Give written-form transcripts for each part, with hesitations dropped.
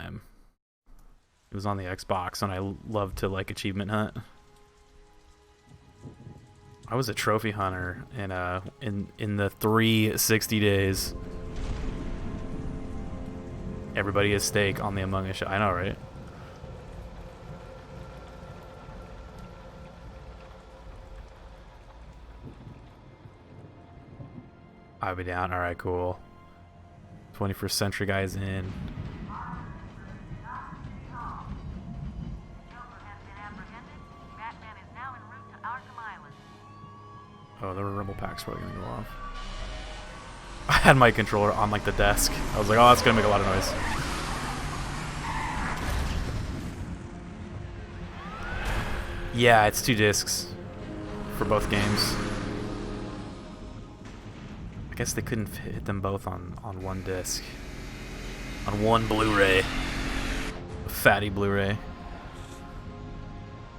time. It was on the Xbox, and I loved to like achievement hunt. I was a trophy hunter in the 360 days. Everybody has steak on the Among Us show. I know, right? I'll be down. All right, cool. 21st century guys in. Oh, the rumble pack's probably gonna go off. I had my controller on like the desk. I was like, oh, that's gonna make a lot of noise. Yeah, it's 2 discs for both games. I guess they couldn't fit them both on one disc. On one Blu-ray. A fatty Blu-ray.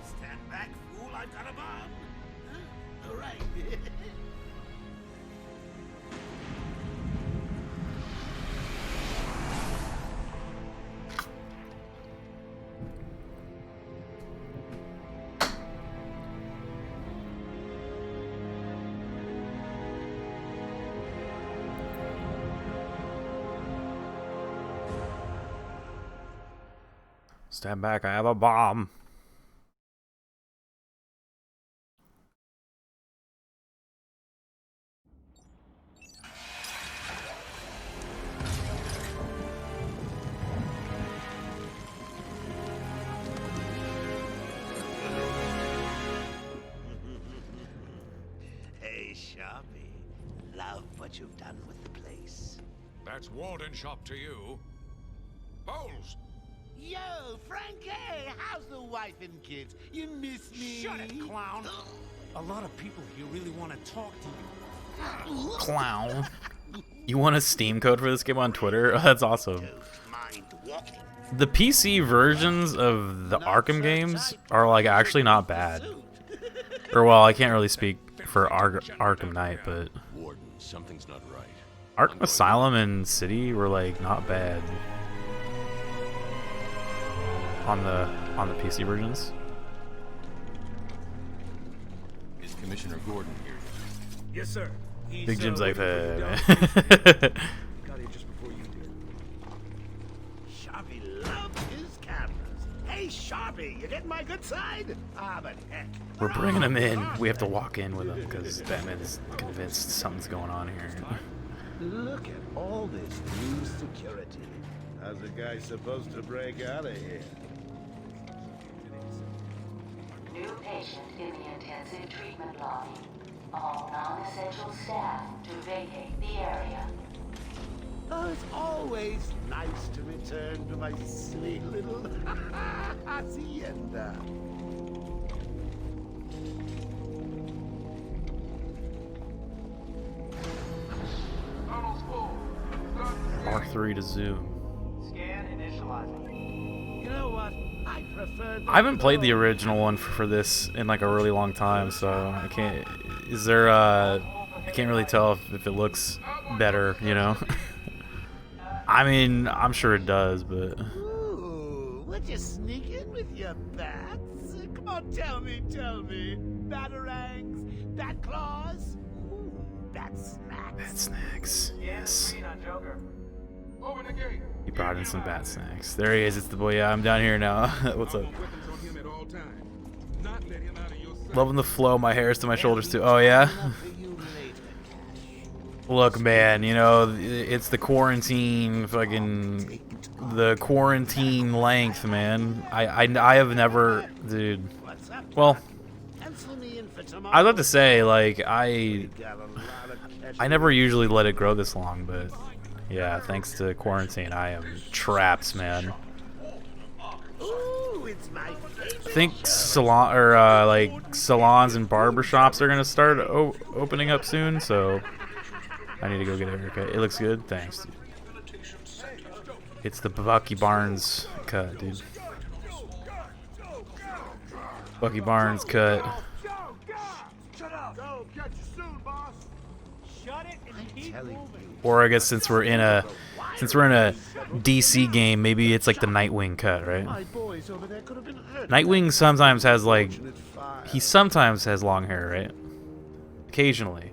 Stand back, fool, I've got a bomb. Huh? All right. Stand back, I have a bomb. Hey, Sharpie. Love what you've done with the place. That's Walden Shop to you. Bowles! Yo, Frankie, how's the wife and kids? You miss me? Shut it, clown. A lot of people here really want to talk to you. Clown. You want a Steam code for this game on Twitter? Oh, that's awesome. Don't mind walking. The PC versions of the Arkham games are like actually not bad. Or well, I can't really speak for Arkham Knight, but Warden, something's not right. Arkham Asylum and City were like not bad on the PC versions. Is Commissioner Gordon here? Yes, sir. He's, Big Jim's like waiting that. for you down. Got here just before you did. Sharpie loves his cameras. Hey, Sharpie, you getting my good side? Ah, but heck. We're bringing him in. We have to walk in with him because Batman is convinced something's going on here. Look at all this new security. How's a guy supposed to break out of here? New patient in the intensive treatment lobby. All non-essential staff to vacate the area. Oh, it's always nice to return to my silly little hacienda. R3 to zoom. Scan initializing. You know what? I prefer. I haven't played the original one for this in like a really long time, so I can't. Is there? I can't really tell if it looks better, you know. I mean, I'm sure it does, but. Ooh, would you sneak in with your bats? Come on, tell me. Batarangs, bat claws, ooh, bat snacks. Bat snacks. Yes. Joker. Open the gate! He brought in some bat snacks. There he is. It's the boy. Yeah, I'm down here now. What's up? Weapons on him at all times. Not let him out of your sight. Loving the flow. My hair's to my shoulders too. Oh yeah. Look, man. You know it's the quarantine. Fucking the quarantine length, man. I have never, dude. Well, I'd love to say like I never usually let it grow this long, but yeah, thanks to quarantine, I am trapped, man. I think salon or like salons and barbershops are gonna start opening up soon, so I need to go get a haircut. It looks good, thanks, dude. It's the Bucky Barnes cut, dude. Bucky Barnes cut. Shut it and keep moving. Or I guess since we're in a Since we're in a DC game, maybe it's like the Nightwing cut, right? My boys over there could have been hurt. Nightwing sometimes has like, Fortunate fire. he sometimes has long hair, right? Occasionally.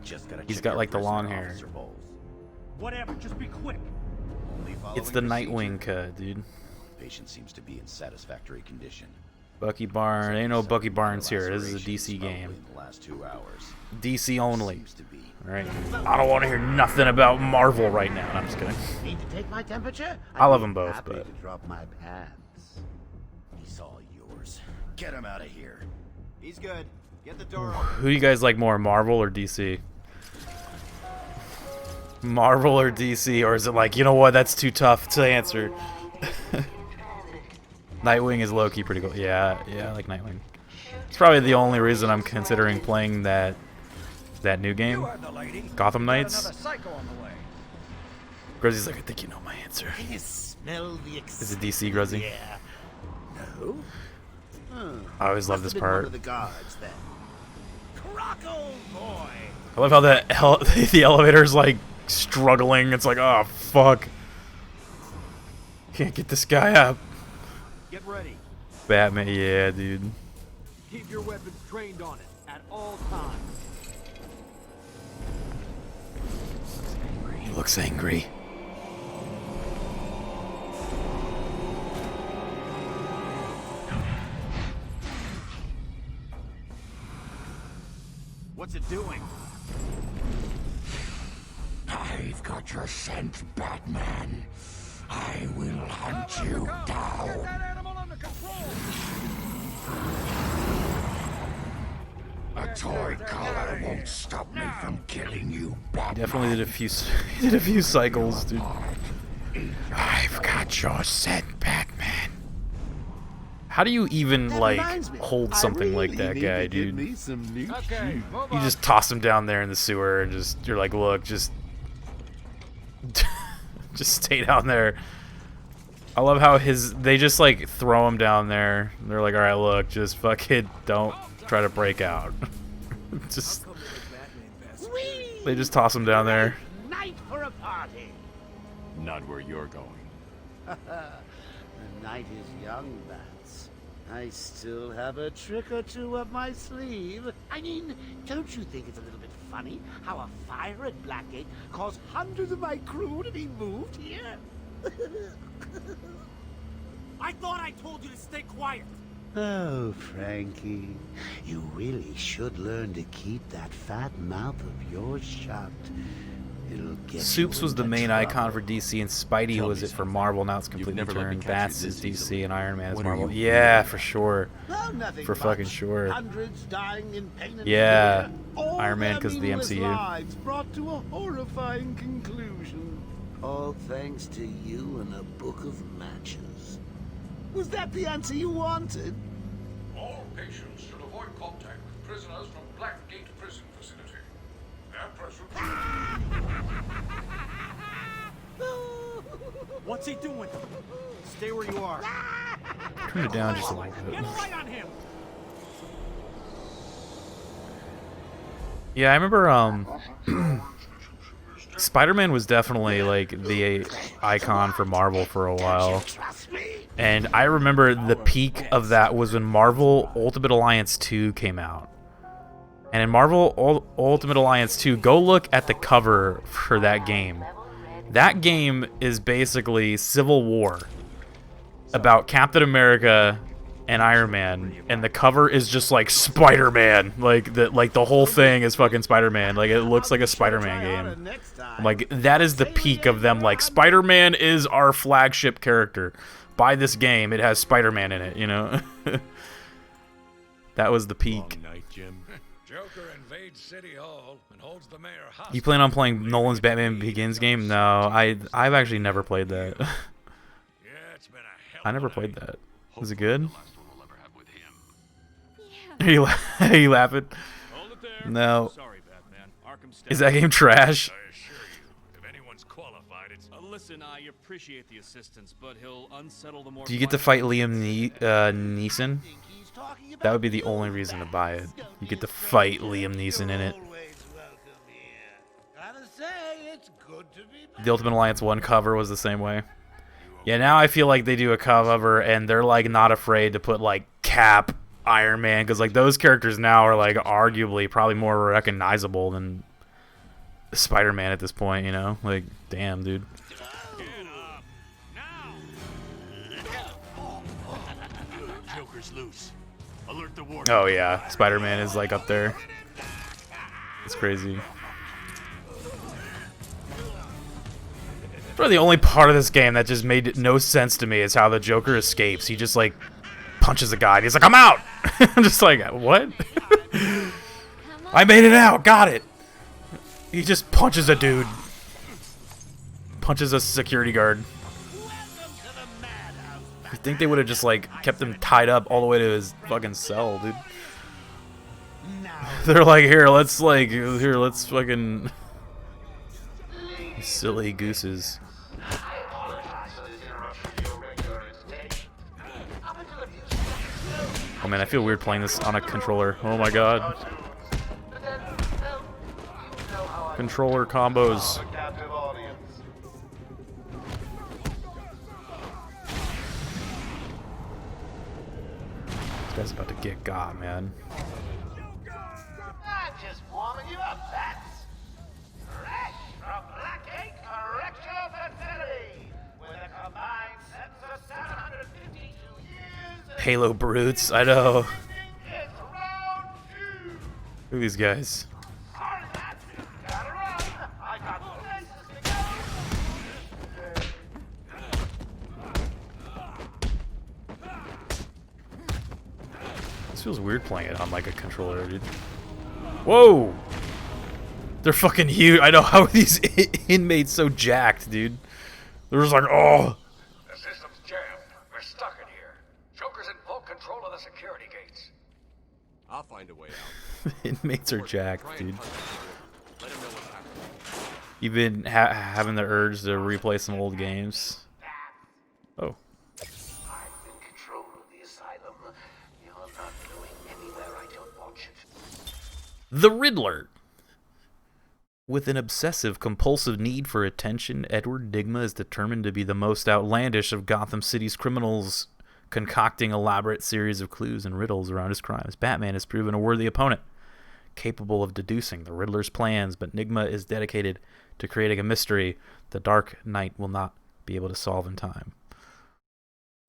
Just gotta He's check got your like the long prisoner, hair. Officer Bowles. Whatever, just be quick. Only It's following the procedure. Nightwing cut, dude. Patient seems to be in satisfactory condition. Bucky Barnes, ain't no Bucky Barnes here. This is a Lacerations DC probably game. in the last 2 hours. DC only. Seems to be. Alright. I don't want to hear nothing about Marvel right now. No, I'm just kidding. Need to take my temperature? I love them both, Happy but to drop my pants. He's all yours. Get him out of here. He's good. Get the door open. who do you guys like more, Marvel or DC? Marvel or DC, or is it like, you know what, that's too tough to answer? Nightwing is low-key pretty cool. Yeah, I like Nightwing. It's probably the only reason I'm considering playing that new game, Gotham Knights. Gruzzy's like, I think you know my answer. Can you smell the Is it DC, Gruzzy? Yeah. No? I always love this Must have been one part. of the guards then. Croco boy. I love how the elevator's like struggling. It's like, oh fuck, can't get this guy up. Get ready. Batman, yeah, dude. Keep your weapons trained on it at all times. He looks angry. What's it doing? I've got your scent, Batman. I will hunt you down. A toy collar won't stop me from killing you, Batman. He definitely did a few. He did a few cycles, dude. I've got your scent, Batman. How do you even That like reminds me, hold I something like really that need guy, to get dude? me some new Okay, shoes. move You on. just toss him down there in the sewer and just you're like, look, just just stay down there. I love how they just like throw him down there. They're like, all right, look, just fucking don't try to break out. Just they just toss him down there. Night for a party. Not where you're going. The night is young, Bats. I still have a trick or two up my sleeve. I mean, don't you think it's a little bit funny how a fire at Blackgate caused hundreds of my crew to be moved here? I thought I told you to stay quiet. Oh, Frankie, you really should learn to keep that fat mouth of yours shut. It'll get Soups you was the into main icon for trouble. DC, and Spidey Tell was me it for something. Marvel. Now it's You've completely never let me turned. catch you Bats is this DC easily. and Iron Man is What are Marvel. you Yeah, really for sure. Oh, nothing For fucking much. sure. Hundreds dying in pain and Yeah, fear. All Iron Man their 'cause of the meaningless MCU. lives brought to a horrifying conclusion. All thanks to you and a book of matches. Was that the answer you wanted? All patients should avoid contact with prisoners from Blackgate Prison Facility. Their presence. What's he doing? Stay where you are. Turn it down just a little Get bit. a light on him. Yeah, I remember Spider-Man was definitely like the icon for Marvel for a while. Trust me. And I remember the peak of that was when Marvel Ultimate Alliance 2 came out. And in Marvel Ultimate Alliance 2, go look at the cover for that game. That game is basically Civil War about Captain America and Iron Man, and the cover is just like Spider-Man. Like the whole thing is fucking Spider-Man. Like it looks like a Spider-Man game. Like that is the peak of them. Like Spider-Man is our flagship character. Buy this game. It has Spider-Man in it. You know. That was the peak. Long night, Jim. Joker invades City Hall and holds the mayor hostage. You plan on playing Nolan's Batman Begins game? No, I've actually never played that. Yeah, it's been a hell I of never a played night. that. Was it good? The last one we'll ever have with him. Are you laughing? Hold it there. No. Sorry, Batman. Arkham Is that game trash? I assure you, if anyone's qualified, it's Listen, I appreciate the assistance, but he'll unsettle the more. Do you get to fight Liam Neeson? That would be the only reason to buy it. You get to fight Liam Neeson in it. Always welcome here. Gotta say, It's good to be back. The Ultimate Alliance 1 cover was the same way. Yeah, now I feel like they do a cover and they're like not afraid to put like Cap, Iron Man, because like those characters now are like arguably probably more recognizable than Spider-Man at this point, you know? Like, damn, dude. Joker's loose. Alert the ward. Oh yeah, Spider-Man is like up there. It's crazy. Probably the only part of this game that just made no sense to me is how the Joker escapes. He just like punches a guy and he's like, "I'm out!" I'm just like, what? I made it out, got it. He just punches a dude. Punches a security guard. I think they would have just like kept him tied up all the way to his fucking cell, dude. They're like, here, let's fucking silly gooses. Oh man, I feel weird playing this on a controller. Oh my god. Controller combos. This guy's about to get got, man. I'm just warming you up, bats. Fresh from Blackgate Correctional Facility, with a combined sentence of 752 years. Halo brutes, I know. It's round 2. Look at these guys. Sorry, bats. Gotta run. I got places to go. This feels weird playing it on like a controller, dude. Whoa! They're fucking huge. I know, how are these inmates so jacked, dude? They're just like, oh! The system's jammed. We're stuck in here. Joker's in full control of the security gates. I'll find a way out. Inmates are jacked, Try and dude. punch the Joker. Let him know what's happening. You've been having the urge to replay some old games. Oh. I'm in control of the asylum. You're not going anywhere I don't want you to. The Riddler. With an obsessive-compulsive need for attention, Edward Nygma is determined to be the most outlandish of Gotham City's criminals, concocting elaborate series of clues and riddles around his crimes. Batman has proven a worthy opponent, capable of deducing the Riddler's plans, but Nygma is dedicated to creating a mystery the Dark Knight will not be able to solve in time.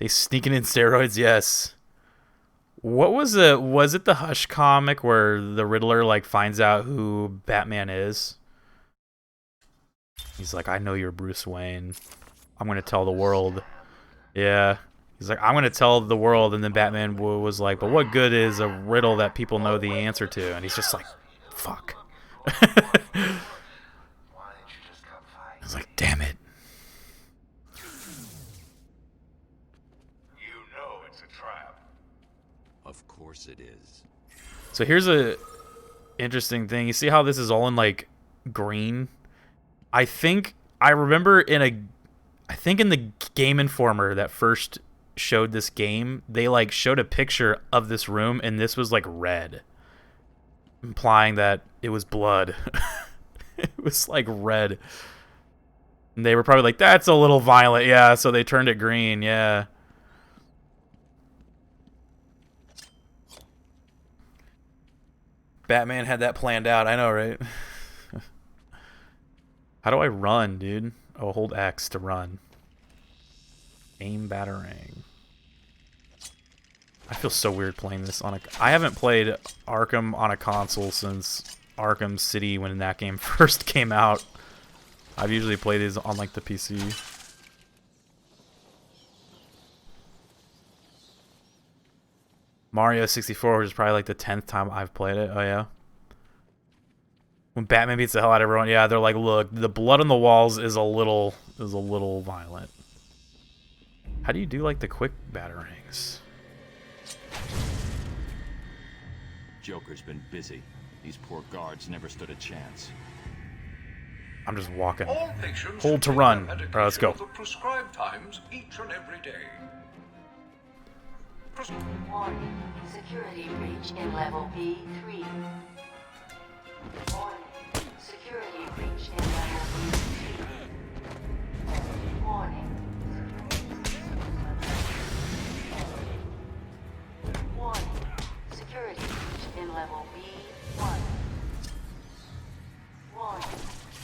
They sneaking in steroids, yes. What was it? Was it the Hush comic where the Riddler like finds out who Batman is? He's like, I know you're Bruce Wayne. I'm gonna tell the world. Yeah. He's like, I'm gonna tell the world, and then Batman was like, but what good is a riddle that people know the answer to? And he's just like, fuck. Why didn't you just come fight? I was like, damn it. You know it's a trap. Of course it is. So here's a interesting thing. You see how this is all in like green? I remember in the Game Informer that first showed this game, they like showed a picture of this room and this was like red, implying that it was blood. It was like red. And they were probably like, that's a little violent. Yeah, so they turned it green. Yeah. Batman had that planned out. I know, right? How do I run, dude? Oh, hold X to run. Aim batarang. I feel so weird playing this on a... I haven't played Arkham on a console since Arkham City when that game first came out. I've usually played it on like the PC. Mario 64 was probably like the 10th time I've played it. Oh yeah. When Batman beats the hell out of everyone, yeah, they're like, look, the blood on the walls is a little violent. How do you do like the quick batarangs? Joker's been busy. These poor guards never stood a chance. I'm just walking. All patients Hold to take run. their medication Alright, let's go. at the prescribed times each and every day. Warning. Security breach in level B3. Warning. Security breach in level B3.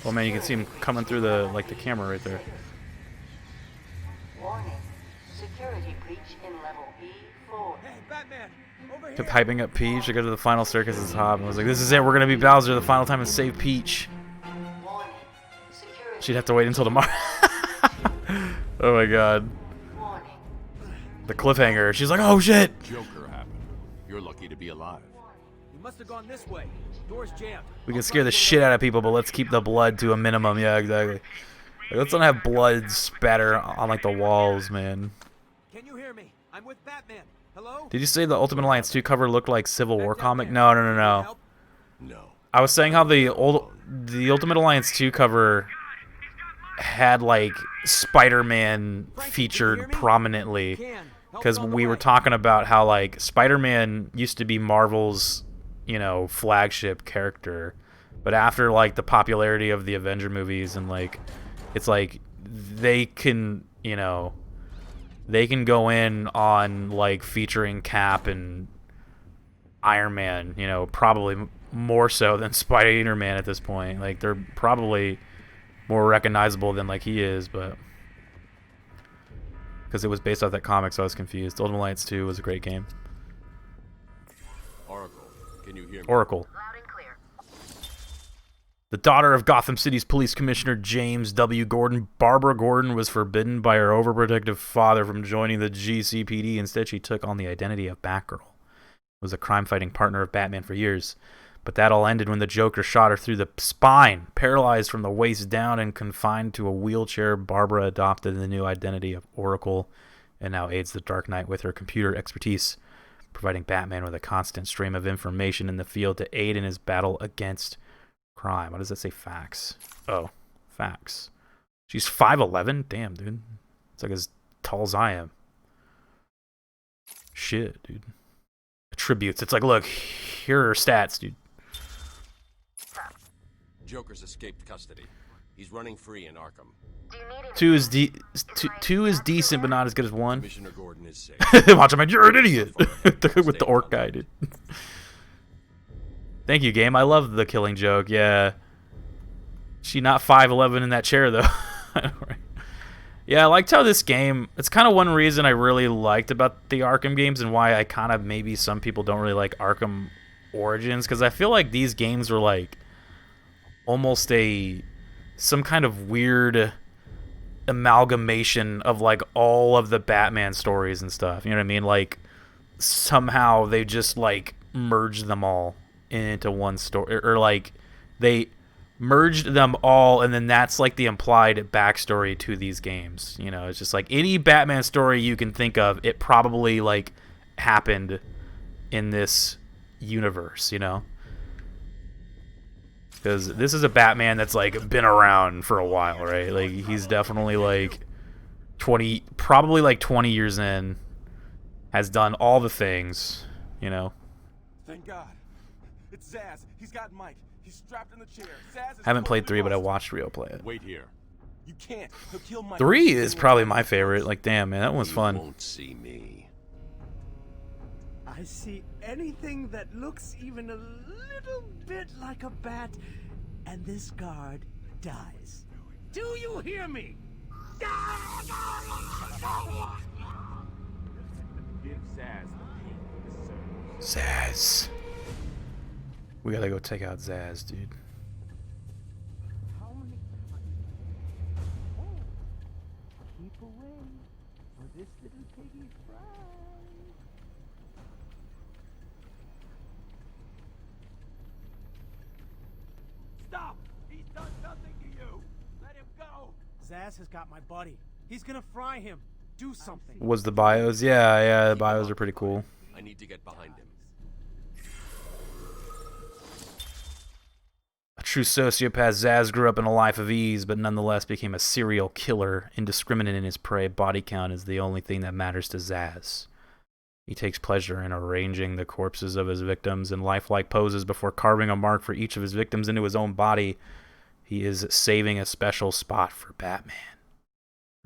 Oh man, you can see him coming through the the camera right there. Warning. Security breach in level B4. Hey, Batman! Over here! Kept hyping up Peach to go to the final circus' hop, and I was like, "This is it. We're gonna be Bowser the final time and save Peach." Warning. Security She'd have to wait until tomorrow. Oh my god. warning. The cliffhanger. She's like, "Oh shit." Joker happened. You're lucky to be alive. We must have gone this way. Door's jammed. We can scare the shit out of people, but let's keep the blood to a minimum. Yeah, exactly. Like, let's not have blood spatter on like the walls, man. Can you hear me? I'm with Batman. Hello? Did you say the Ultimate Alliance 2 cover looked like Civil War comic? No, no, no, no. Help? No. I was saying how the Ultimate Alliance 2 cover had like Spider-Man featured prominently, because we were talking about how like Spider-Man used to be Marvel's, you know, flagship character, but after like the popularity of the Avenger movies and like it's like they can, you know, they can go in on like featuring Cap and Iron Man, you know, probably more so than Spider-Man at this point. Like they're probably more recognizable than like he is, but because it was based off that comic, so I was confused. Ultimate Alliance 2 was a great game. Oracle, can you hear me? Oracle. Loud and clear. The daughter of Gotham City's police commissioner James W. Gordon, Barbara Gordon was forbidden by her overprotective father from joining the GCPD. Instead, she took on the identity of Batgirl. Was a crime-fighting partner of Batman for years. But that all ended when the Joker shot her through the spine. Paralyzed from the waist down and confined to a wheelchair, Barbara adopted the new identity of Oracle and now aids the Dark Knight with her computer expertise, providing Batman with a constant stream of information in the field to aid in his battle against crime. What does that say? Facts. Oh, facts. She's 5'11"? Damn, dude. It's like as tall as I am. Shit, dude. Attributes. It's like, look, here are her stats, dude. Joker's escaped custody. He's running free in Arkham. Two is decent, but not as good as 1. Commissioner Gordon is safe. Watch him, man. You're an idiot. With the orc guy, dude. Thank you, game. I love the Killing Joke. Yeah. She not 5'11" in that chair, though. Yeah, I liked how this game... It's kind of one reason I really liked about the Arkham games and why I kind of... Maybe some people don't really like Arkham Origins, because I feel like these games were like... almost some kind of weird amalgamation of like all of the Batman stories and stuff. You know what I mean? Like somehow they just like merged them all into one story, or like they merged them all, and then that's like the implied backstory to these games. You know, it's just like any Batman story you can think of, it probably like happened in this universe, you know? Because this is a Batman that's like been around for a while, right? Like he's definitely like 20, probably like 20 years in, has done all the things, you know. Thank God. It's Zaz. He's got Mike. He's strapped in the chair. Zaz is Haven't played totally 3, but I lost. watched Rio play it. Wait here. You can't. He'll kill Mike. 3 is probably my favorite. Like, damn, man, that one's You fun. won't see me. I see anything that looks even a little bit like a bat, and this guard dies. Do you hear me? Give Zaz the pain he deserves. Zaz. We gotta go take out Zaz, dude. How many times? Oh, keep away, for this little piggy's prize. Stop! He's done nothing to you. Let him go. Zaz has got my buddy. He's gonna fry him. Do something. Was the bios? Yeah, the bios are pretty cool. I need to get behind him. A true sociopath, Zaz grew up in a life of ease, but nonetheless became a serial killer. Indiscriminate in his prey, body count is the only thing that matters to Zaz. He takes pleasure in arranging the corpses of his victims in lifelike poses before carving a mark for each of his victims into his own body. He is saving a special spot for Batman.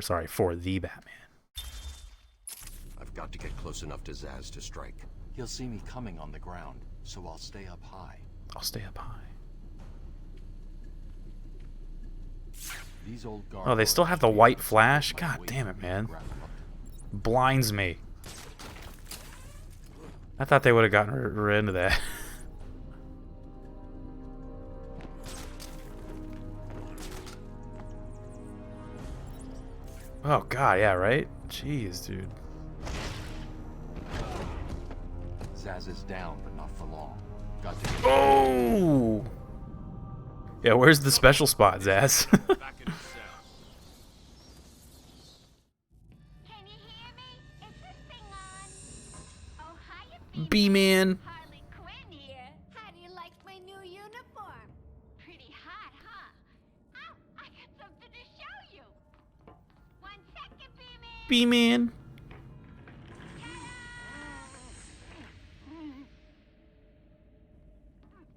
For the Batman. I've got to get close enough to Zaz to strike. He'll see me coming on the ground, so I'll stay up high. I'll stay up high. These old Oh, they still have the white flash? God damn it, man. Blinds me. I thought they would have gotten rid of that. Oh god, yeah, right? Jeez, dude. Zaz is down, but not for long. Got to Oh! Yeah, where's the special spot, Zaz? B-Man. Harley Quinn here. How do you like my new uniform? Pretty hot, huh? Oh, I got something to show you. 1 second, B-Man. B-Man.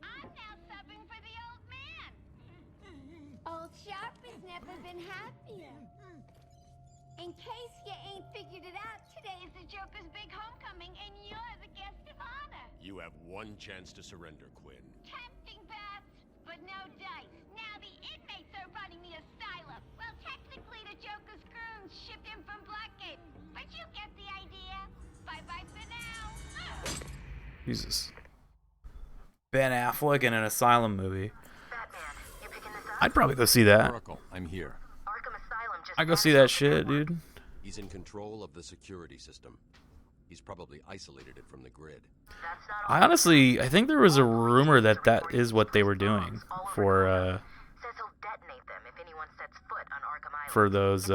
I'm now subbing for the old man. Old Sharp has never been happier. In case you ain't figured it out, today is the Joker's big homecoming, and you're the guest of honor. You have one chance to surrender, Quinn. Tempting, Bats, but no dice. Now the inmates are running the asylum. Well, technically the Joker's goons shipped in from Blackgate, but you get the idea. Bye-bye for now. Jesus. Ben Affleck in an Asylum movie. I'd probably go see that. Oracle, I'm here. Arkham Asylum just I'd go see that shit, dude. He's in control of the security system. He's probably isolated it from the grid. I think there was a rumor that that is what they were doing for those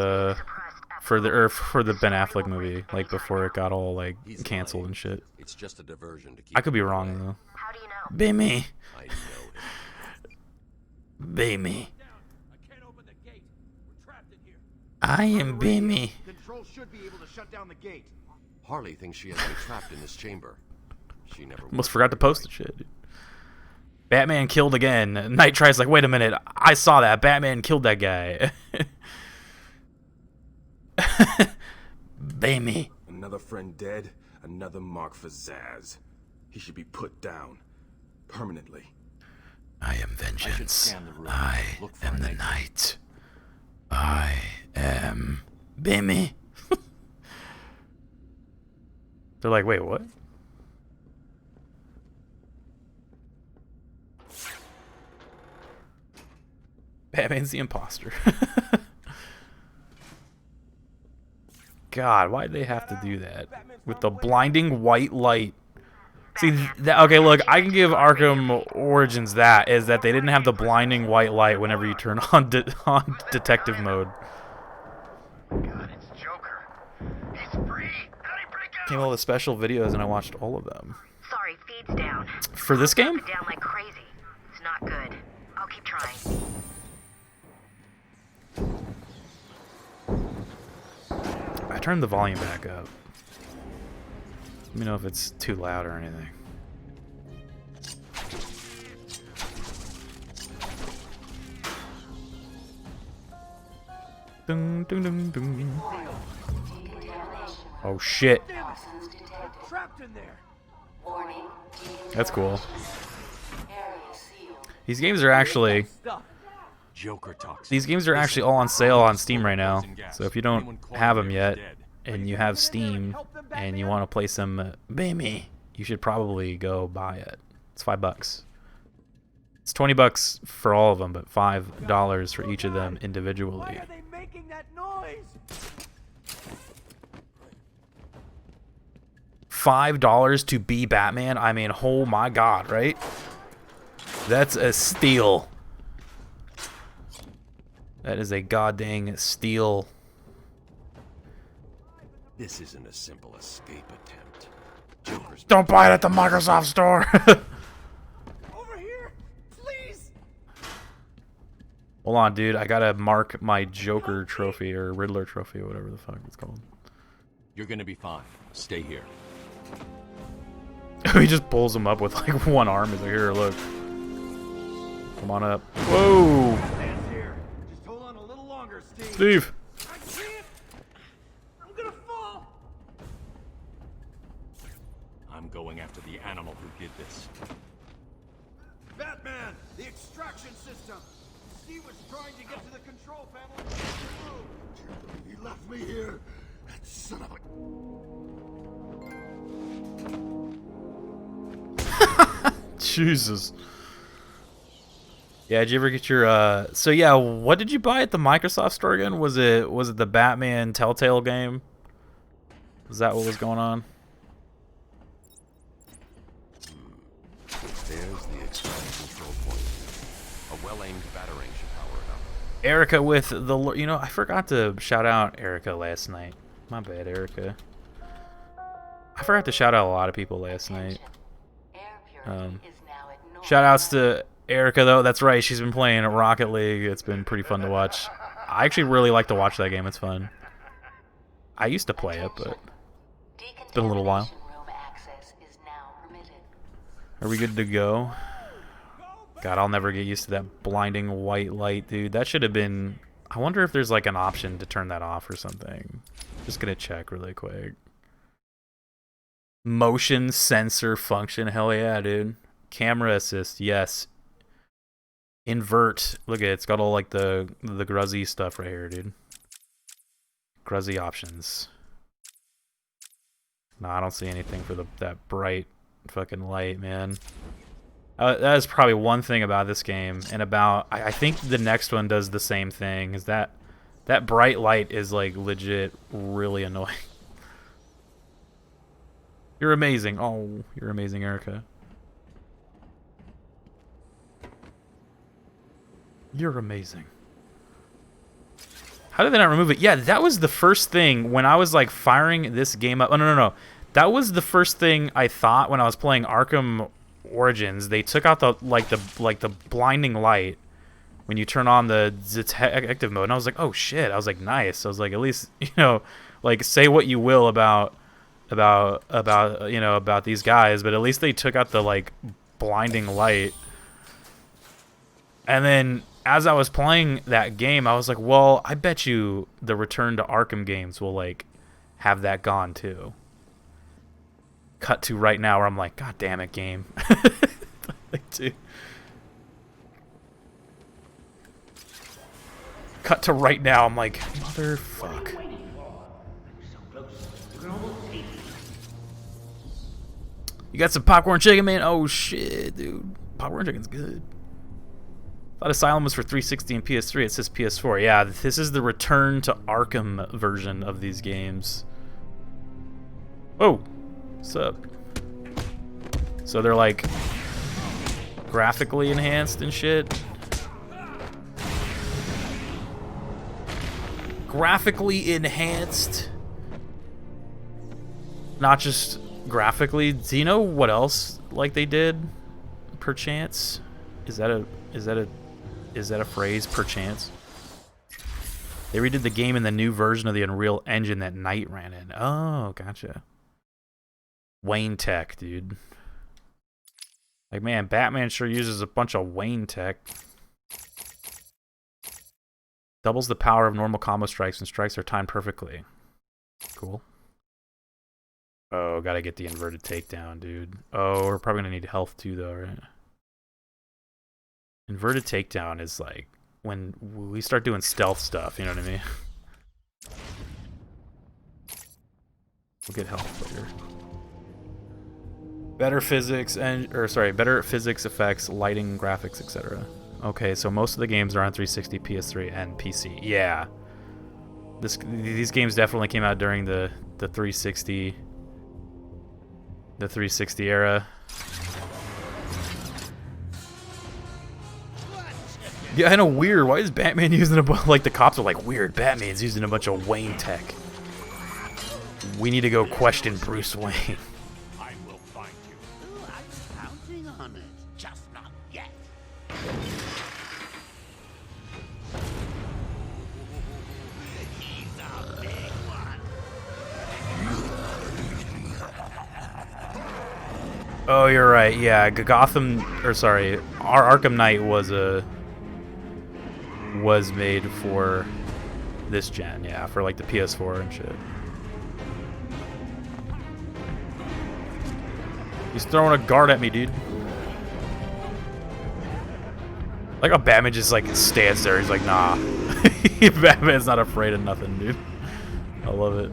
for the Ben Affleck movie, like before it got all like canceled and shit. It's just a diversion to keep I could be wrong though. How do you know? Be me. I know him. Be me. I can't open the gate. We're trapped in here. I am Be me. Control should be able to shut down the gate. Harley thinks she has me trapped in this chamber. She never Almost forgot to post the shit, dude. Batman killed again. Knight tries like, wait a minute, I saw that. Batman killed that guy. Be me. Another friend dead, another mark for Zaz. He should be put down. Permanently. I am vengeance. I am the night. I am Be me. They're like, wait, what? Batman's the imposter. God, why'd they have to do that? With the blinding white light. See, okay, look, I can give Arkham Origins that, is that they didn't have the blinding white light whenever you turn on, on detective mode. God, it's Joker. He's free. How'd he break out? Came all the special videos and I watched all of them. Sorry, feed's down. For this game? Down like crazy. It's not good. I'll keep trying. I turned the volume back up. Let me know if it's too loud or anything. Dun, dun, dun, dun. Oh shit. Trapped in there. That's cool. These games are actually Joker talks. These games are actually all on sale on Steam right now. So if you don't have them yet and you have Steam and you want to play some Bammy, you should probably go buy it. It's $5. It's $20 for all of them, but $5 for each of them individually. Why are they making that noise? $5 to be Batman? I mean, oh my god, right? That's a steal. That is a goddamn steal. This isn't a simple escape attempt. Joker's Don't buy it at the Microsoft store. Over here, please. Hold on, dude. I gotta mark my Joker trophy or Riddler trophy or whatever the fuck it's called. You're gonna be fine. Stay here. He just pulls him up with like one arm. He's like, here, look. Come on up. Whoa. Just hold on a little longer, Steve. Steve. I can't. I'm gonna fall. I'm going after the animal who did this. Batman, the extraction system. He was trying to get to the control panel. He left me here. That son of a... Jesus. Yeah, did you ever get your so yeah, what did you buy at the Microsoft store again? Was it the Batman Telltale game? Was that what was going on? There's the extract control point. A well-aimed batarang should power it up. Erica with the, you know, I forgot to shout out Erica last night. My bad, Erica. I forgot to shout out a lot of people last night. Shout outs to Erica, though. That's right. She's been playing Rocket League. It's been pretty fun to watch. I actually really like to watch that game. It's fun. I used to play it, but it's been a little while. Are we good to go? God, I'll never get used to that blinding white light, dude. That should have been... I wonder if there's like an option to turn that off or something. Just gonna check really quick. Motion sensor function. Hell yeah, dude. Camera assist. Yes. Invert. Look at it. It's got all like the gruzzy stuff right here, dude. Gruzzy options. No, I don't see anything for that bright fucking light, man. That is probably one thing about this game, and about I think the next one does the same thing. Is that bright light is like legit really annoying. You're amazing. Oh, you're amazing, Erica. You're amazing. How did they not remove it? Yeah, that was the first thing when I was like firing this game up. Oh no. That was the first thing I thought when I was playing Arkham Origins. They took out the blinding light when you turn on the detective mode, and I was like, oh shit. I was like, nice. I was like, at least, you know, like, say what you will about you know, about these guys, but at least they took out the like blinding light. And then as I was playing that game, I was like, well, I bet you the Return to Arkham games will like have that gone too. Cut to right now where I'm like, god damn it, game. Like, dude. Cut to right now, I'm like, motherfuck. You got some popcorn chicken, man? Oh shit, dude. Popcorn chicken's good. Thought Asylum was for 360 and PS3. It says PS4. Yeah, this is the Return to Arkham version of these games. Oh, what's up? So they're like graphically enhanced and shit. Graphically enhanced, not just graphically. Do you know what else like they did? Perchance, is that a phrase? Perchance. They redid the game in the new version of the Unreal Engine that Knight ran in. Oh, gotcha. Wayne tech, dude. Like, man, Batman sure uses a bunch of Wayne tech. Doubles the power of normal combo strikes, and strikes are timed perfectly. Cool. Oh, gotta get the inverted takedown, dude. Oh, we're probably gonna need health too, though, right? Inverted takedown is like when we start doing stealth stuff, you know what I mean? We'll get health later. Better physics better physics, effects, lighting, graphics, etc. Okay, so most of the games are on 360, PS3, and PC. Yeah. These games definitely came out during the 360 era. Yeah, I know, weird. Why is Batman using like the cops are like, weird, Batman's using a bunch of Wayne tech. We need to go question Bruce Wayne. I will find you. I'm counting on it, just not yet. He's a big one. Oh, you're right. Yeah, our Arkham Knight was made for this gen, yeah, for like the PS4 and shit. He's throwing a guard at me, dude. Like how Batman just like stands there. He's like, nah. Batman's not afraid of nothing, dude. I love it.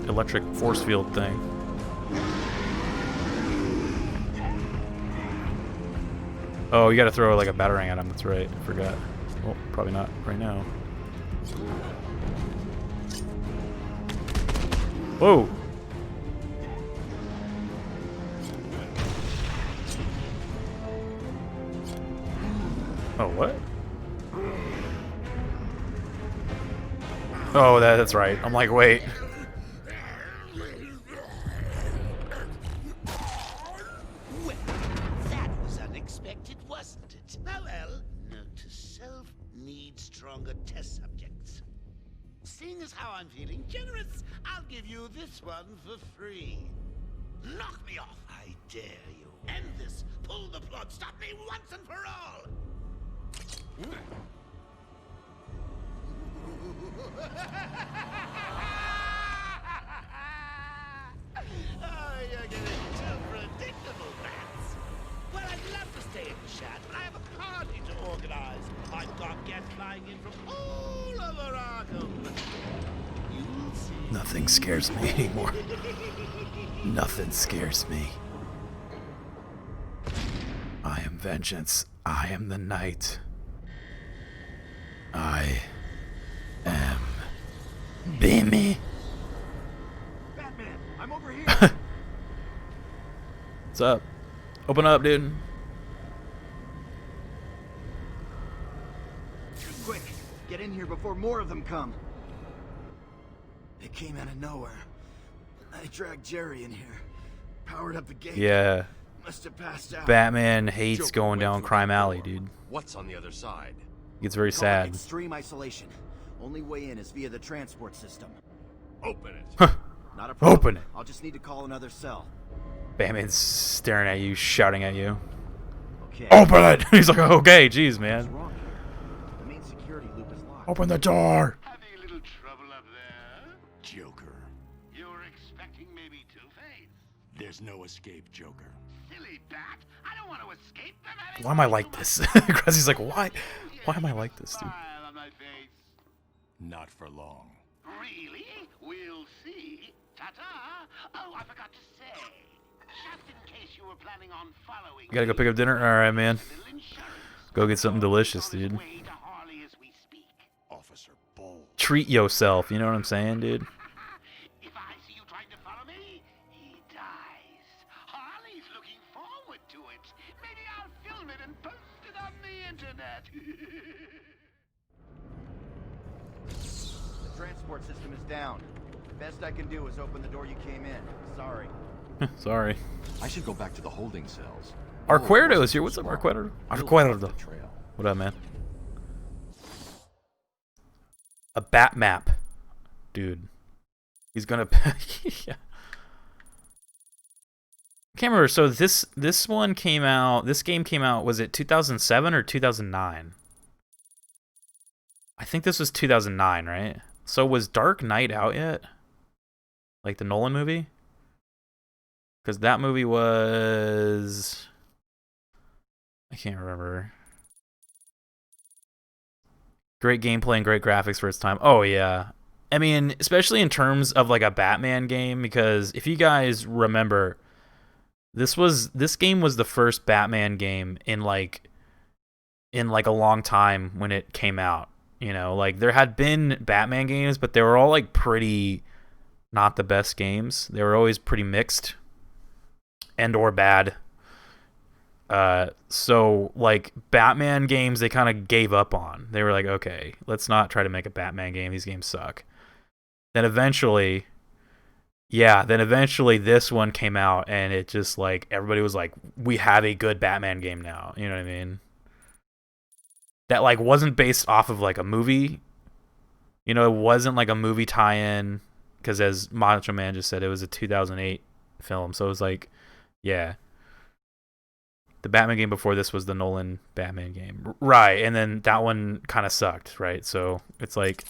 Electric force field thing. Oh, you gotta throw like a batarang at him. That's right. I forgot. Well, probably not right now. Whoa. Oh, what? Oh, that's right. I'm like, wait. Well, that was unexpected, wasn't it? Well, note to self, need stronger test subjects. Seeing as how I'm feeling generous, I'll give you this one for free. Knock me off, I dare you. End this. Pull the plug. Stop me once and for all. Oh, you're getting too predictable, Bats. Well, I'd love to stay in the chat, but I have a party to organize. I've got guests flying in from all over Arkham. You'll see. Nothing scares me anymore. Nothing scares me. I am vengeance. I am the night. I am Bimmy. Batman, I'm over here. What's up? Open up, dude. Quick, get in here before more of them come. They came out of nowhere. I dragged Jerry in here, powered up the gate. Yeah. Must have passed out. Batman hates going down Crime Alley, dude. What's on the other side? He gets very Call it sad. Extreme isolation. Only way in is via the transport system. Open it. Not a problem. Open it. I'll just need to call another cell. Batman's staring at you, shouting at you. Okay. Open it! He's like, okay, jeez, man. What's wrong here? The main security loop is locked. Open the door! Having a little trouble up there? Joker. You were expecting maybe Two-Face? There's no escape, Joker. Silly bat. I don't want to escape them. Why am I like this? He's like, why am I like this, dude? Smile on my face. Not for long. Really? We'll see. Ta-ta. Oh, I forgot to say. Just in case you were planning on following. You gotta go pick up dinner? Alright, man. Go get something delicious, dude. Officer Bull. Treat yourself, you know what I'm saying, dude? If I see you trying to follow me, he dies. Harley's looking forward to it. Maybe I'll film it and post it on the internet. The transport system is down. The best I can do is open the door you came in. Sorry. Sorry. I should go back to the holding cells. Arquerdo is here. What's up, Arquerdo? Arquerdo. What up, man? A bat map. Dude. He's gonna... yeah. I can't remember. So this one came out... This game came out... Was it 2007 or 2009? I think this was 2009, right? So was Dark Knight out yet? Like the Nolan movie? Because that movie was... I can't remember. Great gameplay and great graphics for its time. Oh, yeah. I mean, especially in terms of like a Batman game, because if you guys remember, this game was the first Batman game in like a long time when it came out. You know, like there had been Batman games, but they were all like pretty not the best games. They were always pretty mixed and or bad. So like Batman games they kind of gave up on. They were like, okay, let's not try to make a Batman game. These games suck. Then eventually this one came out and it just like everybody was like, we have a good Batman game now. You know what I mean? That like wasn't based off of like a movie. You know, it wasn't like a movie tie-in because as Macho Man just said, it was a 2008 film. So it was like, yeah. The Batman game before this was the Nolan Batman game. Right, and then that one kind of sucked, right? So it's like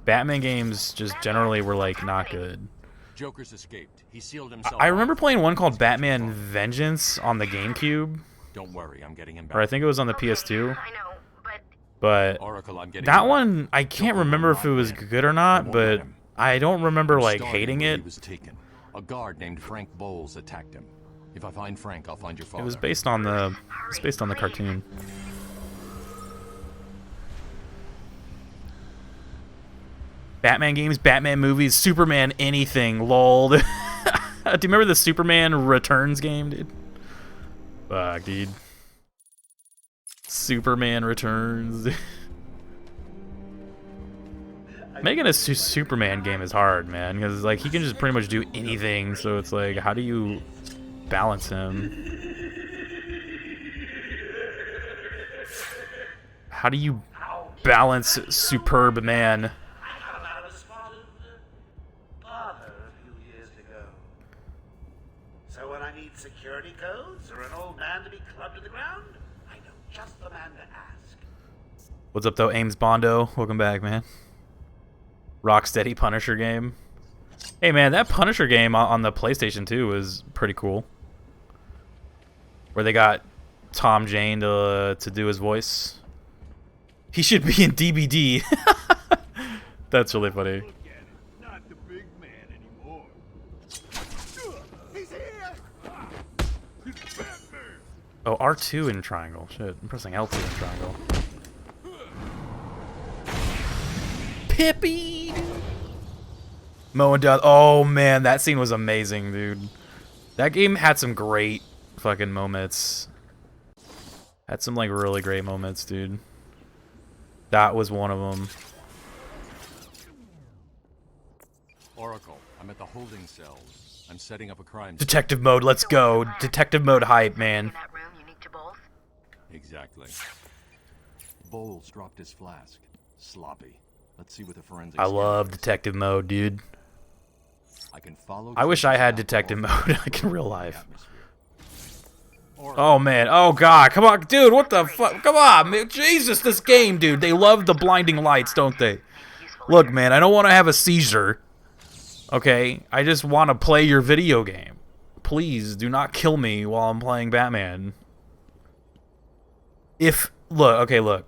Batman games just generally were like not good. Joker's escaped. He sealed himself. I remember playing one called Batman Vengeance on the GameCube. Don't worry, I'm getting him back. Or I think it was on the PS2. I know, But Oracle, I'm getting that him one, back. I can't Joker remember will if it not was win. good or not, won't but let him. I don't remember, like, Starting hating where it. He was taken. A guard named Frank Bowles attacked him. If I find Frank, I'll find your It father. was based on the cartoon. Batman games, Batman movies, Superman anything, lol. Do you remember the Superman Returns game, dude? Fuck, dude. Superman Returns. Making a Superman game is hard, man, because like he can just pretty much do anything. So it's like, how do you balance him? How do you balance Superb Man? So when I need security codes or an old man to be clubbed to the ground, I know just the man to ask. What's up, though, Ames Bondo? Welcome back, man. Rocksteady Punisher game. Hey, man, that Punisher game on the PlayStation 2 was pretty cool. Where they got Tom Jane to do his voice. He should be in DBD. That's really funny. Not the big man anymore. He's here! Oh, R2 in triangle. Shit, I'm pressing L2 in triangle. Pippi! Mowing down. Oh, man, that scene was amazing, dude. That game had some great fucking moments. Had some, like, really great moments, dude. That was one of them. Oracle, I'm at the holding cells. I'm setting up a crime. Detective mode, let's go. Detective mode hype, man. Exactly. Bowles dropped his flask. Sloppy. Let's see what the forensic. I love detective mode, dude. I can follow. I wish I had detective mode like in real life. Oh man, oh god, come on, dude, what the fuck? Come on, man. Jesus, this game, dude. They love the blinding lights, don't they? Look, man, I don't want to have a seizure. Okay, I just want to play your video game. Please do not kill me while I'm playing Batman. Look.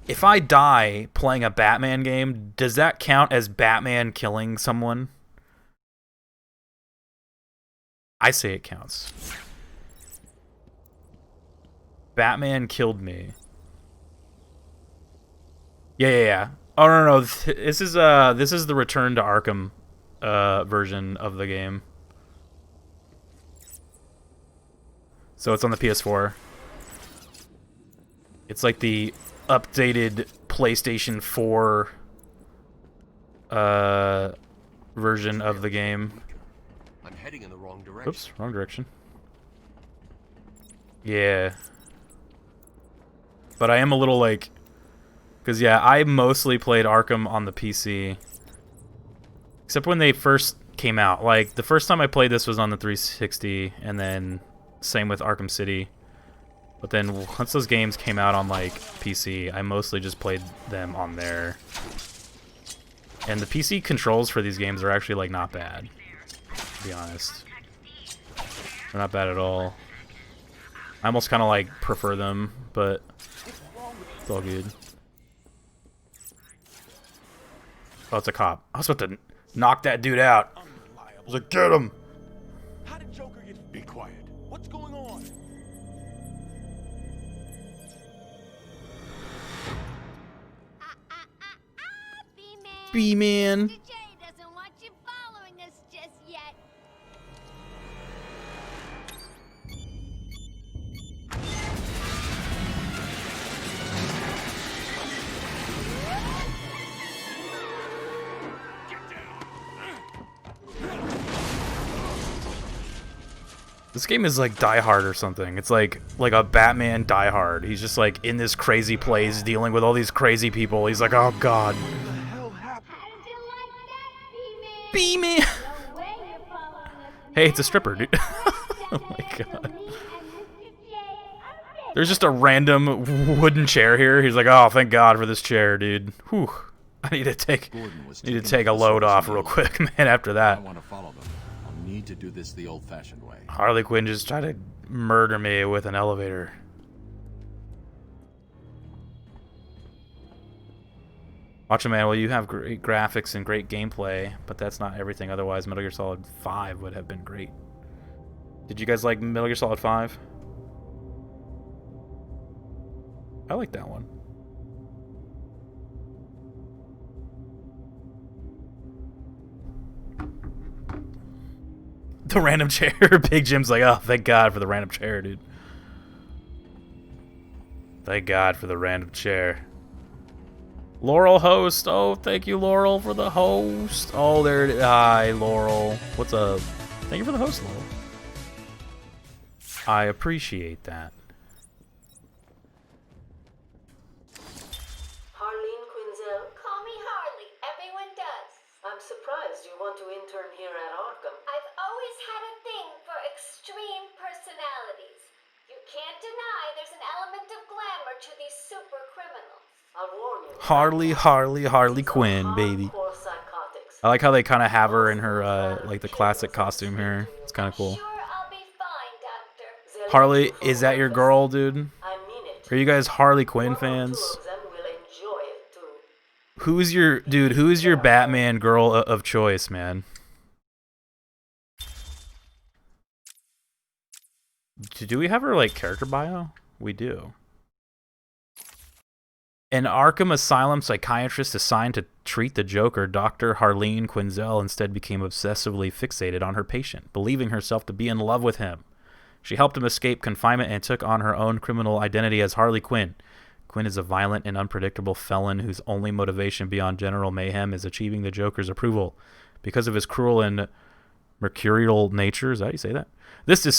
If I die playing a Batman game, does that count as Batman killing someone? I say it counts. Batman killed me. Yeah. Oh no. This is the Return to Arkham version of the game. So it's on the PS4. It's like the updated PlayStation 4 version of the game. I'm heading in the wrong direction. Oops, wrong direction. Yeah. But I am a little like... Because, yeah, I mostly played Arkham on the PC. Except when they first came out. Like, the first time I played this was on the 360, and then same with Arkham City. But then once those games came out on, like, PC, I mostly just played them on there. And the PC controls for these games are actually, like, not bad. To be honest. They're not bad at all. I almost kind of, like, prefer them, but it's all good. Oh, it's a cop. I was about to knock that dude out. I was like, get him! How did Joker get... Be quiet. What's going on? B-Man. Mr. J doesn't want you following us just yet. This game is like Die Hard or something. It's like a Batman Die Hard. He's just like in this crazy place dealing with all these crazy people. He's like, oh god. B-Man. Hey, it's a stripper, dude. Oh my god. There's just a random wooden chair here. He's like, oh, thank god for this chair, dude. Whew. I need to take Gordon was need to taken take a to the load service off real immediately. quick, man. After I that, want to follow them. I'll need to do this the old-fashioned way. Harley Quinn just tried to murder me with an elevator. Watch it, man. Well, you have great graphics and great gameplay, but that's not everything. Otherwise, Metal Gear Solid 5 would have been great. Did you guys like Metal Gear Solid 5? I like that one. The random chair. Big Jim's like, oh, thank God for the random chair, dude. Thank God for the random chair. Laurel host. Oh, thank you, Laurel, for the host. Oh, there it is. Hi, Laurel. What's up? Thank you for the host, Laurel. I appreciate that. Harleen Quinzel? Call me Harley. Everyone does. I'm surprised you want to intern here at Arkham. I've always had a thing for extreme personalities. You can't deny there's an element of glamour to these super criminals. I'll warn you. Harley Quinn, baby. I like how they kind of have her in her, like the classic costume here. It's kind of cool. Harley, is that your girl, dude? Are you guys Harley Quinn fans? Who's your, dude, who's your Batman girl of choice, man? Do we have her, like, character bio? We do. An Arkham Asylum psychiatrist assigned to treat the Joker, Dr. Harleen Quinzel, instead became obsessively fixated on her patient, believing herself to be in love with him. She helped him escape confinement and took on her own criminal identity as Harley Quinn. Quinn is a violent and unpredictable felon whose only motivation beyond general mayhem is achieving the Joker's approval. Because of his cruel and mercurial nature, is that how you say that? This in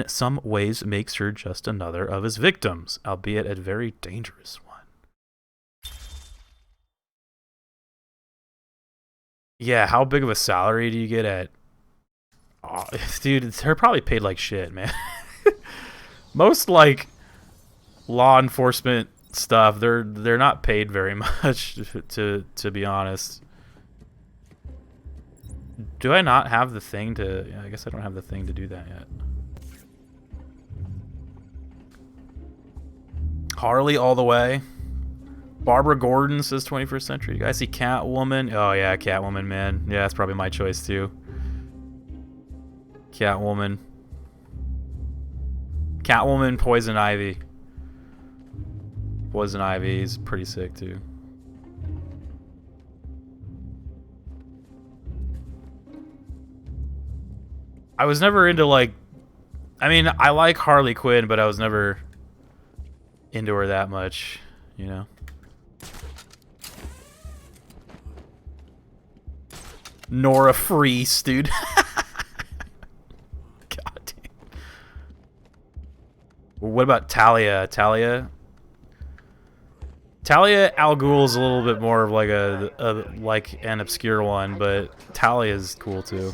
some ways makes her just another of his victims, albeit a very dangerous one. Yeah, how big of a salary do you get at... Oh, dude, they're probably paid like shit, man. Most, like, law enforcement stuff, they're not paid very much, to be honest. Do I not have the thing to... Yeah, I guess I don't have the thing to do that yet. Harley all the way. Barbara Gordon says 21st century. You guys see Catwoman? Oh, yeah, Catwoman, man. Yeah, that's probably my choice, too. Catwoman. Catwoman, Poison Ivy. Poison Ivy is pretty sick, too. I was never into, like... I mean, I like Harley Quinn, but I was never into her that much, you know? Nora Freese, dude. God damn. Well, what about Talia? Talia Al Ghul's a little bit more of like like an obscure one, but Talia's cool too.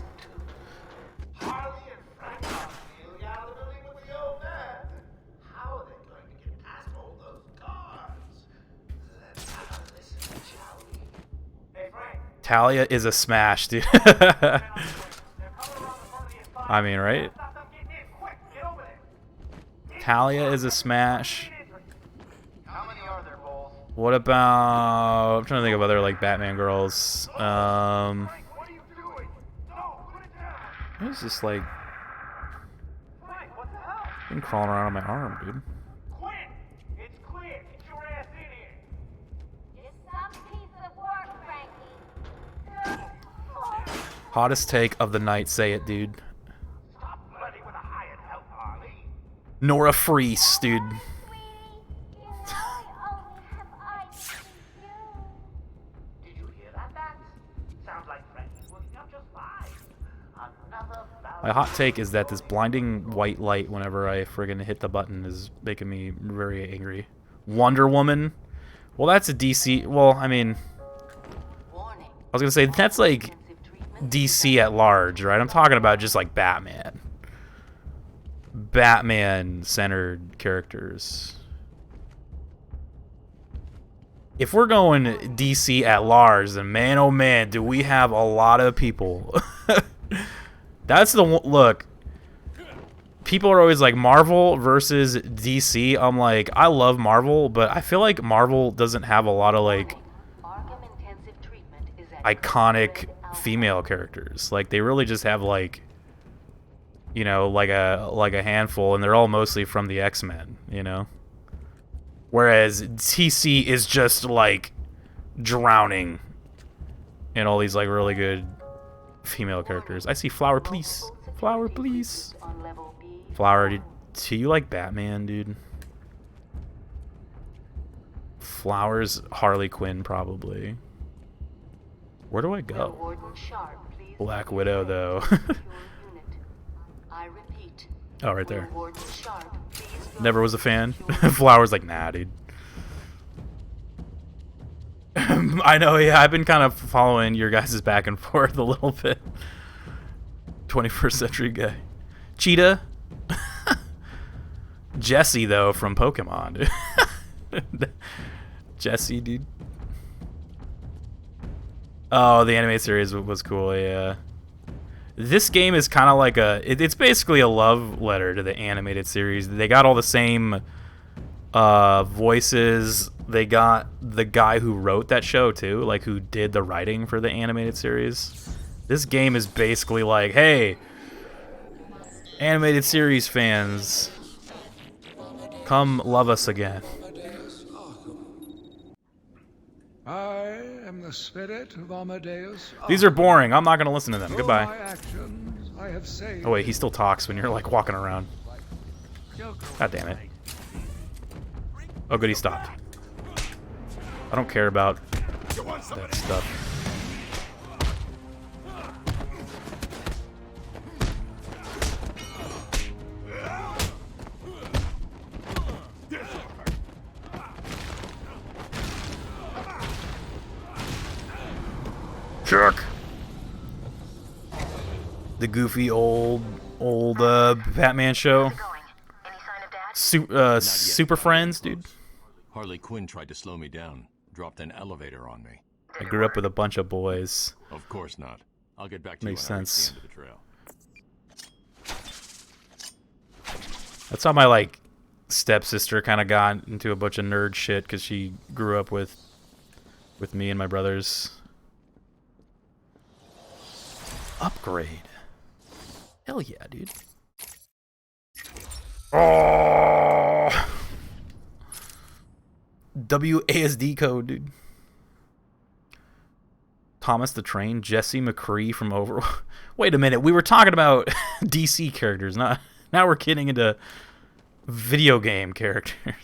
Talia is a smash, dude. I mean, right? Talia is a smash. What about... I'm trying to think of other, like, Batman girls. What is this, like... Been crawling around on my arm, dude. Hottest take of the night, say it, dude. Nora Freese, dude. My hot take is that this blinding white light whenever I friggin' hit the button is making me very angry. Wonder Woman? Well, that's a DC... Well, I mean... I was gonna say, that's like... DC at large, right? I'm talking about just like Batman. Batman-centered characters. if we're going DC at large, then man, oh man, do we have a lot of people. That's the one. Look, people are always like Marvel versus DC. I'm like, I love Marvel, but I feel like Marvel doesn't have a lot of like iconic female characters. Like they really just have like, you know, like a handful, and they're all mostly from the X-Men, you know. Whereas DC is just like drowning in all these like really good female characters. I see Flower, please. Flower, please. Flower, do you like Batman, dude? Flowers, Harley Quinn, probably. Where do I go? Black Widow, though. Oh, right there. Never was a fan. Flowers like, nah, dude. I know, yeah, I've been kind of following your guys' back and forth a little bit. 21st century guy. Cheetah. Jessie, though, from Pokemon, dude. Jessie, dude. Oh, the anime series was cool, yeah. This game is kind of like it's basically a love letter to the animated series. They got all the same voices. They got the guy who wrote that show too, like who did the writing for the animated series. This game is basically like, hey, animated series fans, come love us again. I am the spirit of Amadeus. These are boring. I'm not going to listen to them. Through Goodbye. my actions, I have saved. Oh wait, he still talks when you're like walking around. God damn it. Oh good, he stopped. I don't care about that stuff. Jerk. The goofy old Batman show. Super Friends, dude. Harley Quinn tried to slow me down. Dropped an elevator on me. I grew up with a bunch of boys. Of course not. I'll get back to Makes you when sense. I reach the end of the trail. That's how my like stepsister kind of got into a bunch of nerd shit because she grew up with me and my brothers. Upgrade. Hell yeah, dude. Oh. WASD code, dude. Thomas the Train, Jesse McCree from Overwatch. Wait a minute, we were talking about DC characters, now we're getting into video game characters.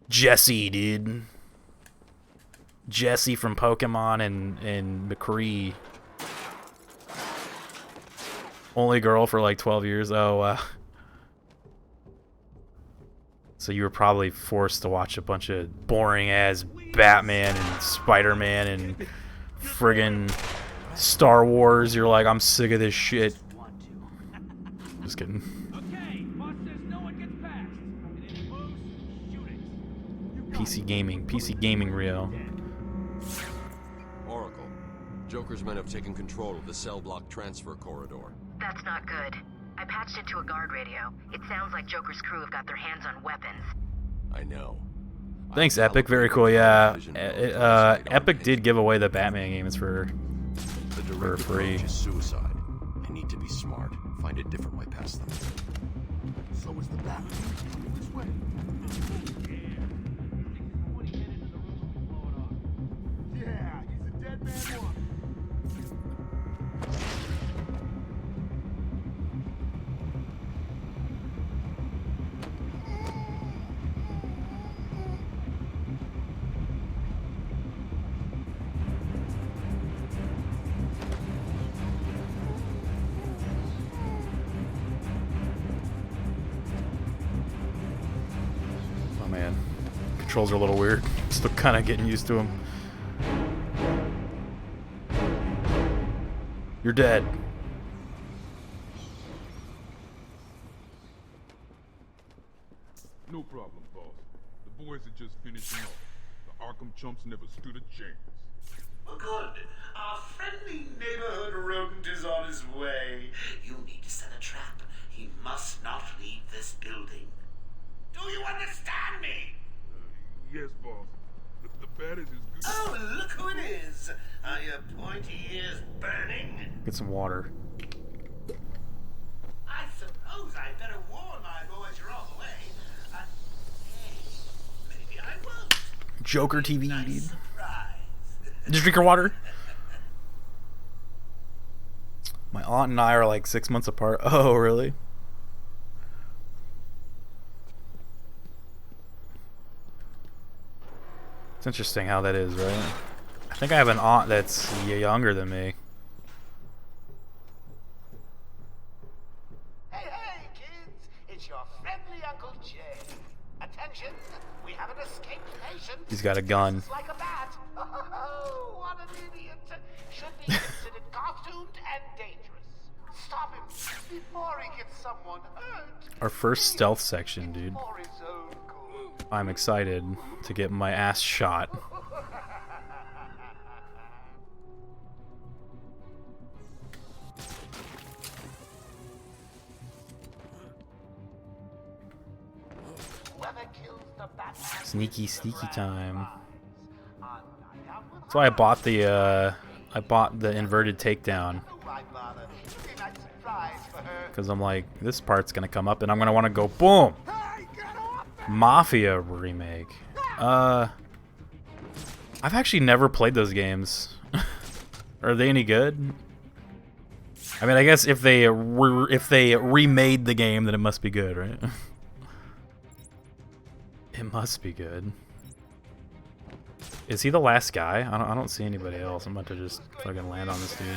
Jesse, dude. Jesse from Pokemon and McCree. Only girl for like 12 years. Oh, so you were probably forced to watch a bunch of boring-ass Batman and Spider-Man and friggin' Star Wars. You're like, I'm sick of this shit. Just kidding. PC gaming real. Oracle, Joker's men have taken control of the cell block transfer corridor. That's not good. I patched into a guard radio. It sounds like Joker's crew have got their hands on weapons. I know. Thanks, Epic. Very cool. Yeah, Epic did give away the Batman games for free. Is suicide. I need to be smart. Find a different way past them. So was the Batman. Which way? Yeah, he's a dead man walking. Oh man, controls are a little weird. Still kind of getting used to them. You're dead. No problem, boss. The boys are just finishing off. The Arkham chumps never stood a chance. Well, good. Our friendly neighborhood rodent is on his way. You need to set a trap. He must not leave this building. Do you understand me? Yes, boss. The bat is as good. Oh, look who it is. Are your pointy ears burning? Get some water. I suppose I'd better warn my boys you're on the way. Hey, maybe I won't. Joker TV, Nice dude. surprise. Just drink your water. My aunt and I are like 6 months apart. Oh, really? It's interesting how that is, right? I think I have an aunt that's younger than me. Hey, hey, kids! It's your friendly Uncle Jay. Attention! We have an escaped patient. He's got a gun. Just like a bat. Oh, what an idiot! Should be considered costumed and dangerous. Stop him before he gets someone hurt. Our first stealth section, dude. For his own good. I'm excited to get my ass shot. Sneaky, sneaky time. That's why I bought the inverted takedown. Because I'm like, this part's gonna come up and I'm gonna want to go boom. Mafia remake. I've actually never played those games. Are they any good? I mean, I guess if they remade the game, then it must be good, right? It must be good. Is he the last guy? I don't see anybody else. I'm about to just fucking land on this dude.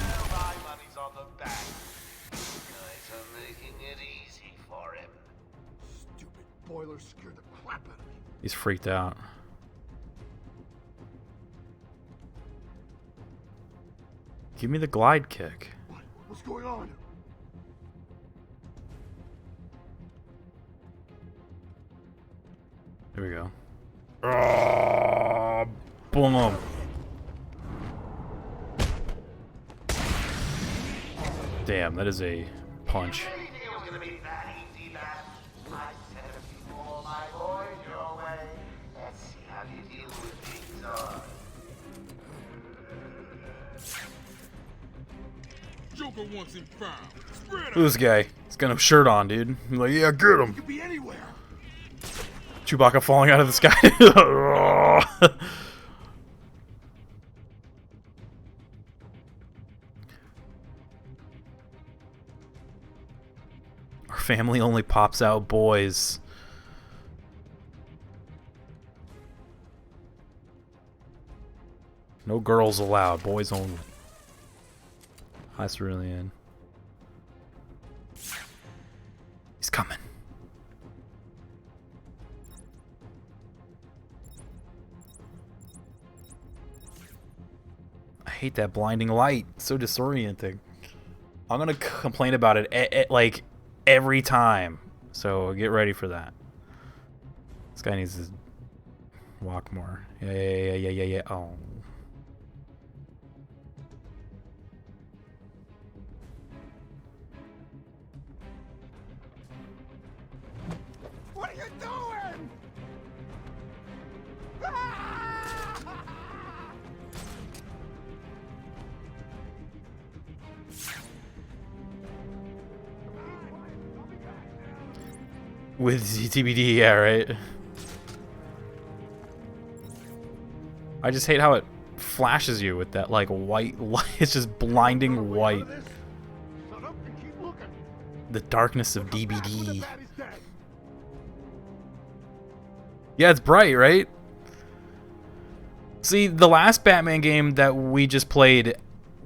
Boiler scared the crap out of me. He's freaked out. Give me the glide kick. What's going on? Here we go. Oh, boom. Damn, that is a punch. Joker wants him found. Spread Who's this guy? He's got no shirt on, dude. I'm like, yeah, get him. Could be anywhere. Chewbacca falling out of the sky. Our family only pops out boys. No girls allowed, boys only. Hi, Cerulean. He's coming. I hate that blinding light. It's so disorienting. I'm gonna complain about it like every time. So get ready for that. This guy needs to walk more. Yeah. Oh. What are you doing? With ZTBD, yeah, right? I just hate how it flashes you with that, like, white light. It's just blinding white. The darkness of DBD. Yeah, it's bright, right? See, the last Batman game that we just played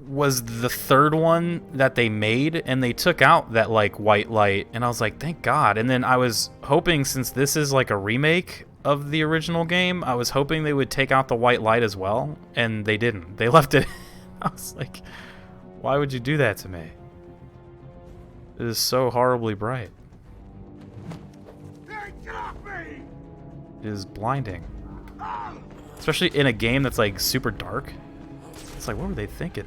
was the third one that they made, and they took out that, like, white light, and I was like, thank God. And then I was hoping, since this is like a remake of the original game, I was hoping they would take out the white light as well, and they didn't. They left it. I was like, why would you do that to me? It is so horribly bright. Hey, get off me! It is blinding. Especially in a game that's like super dark. It's like, what were they thinking?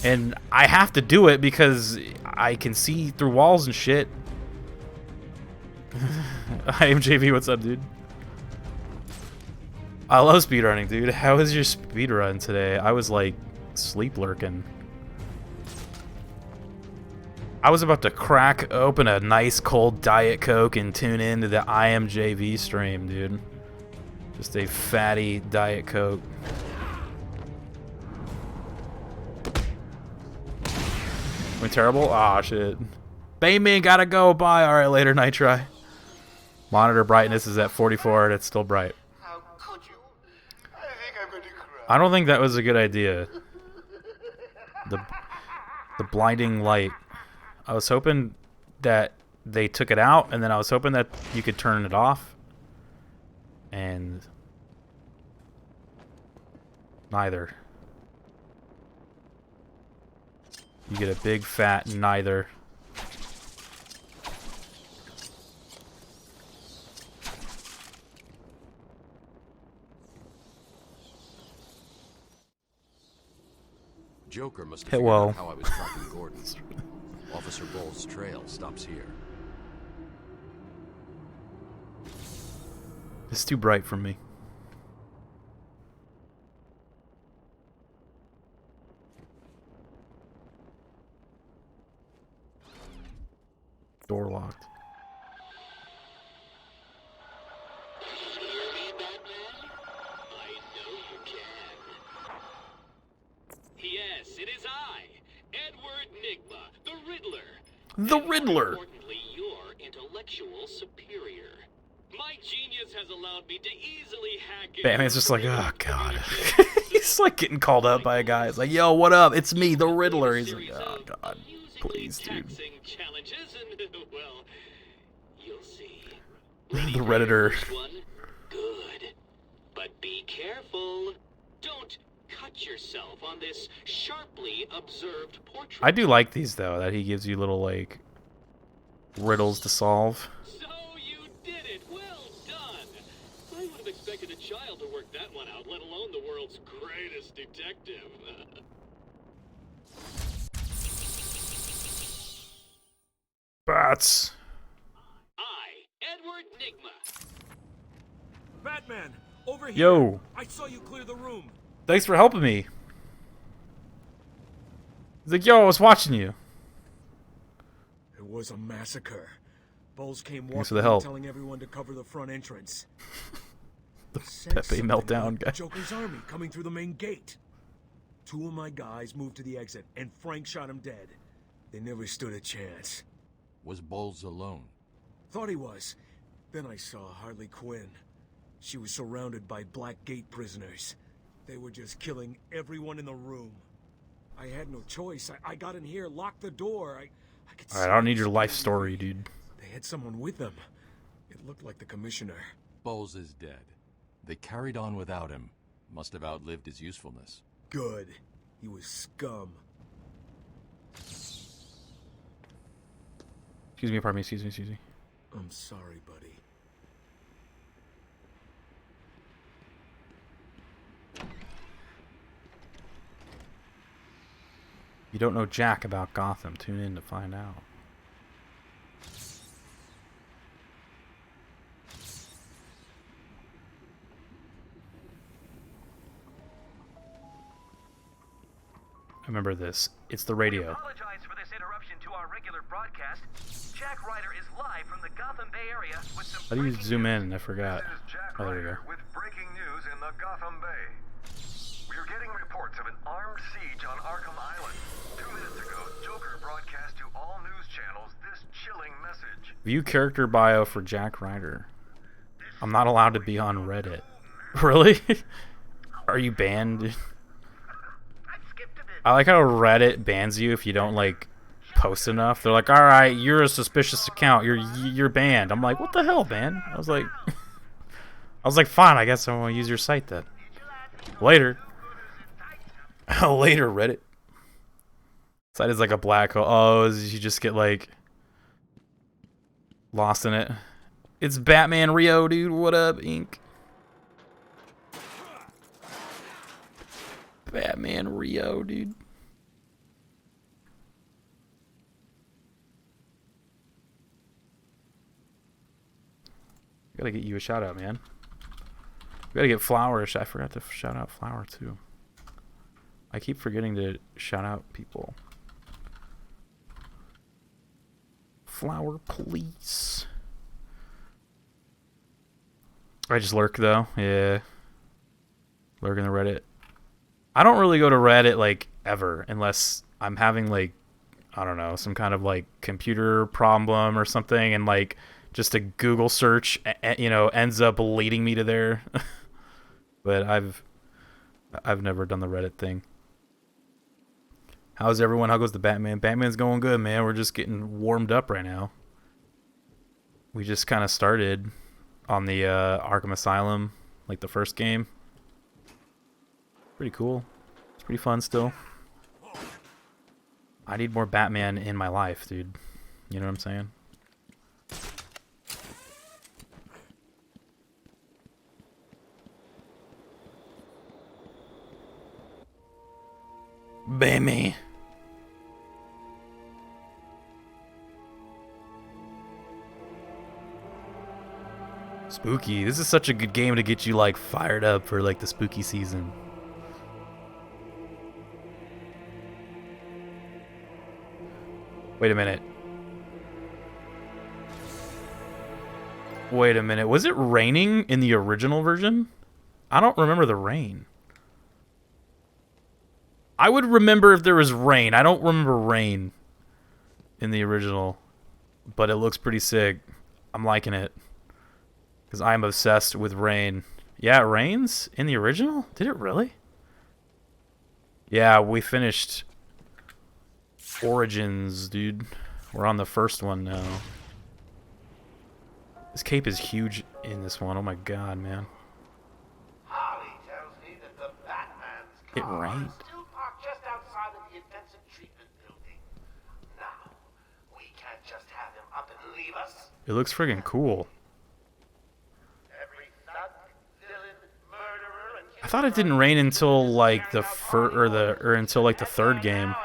And I have to do it because I can see through walls and shit. I am JV, what's up, dude? I love speedrunning, dude. How was your speedrun today? I was like sleep lurking. I was about to crack open a nice cold Diet Coke and tune into the I am JV stream, dude. Just a fatty Diet Coke. Went terrible? Aw, shit. Bayman gotta go. Bye. Alright, later, night try. Monitor brightness is at 44 and it's still bright. I don't think that was a good idea. The blinding light. I was hoping that they took it out, and then I was hoping that you could turn it off. And neither. You get a big fat neither. Joker must have Hit figured well. out how I was tracking Gordon. Officer Bull's trail stops here. It's too bright for me. Door locked. Yes, it is I, Edward Nigma, the Riddler. The Riddler. Importantly, your intellectual superior. My genius has allowed me to easily hack it. Batman's just like, oh god. He's like getting called up by a guy. It's like, yo, what up? It's me, the Riddler. He's like, oh god, please, dude. Challenges and, well, you'll see. The Redditor. Good. But be careful. Don't cut yourself on this sharply observed portrait. I do like these though, that he gives you little like riddles to solve. So you did it. Well done. I would have expected a child to work that one out, let alone the world's greatest detective. Bats. I, Edward Nigma. Batman, over here. Yo. I saw you clear the room. Thanks for helping me. He's like, yo, I was watching you. It was a massacre. Bowles came Thanks for walking the in help. telling everyone to cover the front entrance. The Said Pepe something meltdown about guy. Joker's army coming through the main gate. 2 of my guys moved to the exit, and Frank shot him dead. They never stood a chance. Was Bowles alone? Thought he was. Then I saw Harley Quinn. She was surrounded by Black Gate prisoners. They were just killing everyone in the room. I had no choice. I got in here, locked the door. I could Alright, I don't need your life story, dude. They had someone with them. It looked like the commissioner. Bowles is dead. They carried on without him. Must have outlived his usefulness. Good. He was scum. Excuse me, pardon me, excuse me. I'm sorry, buddy. You don't know jack about Gotham. Tune in to find out. I remember this. It's the radio. Apologize for this interruption to our regular broadcast. Jack Ryder is live from the Gotham Bay area with some How do you zoom in? I forgot. Oh, there we go. With breaking news in the Gotham Bay. We are getting reports of an armed siege on Arkham Island. 2 minutes ago, Joker broadcast to all news channels this chilling message. View character bio for Jack Ryder. I'm not allowed to be on Reddit. Really? Are you banned? I like how Reddit bans you if you don't like post enough. They're like, "All right, you're a suspicious account. You're banned." I'm like, "What the hell, man?" I was like, "Fine, I guess I won't use your site then." Later. Later, Reddit. Site is like a black hole. Oh, you just get like lost in it. It's Batman Rio, dude. What up, Inc? Batman Rio, dude. Gotta get you a shout out, man. Gotta get Flower. I forgot to shout out Flower too. I keep forgetting to shout out people. Flower, please. I just lurk though. Yeah. Lurk in the Reddit. I don't really go to Reddit like ever unless I'm having like, I don't know, some kind of like computer problem or something, and like just a Google search, you know, ends up leading me to there. But I've never done the Reddit thing. How's everyone? How goes the Batman? Batman's going good, man. We're just getting warmed up right now. We just kind of started on the Arkham Asylum, like the first game. Pretty cool. It's pretty fun still. I need more Batman in my life, dude. You know what I'm saying? Bammy. Spooky. This is such a good game to get you like fired up for like the spooky season. Wait a minute. Wait a minute. Was it raining in the original version? I don't remember the rain. I would remember if there was rain. I don't remember rain in the original, but it looks pretty sick. I'm liking it because I'm obsessed with rain. Yeah, it rains in the original? Did it really? Yeah, we finished Origins, dude. We're on the first one now. This cape is huge in this one. Oh my god, man. Harley tells me that the Batman's It car rained. is still parked just outside of the intensive treatment building. Now, we can't just have him up and leave us. It looks friggin' cool. Every thug, villain, murderer, and I thought it didn't rain until like the until like the third game.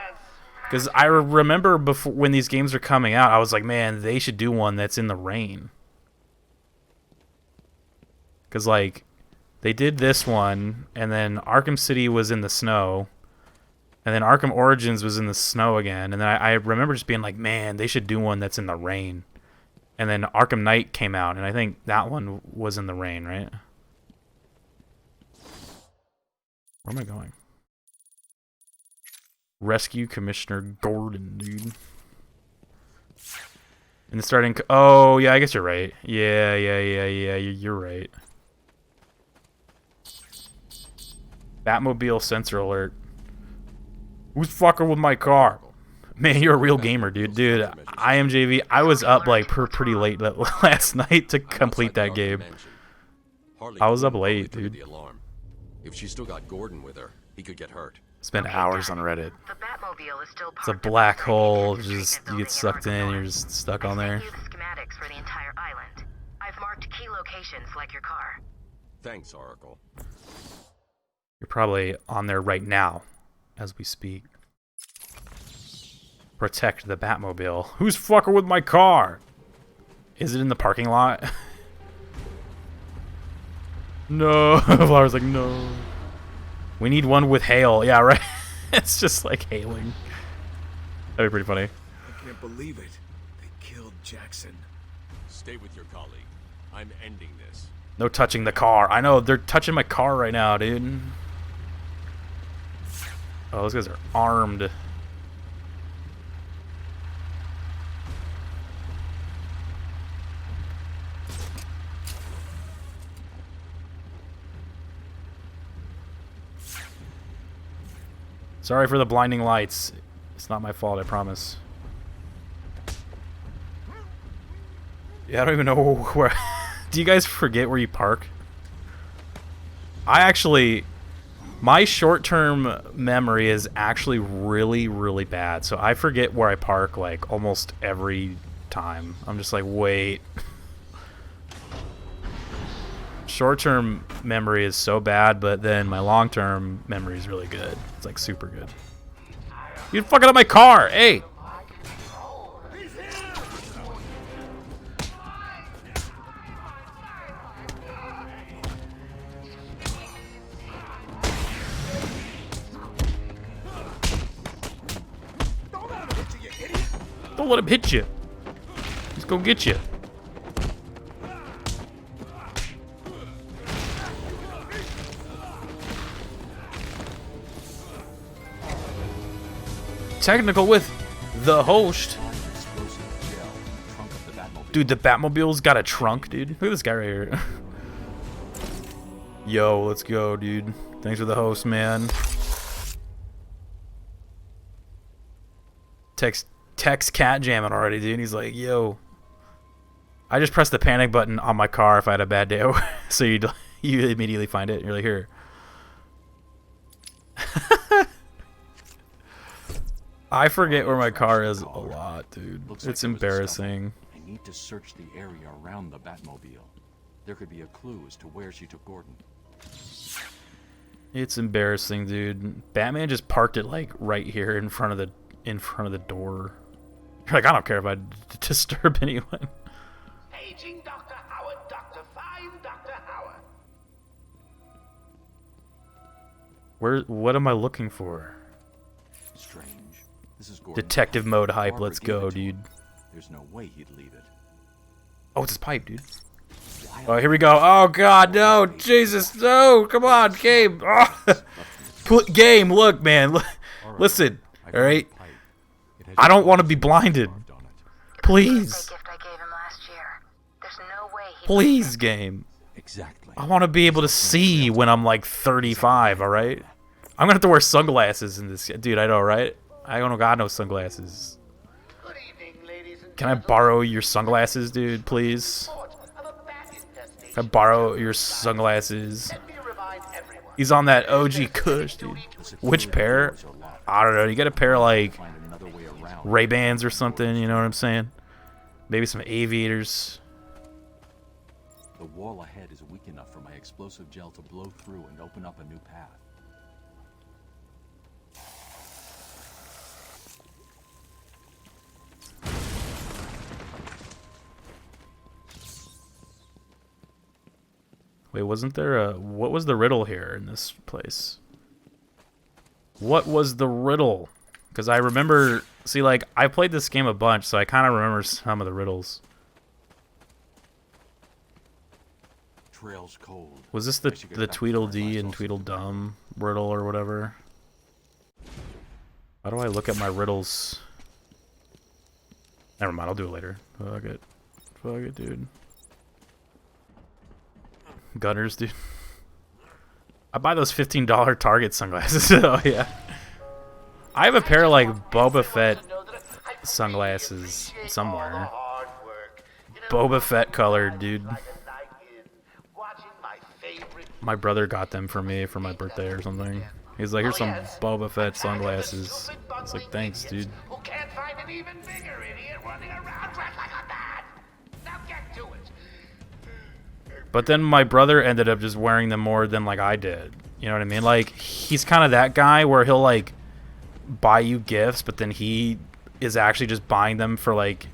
Because I remember before when these games are coming out, I was like, man, they should do one that's in the rain. Because like they did this one, and then Arkham City was in the snow, and then Arkham Origins was in the snow again, and then I remember just being like, man, they should do one that's in the rain. And then Arkham Knight came out, and I think that one was in the rain, right? Where am I going? Rescue Commissioner Gordon, dude. And the starting... Oh, yeah, I guess you're right. Yeah, you're right. Batmobile sensor alert. Who's fucking with my car? Man, you're a real gamer, dude. Dude, IMJV, I was up like pretty late last night to complete that game. I was up late, dude. If she still got Gordon with her, he could get hurt. Spent hours on Reddit. The Batmobile is still It's a black hole. Just you get sucked in. You're just stuck on there. I sent you the schematics for the entire island. I've marked key locations like your car. Thanks, Oracle. You're probably on there right now, as we speak. Protect the Batmobile. Who's fucking with my car? Is it in the parking lot? No. Flower's like, no. We need one with hail. Yeah, right? It's just like hailing. That'd be pretty funny. I can't believe it. They killed Jackson. Stay with your colleague. I'm ending this. No touching the car. I know, they're touching my car right now, dude. Oh, those guys are armed. Sorry for the blinding lights. It's not my fault, I promise. Yeah, I don't even know where... Do you guys forget where you park? I actually... My short-term memory is actually really, really bad. So I forget where I park, like, almost every time. I'm just like, wait. short-term memory is so bad, but then my long-term memory is really good. It's like super good. You fucking up my car! Hey! Don't let him hit you. He's gonna get you. Technical with the host. Dude, the Batmobile's got a trunk, dude. Look at this guy right here. Yo, let's go, dude. Thanks for the host, man. Text cat jamming already, dude. He's like, yo. I just pressed the panic button on my car if I had a bad day. So you immediately find it. And you're like, here. I forget where my car is a lot, dude. It's embarrassing. I need to search the area around the Batmobile. There could be a clue as to where she took Gordon. It's embarrassing, dude. Batman just parked it like right here in front of the door. You're like, I don't care if I disturb anyone. Paging Dr. Howard, Dr. Fine Dr. Howard. What am I looking for? Strange. This is Gordon. Detective mode hype. Let's go, dude. There's no way he'd leave it. Oh, it's his pipe, dude. Oh, here we go. Oh God, no, Jesus, no! Come on, game. Oh. Game, look, man. Listen, all right. I don't want to be blinded. Please. Please, game. Exactly. I want to be able to see when I'm like 35. All right. I'm gonna have to wear sunglasses in this, dude. I know, right? I don't got no sunglasses. Can I borrow your sunglasses, dude, please? Can I borrow your sunglasses? He's on that OG Kush, dude. Which pair? I don't know. You got a pair of like Ray-Bans or something, you know what I'm saying? Maybe some aviators. The wall ahead is weak enough for my explosive gel to blow through and open up a new path. Wait, wasn't there a... What was the riddle here in this place? What was the riddle? Because I remember... See, like, I played this game a bunch, so I kind of remember some of the riddles. Trail's cold. Was this the Tweedledee and Tweedledum riddle or whatever? How do I look at my riddles? Never mind, I'll do it later. Fuck it. Fuck it, dude. Gunners, dude. I buy those $15 Target sunglasses. Oh, yeah. I have a pair of, like, Boba Fett sunglasses somewhere. Boba Fett colored, dude. My brother got them for me for my birthday or something. He's like, here's some Boba Fett sunglasses. I was like, thanks, dude. Who can't find an even bigger idiot running around dressed like a man? Now get to it. But then my brother ended up just wearing them more than like I did. You know what I mean? Like, he's kind of that guy where he'll like buy you gifts, but then he is actually just buying them for like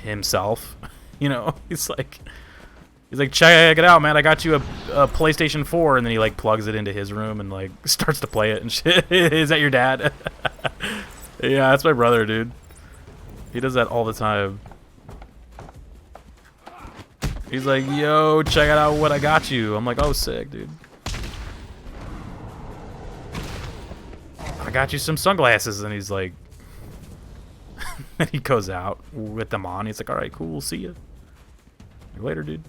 himself. You know, he's like, check it out, man. I got you a PlayStation 4, and then he like plugs it into his room and like starts to play it and shit. Is that your dad? Yeah, that's my brother, dude. He does that all the time. He's like, yo, check out what I got you. I'm like, oh, sick, dude. I got you some sunglasses. And he's like, and he goes out with them on. He's like, all right, cool, see ya. Later, dude.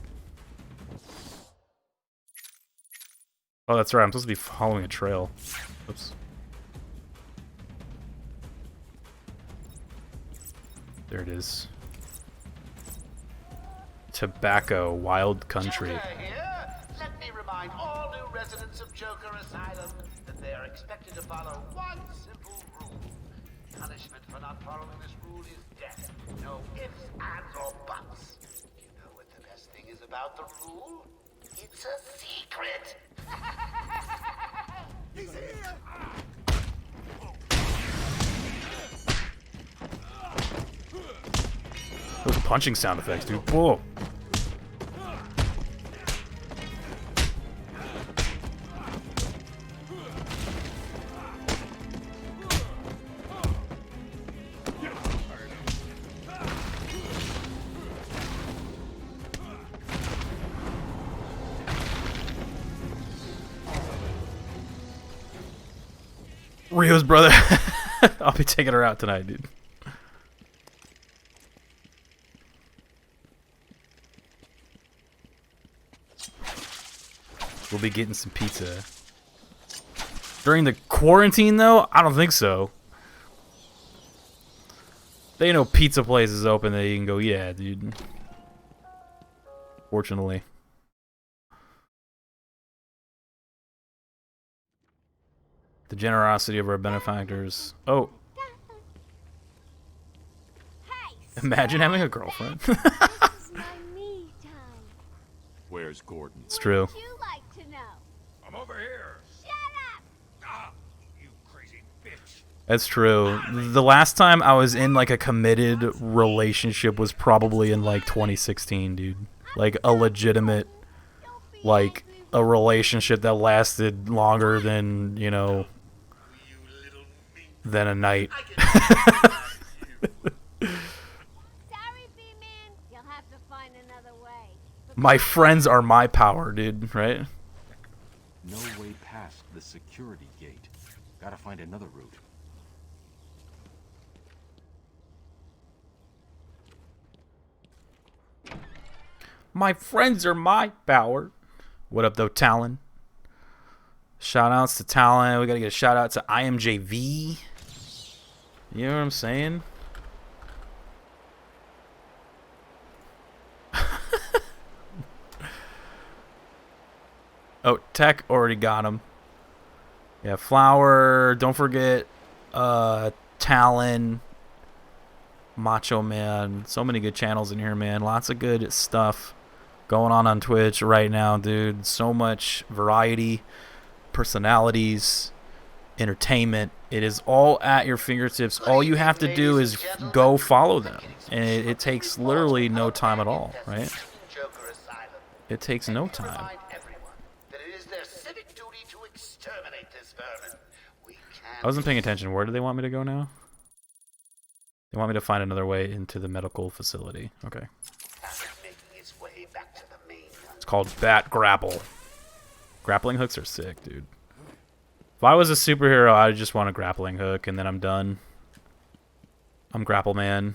Oh, that's right. I'm supposed to be following a trail. Oops. There it is. Tobacco, wild country. Let me remind all new residents of Joker Asylum that they are expected to follow one simple rule. Punishment for not following this rule is death. No ifs, ands, or buts. You know what the best thing is about the rule? It's a secret. He's here. Those punching sound effects, dude. Whoa. Rio's brother. I'll be taking her out tonight, dude. We'll be getting some pizza. During the quarantine, though? I don't think so. They know pizza places open that you can go, yeah, dude. Fortunately. The generosity of our benefactors. Oh. Imagine having a girlfriend. Where's Gordon? It's true. You like to know. I'm over here. Shut up. Ah, you crazy bitch. That's true. The last time I was in like a committed relationship was probably in like 2016, dude. Like a legitimate, like a relationship that lasted longer than, you know, than a night. Sorry, B-Man. You'll have to find another way. My friends are my power, dude, right? No way past the security gate. Gotta find another route. My friends are my power. What up, though, Talon? Shout outs to Talon. We gotta get a shout out to IMJV. You know what I'm saying? Oh, Tech already got him. Yeah, Flower. Don't forget Talon. Macho Man. So many good channels in here, man. Lots of good stuff going on Twitch right now, dude. So much variety, personalities, entertainment. It is all at your fingertips. All you have to do is go follow them. And it takes literally no time at all, right? It takes no time. I wasn't paying attention. Where do they want me to go now? They want me to find another way into the medical facility. Okay. It's called Bat Grapple. Grappling hooks are sick, dude. If I was a superhero, I'd just want a grappling hook, and then I'm done. I'm Grapple Man.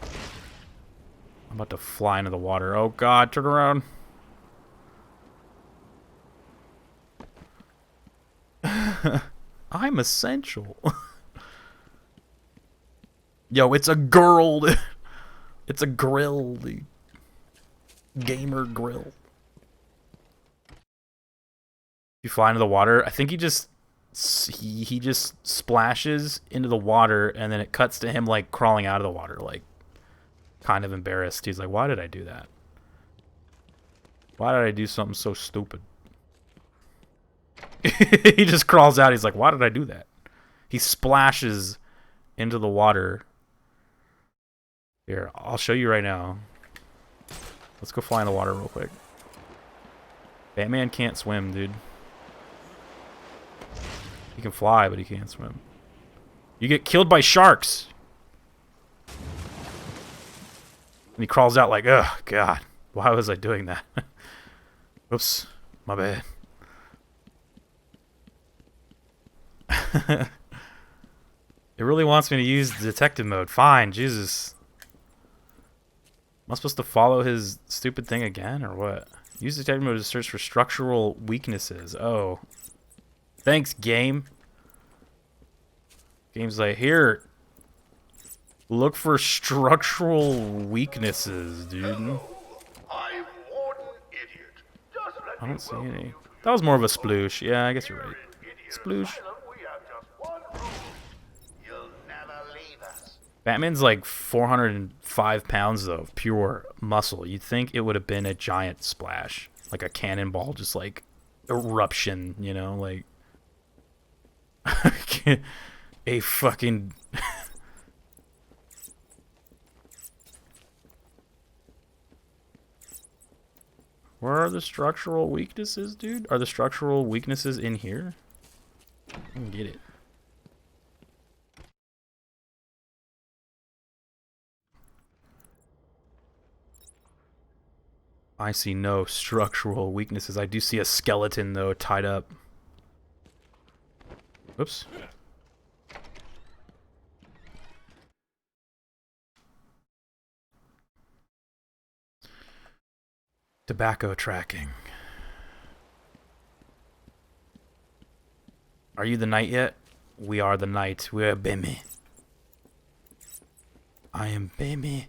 I'm about to fly into the water. Oh god, turn around. I'm essential. Yo, it's a girl. It's a grill. Dude. Gamer grill. You fly into the water. I think he just splashes into the water, and then it cuts to him like crawling out of the water, like kind of embarrassed. He's like, "Why did I do that? Why did I do something so stupid?" He just crawls out. He's like, "Why did I do that?" He splashes into the water. Here, I'll show you right now. Let's go fly in the water real quick. Batman can't swim, dude. He can fly, but he can't swim. You get killed by sharks. And he crawls out like, "Ugh, God, why was I doing that?" Oops, my bad. It really wants me to use detective mode. Fine, Jesus. Am I supposed to follow his stupid thing again, or what? Use detective mode to search for structural weaknesses. Oh. Thanks, game. Game's like, here. Look for structural weaknesses, dude. I'm Warden Idiot. I don't see any. That was more of a sploosh. Yeah, I guess you're right. Sploosh. Batman's like 400 5 pounds though of pure muscle. You'd think it would have been a giant splash, like a cannonball, just like eruption, you know, like a fucking Where are the structural weaknesses, dude? Are the structural weaknesses in here? I don't get it. I see no structural weaknesses. I do see a skeleton, though, tied up. Oops. Tobacco tracking. Are you the knight yet? We are the knight. We are Bemi. I am Bemi.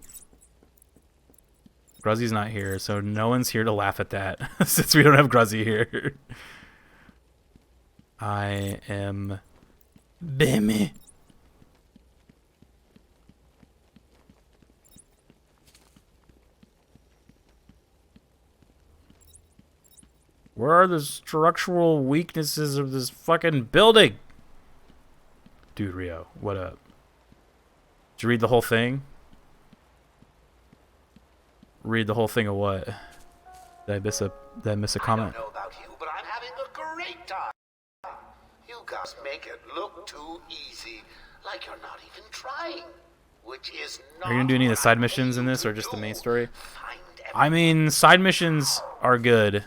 Gruzzy's not here, so no one's here to laugh at that, since we don't have Gruzzy here. I am Bemi. Where are the structural weaknesses of this fucking building? Dude, Rio, what up? Did you read the whole thing? Read the whole thing of what? Did I miss a comment? I don't know about you, but I'm having a great time. You guys make it look too easy, like you're not even trying. Which is not. Are you gonna do any of the side missions in this, or just the main story? I mean, side missions are good.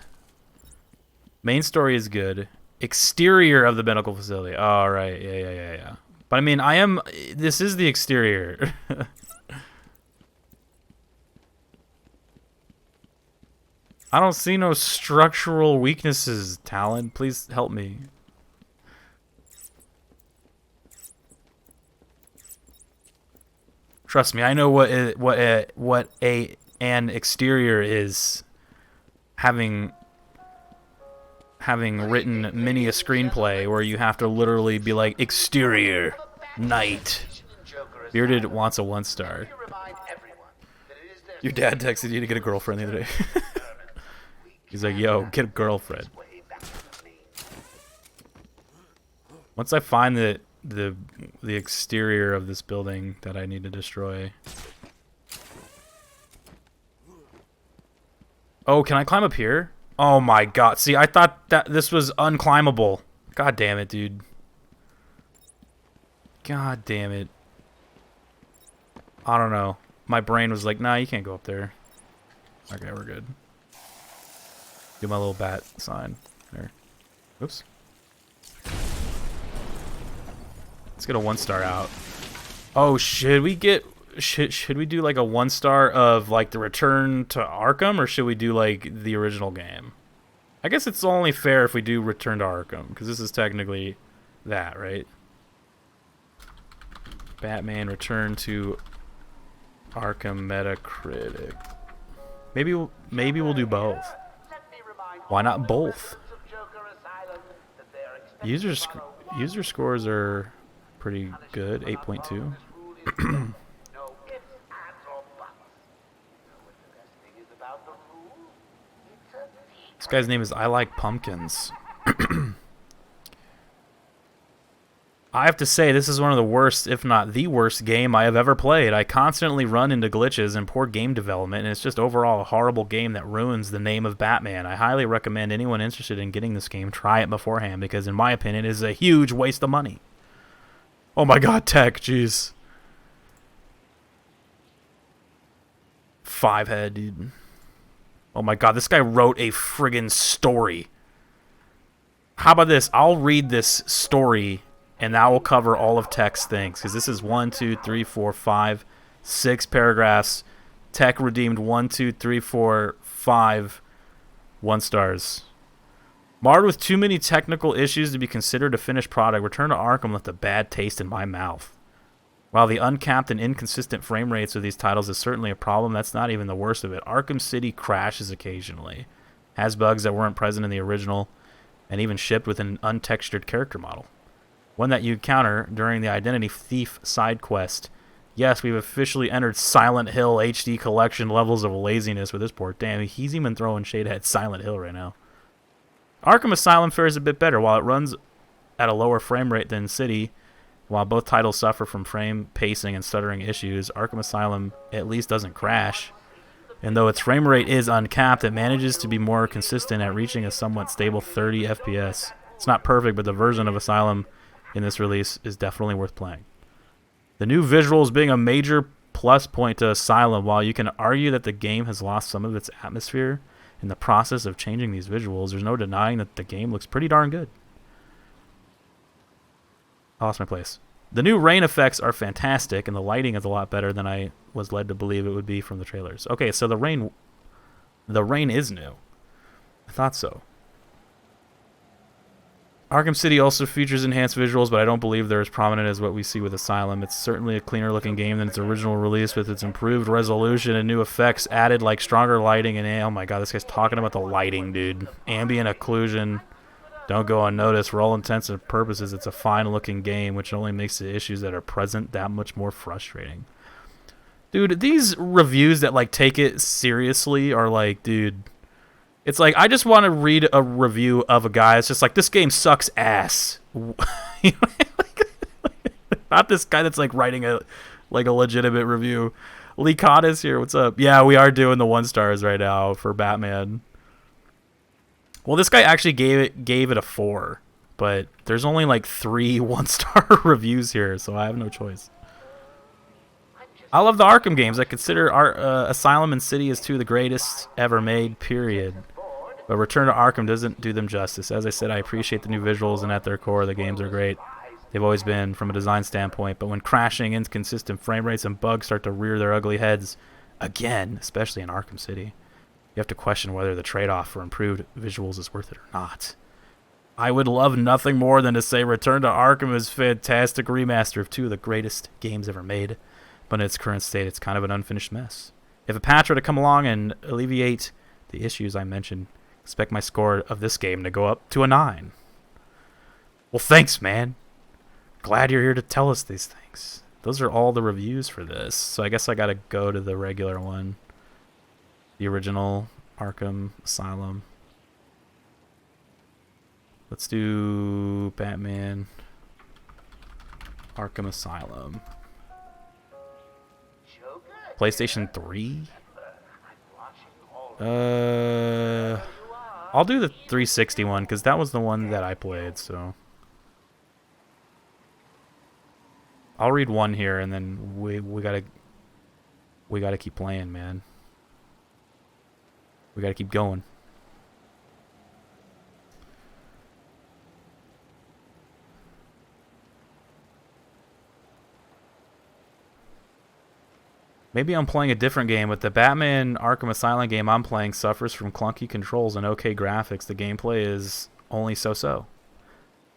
Main story is good. Exterior of the medical facility. Oh, right. Yeah. But I mean, this is the exterior. I don't see no structural weaknesses, Talon. Please help me. Trust me, I know what an exterior is. Having written many a screenplay where you have to literally be like, exterior, night. Bearded wants a 1-star. Your dad texted you to get a girlfriend the other day. He's like, yo, get a girlfriend. Once I find the exterior of this building that I need to destroy. Oh, can I climb up here? Oh my god. See, I thought that this was unclimbable. God damn it, dude. God damn it. I don't know. My brain was like, nah, you can't go up there. Okay, we're good. Do my little bat sign. There. Oops. Let's get a 1-star out. Oh, should we get... Should we do like a 1-star of like the Return to Arkham, or should we do like the original game? I guess it's only fair if we do Return to Arkham, because this is technically that, right? Batman Return to Arkham Metacritic. Maybe we'll do both. Why not both? User scores are pretty good, 8.2. This guy's name is I Like Pumpkins. I have to say, this is one of the worst, if not the worst game I have ever played. I constantly run into glitches and poor game development, and it's just overall a horrible game that ruins the name of Batman. I highly recommend anyone interested in getting this game try it beforehand, because in my opinion, it is a huge waste of money. Oh my god, tech, jeez. 5-head, dude. Oh my god, this guy wrote a friggin' story. How about this? I'll read this story, and that will cover all of Tech's things. Because this is 1, 2, 3, 4, 5, 6 paragraphs. Tech redeemed 1, 2, 3, 4, 5 1-stars. Marred with too many technical issues to be considered a finished product, Return to Arkham left a bad taste in my mouth. While the uncapped and inconsistent frame rates of these titles is certainly a problem, that's not even the worst of it. Arkham City crashes occasionally, has bugs that weren't present in the original, and even shipped with an untextured character model. One that you encounter during the Identity Thief side quest Yes, we've officially entered Silent Hill HD collection levels of laziness with this port. Damn, he's even throwing shade at Silent Hill right now. Arkham Asylum fares a bit better. While it runs at a lower frame rate than City, while both titles suffer from frame pacing and stuttering issues, Arkham Asylum at least doesn't crash. And though its frame rate is uncapped, it manages to be more consistent at reaching a somewhat stable 30 FPS. It's not perfect, but the version of Asylum in this release is definitely worth playing. The new visuals being a major plus point to Asylum, while you can argue that the game has lost some of its atmosphere in the process of changing these visuals, there's no denying that the game looks pretty darn good. I lost my place. The new rain effects are fantastic, and the lighting is a lot better than I was led to believe it would be from the trailers. Okay, so the rain is new. I thought so. Arkham City also features enhanced visuals, but I don't believe they're as prominent as what we see with Asylum. It's certainly a cleaner looking game than its original release, with its improved resolution and new effects added, like stronger lighting and oh my god, this guy's talking about the lighting, dude. Ambient occlusion. Don't go unnoticed. For all intents and purposes, it's a fine looking game, which only makes the issues that are present that much more frustrating. Dude, these reviews that like take it seriously are like, dude, it's like, I just want to read a review of a guy. It's just like, this game sucks ass. Not this guy that's like writing a legitimate review. Lee Cottis here, what's up? Yeah, we are doing the 1 stars right now for Batman. Well, this guy actually gave it a 4, but there's only like 3 1-star reviews here, so I have no choice. I love the Arkham games. I consider Asylum and City as 2 of the greatest ever made, period. But Return to Arkham doesn't do them justice. As I said, I appreciate the new visuals, and at their core, the games are great. They've always been, from a design standpoint. But when crashing, inconsistent frame rates, and bugs start to rear their ugly heads, again, especially in Arkham City, you have to question whether the trade-off for improved visuals is worth it or not. I would love nothing more than to say Return to Arkham is a fantastic remaster of 2 of the greatest games ever made. But in its current state, it's kind of an unfinished mess. If a patch were to come along and alleviate the issues I mentioned, expect my score of this game to go up to a 9. Well, thanks, man. Glad you're here to tell us these things. Those are all the reviews for this, so I guess I gotta go to the regular one. The original Arkham Asylum. Let's do Batman Arkham Asylum. PlayStation 3? I'll do the 360 one, because that was the one that I played, so. I'll read 1 here, and then we gotta keep playing, man. We gotta keep going. Maybe I'm playing a different game, but the Batman Arkham Asylum game I'm playing suffers from clunky controls and okay graphics. The gameplay is only so-so.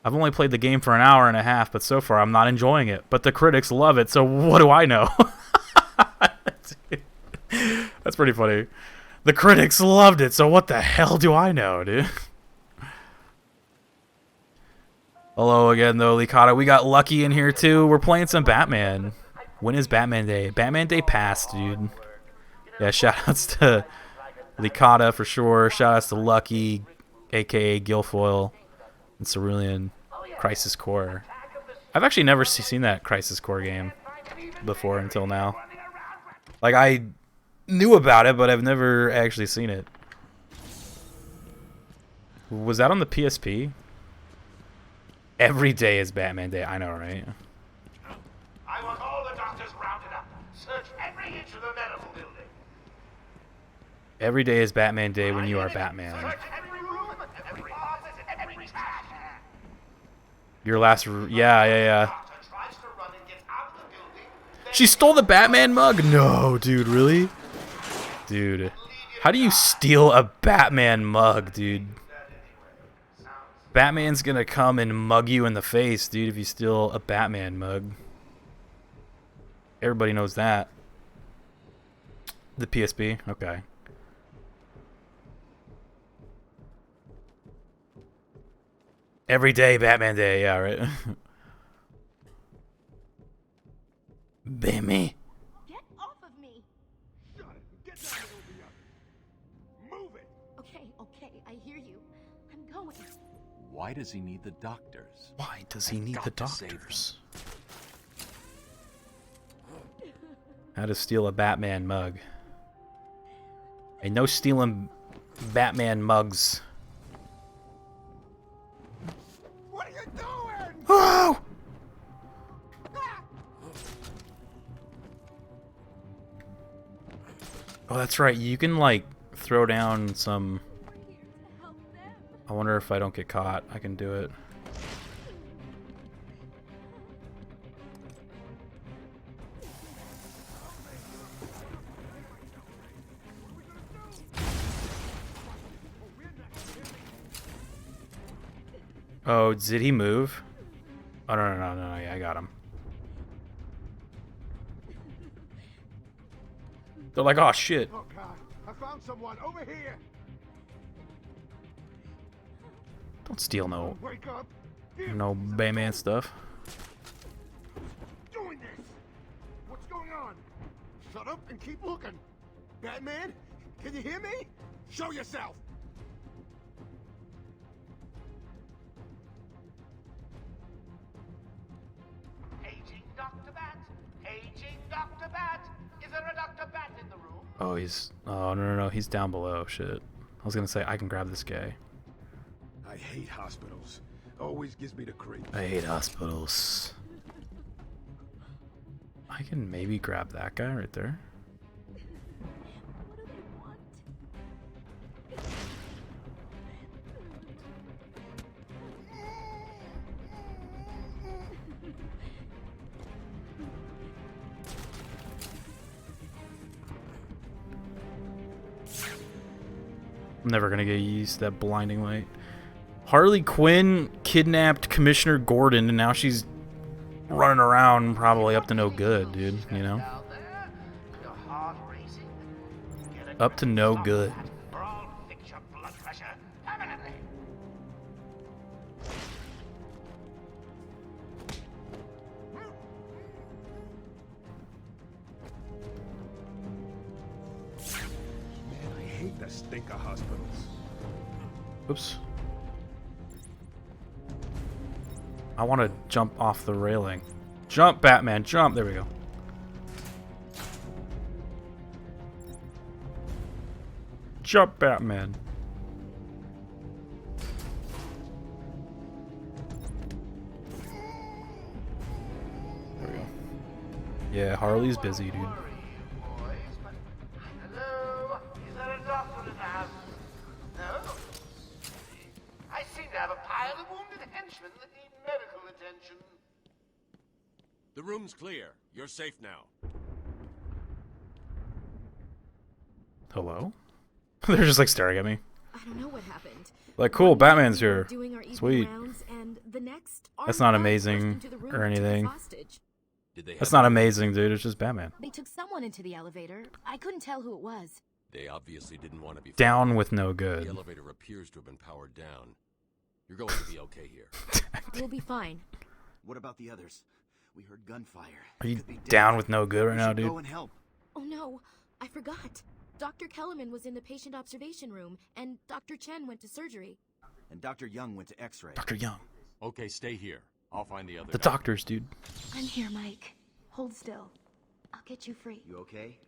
I've only played the game for an hour and a half, but so far I'm not enjoying it. But the critics love it, so what do I know? That's pretty funny. The critics loved it, so what the hell do I know, dude? Hello again, though, Licata. We got Lucky in here, too. We're playing some Batman. When is Batman Day? Batman Day passed, dude. Yeah, shoutouts to Licata for sure. Shoutouts to Lucky, a.k.a. Guilfoyle, and Cerulean. Crisis Core. I've actually never seen that Crisis Core game before until now. Like, I knew about it, but I've never actually seen it. Was that on the PSP? Every day is Batman Day. I know, right? I want all the doctors rounded up. Search every inch of the medical building. Every day is Batman Day when you are Batman. Search every room, every office, and every trash can. Your last... Yeah. She stole the Batman mug? No, dude, really? Dude. How do you steal a Batman mug, dude? Batman's gonna come and mug you in the face, dude, if you steal a Batman mug. Everybody knows that. The PSP? Okay. Every day, Batman Day. Yeah, right. Bammy. Why does he need the doctors? Why does he need the doctors? How to steal a Batman mug. Hey, no stealing Batman mugs. What are you doing? Oh! Oh, that's right. You can, like, throw down some... I wonder if I don't get caught, I can do it. Oh, did he move? Oh, no, yeah, I got him. They're like, oh, shit. Oh, God. I found someone over here. Don't steal no Wake up. Batman stuff. Doing this. What's going on? Shut up and keep looking. Batman, can you hear me? Show yourself. Paging Dr. Bat. Paging Dr. Bat. Is there a Dr. Bat in the room? Oh, he's... Oh, no, he's down below. Shit. I was gonna say, I can grab this guy. I hate hospitals. Always gives me the creeps. I hate hospitals. I can maybe grab that guy right there. I'm never gonna get used to that blinding light. Harley Quinn kidnapped Commissioner Gordon, and now she's running around probably up to no good, dude, you know? Up to no good. Man, I hate the stink of hospitals. Oops. I want to jump off the railing. Jump, Batman, jump. There we go. Jump, Batman. There we go. Yeah, Harley's busy, dude. Hello? Is there a doctor in the house? No? I seem to have a pile of wounded henchmen that need medical attention. The room's clear. You're safe now. Hello? They're just like staring at me. I don't know what happened. Like, cool, Batman's here. Doing our evening Sweet. rounds, and the next That's not amazing or anything. Did they That's not amazing, dude. It's just Batman. They took someone into the elevator. I couldn't tell who it was. They obviously didn't want to be Down found. with no good. The elevator appears to have been powered down. You're going to be okay here. We'll be fine. What about the others? We heard gunfire. Are you down with no good right now, dude? Go and help. Oh no, I forgot. Dr. Kellerman was in the patient observation room, and Dr. Chen went to surgery. And Dr. Young went to X-ray. Dr. Young. Okay, stay here. I'll find the other The guy. doctors, dude. I'm here, Mike. Hold still. I'll get you free. You okay?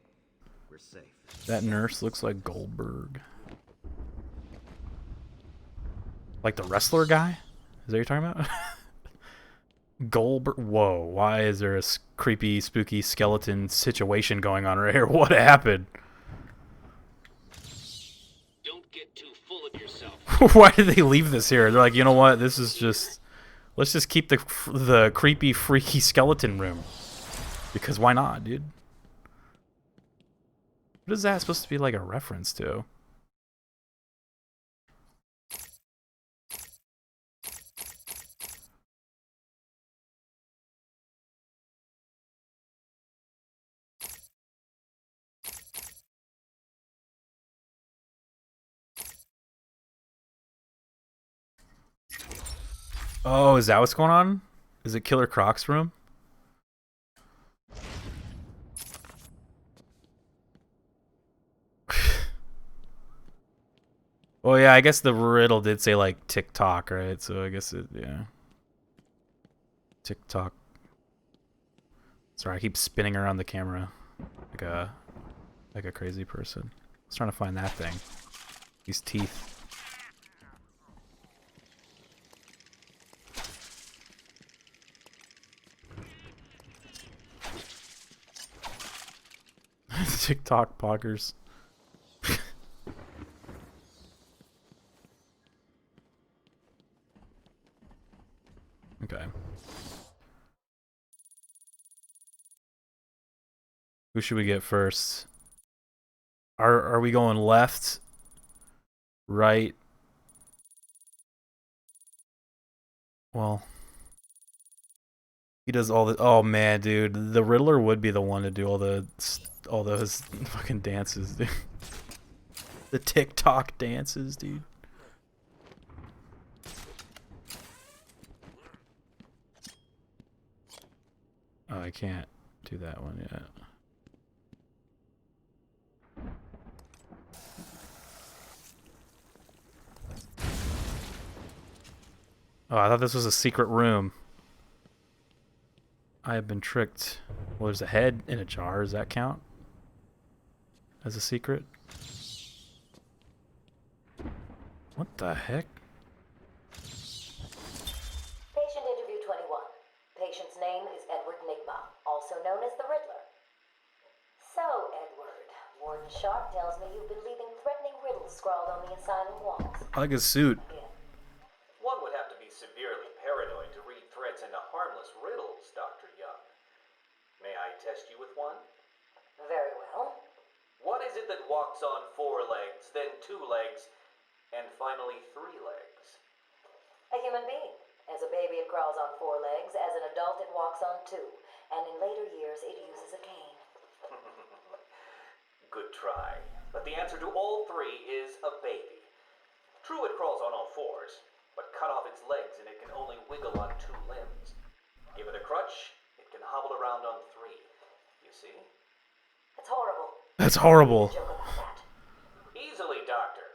We're safe. That nurse looks like Goldberg. Like the wrestler guy? Is that what you're talking about? Goldberg. Whoa, why is there a creepy, spooky skeleton situation going on right here? What happened? Don't get too full of yourself. Why did they leave this here? They're like, you know what? This is just... Let's just keep the creepy, freaky skeleton room. Because why not, dude? What is that supposed to be like a reference to? Oh, is that what's going on? Is it Killer Croc's room? Well, yeah, I guess the riddle did say like TikTok, right? So I guess it, yeah. TikTok. Sorry, I keep spinning around the camera like a crazy person. I was trying to find that thing. These teeth. TikTok poggers. Okay. Who should we get first? Are we going left? Right? Well, he does all the. Oh man, dude, the Riddler would be the one to do all those fucking dances, dude. The TikTok dances, dude. Oh, I can't do that one yet. Oh, I thought this was a secret room. I have been tricked. Well, there's a head in a jar. Does that count as a secret? What the heck? Patient interview 21. Patient's name is Edward Nigma, also known as the Riddler. So, Edward, Warden Sharp tells me you've been leaving threatening riddles scrawled on the asylum walls. I like his suit. One would have to be severely paranoid to read threats into harmless riddles, Dr. Young. May I test you with one? Very well. What is it that walks on 4 legs, then 2 legs, and finally 3 legs? A human being. As a baby, it crawls on 4 legs. As an adult, it walks on 2. And in later years, it uses a cane. Good try. But the answer to all 3 is a baby. True, it crawls on all 4s, but cut off its legs and it can only wiggle on 2 limbs. Give it a crutch, it can hobble around on 3. You see? It's horrible. That's horrible. Easily, Doctor.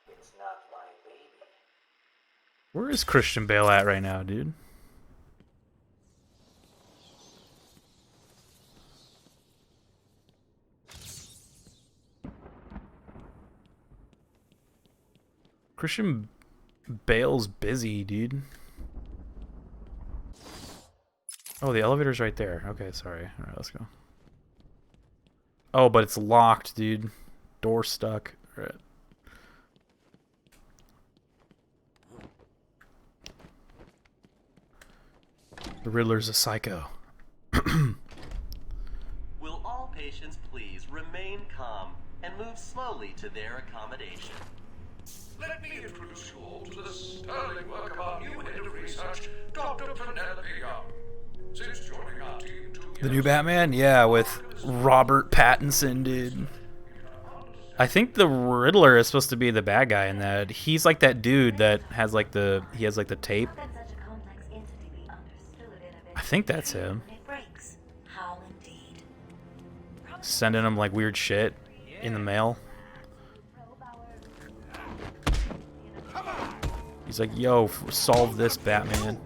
It's not my baby. Where is Christian Bale at right now, dude? Christian Bale's busy, dude. Oh, the elevator's right there. Okay, sorry. Alright, let's go. Oh, but it's locked, dude. Door stuck. Alright. The Riddler's a psycho. Will all patients please remain calm and move slowly to their accommodation? Let me introduce you all to the sterling work of our new head of research, Dr. Penelope Young. Since joining our team 2 years The new Batman? Yeah, with Robert Pattinson, dude. I think the Riddler is supposed to be the bad guy in that. He's like that dude that has like the tape. I think that's him. Sending him like weird shit in the mail. He's like, yo, solve this, Batman.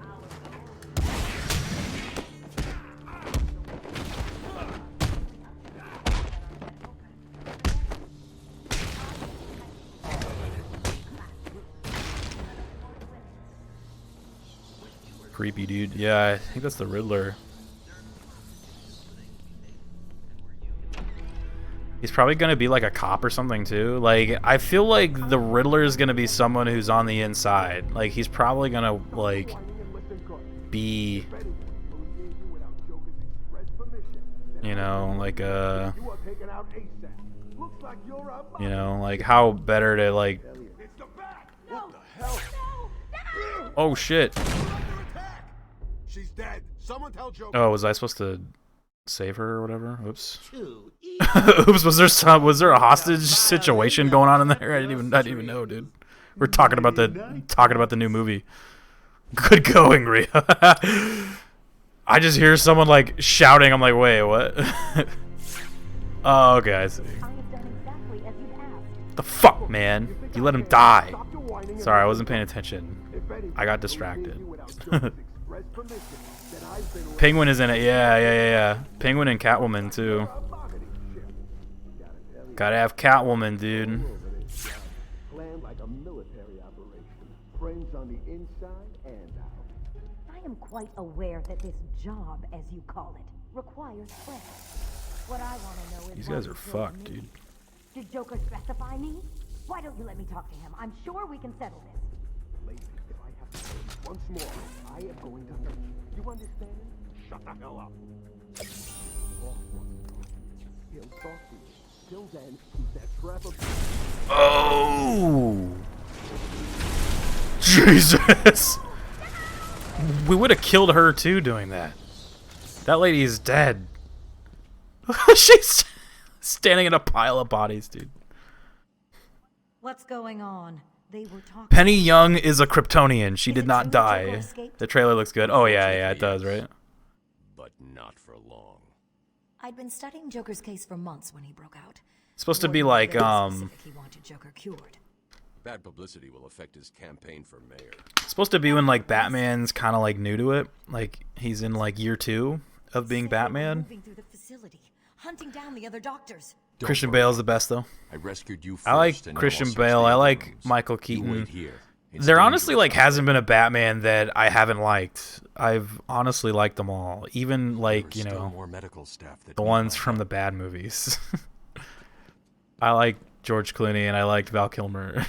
Creepy dude. Yeah, I think that's the Riddler. He's probably gonna be like a cop or something too. Like, I feel like the Riddler is gonna be someone who's on the inside. Like, he's probably gonna like be, you know, like you know, like how better to like. Oh shit. She's dead. Someone tell Joker. Oh, was I supposed to save her or whatever? Oops. Oops. Was there a hostage situation going on in there? I didn't even know, dude. We're talking about the new movie. Good going, Rhea. I just hear someone like shouting. I'm like, wait, what? Oh, okay, I see. The fuck, man? You let him die. Sorry, I wasn't paying attention. I got distracted. Penguin is in it. Yeah. Penguin and Catwoman, too. Gotta have Catwoman, dude. Planned like a military operation. Friends on the inside and out. I am quite aware that this job, as you call it, requires friends. What I want to know is These why guys you are killed fucked, me. dude. Did Joker specify me? Why don't you let me talk to him? I'm sure we can settle this. Lady, if I have to say it once more, I am going to hurt you. You understand? Shut the hell up. He'll talk to you. Till then, keep that trap of... Oh! Jesus! We would have killed her too doing that. That lady is dead. She's standing in a pile of bodies, dude. What's going on? They were talking. Penny Young is a Kryptonian. She did not die. The trailer looks good. Oh yeah, it does, right? But not for long. I'd been studying Joker's case for months when he broke out. It's supposed to be like He wanted Joker cured. Bad publicity will affect his campaign for mayor. It's supposed to be when like Batman's kind of like new to it. Like he's in like year 2 of being Batman. Moving through the facility, hunting down the other doctors. Christian Bale's the best though. I rescued you first. I like Christian Bale. I like Michael Keaton. There honestly like hasn't been a Batman that I haven't liked. I've honestly liked them all, even like more medical staff that the ones from the bad movies. I like George Clooney and I liked Val Kilmer.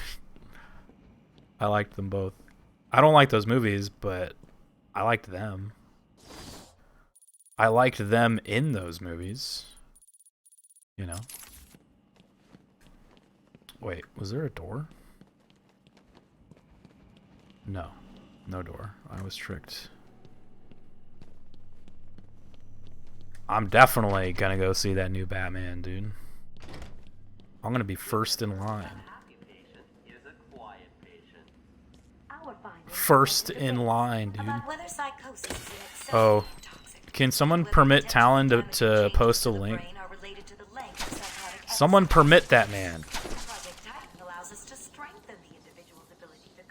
I liked them both. I don't like those movies, but I liked them. I liked them in those movies. You know. Wait, was there a door? No. No door. I was tricked. I'm definitely gonna go see that new Batman, dude. I'm gonna be first in line. First in line, dude. Oh. Can someone permit Talon to post a link? Someone permit that man.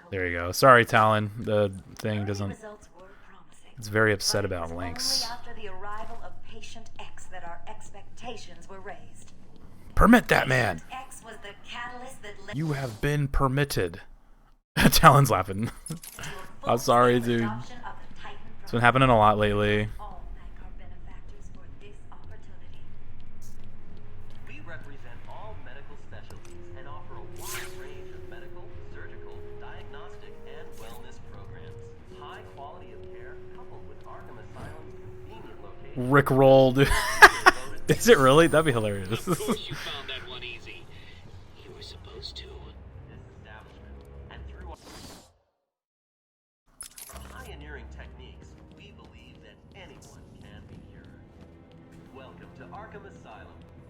There you go. Sorry, Talon. The thing doesn't... It's very upset about links. Permit that man! You have been permitted. Talon's laughing. I'm sorry, dude. It's been happening a lot lately. We represent all medical specialties and offer a wide range of medical, surgical, diagnostic, and wellness programs. High quality of care coupled with Arkham Asylum's convenient location. Rick roll, dude. Is it really? That'd be hilarious. Of course you found that one easy. You were supposed to. This establishment, and through pioneering techniques, we believe that anyone can be cured. Welcome to Arkham Asylum.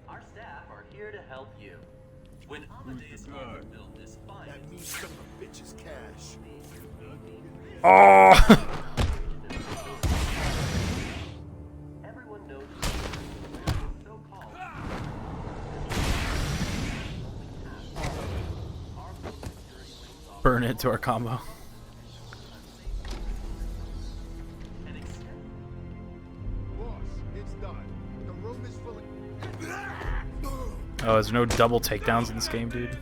Our staff are here to help you. When Amadeus Arkham built this fine, That means some of the bitch's cash. Oh! everyone knows so-called Burn it to our combo. Oh, there's no double takedowns in this game, dude.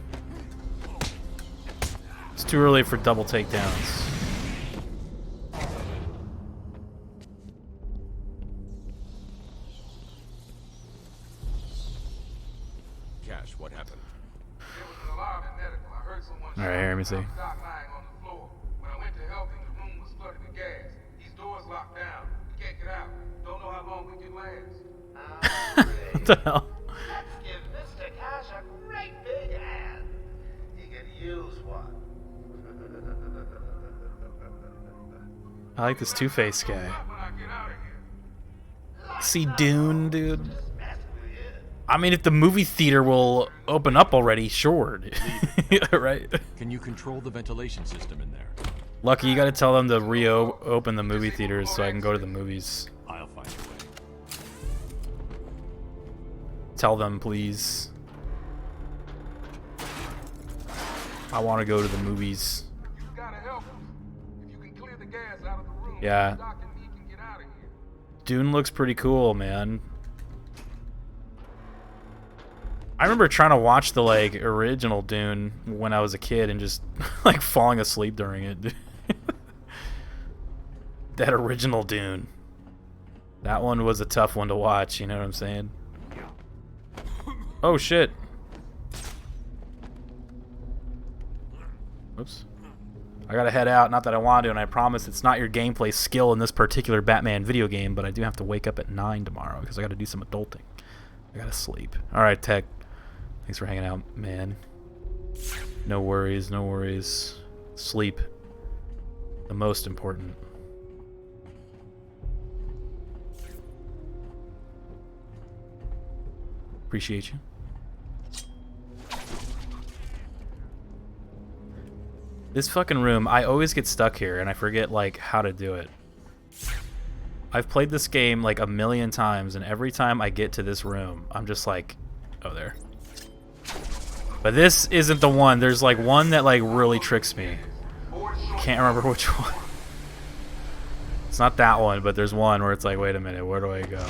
It's too early for double takedowns. Cash, what happened? Alright, here, let me see. What the hell? Give Mr. Cash a great big hand. He could use one. I like this Two-Face guy. See Dune, dude? I mean, if the movie theater will open up already, sure. Right? Can you control the ventilation system in there? Lucky, you gotta tell them to reopen the movie theaters so I can go to the movies. I'll find a way. Tell them, please. I want to go to the movies. Yeah. Dune looks pretty cool, man. I remember trying to watch the like original Dune when I was a kid and just like falling asleep during it. That original Dune. That one was a tough one to watch, you know what I'm saying? Oh shit. Oops. I gotta head out, not that I want to, and I promise it's not your gameplay skill in this particular Batman video game, but I do have to wake up at 9 tomorrow because I gotta do some adulting. I gotta sleep. Alright, Tech. Thanks for hanging out, man. No worries, no worries. Sleep. The most important. Appreciate you. This fucking room, I always get stuck here and I forget like how to do it. I've played this game like a million times and every time I get to this room, I'm just like, oh there. But this isn't the one. There's like one that like really tricks me. Can't remember which one. It's not that one, but there's one where it's like, wait a minute, where do I go?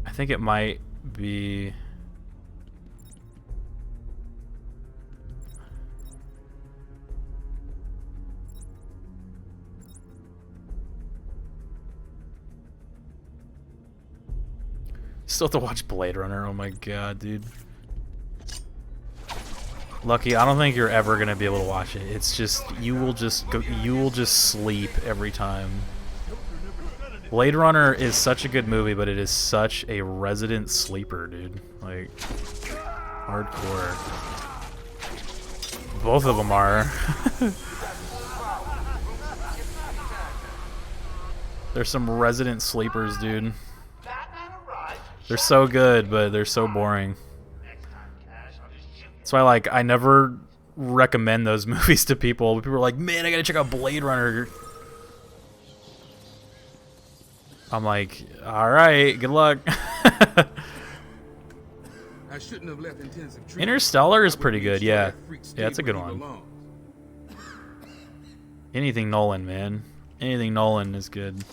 I think it might be... Still have to watch Blade Runner, oh my god, dude. Lucky, I don't think you're ever gonna be able to watch it. It's just, you will just sleep every time. Blade Runner is such a good movie, but it is such a resident sleeper, dude. Like, hardcore. Both of them are. There's some resident sleepers, dude. They're so good, but they're so boring. That's why, like, I never recommend those movies to people. People are like, man, I gotta check out Blade Runner. I'm like, alright, good luck. I shouldn't have left intensive treatment. Interstellar is pretty good, yeah. Yeah, it's a good one. Anything Nolan, man. Anything Nolan is good.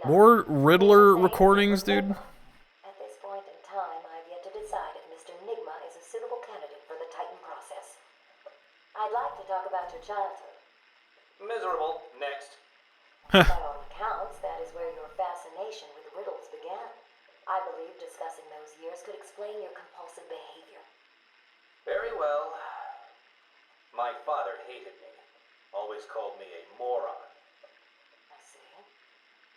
More Riddler recordings, dude. At this point in time, I've yet to decide if Mr. Nigma is a suitable candidate for the Titan process. I'd like to talk about your childhood. Miserable. Next. By all accounts, that is where your fascination with riddles began. I believe discussing those years could explain your compulsive behavior. Very well. My father hated me. Always called me a moron. I see.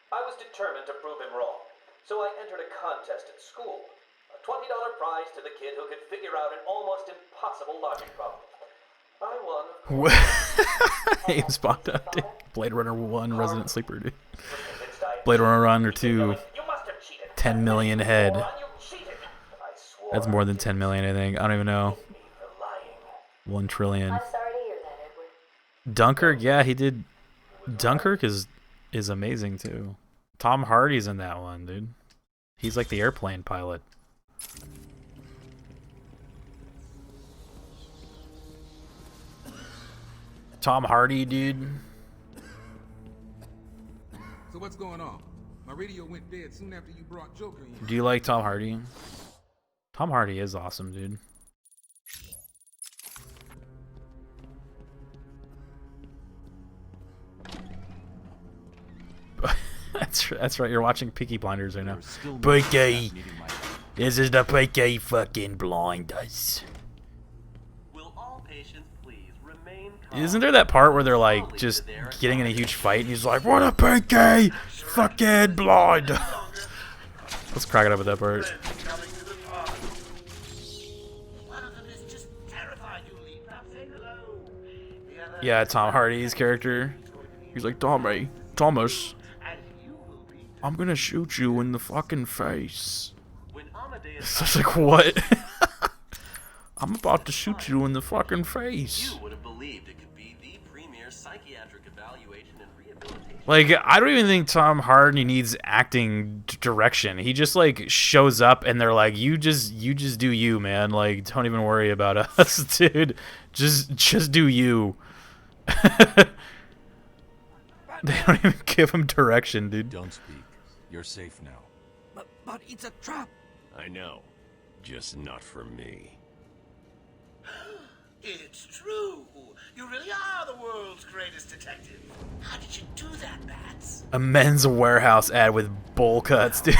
I was determined to prove him wrong, so I entered a contest at school. A $20 prize to the kid who could figure out an almost impossible logic problem. I won. Ames popped up, dude. Blade Runner 1, Resident Sleeper, dude. Blade Runner 2, 10 million ahead. That's more than 10 million, I think. I don't even know. 1 trillion. I'm sorry to hear that, Edward. Dunkirk, yeah, he did. Dunkirk is amazing too. Tom Hardy's in that one, dude. He's like the airplane pilot. Tom Hardy, dude. So what's going on? My radio went dead soon after you brought Joker in. Do you like Tom Hardy? Tom Hardy is awesome, dude. That's right. You're watching Peaky Blinders right now. Peaky. This is the Peaky fucking Blinders. Will all patients please remain calm? Isn't there that part where they're like just getting in a huge fight and he's like, "What a Peaky fucking blind." Let's crack it up with that part. Yeah, Tom Hardy's character. He's like, Thomas. I'm gonna shoot you in the fucking face. So it's like, what? I'm about to shoot you in the fucking face. You would have believed it could be the premier psychiatric evaluation and Like, I don't even think Tom Hardy needs acting direction. He just like shows up and they're like, you just do you, man. Like, don't even worry about us, dude. Just do you. They don't even give him direction, dude. Don't speak. You're safe now. But it's a trap. I know. Just not for me. It's true. You really are the world's greatest detective. How did you do that, Bats? A Men's Warehouse ad with bowl cuts, dude.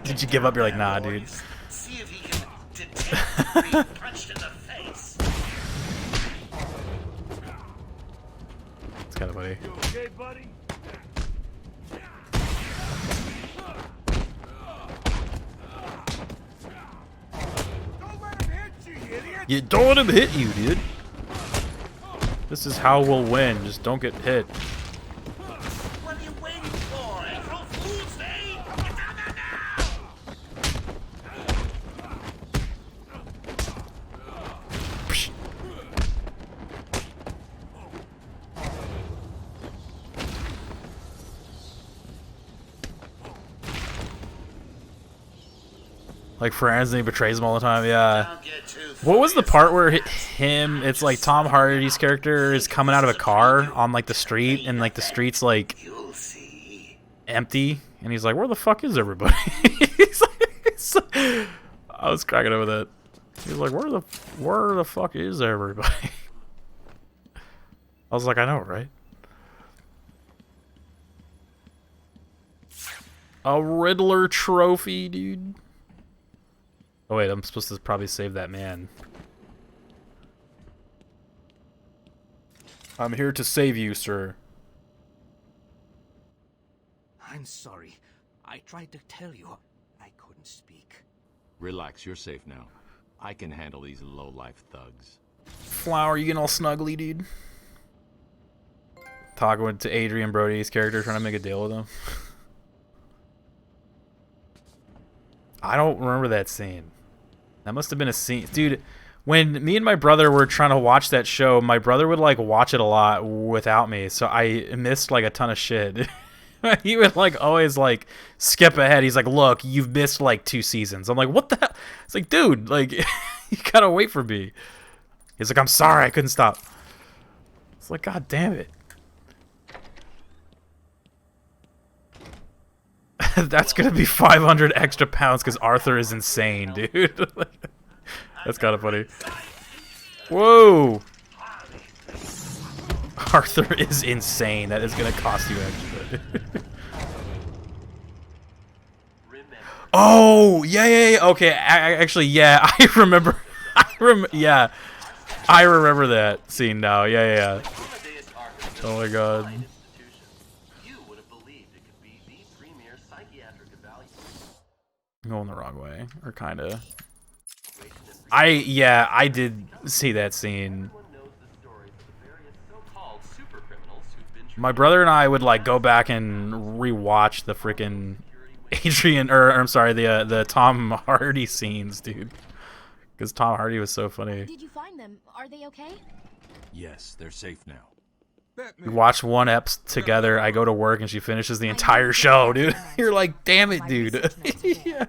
Did you give up? You're like, nah, dude. See if he can detect being punched in the face. It's kind of funny. You okay, buddy? You don't let him hit you, dude. This is how we'll win. Just don't get hit. What are you waiting for? April Fool's Day? Get down there Like friends and he betrays them all the time, yeah. What was the part where it's like Tom Hardy's character is coming out of a car on like the street and like the street's like empty and he's like, where the fuck is everybody? I was cracking up with that. He's like, where the fuck is everybody? I was like, I know, right? A Riddler trophy, dude. Oh wait, I'm supposed to probably save that man. I'm here to save you, sir. I'm sorry. I tried to tell you. I couldn't speak. Relax, you're safe now. I can handle these low-life thugs. Flower, you getting all snuggly, dude? Talking to Adrian Brody's character, trying to make a deal with him. I don't remember that scene. That must have been a scene. Dude, when me and my brother were trying to watch that show, my brother would, like, watch it a lot without me, so I missed, like, a ton of shit. He would, like, always, like, skip ahead. He's like, look, you've missed, like, 2 seasons. I'm like, what the hell? It's like, dude, like, you gotta wait for me. He's like, I'm sorry, I couldn't stop. It's like, god damn it. That's gonna be 500 extra pounds because Arthur is insane, dude. That's kind of funny. Whoa! Arthur is insane. That is gonna cost you extra. Oh, yeah. Okay, actually, yeah, I remember. Yeah, I remember that scene now. Yeah. Oh my god. I'm going the wrong way, or kinda. I did see that scene. My brother and I would like go back and rewatch the freaking the Tom Hardy scenes, dude. Because Tom Hardy was so funny. Did you find them? Are they okay? Yes, they're safe now. We watch one ep together. I go to work and she finishes the entire show, dude. You're like, damn it, dude. Yeah.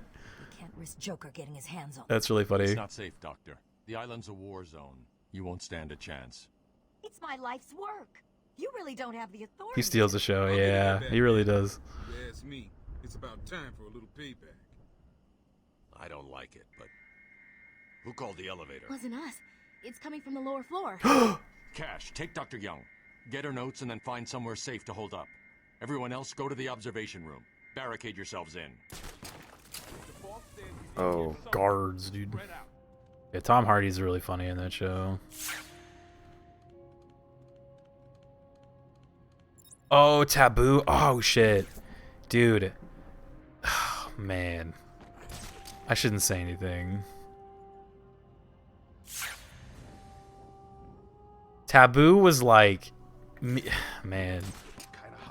Can't risk Joker getting his hands on. That's really funny. It's not safe, Doctor. The island's a war zone. You won't stand a chance. It's my life's work. You really don't have the authority. He steals the show, yeah. He really does. Yeah, it's me. It's about time for a little payback. I don't like it, but who called the elevator? Wasn't us. It's coming from the lower floor. Cash, take Dr. Young. Get her notes and then find somewhere safe to hold up. Everyone else, go to the observation room. Barricade yourselves in. Oh, guards, dude. Yeah, Tom Hardy's really funny in that show. Oh, Taboo. Oh, shit. Dude. Oh, man. I shouldn't say anything. Taboo was like... Man.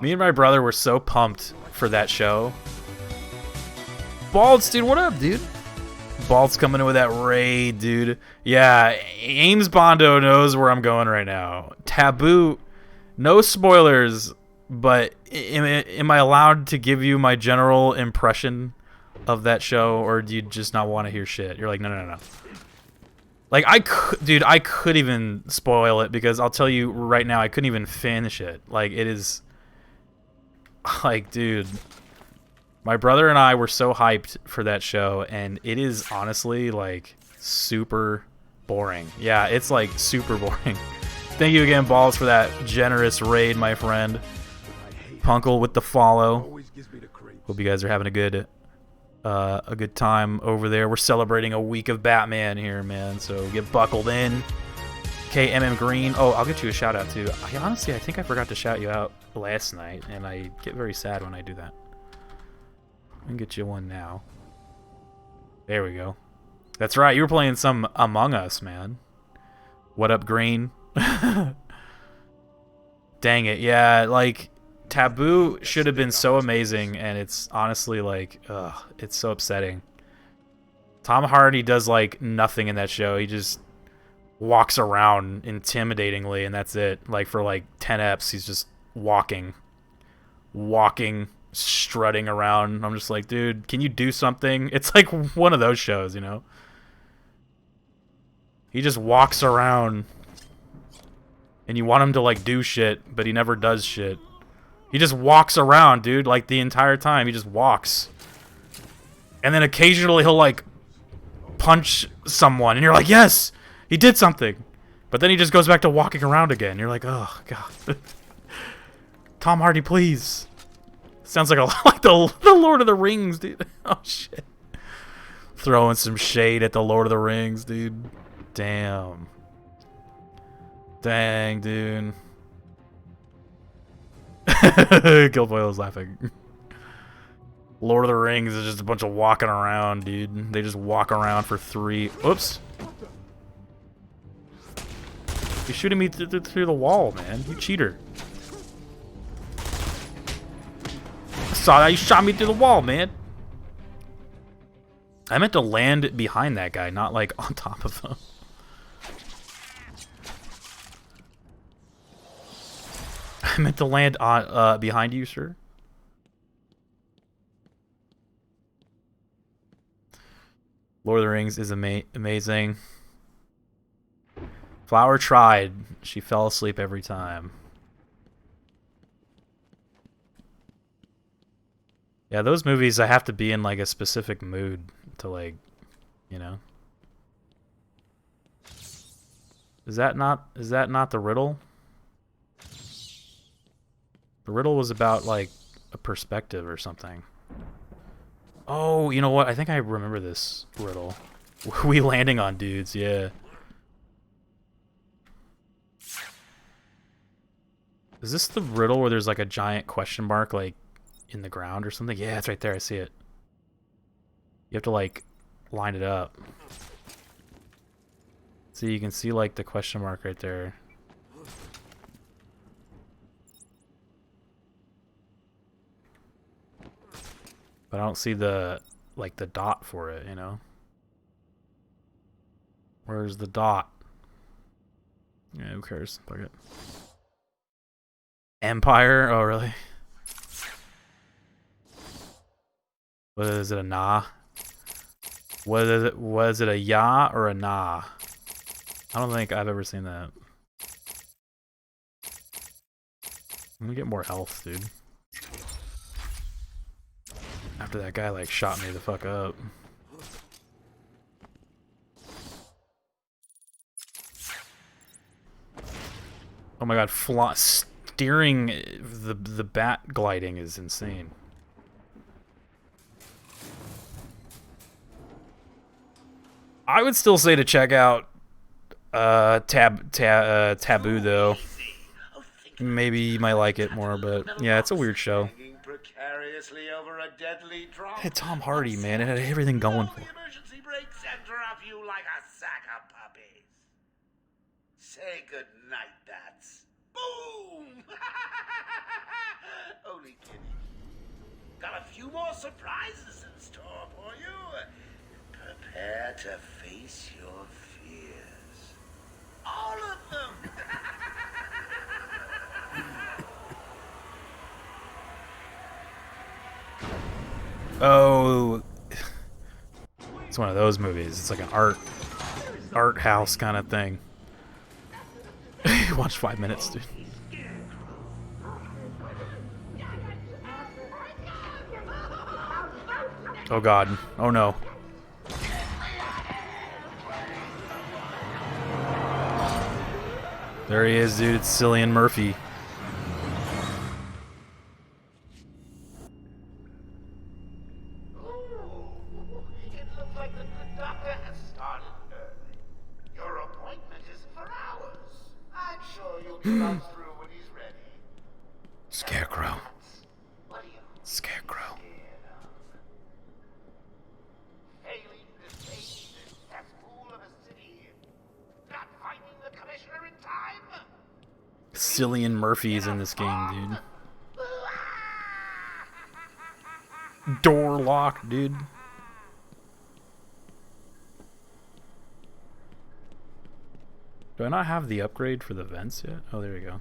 Me and my brother were so pumped for that show. Balds, dude, what up, dude? Balds coming in with that raid, dude. Yeah, Ames Bondo knows where I'm going right now. Taboo... No spoilers. But am I allowed to give you my general impression of that show, or do you just not want to hear shit? You're like, no. Like, I could even spoil it, because I'll tell you right now, I couldn't even finish it. Like, it is... Like, dude... My brother and I were so hyped for that show, and it is honestly, like, super boring. Yeah, it's, like, super boring. Thank you again, Balls, for that generous raid, my friend. Punkle with the follow. Hope you guys are having a good time over there. We're celebrating a week of Batman here, man, so get buckled in. KMM Green. Oh, I'll get you a shout out too. I think I forgot to shout you out last night, and I get very sad when I do that. I can get you one now. There we go. That's right, you were playing some Among Us, man. What up, Green? Dang it, yeah, like, Taboo should have been so amazing, and it's honestly, like, it's so upsetting. Tom Hardy does, like, nothing in that show. He just walks around intimidatingly, and that's it. Like, for, like, 10 eps, he's just walking, strutting around. I'm just like, dude, can you do something? It's like one of those shows, you know? He just walks around, and you want him to, like, do shit, but he never does shit. He just walks around, dude, like, the entire time. He just walks. And then occasionally he'll, like, punch someone, and you're like, yes, he did something. But then he just goes back to walking around again. You're like, oh, God. Tom Hardy, please. Sounds like like the Lord of the Rings, dude. Oh, shit. Throwing some shade at the Lord of the Rings, dude. Damn. Dang, dude. Guilfoyle is laughing. Lord of the Rings is just a bunch of walking around, dude. They just walk around for 3... Oops. You're shooting me through the wall, man. You cheater. I saw that. You shot me through the wall, man. I meant to land behind that guy, not, like, on top of him. I meant to land on behind you, sir. Lord of the Rings is amazing. Flower tried. She fell asleep every time. Yeah, those movies, I have to be in, like, a specific mood to, like, you know. Is that not the riddle? The riddle was about, like, a perspective or something. Oh, you know what? I think I remember this riddle. We landing on dudes, yeah. Is this the riddle where there's, like, a giant question mark, like, in the ground or something? Yeah, it's right there. I see it. You have to, like, line it up. See, you can see, like, the question mark right there. But I don't see the, like, the dot for it, you know? Where's the dot? Yeah, who cares? Fuck it. Empire? Oh, really? What is it, a nah? Was it a ya or a nah? I don't think I've ever seen that. I'm gonna get more health, dude. After that guy, like, shot me the fuck up. Oh my god, steering the bat gliding is insane. I would still say to check out Taboo, though. Maybe you might like it more, but yeah, it's a weird show. It had Tom Hardy, man. It had everything going for it. Emergency brake center off you like a sack of puppies. Say good night, bats. Boom! Only kidding. Got a few more surprises in store for you. Prepare to face your fears. All of them! Oh, it's one of those movies. It's like an art house kind of thing. Watch 5 minutes, dude. Oh god. Oh no. There he is, dude. It's Cillian Murphy. It looks like the good doctor has started early. Your appointment is for hours. I'm sure you'll be bounced through when he's ready. Scarecrow. What are you Scarecrow. scared of? Failing to save this cesspool of a city? Not finding the commissioner in time? Cillian Murphy's in this game, dude. Door locked, dude. Do I not have the upgrade for the vents yet? Oh, there we go.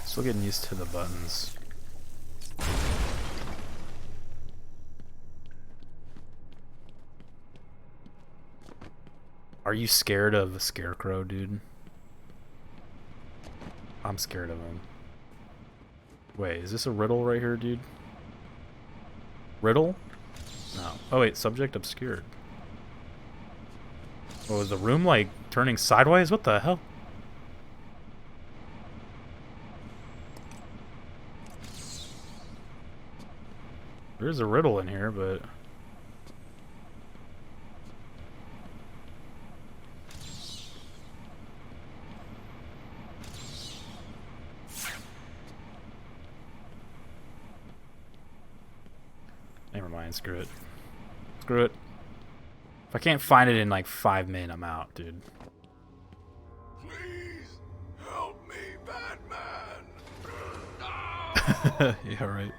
Still getting used to the buttons. Are you scared of a scarecrow, dude? I'm scared of him. Wait, is this a riddle right here, dude? Riddle? No. Oh wait, subject obscured. Oh, is the room like turning sideways? What the hell? There is a riddle in here, but... Never mind, screw it. Screw it. If I can't find it in like 5 minutes, I'm out, dude. Please help me, Batman. Yeah, right.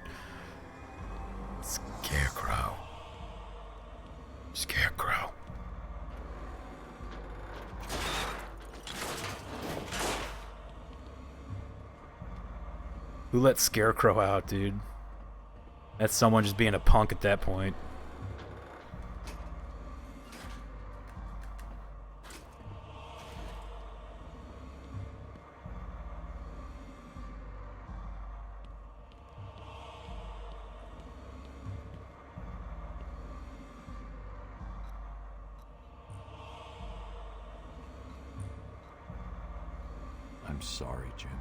Scarecrow. Scarecrow. Who let Scarecrow out, dude? That's someone just being a punk at that point. I'm sorry, Jim.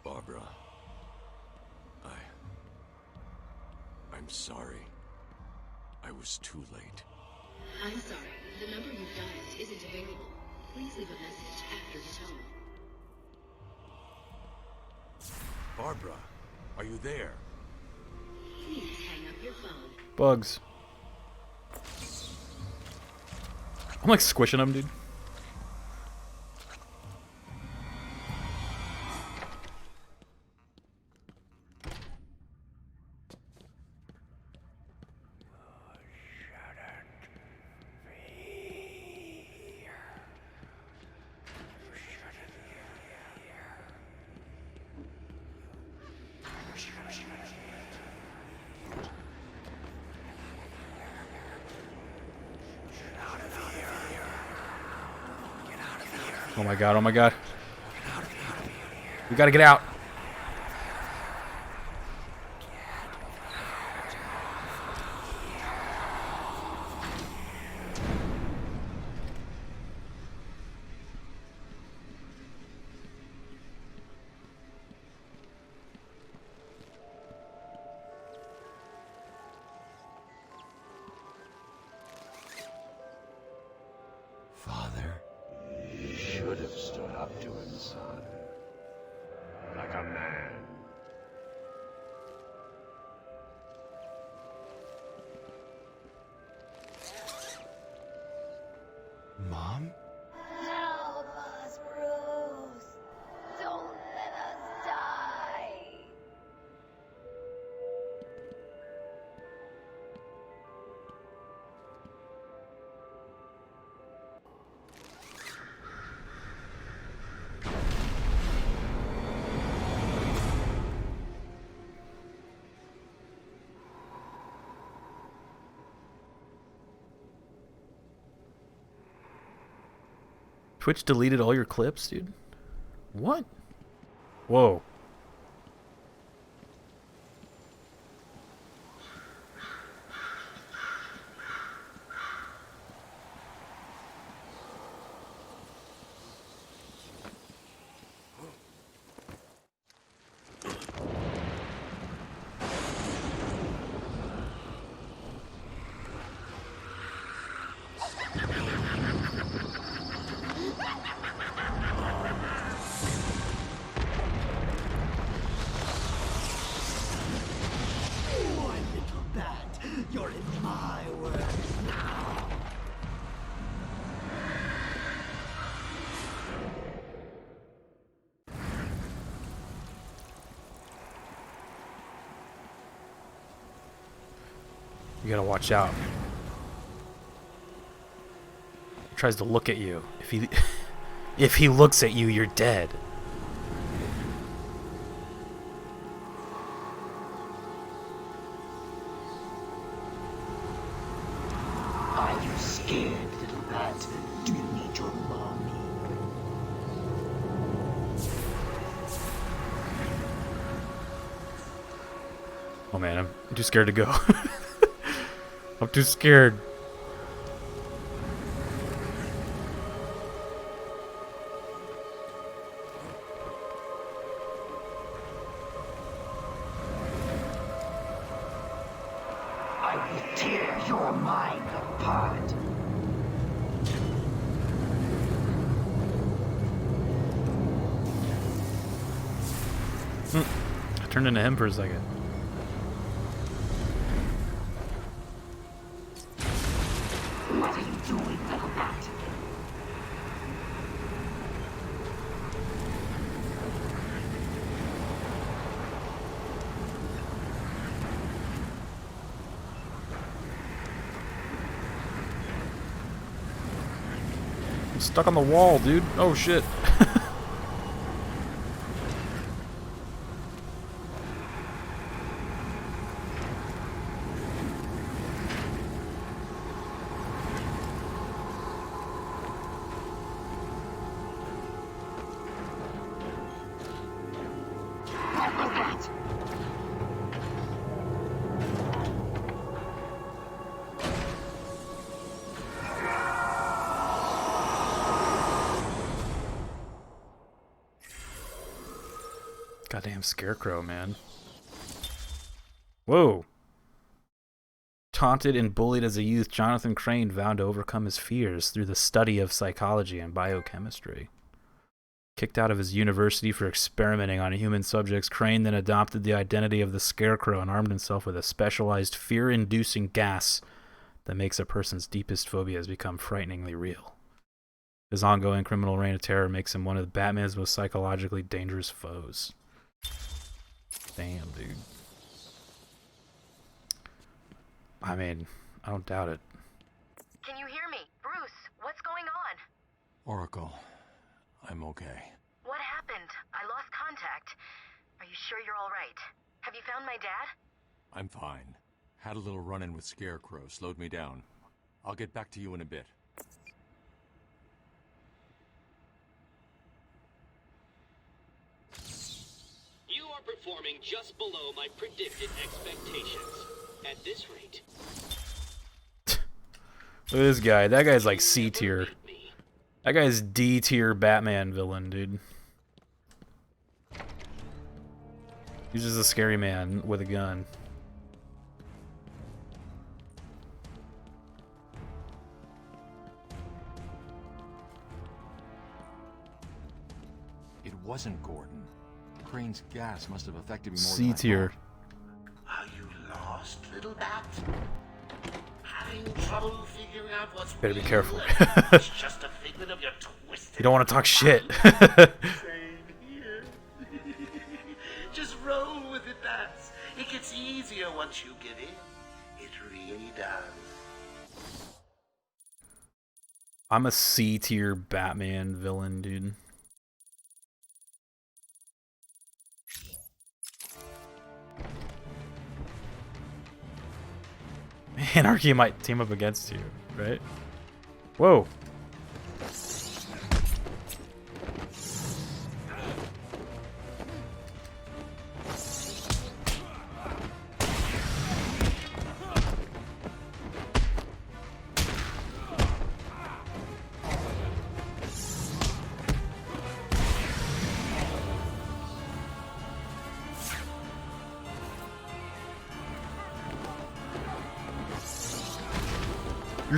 Barbara. I'm sorry. I was too late. I'm sorry. The number you've dialed isn't available. Please leave a message after the tone. Barbara, are you there? Please hang up your phone. Bugs. I'm like squishing them, dude. Oh my god, oh my god. We gotta get out. Father, you should have stood up to him, son. Like a man. Mom? Help us, Bruce. Don't let us die. Twitch deleted all your clips, dude? What? Whoa. You're in my world now. You gotta watch out. He tries to look at you. If he looks at you, you're dead. Are you scared, little bat? Do you need your mommy? Oh man, I'm too scared to go. I'm too scared. I will tear your mind apart. I turned into him for a second. What are you doing, little bat? I'm stuck on the wall, dude. Oh shit. Goddamn scarecrow, man. Whoa. Taunted and bullied as a youth, Jonathan Crane vowed to overcome his fears through the study of psychology and biochemistry. Kicked out of his university for experimenting on human subjects, Crane then adopted the identity of the Scarecrow and armed himself with a specialized fear-inducing gas that makes a person's deepest phobias become frighteningly real. His ongoing criminal reign of terror makes him one of Batman's most psychologically dangerous foes. Damn, dude. I mean, I don't doubt it. Can you hear me? Bruce, what's going on? Oracle, I'm okay. What happened? I lost contact. Are you sure you're all right? Have you found my dad? I'm fine. Had a little run-in with Scarecrow, slowed me down. I'll get back to you in a bit. You are performing just below my predicted expectations. At this rate... Look at this guy. That guy's like C tier. That guy's D tier Batman villain, dude. He's just a scary man with a gun. It wasn't Gordon. Crane's gas must have affected me more C tier. Are you lost, little bat? Having trouble figuring out what's Better be careful. It's just a figment of your twisted. You don't want to talk shit. Same here. Just roll with it, bats. It gets easier once you get in. It really does. I'm a C tier Batman villain, dude. Anarchy might team up against you, right? Whoa.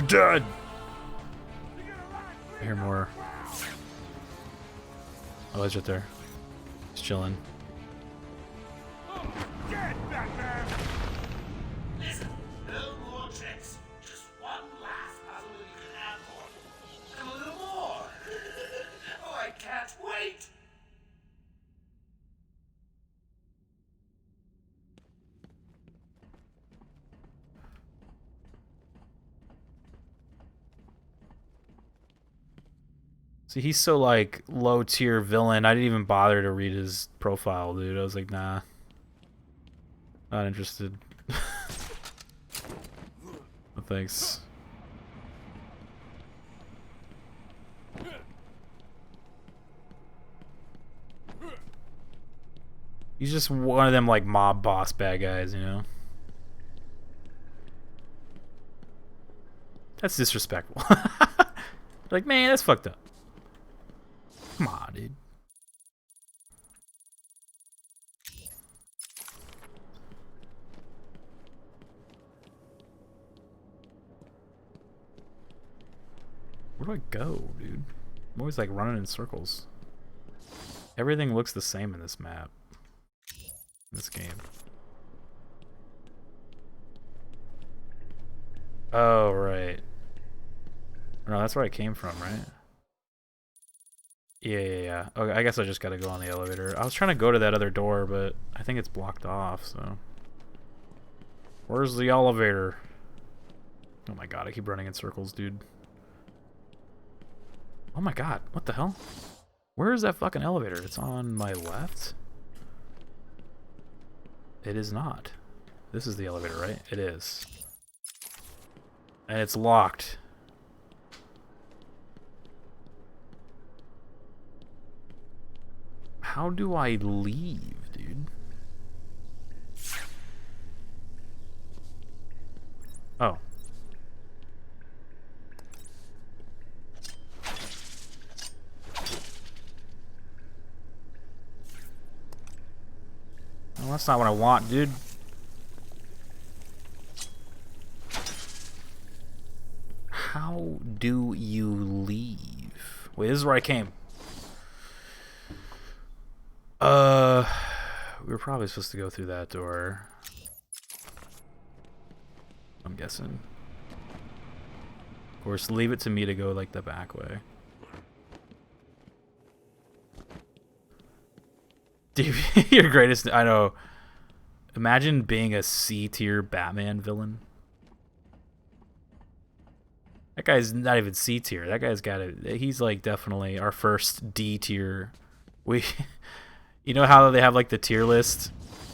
You're dead! I hear more. Oh, he's right there. He's chilling. Listen, no more tricks. Just one last puzzle and you can have more. And a little more. Oh, I can't wait. See, he's so like low tier villain. I didn't even bother to read his profile, dude. I was like, nah, not interested. No thanks. He's just one of them like mob boss bad guys, you know. That's disrespectful. Like, man, that's fucked up. Come on, dude. Where do I go, dude? I'm always like running in circles. Everything looks the same in this map. In this game. Oh, right. No, that's where I came from, right? Yeah. Okay, I guess I just gotta go on the elevator. I was trying to go to that other door, but I think it's blocked off, so... Where's the elevator? Oh my god, I keep running in circles, dude. Oh my god, what the hell? Where is that fucking elevator? It's on my left? It is not. This is the elevator, right? It is. And it's locked. How do I leave, dude? Oh. Well, that's not what I want, dude. How do you leave? Wait, this is where I came. We were probably supposed to go through that door. I'm guessing. Of course, leave it to me to go like the back way. Dude, your greatest... I know. Imagine being a C-tier Batman villain. That guy's not even C-tier. That guy's got a... He's like definitely our first D-tier. You know how they have like the tier list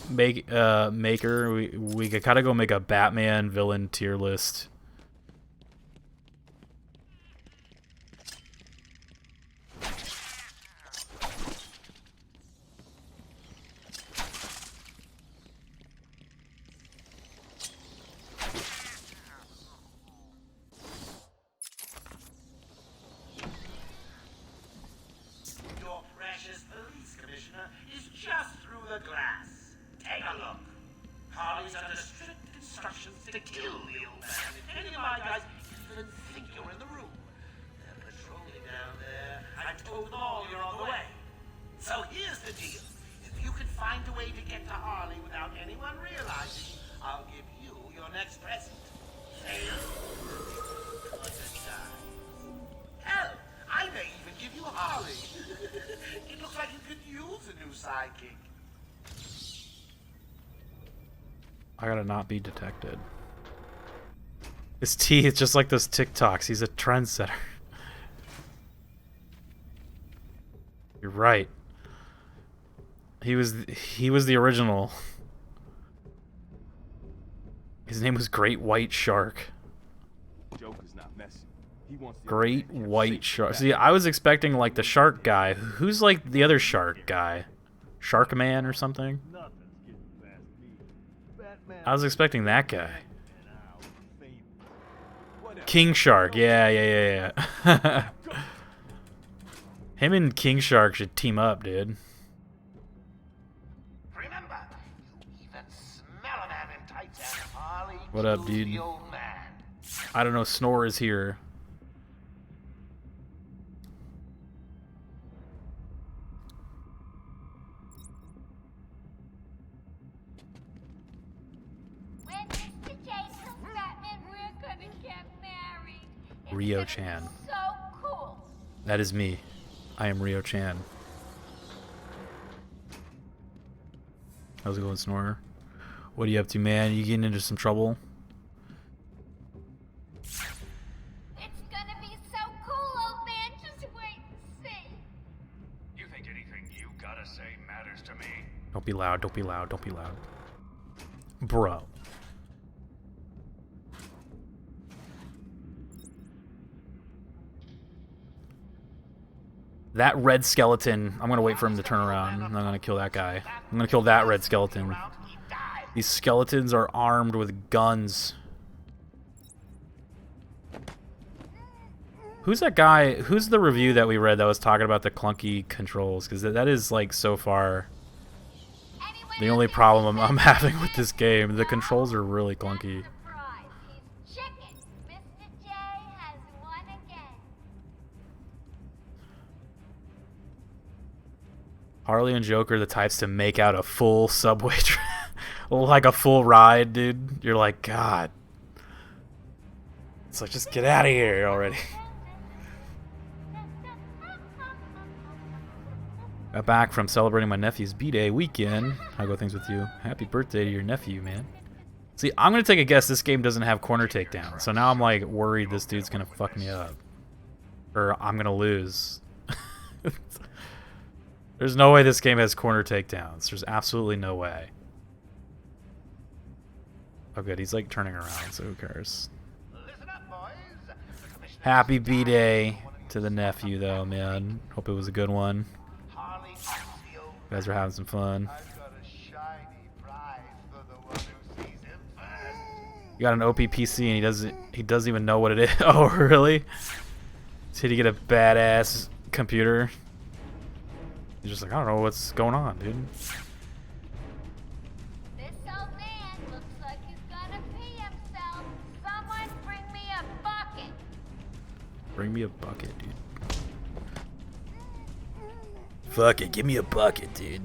maker? We could kind of go make a Batman villain tier list. Your precious police commissioner is just through the glass. Take a look. Harley's under strict instructions to kill the old man if any of my guys even think you're in the room. They're patrolling down there. I told them all you're on the way. So here's the deal. If you can find a way to get to Harley without anyone realizing, I'll give you your next present. Fail. Hell, I may even give you Harley. It looks like you could use a new sidekick. I gotta not be detected. His teeth, just like those TikToks. He's a trendsetter. You're right. He was the original. His name was Great White Shark. Joker's not messing. He wants the Great White Shark. See, I was expecting like the shark guy. Who's like the other shark guy? Shark Man or something? I was expecting that guy. King Shark. Yeah. Him and King Shark should team up, dude. Remember, you even smell a man in tights and Harley What up, kills dude? the old man. I don't know. Snore is here. Rio Chan. So cool. That is me. I am Rio Chan. How's it going, Snorer? What are you up to, man? You getting into some trouble? It's gonna be so cool, old man. Just wait and see. You think anything you gotta say matters to me? Don't be loud. Don't be loud. Don't be loud. Bro. That red skeleton, I'm gonna wait for him to turn around. I'm gonna kill that guy. I'm gonna kill that red skeleton. These skeletons are armed with guns. Who's that guy? Who's the review that we read that was talking about the clunky controls? Because that is, like, so far the only problem I'm having with this game. The controls are really clunky. Harley and Joker are the types to make out a full subway like a full ride, dude. You're like, God. It's like, just get out of here already. Got back from celebrating my nephew's B-Day weekend. How go things with you? Happy birthday to your nephew, man. See, I'm going to take a guess this game doesn't have corner takedown. So now I'm like worried this dude's going to fuck me up. Or I'm going to lose. There's no way this game has corner takedowns. There's absolutely no way. Oh good, he's like turning around, so who cares? Happy B-Day to the nephew though, man. Hope it was a good one. You guys are having some fun. You got an OP PC and he doesn't even know what it is. Oh really? Did he get a badass computer? He's just like, I don't know what's going on, dude. This old man looks like he's gonna pee himself. Someone bring me a bucket. Bring me a bucket, dude. Fuck it, give me a bucket, dude.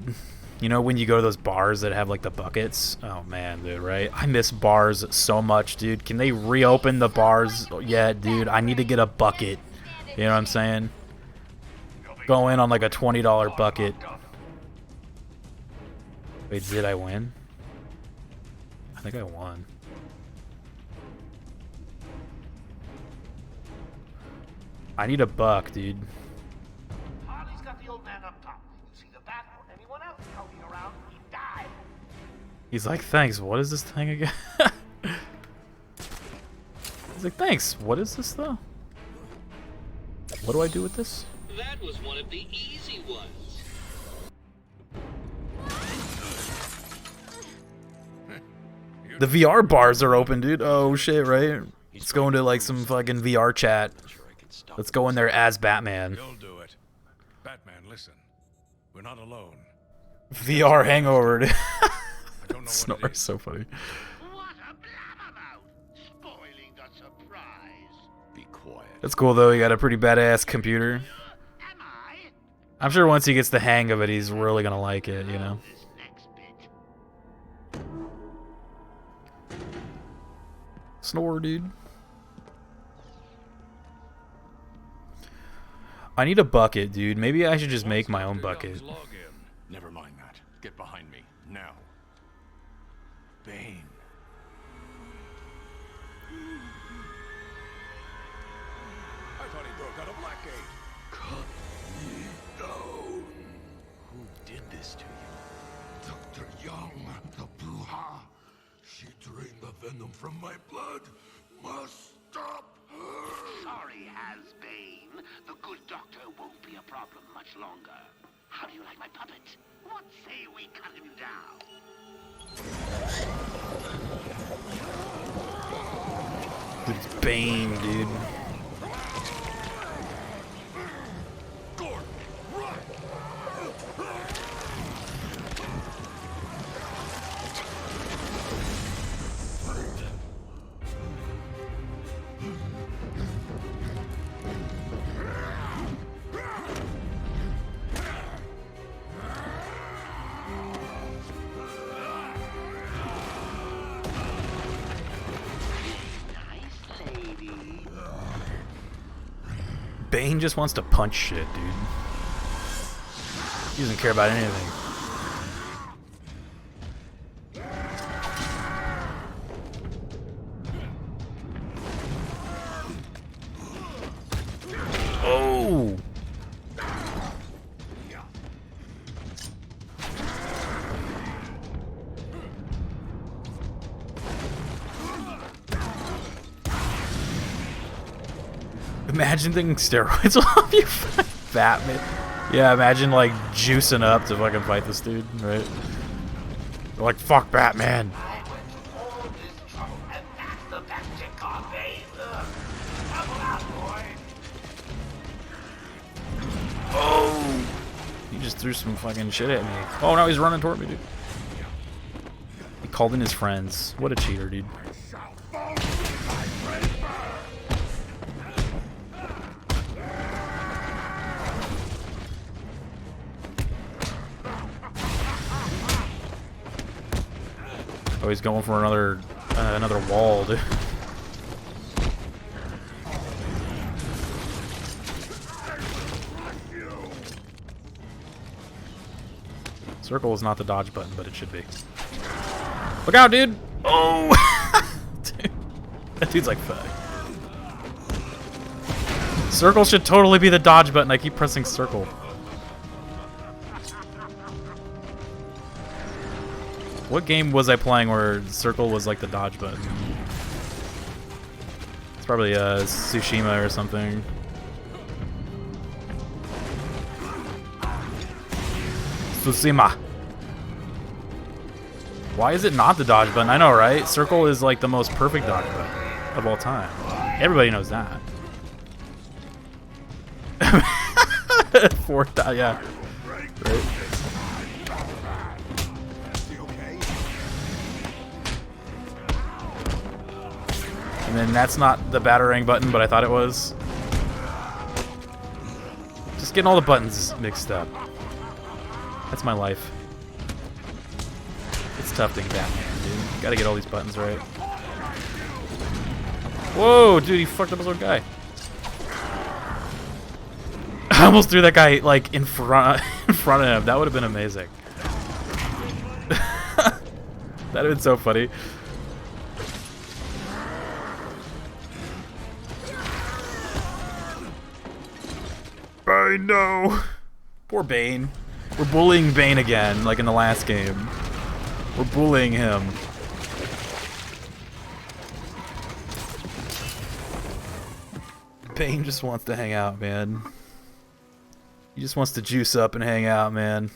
You know when you go to those bars that have like the buckets? Oh man, dude, right? I miss bars so much, dude. Can they reopen the bars yet, dude? I need to get a bucket. You know what I'm saying? Go in on like a $20 bucket. Wait, did I win? I think I won. I need a buck, dude. Harley's got the old man up top. You see the bat or anyone else howling around, he died. He's like, thanks, what is this thing again? He's like, thanks, what is this though? What do I do with this? That was one of the easy ones. The VR bars are open, dude. Oh shit, right? Let's go into like some fucking VR chat. Let's go in there as Batman. You'll do it. Batman, listen. We're not alone. VR hangover, dude. Snore is so funny. What a blabbermouth! Spoiling the surprise. Be quiet. That's cool though, he got a pretty badass computer. I'm sure once he gets the hang of it, he's really gonna like it, you know? Snore, dude. I need a bucket, dude. Maybe I should just make my own bucket. Never mind that. Get behind me, now. Bane. I thought he broke out of Blackgate. Cut me down. Who did this to you? Dr. Young, the Bruja. She drained the venom from my blood. Must stop her. Sorry, Has-Bane. The good doctor won't be a problem much longer. How do you like my puppet? What say we cut him down? It's Bane, dude. Bane just wants to punch shit, dude. He doesn't care about anything. Oh! Imagine taking steroids off you, Batman. Yeah, imagine like juicing up to fucking fight this dude, right? They're like, fuck Batman. Oh! He just threw some fucking shit at me. Oh, now he's running toward me, dude. He called in his friends. What a cheater, dude. Oh, he's going for another wall, dude. Circle is not the dodge button, but it should be. Look out, dude! Oh! Dude. That dude's like, fuck. Circle should totally be the dodge button. I keep pressing circle. What game was I playing where circle was like the dodge button? It's probably Tsushima or something. Tsushima. Why is it not the dodge button? I know, right? Circle is like the most perfect dodge button of all time. Everybody knows that. Fourth dodge, yeah. Right. And then that's not the batarang button, but I thought it was. Just getting all the buttons mixed up. That's my life. It's tough being Batman, dude. Gotta get all these buttons right. Whoa, dude, he fucked up his own guy. I almost threw that guy like in front of him. That would have been amazing. That'd have been so funny. Bane, no. Poor Bane. We're bullying Bane again, like in the last game. We're bullying him. Bane just wants to hang out, man. He just wants to juice up and hang out, man.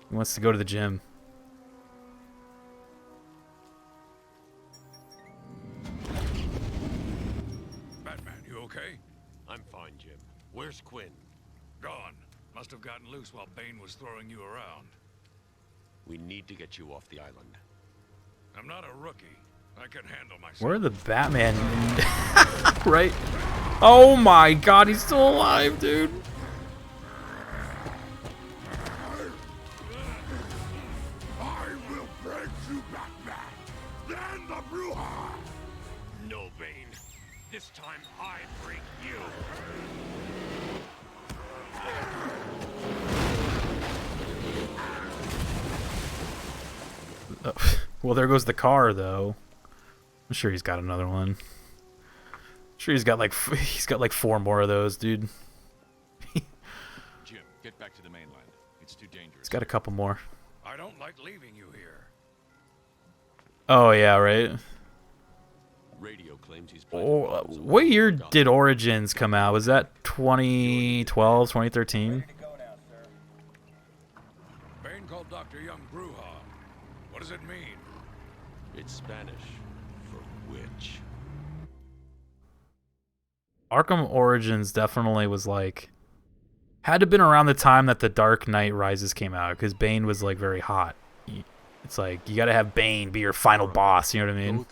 He wants to go to the gym. Batman, you okay? I'm fine, Jim. Where's Quinn? Gone. Must have gotten loose while Bane was throwing you around. We need to get you off the island. I'm not a rookie. I can handle myself. Where are the Batman? Right? Oh my god, he's still alive, dude. I will break you, Batman. Then the Bruja. No, Bane. This time I break you. Well, there goes the car, though. I'm sure he's got another one. I'm sure he's got like 4 more of those, dude. Jim, get back to the mainland. It's too dangerous. He's got a couple more. I don't like leaving you here. Oh yeah, right. Radio claims he's Oh, what year did Origins come out? Was that 2012, 2013? Bane called Dr. Young Bruja. What does it mean? It's Spanish for witch. Arkham Origins definitely was like, had to have been around the time that The Dark Knight Rises came out, because Bane was like very hot. It's like, you gotta have Bane be your final boss, you know what I mean?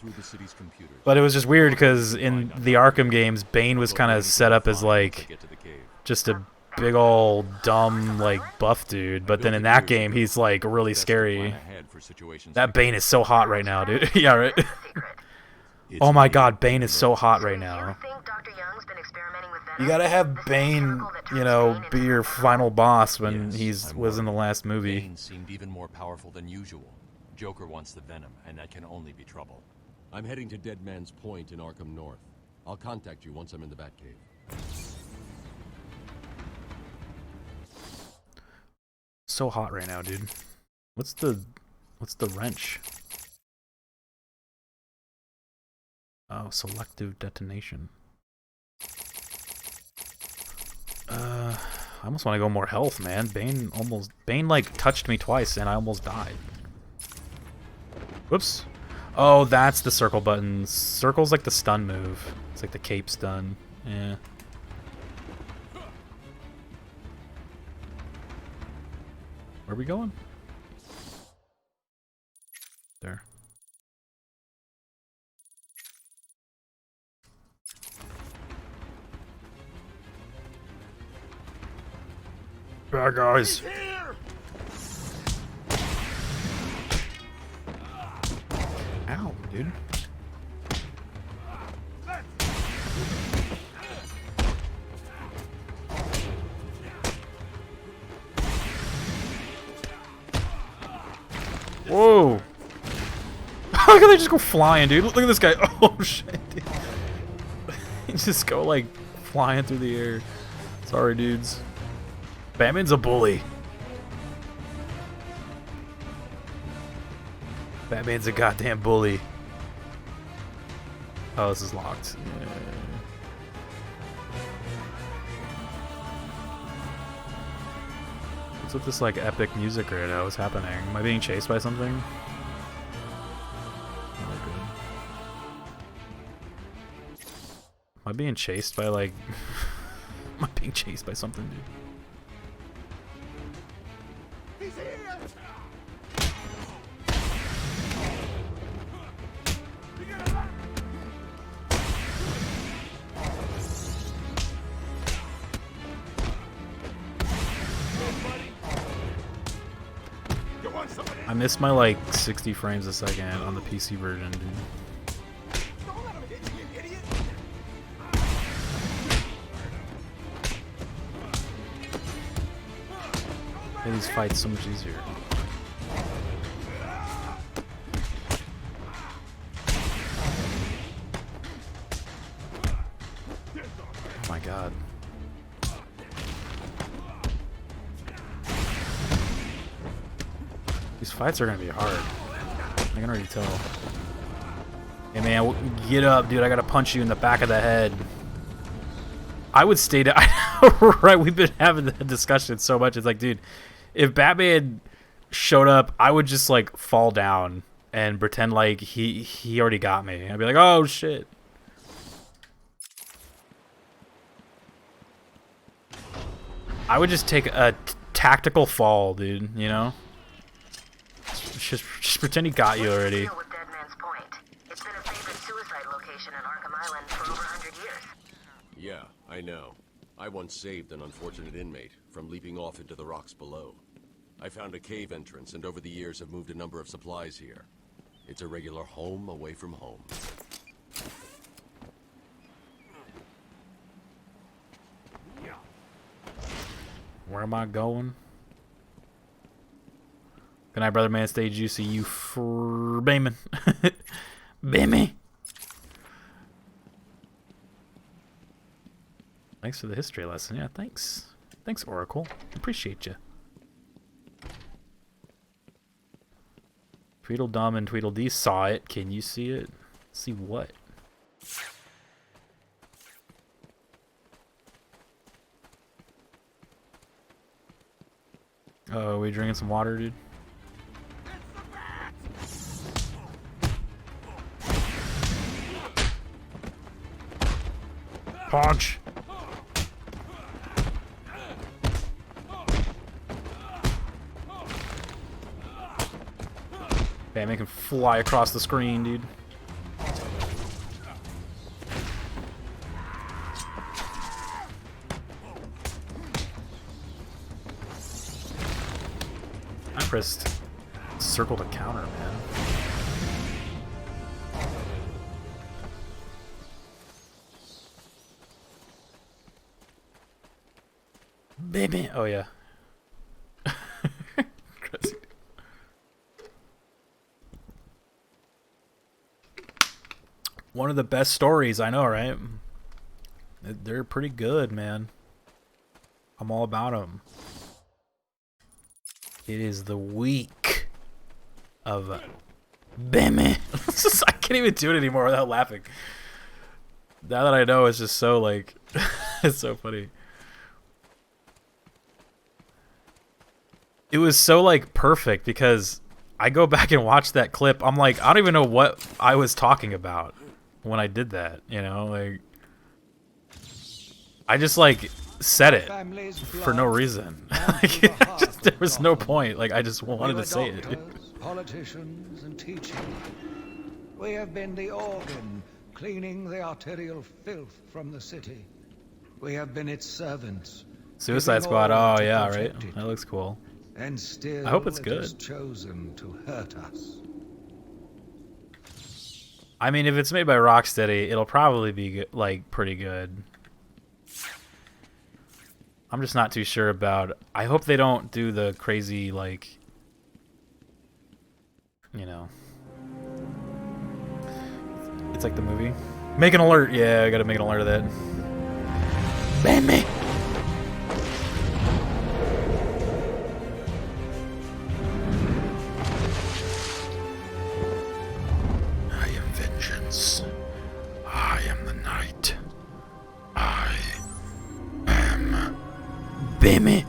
But it was just weird because in the Arkham games, Bane was kind of set up as like just a big old dumb like buff dude, but then in that game he's like really scary. That Bane is so hot right now, dude. Yeah, right. Oh my god, Bane is so hot right now. You think Dr. Young's been experimenting with You gotta have Bane, you know, be your final boss when was in the last movie. Bane seemed even more powerful than usual. Joker wants the venom, and that can only be trouble. I'm heading to Dead Man's Point in Arkham North. I'll contact you once I'm in the Batcave. So hot right now, dude. What's the wrench? Oh, selective detonation. I almost want to go more health, man. Bane like touched me twice and I almost died. Whoops. Oh, that's the circle button. Circle's like the stun move. It's like the cape stun. Yeah. Where are we going? There. Bad guys. Ow, dude. Whoa! Look at they just go flying, dude. Look at this guy. Oh shit, dude. He just go like flying through the air. Sorry, dudes. Batman's a bully. Batman's a goddamn bully. Oh, this is locked. Yeah. What's with this like epic music right now? What's happening? Am I being chased by something? Oh, good. Am I being chased by like... Am I being chased by something, dude? I missed my like 60 frames a second on the PC version, dude. Made these fights so much easier. Oh my god. These fights are gonna be hard. I can already tell. Hey man, get up, dude. I gotta punch you in the back of the head. I would stay down. Right, we've been having that discussion so much. It's like, dude, if Batman showed up, I would just like fall down and pretend like he already got me. I'd be like, oh shit. I would just take a tactical fall, dude, you know? Just pretend he got you already. With Dead Man's Point. It's been a favorite suicide location in Arkham Island for over 100 years. Yeah, I know. I once saved an unfortunate inmate from leaping off into the rocks below. I found a cave entrance and over the years have moved a number of supplies here. It's a regular home away from home. Where am I going? Good night, brother man. Stay juicy, you Bayman. Bayman. Thanks for the history lesson. Yeah, thanks. Thanks, Oracle. Appreciate you. Tweedledum and Tweedledee saw it. Can you see it? See what? Oh, are we drinking some water, dude? Punch! Batman can fly across the screen, dude. I pressed circle to counter, man. Baby. Oh yeah. One of the best stories, I know, right? They're pretty good, man. I'm all about them. It is the week of Bimmy. I can't even do it anymore without laughing. Now that I know, it's just so like, it's so funny. It was so like perfect because I go back and watch that clip. I'm like, I don't even know what I was talking about when I did that, you know, like I just like said it for no reason. There was no point. Like I just wanted to say it. Politicians and teachers. We have been the organ cleaning the arterial filth from the city. We have been its servants. Suicide Squad. Oh yeah, right. That looks cool. And still, I hope it's it good. has chosen to hurt us. I mean, if it's made by Rocksteady, it'll probably be good, like pretty good. I'm just not too sure about. I hope they don't do the crazy like, you know. It's like the movie. Make an alert. Yeah, I gotta make an alert of that. Bammy. I am vengeance. I am the night. I am Bammy.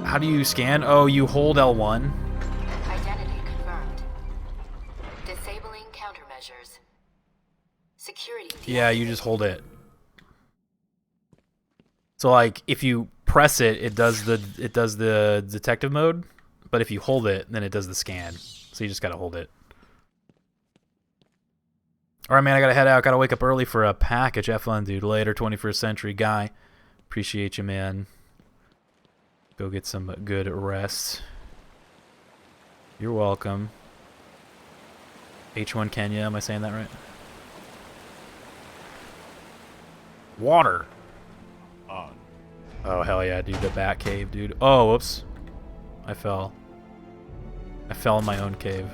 How do you scan? Oh, you hold L1. Identity confirmed. Disabling countermeasures. Security. Yeah, you just hold it. So like if you press it, it does the detective mode, but if you hold it, then it does the scan. So you just gotta hold it. All right, man, I gotta head out. Gotta wake up early for a package. Have fun, dude. Later, 21st century guy. Appreciate you, man. Go get some good rest. You're welcome. H1 Kenya, am I saying that right? Water. On. Oh, hell yeah, dude. The bat cave, dude. Oh, whoops. I fell. I fell in my own cave.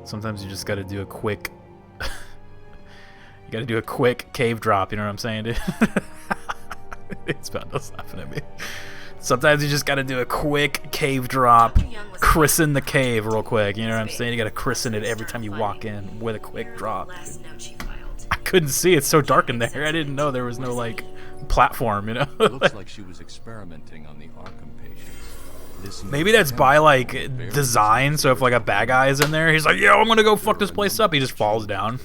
Sometimes you just gotta do a quick... you gotta do a quick cave drop, you know what I'm saying, dude? It's about to happen at me. Sometimes you just gotta do a quick cave drop, christen the cave real quick, you know what I'm saying? You gotta christen it every time you walk in with a quick drop. I couldn't see, it's so dark in there. I didn't know there was no, like, platform, you know? Looks like she was experimenting on the Arkham patients. Maybe that's by, like, design, so if, like, a bad guy is in there, he's like, yo, I'm gonna go fuck this place up. He just falls down.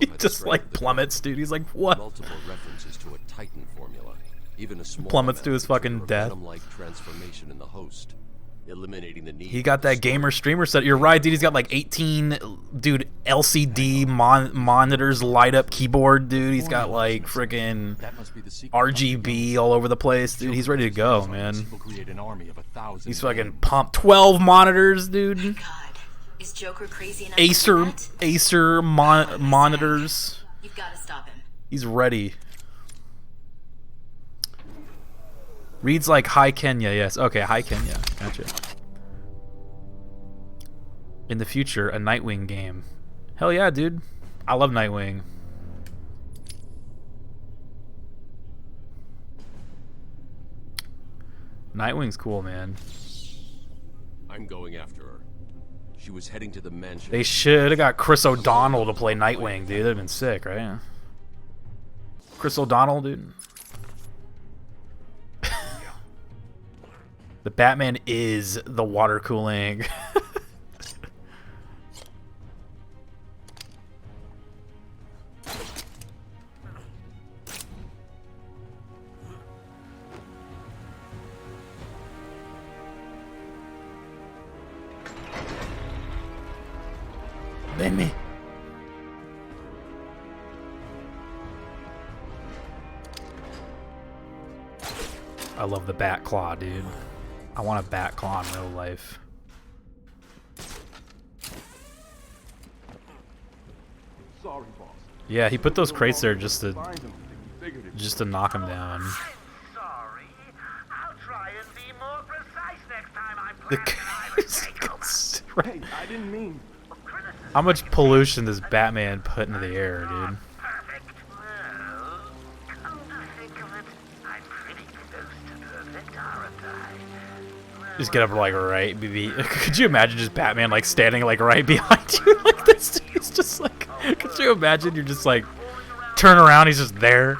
He just, like, plummets, dude. He's like, what? Multiple references to a Titan formula. Even a small Plummets to his fucking death. Venom-like transformation in the host, eliminating the need. He got that gamer streamer set. You're right, dude. He's got like 18, dude, LCD monitors, light up keyboard, dude. He's got like freaking RGB all over the place, dude. He's ready to go, man. He's fucking pumped. 12 monitors, dude. Is Joker crazy enough Acer monitors. You've got to stop him. He's ready. Reads like Hi Kenya, yes. Okay, Hi Kenya. Gotcha. In the future, a Nightwing game. Hell yeah, dude. I love Nightwing. Nightwing's cool, man. I'm going after her. She was heading to the mansion. They should have got Chris O'Donnell to play Nightwing, dude. That'd have been sick, right? Chris O'Donnell, dude. The Batman is the water cooling. Baby. I love the bat claw, dude. I want a bat claw in real life. sorry, boss. Yeah, he put those crates there just to Find him. He figured it. knock him down. Sorry. I'll try and be more precise next time I'm The Hey, I didn't mean. How much pollution does Batman put into the air, dude? Come to think of it, I'm pretty close to perfect, aren't I? Just get up like right, BB. Could you imagine just Batman like standing like right behind you like this? He's just like. Could you imagine? You're just like turn around. He's just there.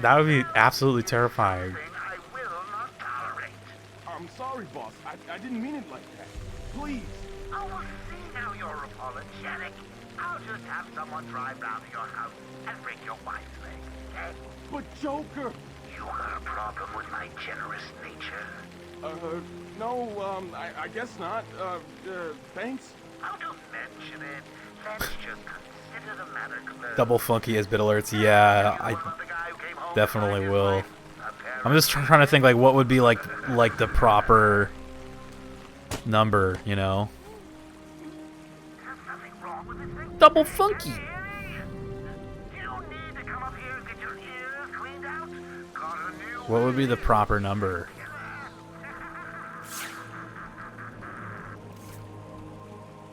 That would be absolutely terrifying. I'm sorry, boss. I didn't mean it like that. Please. Oh, see now you're apologetic. I'll just have someone drive round to your house and bring your wife's leg, okay? But Joker. You got a problem with my generous nature? No, I guess not. Thanks. I'll don't mention it. Let's just consider the matter closed. Double funky as bit alerts. Yeah, I definitely will. I'm just trying to think like what would be like the proper number, you know? Double funky. What would be the proper number?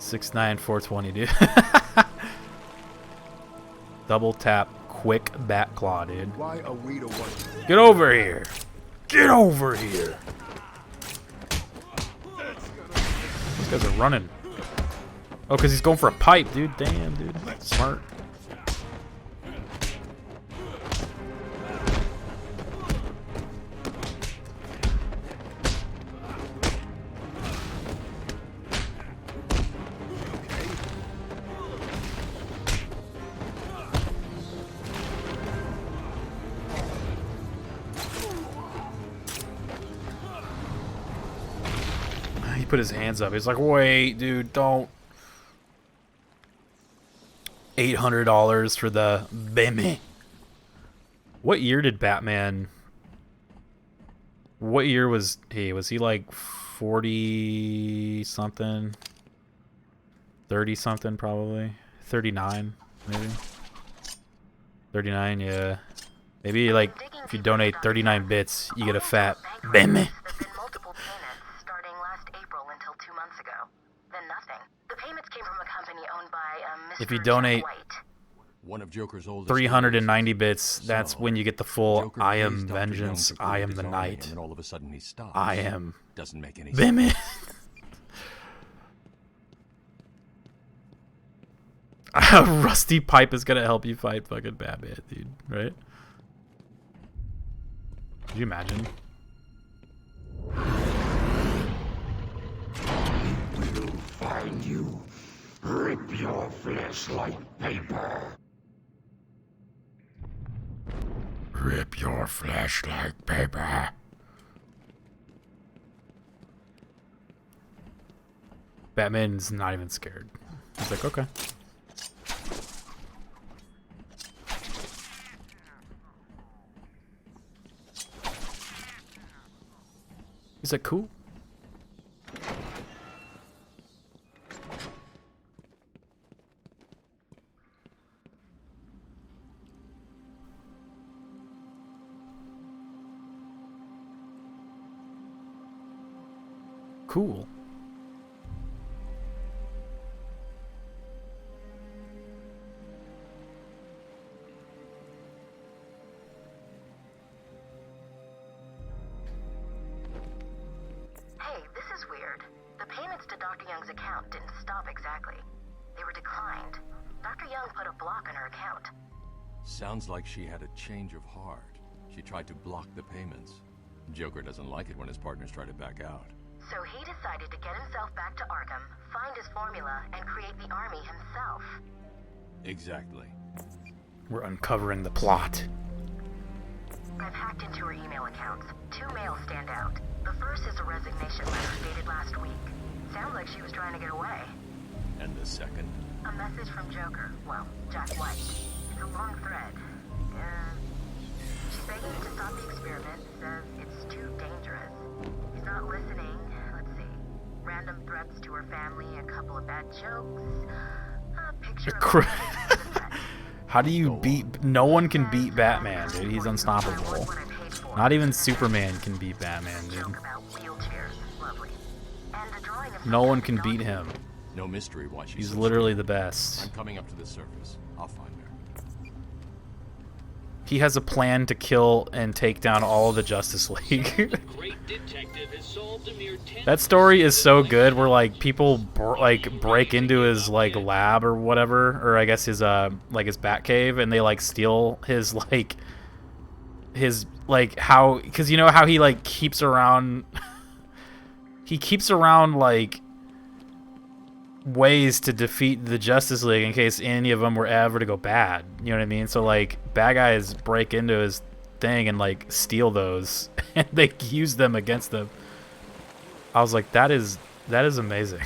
$69420, dude. Double tap, quick bat claw, dude. Why are we the ones? Get over here! Get over here! These guys are running. Oh, because he's going for a pipe, dude. Damn, dude. Smart. He put his hands up. He's like, wait, dude, don't. $800 for the Bimmy. What year did Batman... What year was he? Was he like 40-something? 30-something, probably? 39, maybe? 39, yeah. Maybe, like, if you donate 39 bits, you get a fat Bimmy. If you donate one of Joker's oldest 390 bits, that's when you get the full Joker I am pays Dr. vengeance, Young to I create am his the army, night. and then all of a sudden he stops. I am Doesn't make any Bimmy. sense. A rusty pipe is gonna help you fight fucking Batman, dude, right? Could you imagine? We'll find you. Rip your flesh like paper. Rip your flesh like paper. Batman's not even scared. He's like, okay. He's like, cool. Cool. Hey, this is weird. The payments to Dr. Young's account didn't stop exactly. They were declined. Dr. Young put a block on her account. Sounds like she had a change of heart. She tried to block the payments. Joker doesn't like it when his partners try to back out. So he decided to get himself back to Arkham, find his formula, and create the army himself. Exactly. We're uncovering the plot. I've hacked into her email accounts. 2 mails stand out. The first is a resignation letter dated last week. Sounds like she was trying to get away. And the second? A message from Joker. Well, Jack White. It's a long thread. She's begging him to stop the experiment. Says it's too dangerous. He's not listening. Let's see. Random threats to her family, a couple of bad jokes. A How do you beat... No one can beat Batman, dude. He's unstoppable. Not even Superman can beat Batman, dude. No one can beat him. No mystery why she's He's so literally scared. the best. I'm coming up to the surface. I'll find her. He has a plan to kill and take down all of the Justice League. That story is so good where like people break into his like lab or whatever, or I guess his like his Batcave, and they like steal his how, because you know how he like keeps around like ways to defeat the Justice League in case any of them were ever to go bad. You know what I mean? So like bad guys break into his thing and like steal those and they use them against them. I was like, that is amazing.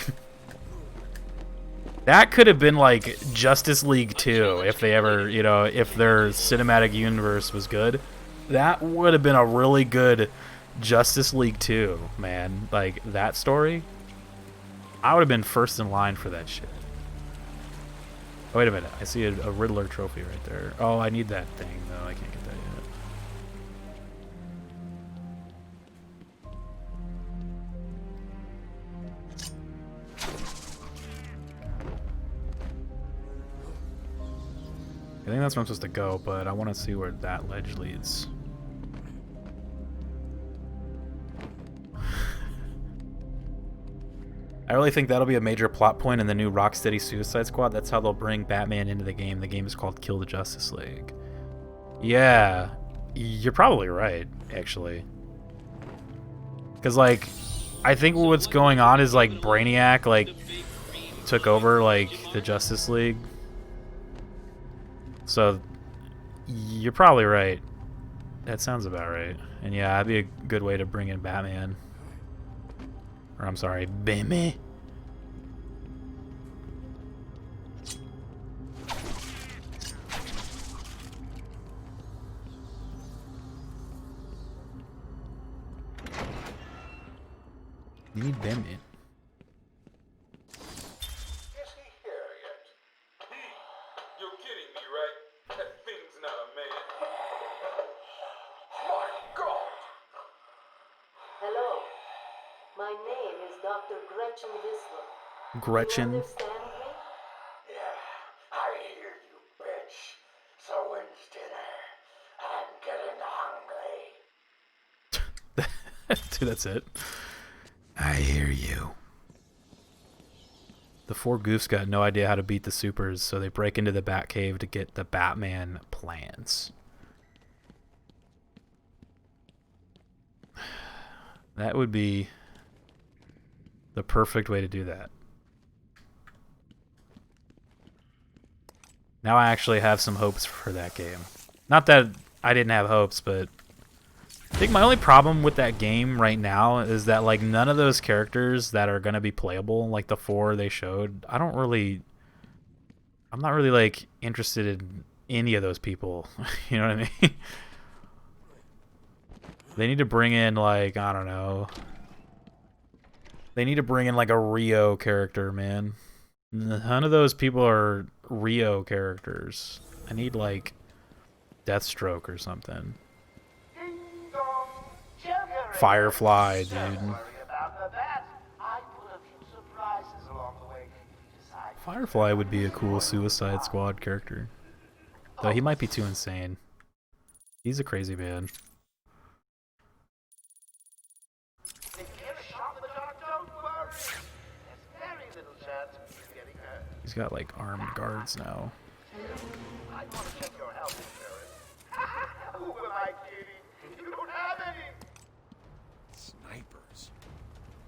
That could have been like Justice League 2 if they ever, you know, if their cinematic universe was good. That would have been a really good Justice League 2, man. Like that story, I would have been first in line for that shit. Oh, wait a minute. I see a Riddler trophy right there. Oh, I need that thing, though. I can't get that yet. I think that's where I'm supposed to go, but I want to see where that ledge leads. I really think that'll be a major plot point in the new Rocksteady Suicide Squad. That's how they'll bring Batman into the game. The game is called Kill the Justice League. Yeah, you're probably right, actually. Because, like, I think what's going on is, like, Brainiac, like, took over, like, the Justice League. So, you're probably right. That sounds about right. And yeah, that'd be a good way to bring in Batman. Or I'm sorry, Batman. You need Batman. Is he here yet? You're kidding me, right? That thing's not a man. My God! Hello. My name is Dr. Gretchen Whistler. Gretchen. You understand me? Yeah, I hear you, bitch. So when's dinner? I'm getting hungry. Dude, that's it. I hear you. The four goofs got no idea how to beat the supers, so they break into the Batcave to get the Batman plans. That would be the perfect way to do that. Now I actually have some hopes for that game. Not that I didn't have hopes, but I think my only problem with that game right now is that like none of those characters that are going to be playable, like the four they showed, I'm not really like interested in any of those people. You know what I mean? They need to bring in like, I don't know. They need to bring in like a Rio character, man. None of those people are Rio characters. I need like Deathstroke or something. Firefly, dude. Firefly would be a cool Suicide Squad character. Though he might be too insane. He's a crazy man. He's got like armed guards now. I want to check your health insurance. Who am I kidding? You don't have any. Snipers.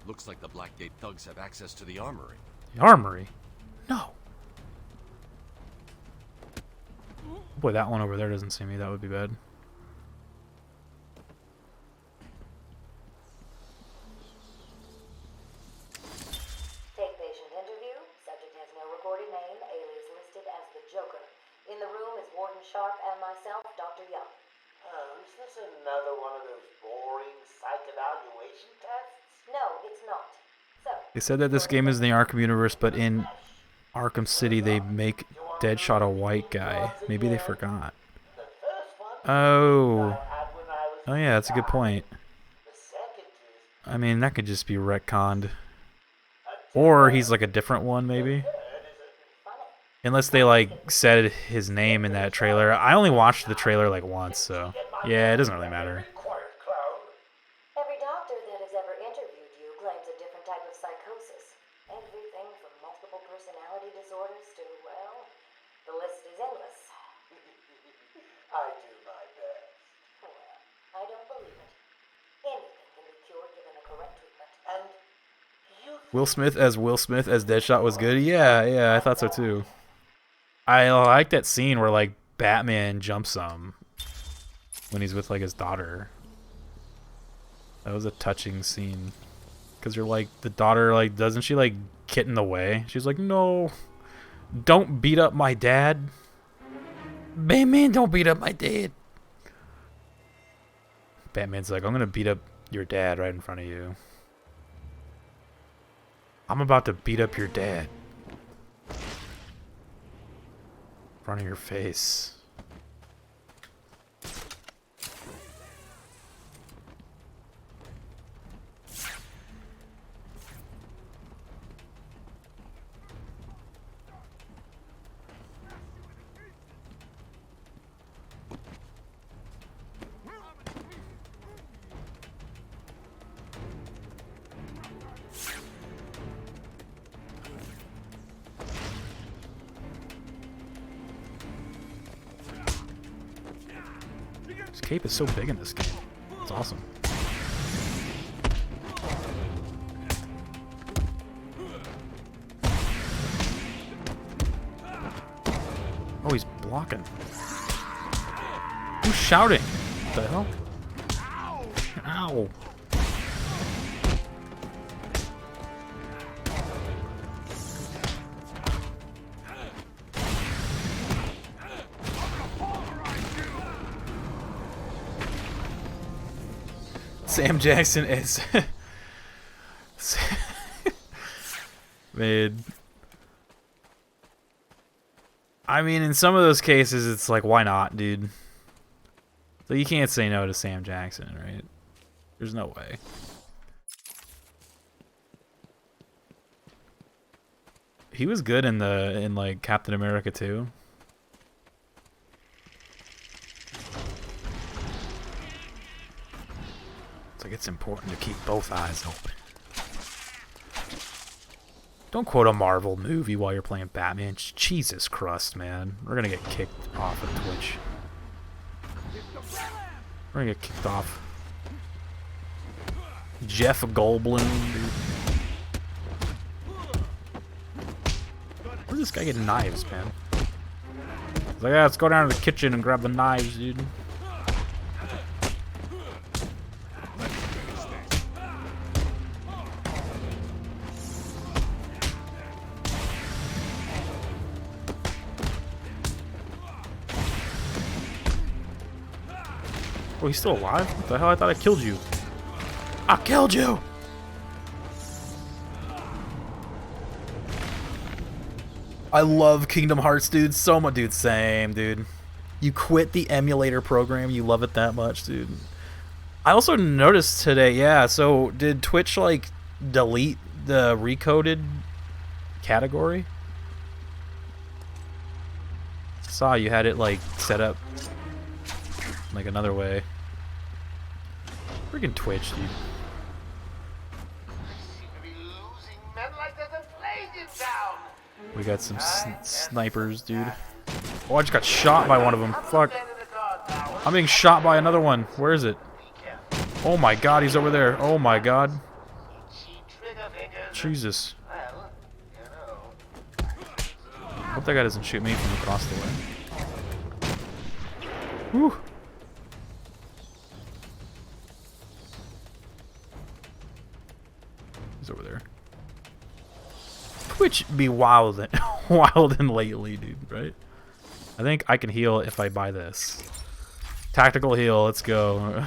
Looks like the Blackgate thugs have access to the armory. The armory? No. Boy, that one over there doesn't see me. That would be bad. Take patient interview. Subject has no recorded name. Alias listed as the Joker. In the room is Warden Sharp and myself, Dr. Young. Is this another one of those boring psych evaluation tests? No, it's not. So, They said that this game is in the Arkham universe, but in Arkham City, they make Deadshot a white guy. Maybe they forgot. Oh. Oh yeah, that's a good point. I mean, that could just be retconned. Or he's like a different one, maybe. Unless they like said his name in that trailer. I only watched the trailer like once, so yeah, it doesn't really matter. Every doctor that has ever interviewed you claims a different type of psychosis. Everything from multiple personality disorders to, well, the list is endless. I do my best. Well, I don't believe it. Anything can be cured given a correct treatment. And Will Smith as Deadshot was good. Yeah, I thought so too. I like that scene where like Batman jumps him when he's with like his daughter. That was a touching scene. Cause you're like, the daughter, like, doesn't she like get in the way? She's like, no, don't beat up my dad. Batman, don't beat up my dad. Batman's like, I'm gonna beat up your dad right in front of you. I'm about to beat up your dad. In front of your face. This cape is so big in this game. It's awesome. Oh, he's blocking. Who's shouting? What the hell? Ow. Sam Jackson is man. I mean, in some of those cases, it's like, why not, dude? So you can't say no to Sam Jackson, right? There's no way. He was good in like Captain America 2. It's like it's important to keep both eyes open. Don't quote a Marvel movie while you're playing Batman. Jesus Christ, man. We're gonna get kicked off of Twitch. We're gonna get kicked off. Jeff Goldblum, dude. Where's this guy getting knives, man? He's like, yeah, let's go down to the kitchen and grab the knives, dude. Oh, he's still alive? What the hell? I thought I killed you. I killed you! I love Kingdom Hearts, dude. So much, dude. Same, dude. You quit the emulator program. You love it that much, dude. I also noticed today, yeah, so did Twitch, like, delete the recoded category? Saw you had it, like, set up like another way. Freaking Twitch, dude. We got some snipers, dude. Oh, I just got shot by one of them. Fuck. I'm being shot by another one. Where is it? Oh my god, he's over there. Oh my god. Jesus. Hope that guy doesn't shoot me from across the way. Whew. He's over there. Twitch be wild and wild and lately, dude, right? I think I can heal if I buy this. Tactical heal, let's go.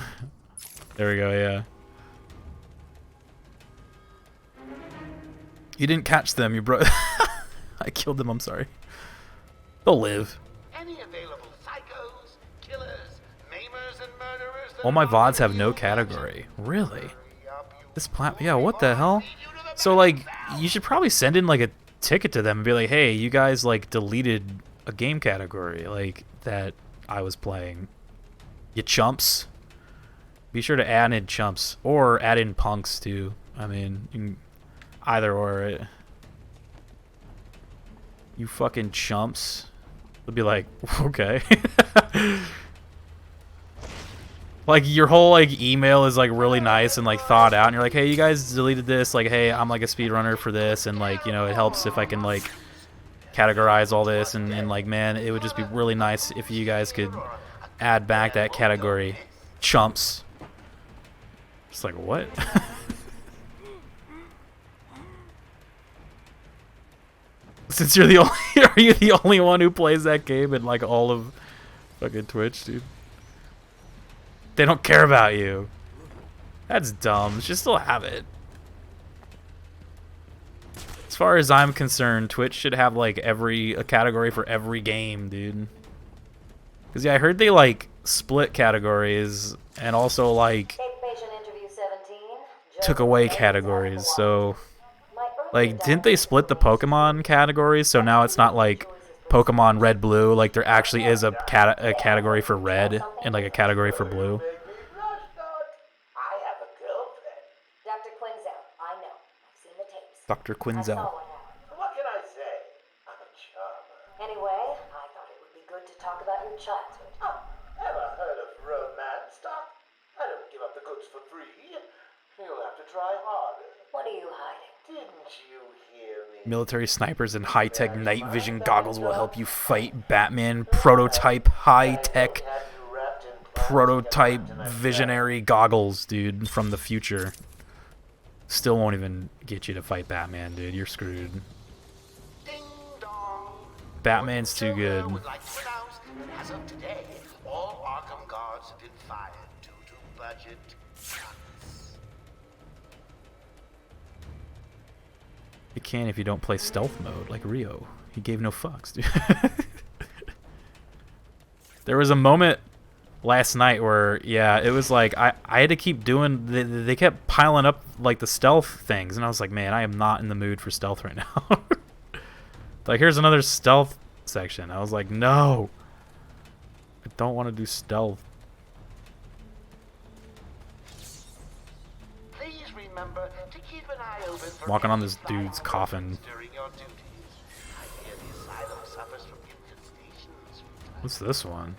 There we go, yeah. You didn't catch them, you bro. I killed them, I'm sorry. They'll live. Any available psychos, killers, maimers, and murderers that All my VODs have no category. Really? This yeah, what the hell? So, like, you should probably send in, like, a ticket to them and be like, hey, you guys, like, deleted a game category, like, that I was playing. You chumps. Be sure to add in chumps. Or add in punks, too. I mean, you can, either or. It. You fucking chumps. They'll be like, okay. Like, your whole, like, email is, like, really nice and, like, thought out. And you're like, hey, you guys deleted this. Like, hey, I'm, like, a speedrunner for this. And, like, you know, it helps if I can, like, categorize all this. And, like, man, it would just be really nice if you guys could add back that category. Chumps. It's like, what? Since you're the only... Are you the only one who plays that game in, like, all of fucking Twitch, dude? They don't care about you. That's dumb. Just still have it. As far as I'm concerned, Twitch should have like a category for every game, dude. Cause yeah, I heard they like split categories and also like took away categories. So like, didn't they split the Pokemon categories? So now it's not like Pokemon Red Blue, like there actually is a category for red and like a category for blue. Dr. Quinzel, I know. I've seen the tapes. Dr. Quinzel. What can I say? I'm a charmer. Anyway, I thought it would be good to talk about your childhood. Oh, ever heard of romance, Doc? I don't give up the goods for free. You'll have to try harder. What are you hiding? Didn't you hear me? Military snipers and high-tech night vision goggles will help you fight Batman. Prototype high-tech prototype visionary goggles, dude, from the future. Still won't even get you to fight Batman, dude. You're screwed. Batman's too good. As of today, all Arkham guards have been fired due to budget cuts. You can if you don't play stealth mode, like Rio. He gave no fucks, dude. There was a moment last night where, yeah, it was like I had to keep doing. They kept piling up like the stealth things, and I was like, man, I am not in the mood for stealth right now. Like, here's another stealth section. I was like, no, I don't want to do stealth. Please remember to keep an eye open for Walking on this dude's coffin. during your duties. I hear the asylum suffers from infestations. What's this one?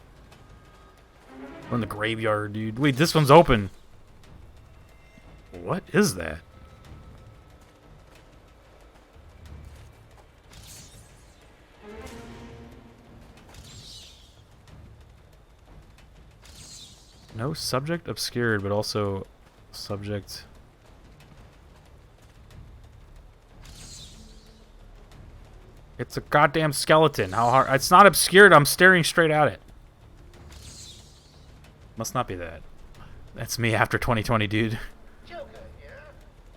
We're in the graveyard, dude. Wait, this one's open. What is that? No subject obscured, but also subject. It's a goddamn skeleton. How hard? It's not obscured. I'm staring straight at it. Must not be that. That's me after 2020, dude. Joker here.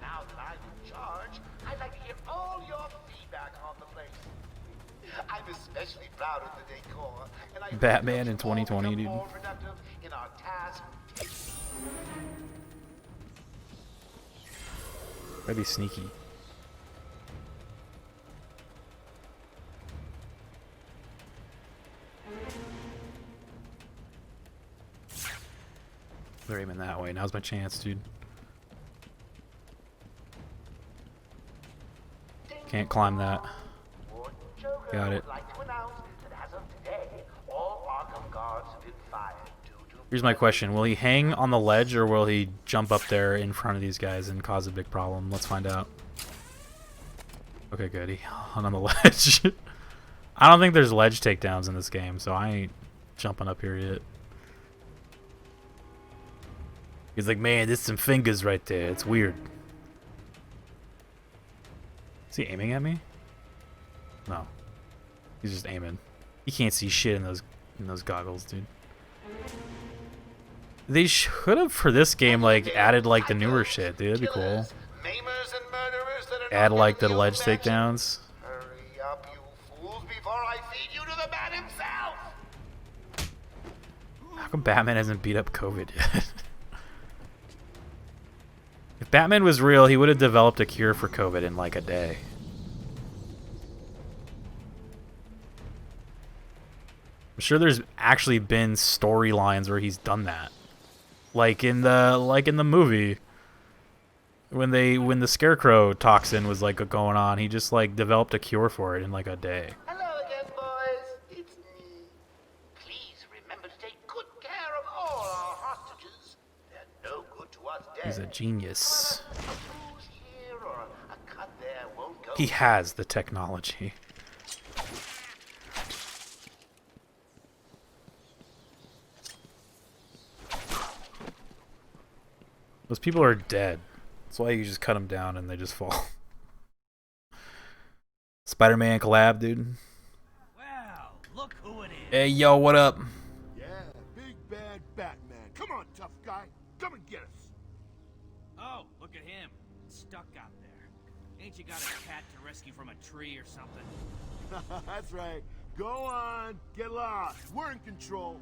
Now that I'm in charge, I'd like to hear all your feedback on the place. I'm especially proud of the decor, and I Batman in 2020, dude. more productive in our task. Gotta be sneaky. They're aiming that way. Now's my chance, dude. Can't climb that. Got it. Here's my question. Will he hang on the ledge, or will he jump up there in front of these guys and cause a big problem? Let's find out. Okay, good. He hung on the ledge. I don't think there's ledge takedowns in this game, so I ain't jumping up here yet. He's like, man, there's some fingers right there. It's weird. Is he aiming at me? No. He's just aiming. You can't see shit in those goggles, dude. They should have, for this game, like, added, like, the newer shit, dude. That'd be cool. Add, like, the ledge takedowns. Hurry up, you fools before I feed you to the man himself! How come Batman hasn't beat up COVID yet? If Batman was real, he would have developed a cure for COVID in like a day. I'm sure there's actually been storylines where he's done that. Like in the movie. When the Scarecrow toxin was like going on, he just like developed a cure for it in like a day. Hello again, boys. It's me. Please remember to take good care of all our hostages. They're no good to us dead. He's a genius. A bruise here or a cut there won't go. He has the technology. Those people are dead. That's why you just cut them down and they just fall. Spider-Man collab, dude. Wow, look who it is. Hey, yo, what up? Yeah, big bad Batman. Come on, tough guy. Come and get us. Oh, look at him. Stuck out there. Ain't you got a cat to rescue from a tree or something? That's right. Go on, get lost. We're in control.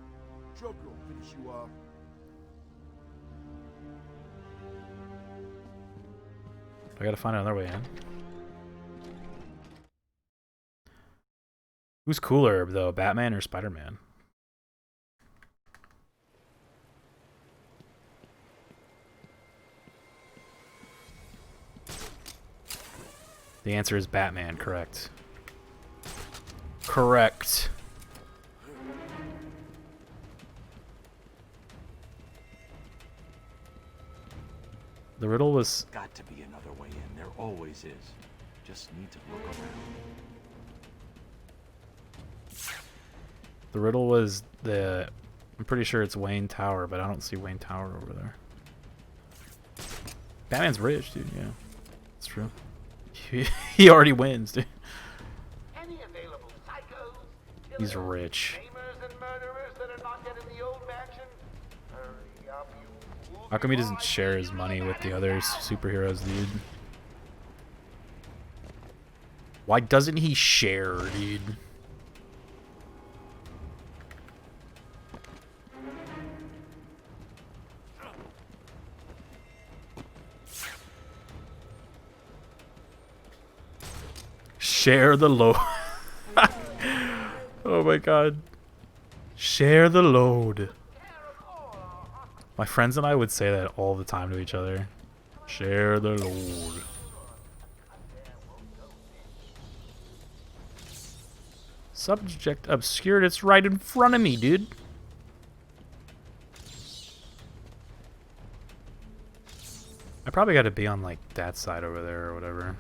Joker will finish you off. I gotta find another way in. Who's cooler, though, Batman or Spider-Man? The answer is Batman, correct. Correct. The riddle was... Got to be another way in. There always is. Just need to look around. The riddle was the... I'm pretty sure it's Wayne Tower, but I don't see Wayne Tower over there. Batman's rich, dude, yeah. It's true. He already wins, dude. Any available psychos, He's rich. gamers and murderers that are not yet in the old mansion? Hurry up, you fools. How come he doesn't share his money with the other superheroes, dude? Why doesn't he share, dude? Share the load. Oh my god. Share the load. My friends and I would say that all the time to each other. Share the load. Subject obscured. It's right in front of me, dude. I probably got to be on like that side over there or whatever.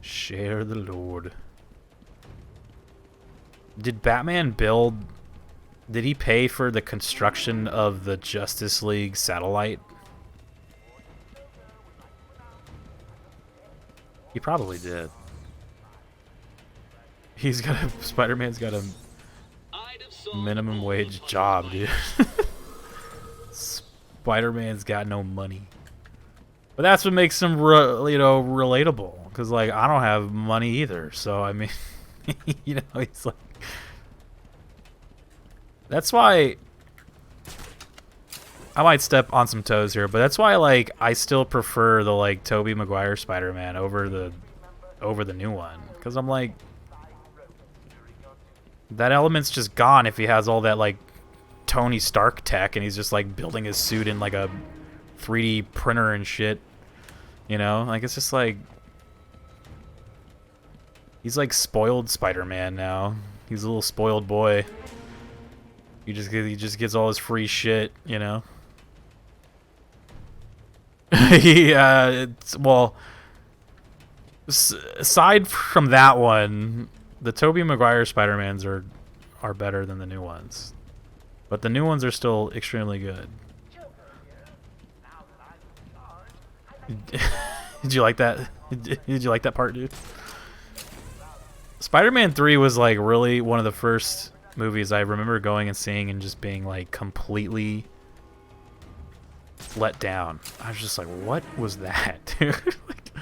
Share the load. Did Batman build... Did he pay for the construction of the Justice League satellite? He probably did. He's got a... Spider-Man's got a minimum wage job, dude. Spider-Man's got no money. But that's what makes him, relatable. Because, like, I don't have money either. So, I mean, you know, he's like... That's why... I might step on some toes here, but that's why, like, I still prefer the, like, Tobey Maguire Spider-Man over the new one. Because I'm like... That element's just gone if he has all that, like, Tony Stark tech and he's just, like, building his suit in, like, a 3D printer and shit. You know? Like, it's just, like... He's, like, spoiled Spider-Man now. He's a little spoiled boy. He just gets all his free shit, you know? Well... Aside from that one, the Tobey Maguire Spider-Mans are better than the new ones. But the new ones are still extremely good. Did you like that? Did you like that part, dude? Spider-Man 3 was like really one of the first movies I remember going and seeing and just being like completely let down. I was just like, what was that, dude? Like,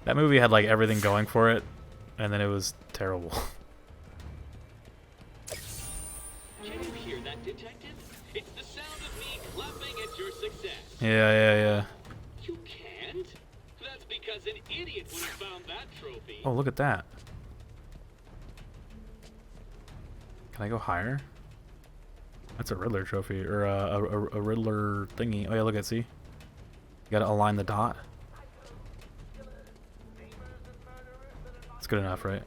That movie had like everything going for it, and then it was terrible. Can you hear that, detective? It's the sound of me clapping at your success. Yeah. You can't? That's because an idiot would have found that trophy. Oh, look at that. Can I go higher? That's a Riddler trophy, or a Riddler thingy. Oh yeah, look at, see? You gotta align the dot. It's good enough, right?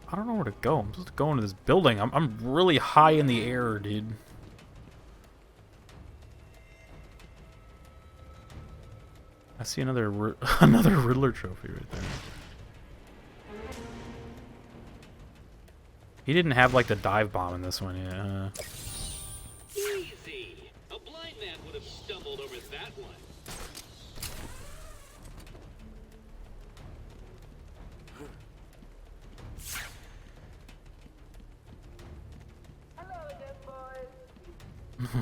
I don't know where to go. I'm supposed to go into this building. I'm really high in the air, dude. I see another Riddler trophy right there. He didn't have like the dive bomb in this one, yeah. Easy. A blind man would have stumbled over that one.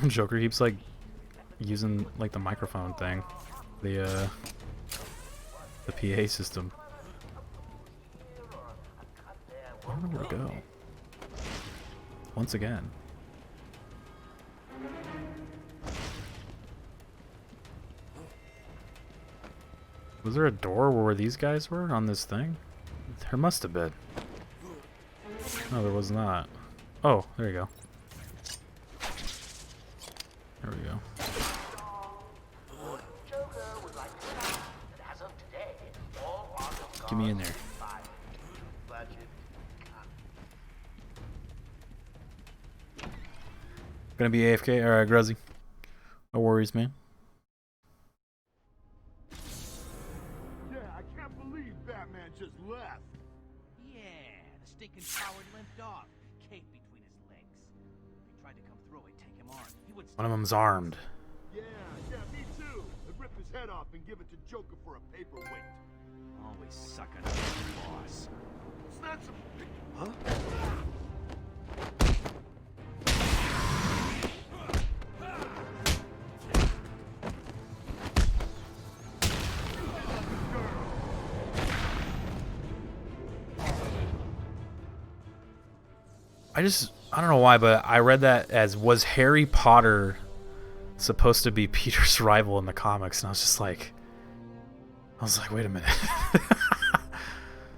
Joker keeps like using like the microphone thing, the PA system. I don't know where to go. Once again. Was there a door where these guys were on this thing? There must have been. No, there was not. Oh, there you go. There we go. Get me in there. Gonna be AFK? Alright, Gruzzy. No worries, man. Yeah, I can't believe Batman just left. Yeah, the stinking coward limped off, cape between his legs. If he tried to come through, I'd take him on. He would. One of them's armed. Yeah, me too. I'd rip his head off and give it to Joker for a paperweight. Always sucking up to the boss. It's not some... Huh? I don't know why, but I read that as, was Harry Potter supposed to be Peter's rival in the comics? And I was like, wait a minute.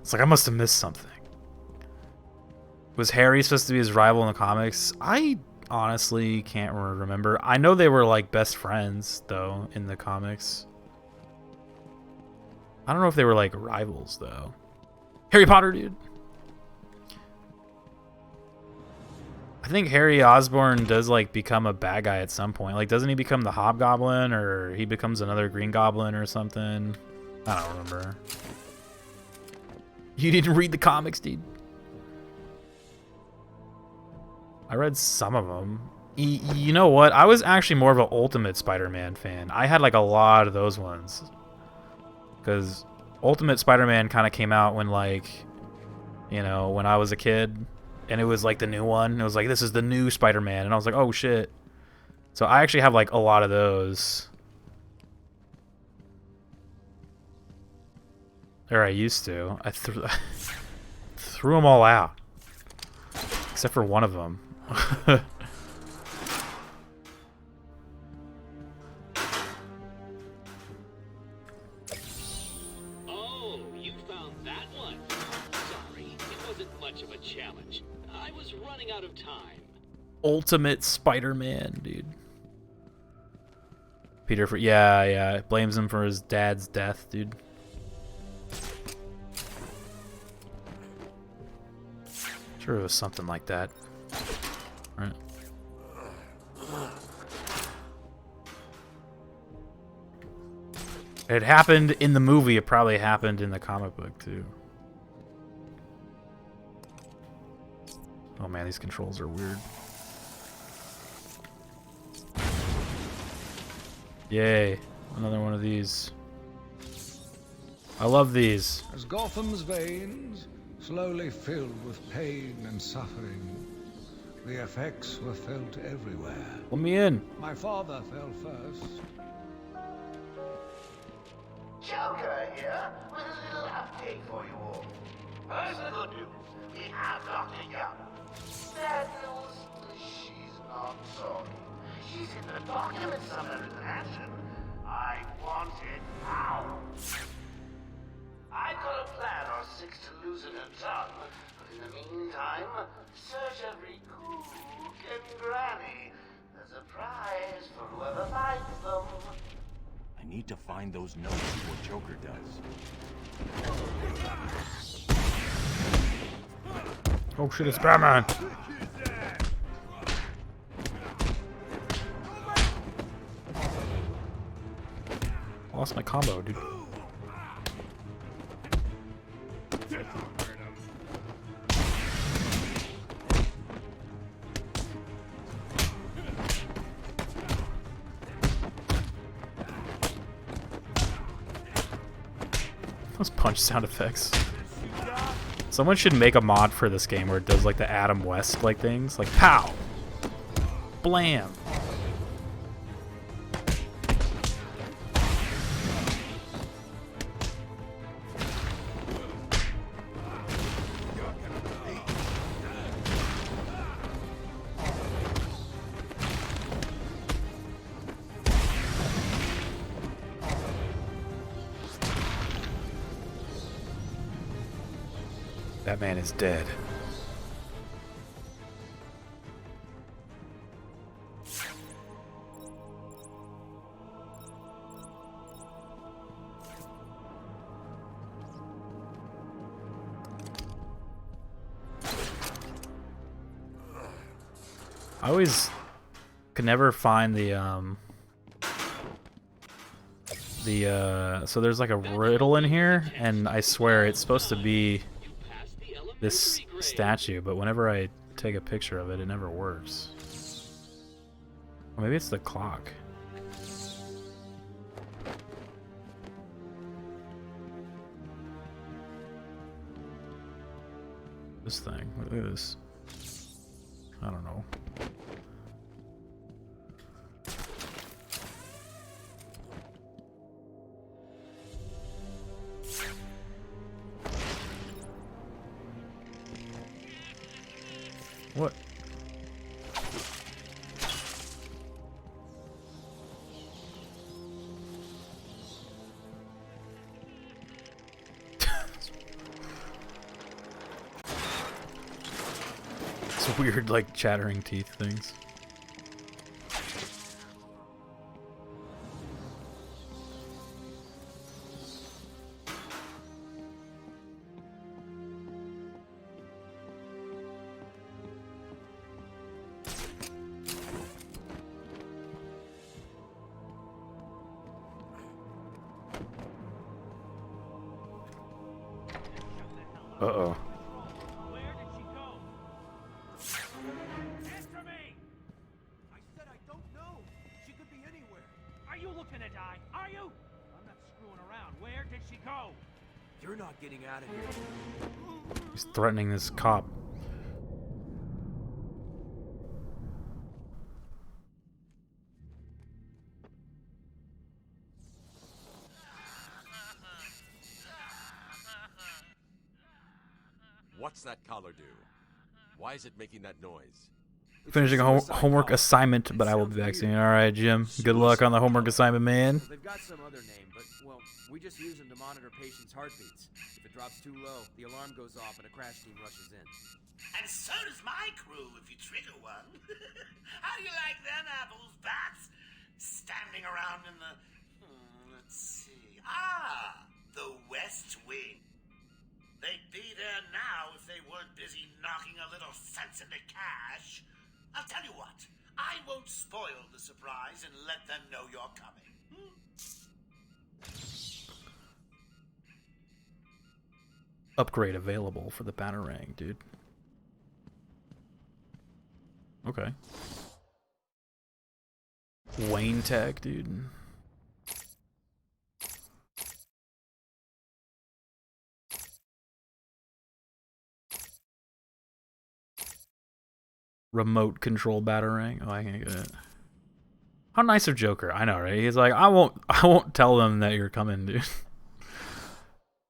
It's like, I must have missed something. Was Harry supposed to be his rival in the comics? I honestly can't remember. I know they were like best friends though in the comics. I don't know if they were like rivals though. Harry Potter, dude. I think Harry Osborn does like become a bad guy at some point. Like, doesn't he become the Hobgoblin, or he becomes another Green Goblin or something? I don't remember. You didn't read the comics, dude. I read some of them. You know what? I was actually more of an Ultimate Spider-Man fan. I had like a lot of those ones. Because Ultimate Spider-Man kind of came out when like, you know, when I was a kid. And it was like the new one. It was like, this is the new Spider-Man. And I was like, oh shit. So I actually have like a lot of those. Or I used to. I threw them all out. Except for one of them. Oh, you found that one. Sorry, it wasn't much of a challenge. I was running out of time. Ultimate Spider-Man, dude. Peter for yeah, blames him for his dad's death, dude. Sure, it was something like that, right? It happened in the movie. It probably happened in the comic book too. Oh man, these controls are weird. Yay, another one of these. I love these. As Gotham's veins slowly filled with pain and suffering, The effects were felt everywhere. Let me in. My father fell first. Joker here with a little update for you all. First, the good news. We have Dr. Young. Bad news, she's not sorry. She's in the documents somewhere in the mansion. I want it now. I've got a plan or six to loosen her tongue, but in the meantime, search every cook and granny. There's a prize for whoever finds them. I need to find those notes before Joker does. Oh shit, it's Batman! I lost my combo, dude. Those punch sound effects. Someone should make a mod for this game where it does like the Adam West like things, like pow, blam. That man is dead. I always could never find so there's like a riddle in here, and I swear it's supposed to be this statue, but whenever I take a picture of it, it never works. Or maybe it's the clock. This thing, what is this? I don't know. What? It's weird, like, chattering teeth things. Uh-oh. Where did she go? Answer me! I said I don't know. She could be anywhere. Are you looking to die? Are you? I'm not screwing around. Where did she go? You're not getting out of here. He's threatening this cop. What's that collar do? Why is it making that noise? Finishing a homework assignment, but I will be back soon. Alright, Jim. Good luck on the homework assignment, man. They've got some other name, but, well, we just use them to monitor patients' heartbeats. If it drops too low, the alarm goes off and a crash team rushes in. And so does my crew if you trigger one. How do you like them apples, bats? Standing around in the... let's see... the West Wing. They'd be there now if they weren't busy knocking a little sense into cash. I'll tell you what, I won't spoil the surprise and let them know you're coming. Upgrade available for the Batarang, dude. Okay. Wayne tag, dude. remote control batarang. Oh, I can't get it. How nice of Joker. I know, right? He's like, I won't tell them that you're coming, dude.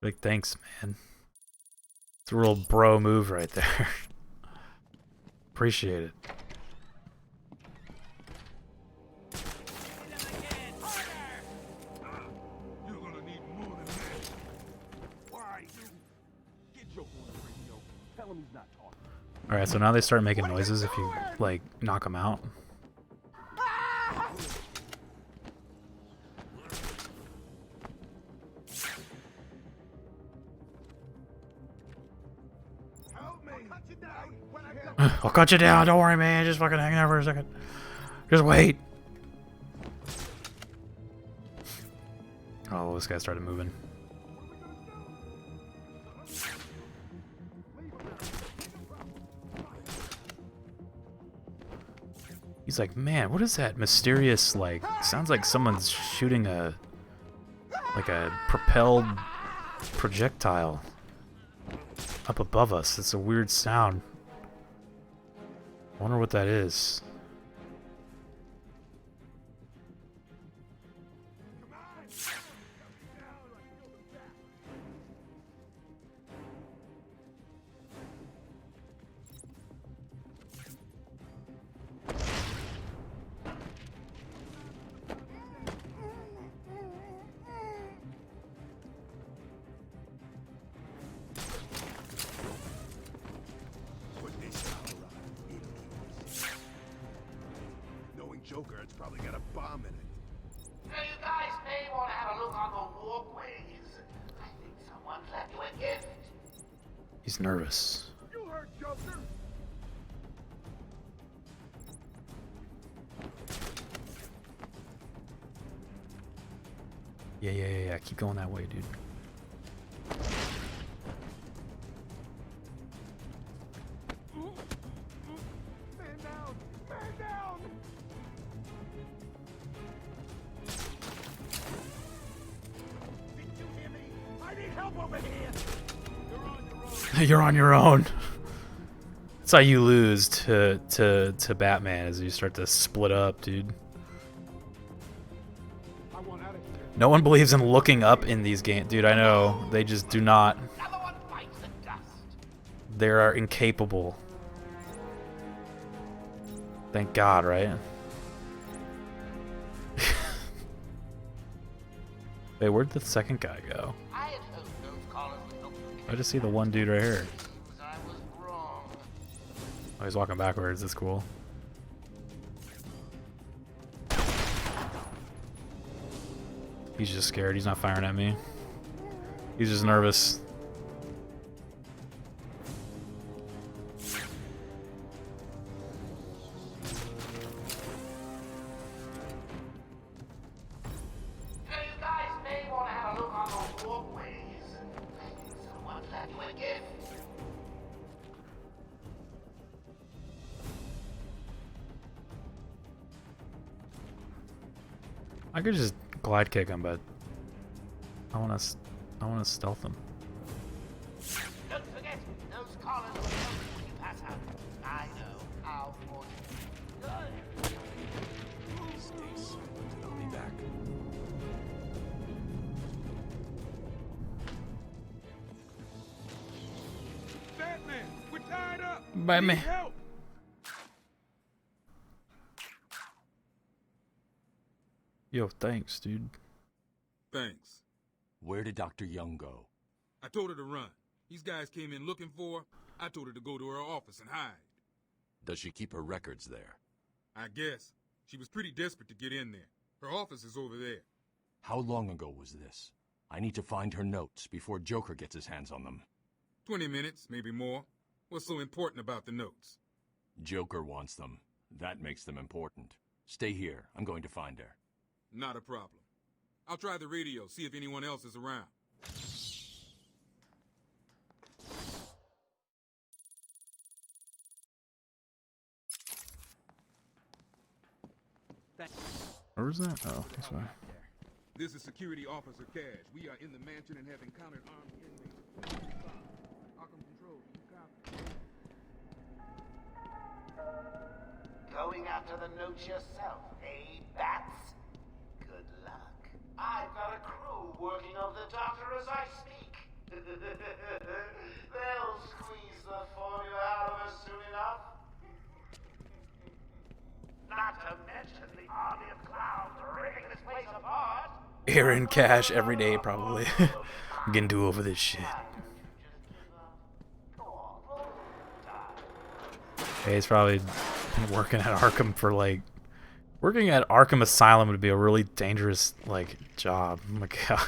Like, thanks, man. It's a real bro move right there. Appreciate it. Alright, so now they start making noises if you, like, knock them out. I'll cut you down, don't worry, man. Just fucking hang out for a second. Just wait. Oh, this guy started moving. He's like, man, what is that mysterious, like, sounds like someone's shooting a propelled projectile up above us. It's a weird sound. I wonder what that is. Joker, it's probably got a bomb in it. Hey, you guys may want to have a look on the walkways. I think someone's left you a gift. He's nervous. You heard Joker. Yeah. Keep going that way, dude. Man down! Man down! Did you hear me? I need help over here! You're on your own. That's how you lose to Batman, as you start to split up, dude. No one believes in looking up in these games, dude. I know they just do not. They are incapable. Thank God, right? Wait, where'd the second guy go? I just see the one dude right here. Oh, he's walking backwards. That's cool. He's just scared. He's not firing at me. He's just nervous. Hey, you guys may want to have a look on those walkways. I think someone's left you a gift. I could just glide kick him, but I want to stealth him. Don't forget, those collars will help you when you pass out. I know how important. Stay silent and I'll be back. Batman, we're tied up. Batman. Need help. Yo, thanks, dude. Thanks. Where did Dr. Young go? I told her to run. These guys came in looking for her. I told her to go to her office and hide. Does she keep her records there? I guess. She was pretty desperate to get in there. Her office is over there. How long ago was this? I need to find her notes before Joker gets his hands on them. 20 minutes, maybe more. What's so important about the notes? Joker wants them. That makes them important. Stay here. I'm going to find her. Not a problem. I'll try the radio, see if anyone else is around. Where was that? Oh, this way. This is Security Officer Cash. We are in the mansion and have encountered armed inmates. Arkham Control, do you copy? Going after the note yourself, eh, Bats? Good luck. I've got a crew working on the doctor as I speak. They'll squeeze the formula out of us soon enough. Not to mention the army of clowns ripping this place apart. Aaron Cash every day, probably. I'm getting too over this shit. Hey, he's probably been working at Arkham for like... Working at Arkham Asylum would be a really dangerous, like, job. Oh my god. Can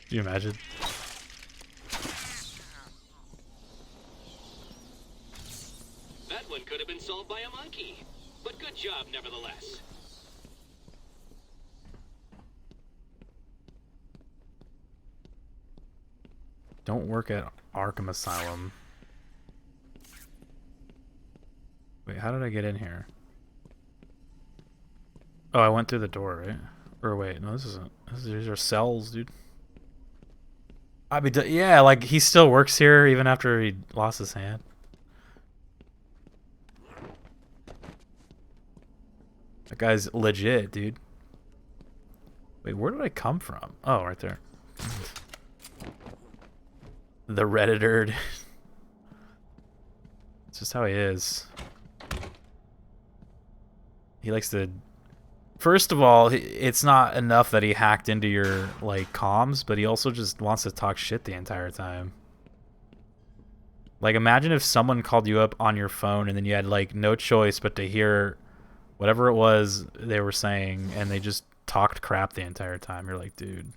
you imagine? That one could have been solved by a monkey. But good job, nevertheless. Don't work at Arkham Asylum. Wait, how did I get in here? Oh, I went through the door, right? Or wait, no, this isn't. These are cells, dude. Yeah, like he still works here even after he lost his hand. That guy's legit, dude. Wait, where did I come from? Oh, right there. The Redditor. It's just how he is. He likes to... First of all, it's not enough that he hacked into your, like, comms, but he also just wants to talk shit the entire time. Like, imagine if someone called you up on your phone and then you had, like, no choice but to hear whatever it was they were saying, and they just talked crap the entire time. You're like, dude.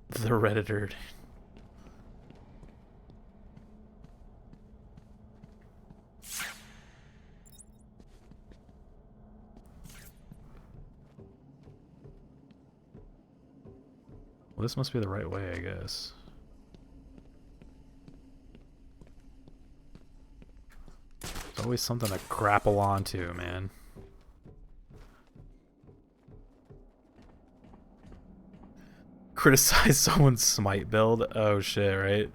The Redditor. Well, this must be the right way, I guess. There's always something to grapple onto, man. Criticize someone's smite build? Oh shit, right?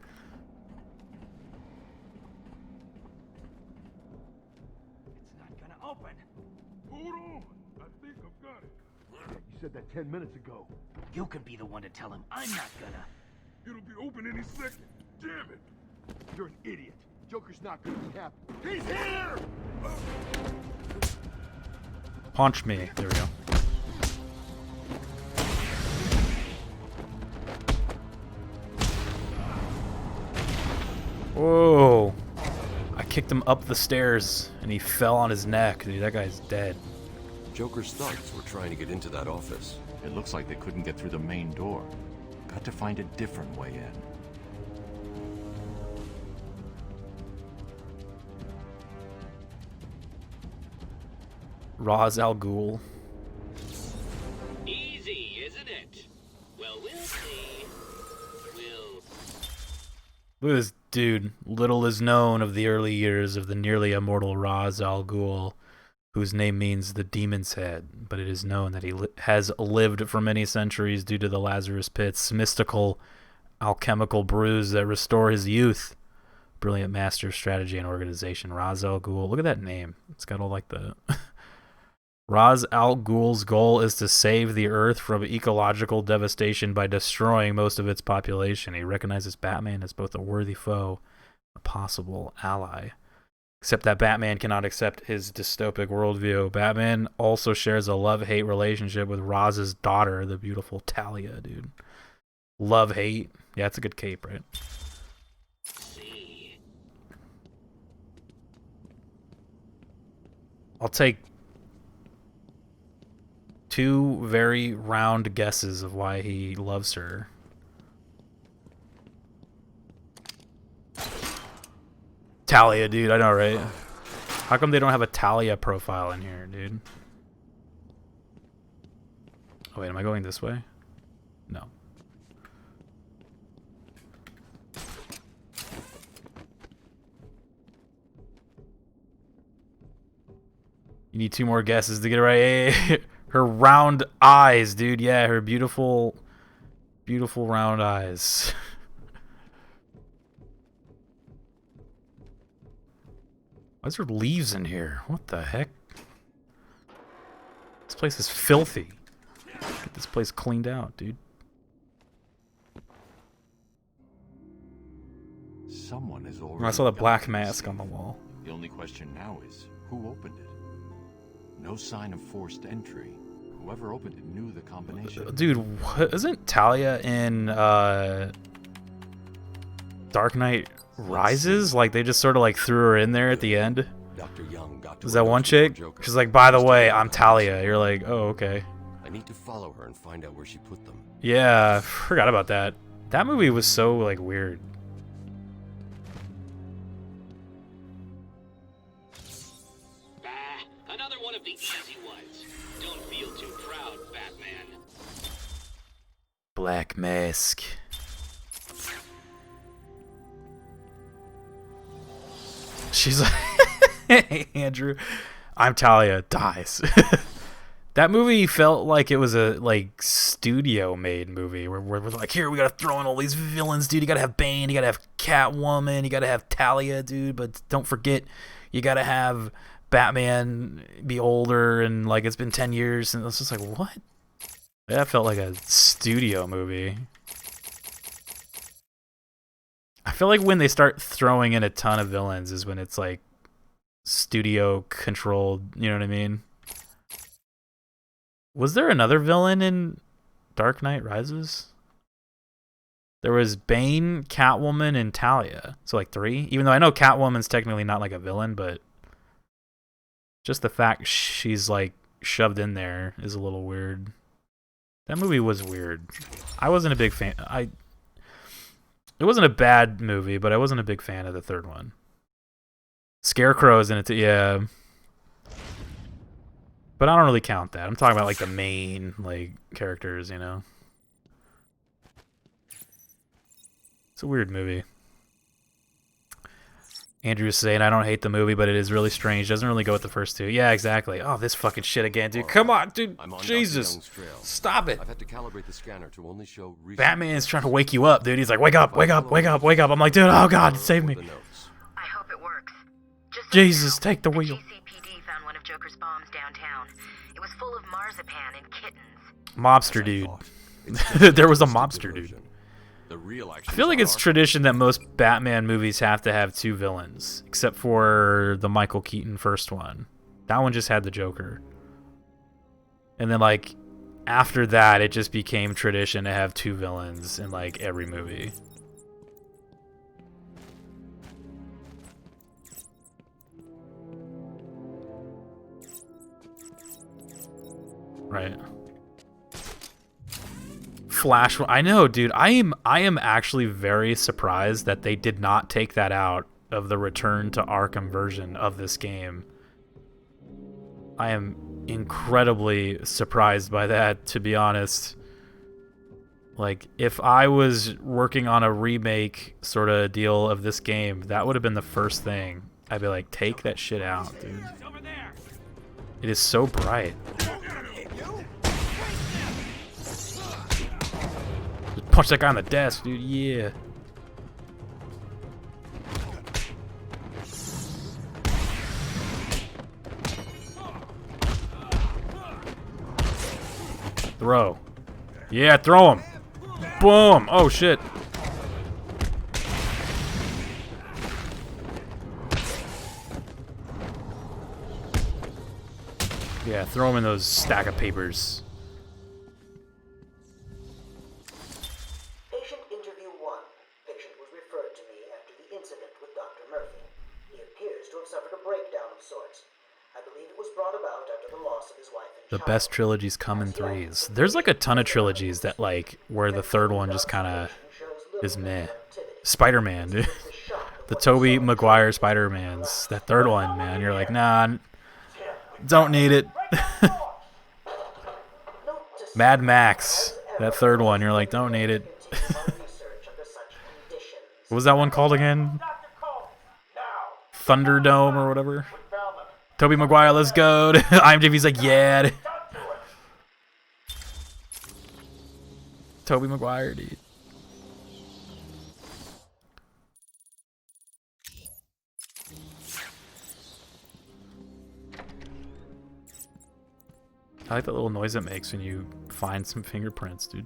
It's not gonna open. Hold on. I think I've got it. You said that 10 minutes ago. You can be the one to tell him. I'm not gonna. It'll be open any second. Damn it. You're an idiot. Joker's not gonna be happy. He's here! Punch me. There we go. Whoa. I kicked him up the stairs and he fell on his neck. Dude, that guy's dead. Joker's thugs were trying to get into that office. It looks like they couldn't get through the main door. Got to find a different way in. Ra's al Ghul. Easy, isn't it? Well, we'll see. Look at this dude. Little is known of the early years of the nearly immortal Ra's al Ghul, whose name means the demon's head, but it is known that he has lived for many centuries due to the Lazarus Pit's mystical, alchemical brews that restore his youth. Brilliant master of strategy and organization, Ra's al Ghul. Look at that name. It's got all like the... Ra's al Ghul's goal is to save the Earth from ecological devastation by destroying most of its population. He recognizes Batman as both a worthy foe, a possible ally. Except that Batman cannot accept his dystopic worldview. Batman also shares a love-hate relationship with Raz's daughter, the beautiful Talia, dude. Love-hate. Yeah, it's a good cape, right? I'll take two very round guesses of why he loves her. Talia, dude, I know, right? How come they don't have a Talia profile in here, dude? Oh, wait, am I going this way? No. You need two more guesses to get it right. Her round eyes, dude. Yeah, her beautiful, beautiful round eyes. Why is there leaves in here? What the heck? This place is filthy. Get this place cleaned out, dude. Someone is already. I saw the black mask on the wall. The only question now is, who opened it? No sign of forced entry. Whoever opened it knew the combination. Dude, isn't Talia in Dark Knight Rises? Like, they just sort of like threw her in there at the end? Dr. Young got to Was that one chick? She's like, by the way, I'm Talia. You're like, oh, okay. I need to follow her and find out where she put them. Yeah, forgot about that. That movie was so, like, weird. Another one of the easy ones. Don't feel too proud, Batman. Black Mask. She's like, hey, Andrew, I'm Talia, dies. That movie felt like it was a studio-made movie where we're like, here, we gotta throw in all these villains, dude. You gotta have Bane, you gotta have Catwoman, you gotta have Talia, dude. But don't forget, you gotta have Batman be older, and like it's been 10 years, and it's just like, what? That felt like a studio movie. I feel like when they start throwing in a ton of villains is when it's like studio controlled, you know what I mean? Was there another villain in Dark Knight Rises? There was Bane, Catwoman, and Talia. So like 3? Even though I know Catwoman's technically not like a villain, but just the fact she's like shoved in there is a little weird. That movie was weird. I wasn't a big fan. It wasn't a bad movie, but I wasn't a big fan of the third one. Scarecrow's in it too, yeah. But I don't really count that. I'm talking about like the main like characters, you know. It's a weird movie. Andrew's saying I don't hate the movie, but it is really strange. Doesn't really go with the first two. Yeah, exactly. Oh, this fucking shit again, dude. Come on, dude. Jesus. Stop it. I've had to calibrate the scanner to only show Batman's trying to wake you up, dude. He's like, wake up, wake up, wake up, wake up. I'm like, dude, oh god, save me. I hope it works. Jesus, take the wheel. GCPD found one of Joker's bombs downtown. It was full of marzipan and kittens. Mobster dude. There was a mobster dude. I feel like it's tradition that most Batman movies have to have 2 villains, except for the Michael Keaton first one. That one just had the Joker. And then like after that, it just became tradition to have 2 villains in like every movie. Right. Flash. I know, dude. I am actually very surprised that they did not take that out of the Return to Arkham version of this game. I am incredibly surprised by that, to be honest. Like, if I was working on a remake sort of deal of this game, that would have been the first thing. I'd be like, take that shit out, dude. It is so bright. Punch that guy on the desk, dude. Yeah. Throw. Yeah, throw him. Boom. Oh, shit. Yeah, throw him in those stack of papers. The best trilogies come in 3s. There's like a ton of trilogies that like where the third one just kind of is meh. Spider-Man, dude. The Tobey Maguire Spider-Mans. That third one, man. You're like, nah, don't need it. Mad Max. That third one. You're like, don't need it. What was that one called again? Thunderdome or whatever. Tobey Maguire, let's go. IMDb's like, yeah. Tobey Maguire, dude. I like that little noise it makes when you find some fingerprints, dude.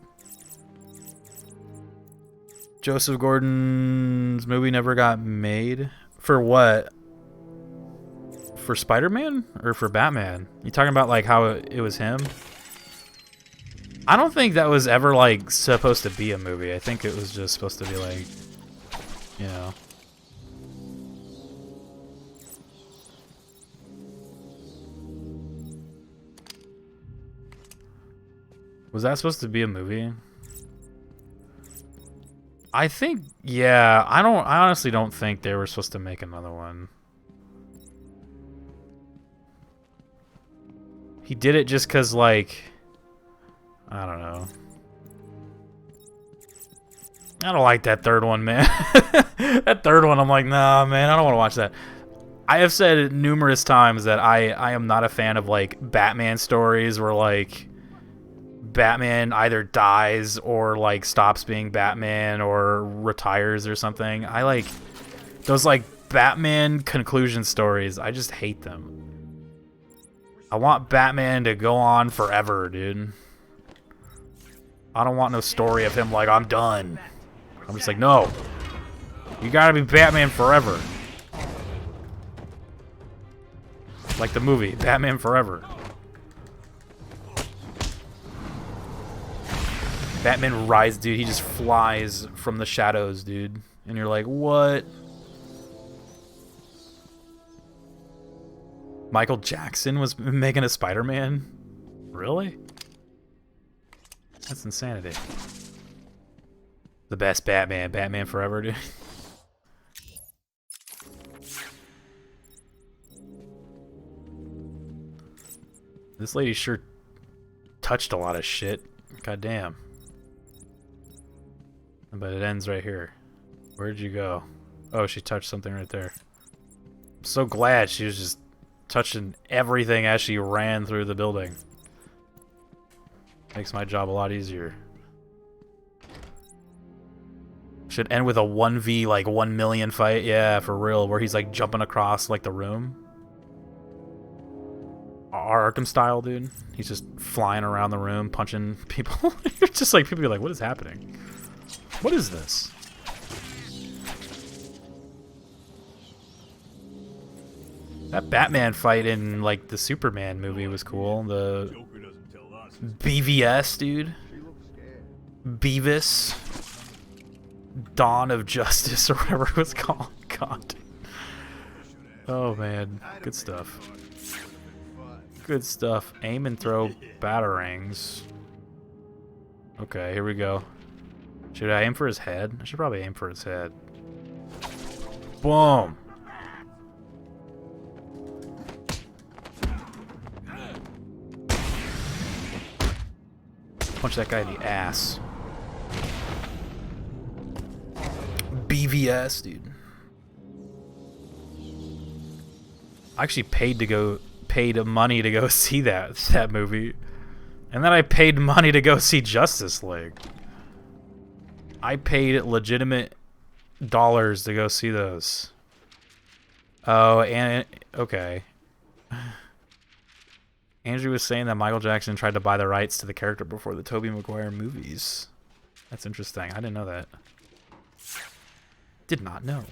Joseph Gordon's movie never got made? For what? For Spider-Man? Or for Batman? You talking about like how it was him? I don't think that was ever like supposed to be a movie. I think it was just supposed to be like, you know. Was that supposed to be a movie? I think, yeah, I honestly don't think they were supposed to make another one. He did it just cause like, I don't know. I don't like that third one, man. That third one, I'm like, nah, man, I don't want to watch that. I have said numerous times that I am not a fan of like Batman stories where like Batman either dies or like stops being Batman or retires or something. I like those like Batman conclusion stories. I just hate them. I want Batman to go on forever, dude. I don't want no story of him like, I'm done. I'm just like, no. You gotta be Batman forever. Like the movie, Batman Forever. Batman rises, dude. He just flies from the shadows, dude. And you're like, what? Michael Jackson was making a Spider-Man? Really? That's insanity. The best Batman. Batman Forever, dude. This lady sure touched a lot of shit. God damn. But it ends right here. Where'd you go? Oh, she touched something right there. I'm so glad she was just touching everything as she ran through the building. Makes my job a lot easier. Should end with a 1v, like, 1 million fight. Yeah, for real. Where he's, like, jumping across, like, the room. Arkham style, dude. He's just flying around the room, punching people. You're just like, people are like, what is happening? What is this? That Batman fight in, like, the Superman movie was cool. The BVS, dude. Beavis. Dawn of Justice, or whatever it was called. God. Oh, man. Good stuff. Good stuff. Aim and throw batarangs. Okay, here we go. Should I aim for his head? I should probably aim for his head. Boom! Punch that guy in the ass. BVS, dude. I actually paid money to go see that movie. And then I paid money to go see Justice League. I paid legitimate dollars to go see those. Oh, and okay. Andrew was saying that Michael Jackson tried to buy the rights to the character before the Tobey Maguire movies. That's interesting. I didn't know that. Did not know.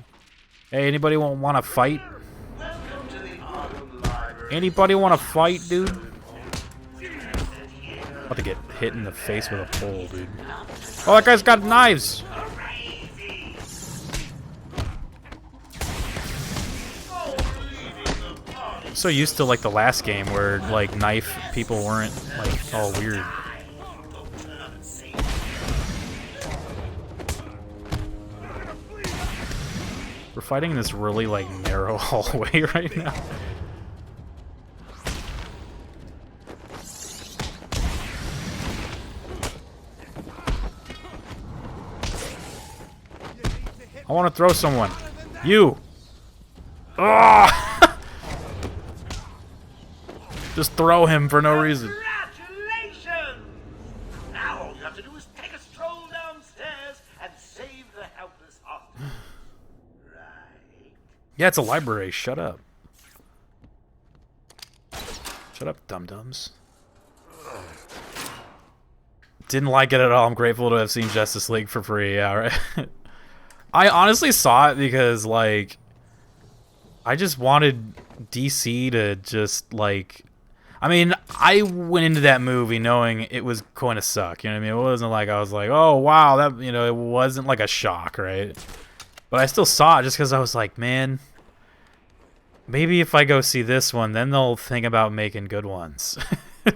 Hey, anybody want to fight? Anybody want to fight, dude? About to get hit in the face with a pole, dude. Oh, that guy's got knives! I'm so used to, like, the last game where, like, knife people weren't, like, all weird. We're fighting in this really, like, narrow hallway right now. I want to throw someone. You! Ah! Just throw him for no reason. Congratulations! Now all you have to do is take a stroll downstairs and save the helpless hostage. Right? Yeah, it's a library. Shut up. Shut up, dum-dums. Didn't like it at all. I'm grateful to have seen Justice League for free. Yeah, right. I honestly saw it because, like, I just wanted DC to just, like... I mean, I went into that movie knowing it was going to suck, you know what I mean? It wasn't like I was like, oh, wow, that, you know, it wasn't like a shock, right? But I still saw it just because I was like, man, maybe if I go see this one, then they'll think about making good ones,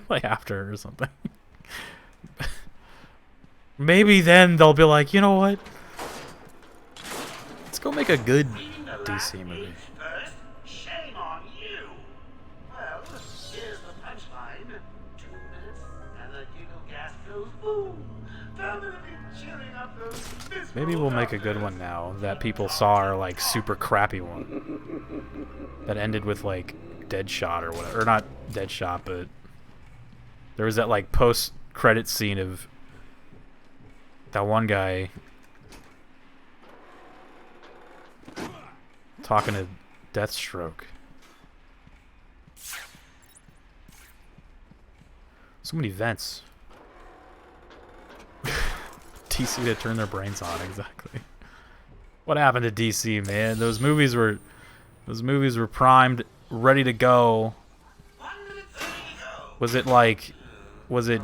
like after or something. Maybe then they'll be like, you know what? Let's go make a good DC movie. First, shame on you. Well, here's the punchline. 2 minutes, and the giggle gas goes boom. Permanently cheering up those miserable Maybe we'll make a good one now that people saw our, like, super crappy one. That ended with, like, Deadshot or whatever. Or not Deadshot, but there was that, like, post-credit scene of that one guy talking to Deathstroke. So many vents. DC to turn their brains on, exactly. What happened to DC, man? Those movies were primed, ready to go. Was it like, was it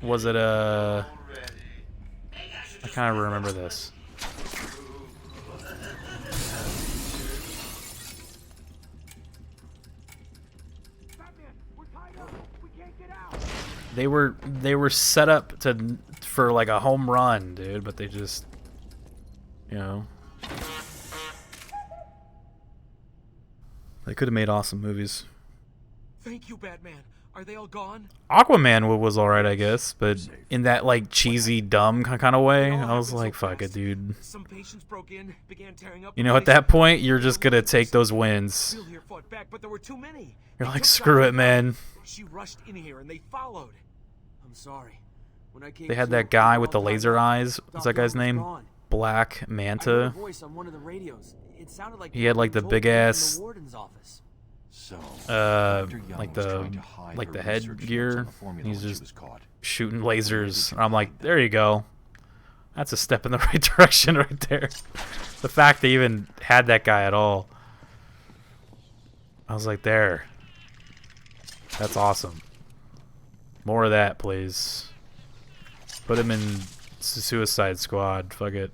I kind of remember this. They were set up for like a home run, dude, but they just, you know, they could have made awesome movies. Thank you, Batman. Are they all gone? Aquaman was alright, I guess, but in that like cheesy, dumb kind of way, I was like, fuck it, dude. Some patients broke in, began tearing up. You know, at that point, you're just gonna take those wins. Bill here fought back, but there were too many. You're like, screw it, man. She rushed in here and they followed. I'm sorry. When I came They had that guy with the laser eyes. What's that guy's name? Black Manta. He had like the big ass, like the headgear. He's just shooting lasers. I'm like, there you go. That's a step in the right direction right there. The fact they even had that guy at all. I was like, there. That's awesome. More of that, please. Put him in Suicide Squad. Fuck it.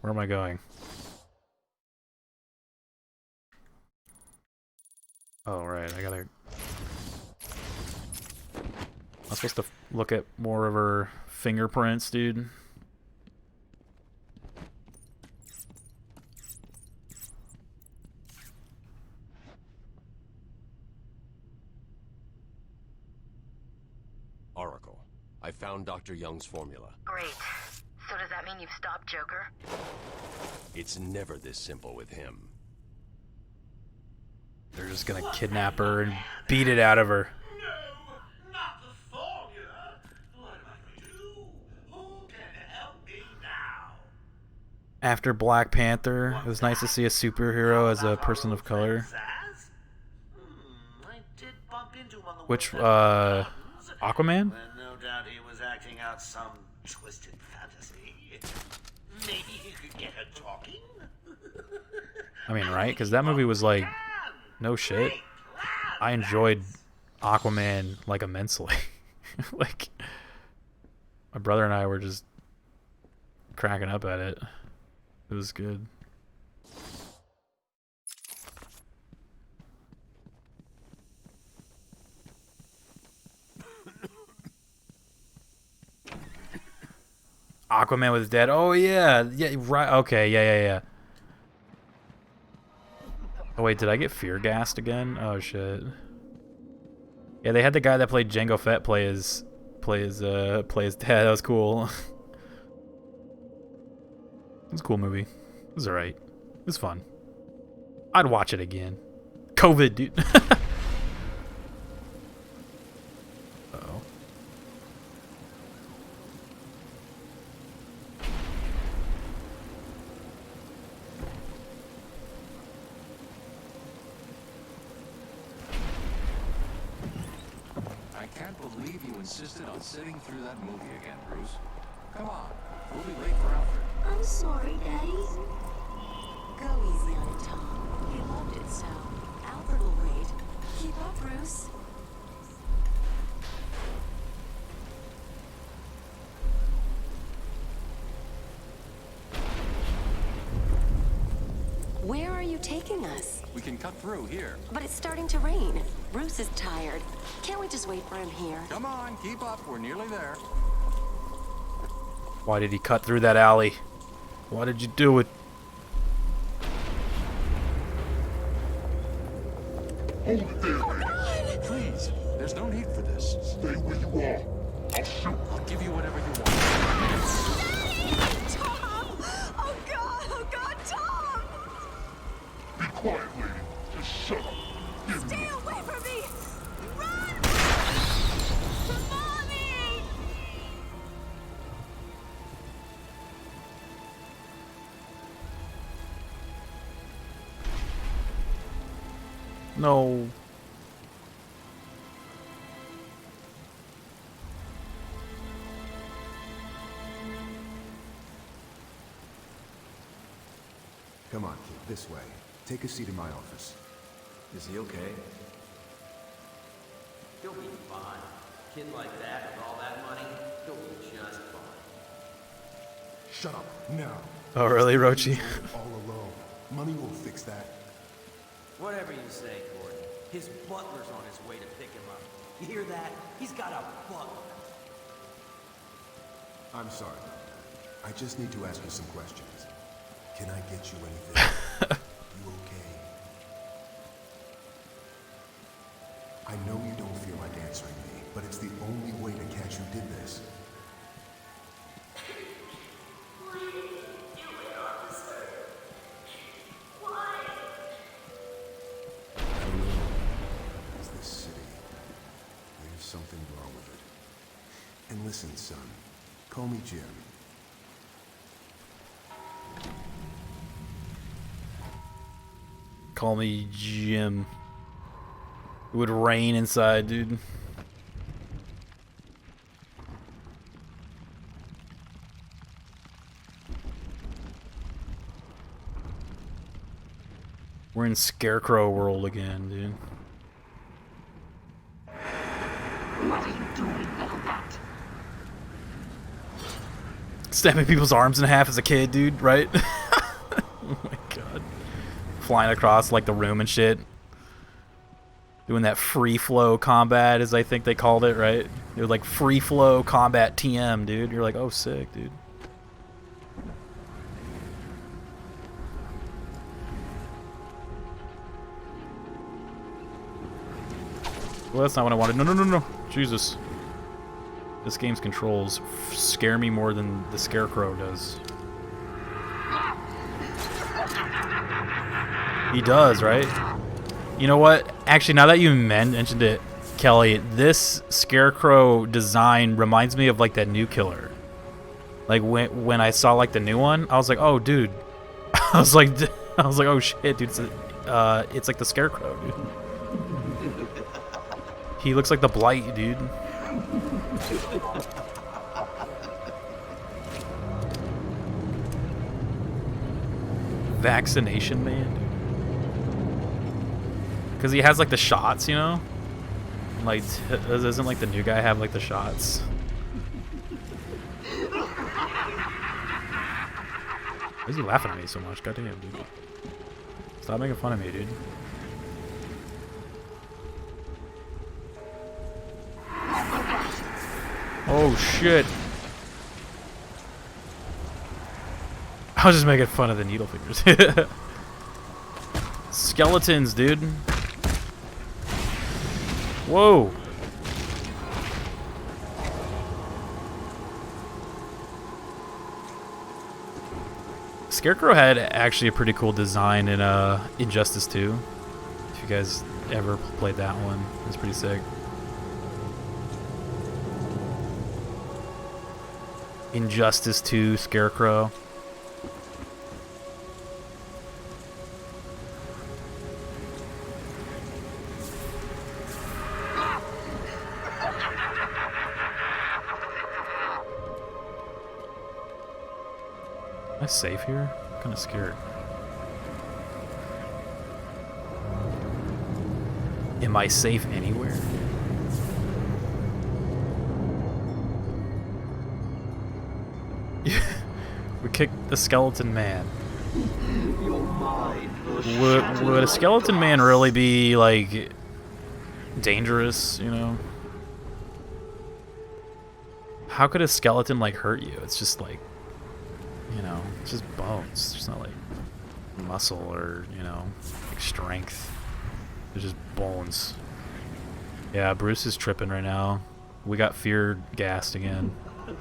Where am I going? Oh, right. I gotta... I'm supposed to look at more of her fingerprints, dude. Oracle, I found Dr. Young's formula. Great. So does that mean you've stopped Joker? It's never this simple with him. They're just gonna kidnap her and beat it out of her. Not the formula. What am I going to do? Who can help me now? After Black Panther, it was nice to see a superhero as a person of color. I did bump into him on the Which, way Aquaman? Well, no doubt he was acting out some twisted fantasy. Maybe he could get her talking? I mean, right? Because that movie was like, no shit. I enjoyed Aquaman, like, immensely. Like, my brother and I were just cracking up at it. It was good. Aquaman was dead. Oh, yeah. Yeah, right. Okay, yeah. Oh, wait, did I get fear gassed again? Oh, shit. Yeah, they had the guy that played Jango Fett play his dad. That was cool. It was a cool movie. It was alright. It was fun. I'd watch it again. COVID, dude. Uh-oh. can't believe you insisted on sitting through that movie again, Bruce. Come on, we'll be late for Alfred. I'm sorry, Daddy. Go easy on it, Tom. He loved it so. Alfred will wait. Keep up, Bruce. Where are you taking us? We can cut through here. But it's starting to rain. Bruce is tired. Can't we just wait for him here? Come on, keep up. We're nearly there. Why did he cut through that alley? Why did you do it? Hold it there. Please, there's no need for this. Stay where you are. I'll shoot. I'll give you whatever you want. Tom! Oh God, Tom! Be quiet, lady. Just shut up. Stay away from me! Run! Mommy! No. Come on, kid, this way. Take a seat in my office. Is he okay? He'll be fine. Kid like that with all that money, he'll be just fine. Shut up, now. Oh, really, Rochi? All alone. Money will fix that. Whatever you say, Gordon. His butler's on his way to pick him up. You hear that? He's got a butler. I'm sorry about that. I just need to ask you some questions. Can I get you anything? You okay? I know you don't feel like answering me, but it's the only way to catch who did this. Why did you do it, officer? Why? I don't know. It's this city. There's something wrong with it. And listen, son. Call me Jim. Call me Jim. It would rain inside, dude. We're in Scarecrow world again, dude. What are you doing, little bat? Stabbing people's arms in half as a kid, dude, right? Oh my god. Flying across like the room and shit. Doing that free flow combat, as I think they called it, right? It was like free flow combat TM, dude. You're like, oh, sick, dude. Well, that's not what I wanted. No, no, no, no. Jesus. This game's controls scare me more than the Scarecrow does. He does, right? You know what? Actually, now that you mentioned it, Kelly, this Scarecrow design reminds me of like that new killer. Like when I saw like the new one, I was like, oh, dude. I was like, oh shit, dude. It's like the Scarecrow, dude. He looks like the Blight, dude. Vaccination man, dude. Because he has like the shots, you know? Like, doesn't like the new guy have like the shots? Why is he laughing at me so much? Goddamn, dude. Stop making fun of me, dude. Oh shit. I was just making fun of the needle fingers. Skeletons, dude. Whoa. Scarecrow had actually a pretty cool design in Injustice 2. If you guys ever played that one, it was pretty sick. Injustice 2 Scarecrow. Am I safe here? I'm kind of scared. Am I safe anywhere? We kicked the skeleton man. Would a skeleton man really be, like, dangerous, you know? How could a skeleton, like, hurt you? It's just, like, you know, it's just bones. It's not, like, muscle or, you know, like strength. It's just bones. Yeah, Bruce is tripping right now. We got fear gassed again.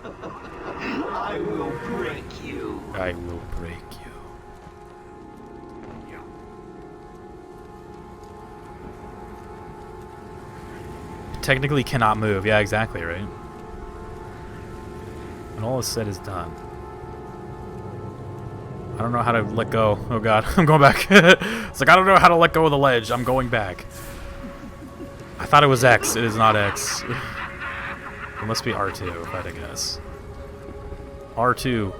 I will break you. I will break you. Technically cannot move. Yeah, exactly, right? And all is said is done. I don't know how to let go. Oh god, I'm going back. It's like, I don't know how to let go of the ledge. I'm going back. I thought it was X. It is not X. It must be R2, if I had to guess. R2.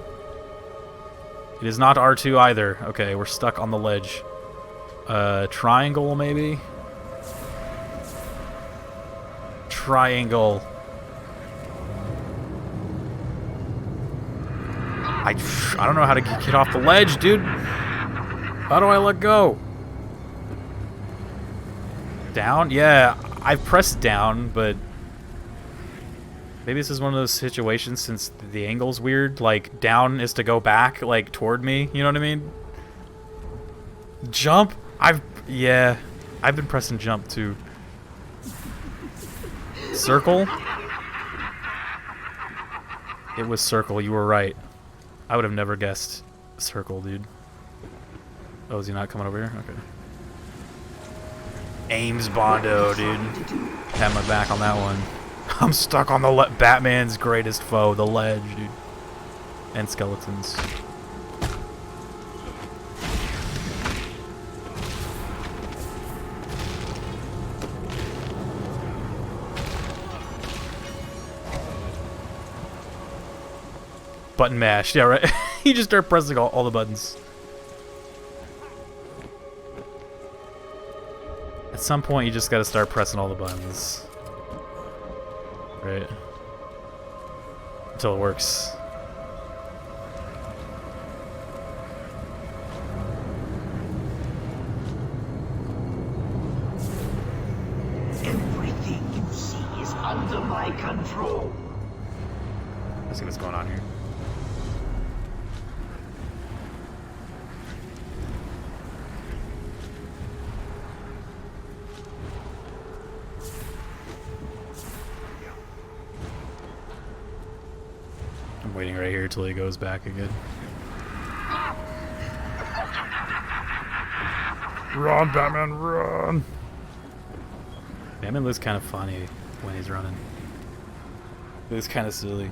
It is not R2 either. Okay, we're stuck on the ledge. Triangle, maybe? Triangle. I don't know how to get off the ledge, dude. How do I let go? Down? Yeah, I've pressed down, but maybe this is one of those situations since the angle's weird. Like, down is to go back, like, toward me. You know what I mean? Jump? Yeah, I've been pressing jump too. Circle? It was circle, you were right. I would have never guessed circle, dude. Oh, is he not coming over here? Okay. Ames Bondo, dude. Had my back on that one. I'm stuck on the Batman's greatest foe, the ledge, dude. And skeletons. Button mash, yeah, right? You just start pressing all the buttons. At some point, you just gotta start pressing all the buttons. Right? Until it works. Everything you see is under my control. Let's see what's going on here. I'm waiting right here till he goes back again. Run, Batman, run! Batman looks kind of funny when he's running. It looks kind of silly.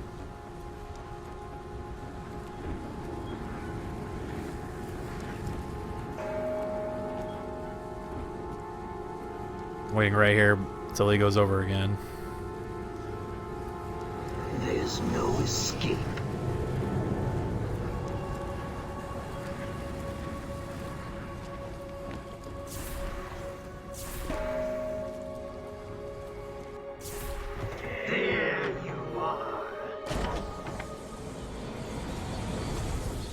Waiting right here till he goes over again. There's no escape. There you are.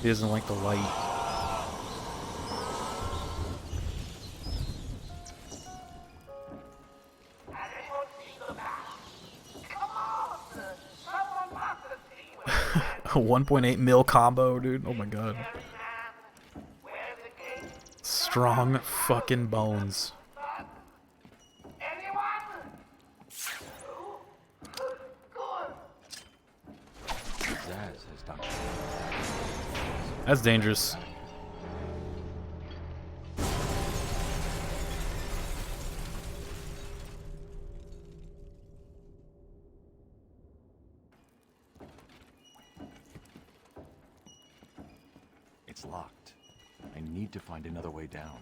He doesn't like the light. A 1.8 mil combo, dude. Oh my god. Strong fucking bones. That's dangerous. It's locked. I need to find another way down.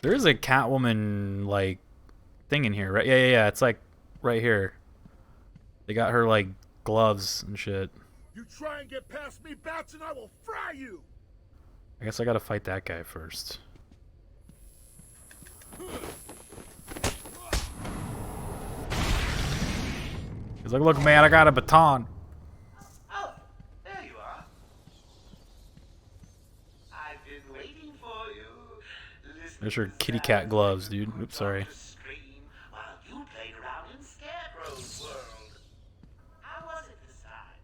There is a Catwoman like thing in here, right? Yeah. It's like right here. They got her like gloves and shit. You try and get past me, Bats, and I will fry you. I guess I gotta fight that guy first. He's like, look, man, I got a baton. Oh, there you are. I've been waiting for you. Listen, There's her kitty cat gloves, dude. Oops, sorry. while you played around in Scarecrow's world. How was it this time?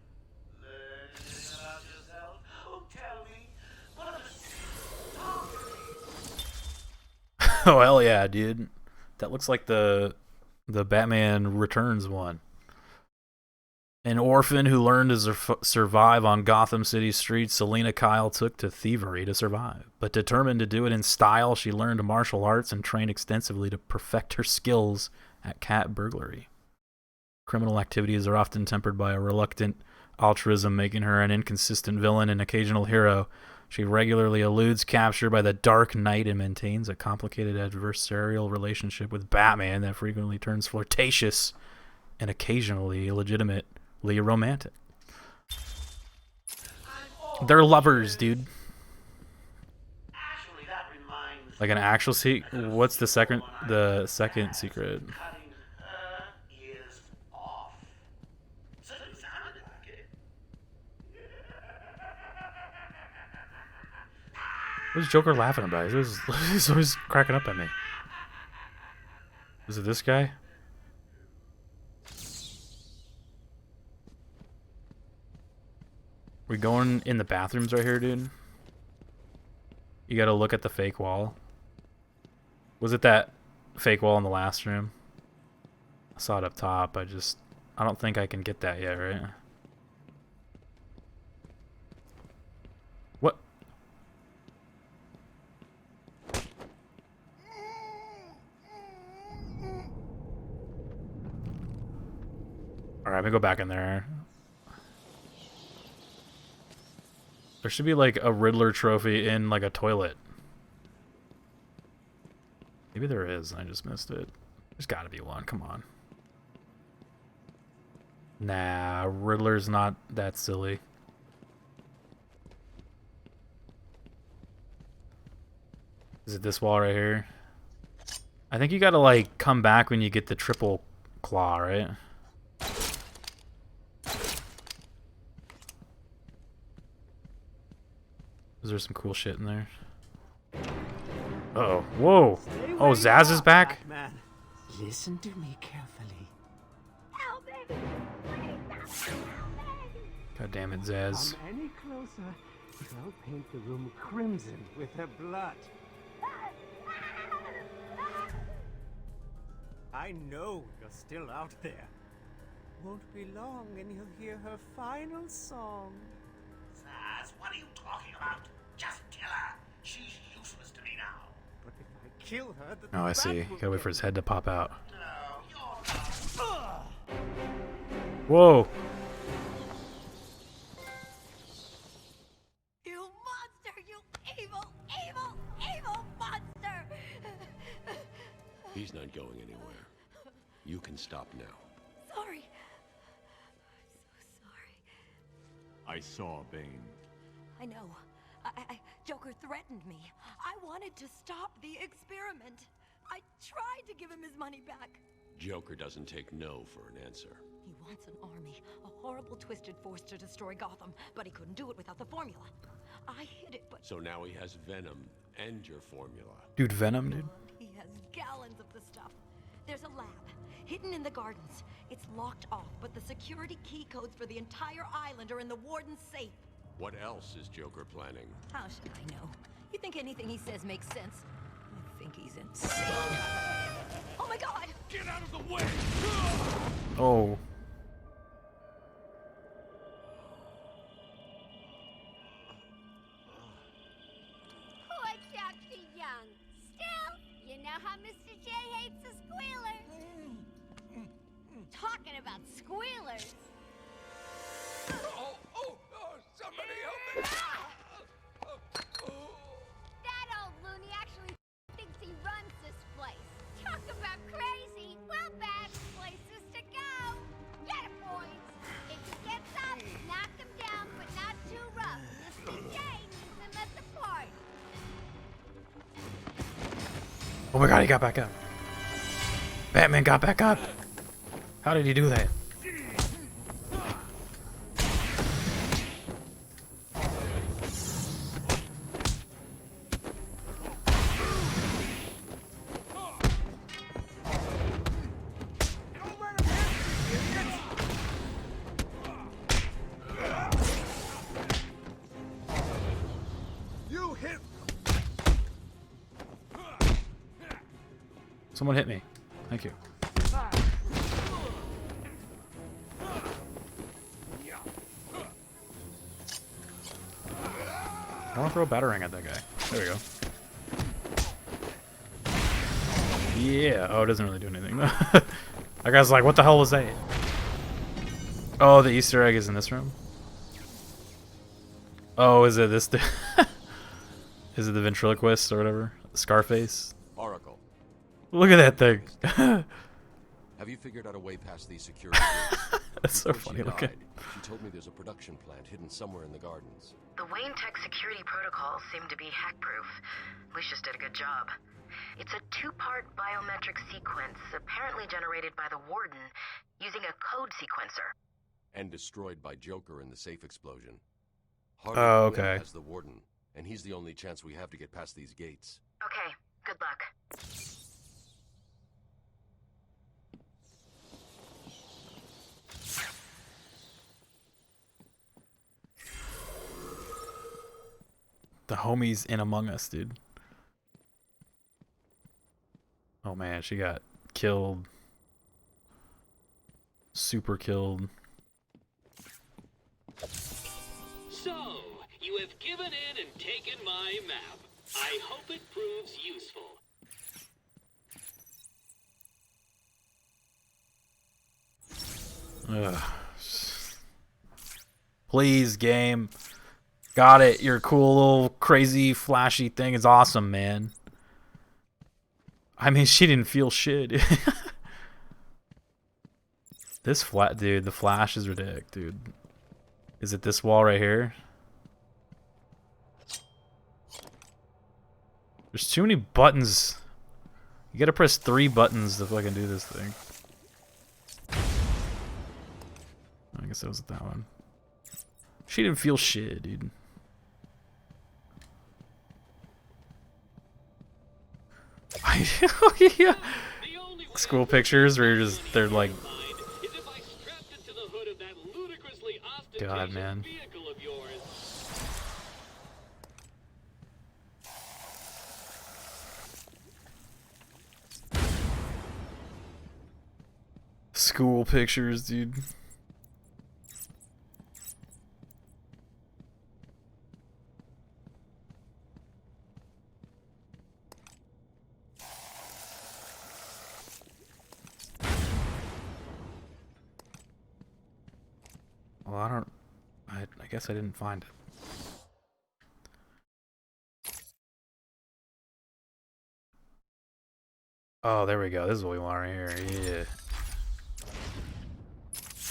Learning about yourself? Oh, tell me. What are the Oh, hell yeah, dude. That looks like the Batman Returns one. An orphan who learned to survive on Gotham City streets, Selena Kyle took to thievery to survive. But determined to do it in style, she learned martial arts and trained extensively to perfect her skills at cat burglary. Criminal activities are often tempered by a reluctant altruism, making her an inconsistent villain and occasional hero. She regularly eludes capture by the Dark Knight and maintains a complicated adversarial relationship with Batman that frequently turns flirtatious and occasionally illegitimately romantic. They're lovers, dude. Like an actual what's the second secret? What's Joker laughing about? He's always cracking up at me. Is it this guy? We going in the bathrooms right here, dude? You gotta look at the fake wall. Was it that fake wall in the last room? I saw it up top. I don't think I can get that yet, right? What? Alright, I'm gonna go back in there. There should be like a Riddler trophy in like a toilet. Maybe there is, and I just missed it. There's gotta be one, come on. Nah, Riddler's not that silly. Is it this wall right here? I think you gotta like come back when you get the triple claw, right? Is there some cool shit in there? Uh-oh. Whoa! Oh, Zaz is back? Man, listen to me carefully. God damn it, Zaz. Come any closer, I'll paint the room crimson with her blood. I know you're still out there. Won't be long and you'll hear her final song. Zaz, what are you talking about? Just kill her. She's useless to me now. But if I kill her, the Oh, I see. Gotta wait for his head to pop out. Whoa! You monster! You evil, evil, evil monster! He's not going anywhere. You can stop now. Sorry. I'm so sorry. I saw Bane. I know. Joker threatened me. I wanted to stop the experiment. I tried to give him his money back. Joker doesn't take no for an answer. He wants an army, a horrible twisted force to destroy Gotham, but he couldn't do it without the formula. I hid it, but... So now he has Venom and your formula. Dude, Venom, dude. He has gallons of the stuff. There's a lab, hidden in the gardens. It's locked off, but the security key codes for the entire island are in the warden's safe. What else is Joker planning? How should I know? You think anything he says makes sense? I think he's insane. Oh my god! Get out of the way! Oh. Poor Dr. Young. Still, you know how Mr. J hates a squealer. Talking about squealers. Somebody help me! That old loony actually thinks he runs Oh my god, he got back up. Batman got back up. How did he do that? You hit. Someone hit me. Thank you. I want to throw a batarang at that guy. There we go. Yeah. Oh, it doesn't really do anything. That guy's like, what the hell was that? Oh, the Easter egg is in this room? Oh, is it this? Is it the ventriloquist or whatever? Scarface? Oracle. Look at that thing. Have you figured out a way past these security gates? That's so Before funny she looking. died, she told me there's a production plant hidden somewhere in the gardens. The Wayne Tech security protocols seem to be hack-proof. Lucius did a good job. It's a two-part biometric sequence apparently generated by the Warden using a code sequencer. And destroyed by Joker in the safe explosion. Oh, Quinn okay. has the Warden, and he's the only chance we have to get past these gates. Okay, good luck. The homies in Among Us, dude. Oh man, she got killed. Super killed. So, you have given in and taken my map. I hope it proves useful. Ugh. Please, game. Got it. Your cool little crazy flashy thing is awesome, man. I mean, she didn't feel shit. This flat, dude. The flash is ridiculous, dude. Is it this wall right here? There's too many buttons. You gotta press 3 buttons to fucking do this thing. I guess that was that one. She didn't feel shit, dude. Yeah. School pictures where you're just, they're like, God, man. School pictures, dude. Well, I guess I didn't find it. Oh, there we go. This is what we want right here. Yeah.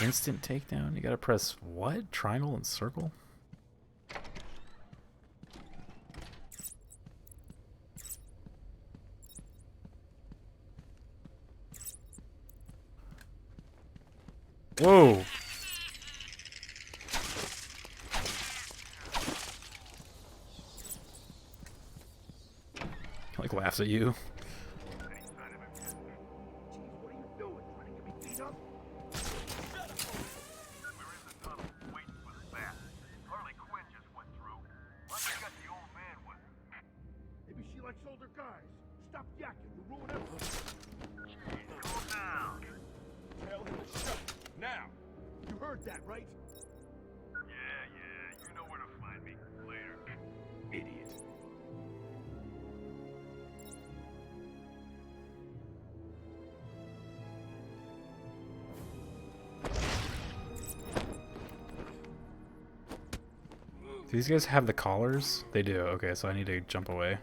Instant takedown? You gotta press what? Triangle and circle? Whoa! Like laughs at you. Maybe she likes older guys. Stop yakking, you ruin everything. Cool down. Tell him to shut. Now. You heard that, right? Yeah, you know where to find me. Later. Idiot. Do these guys have the collars? They do. Okay, so I need to jump away.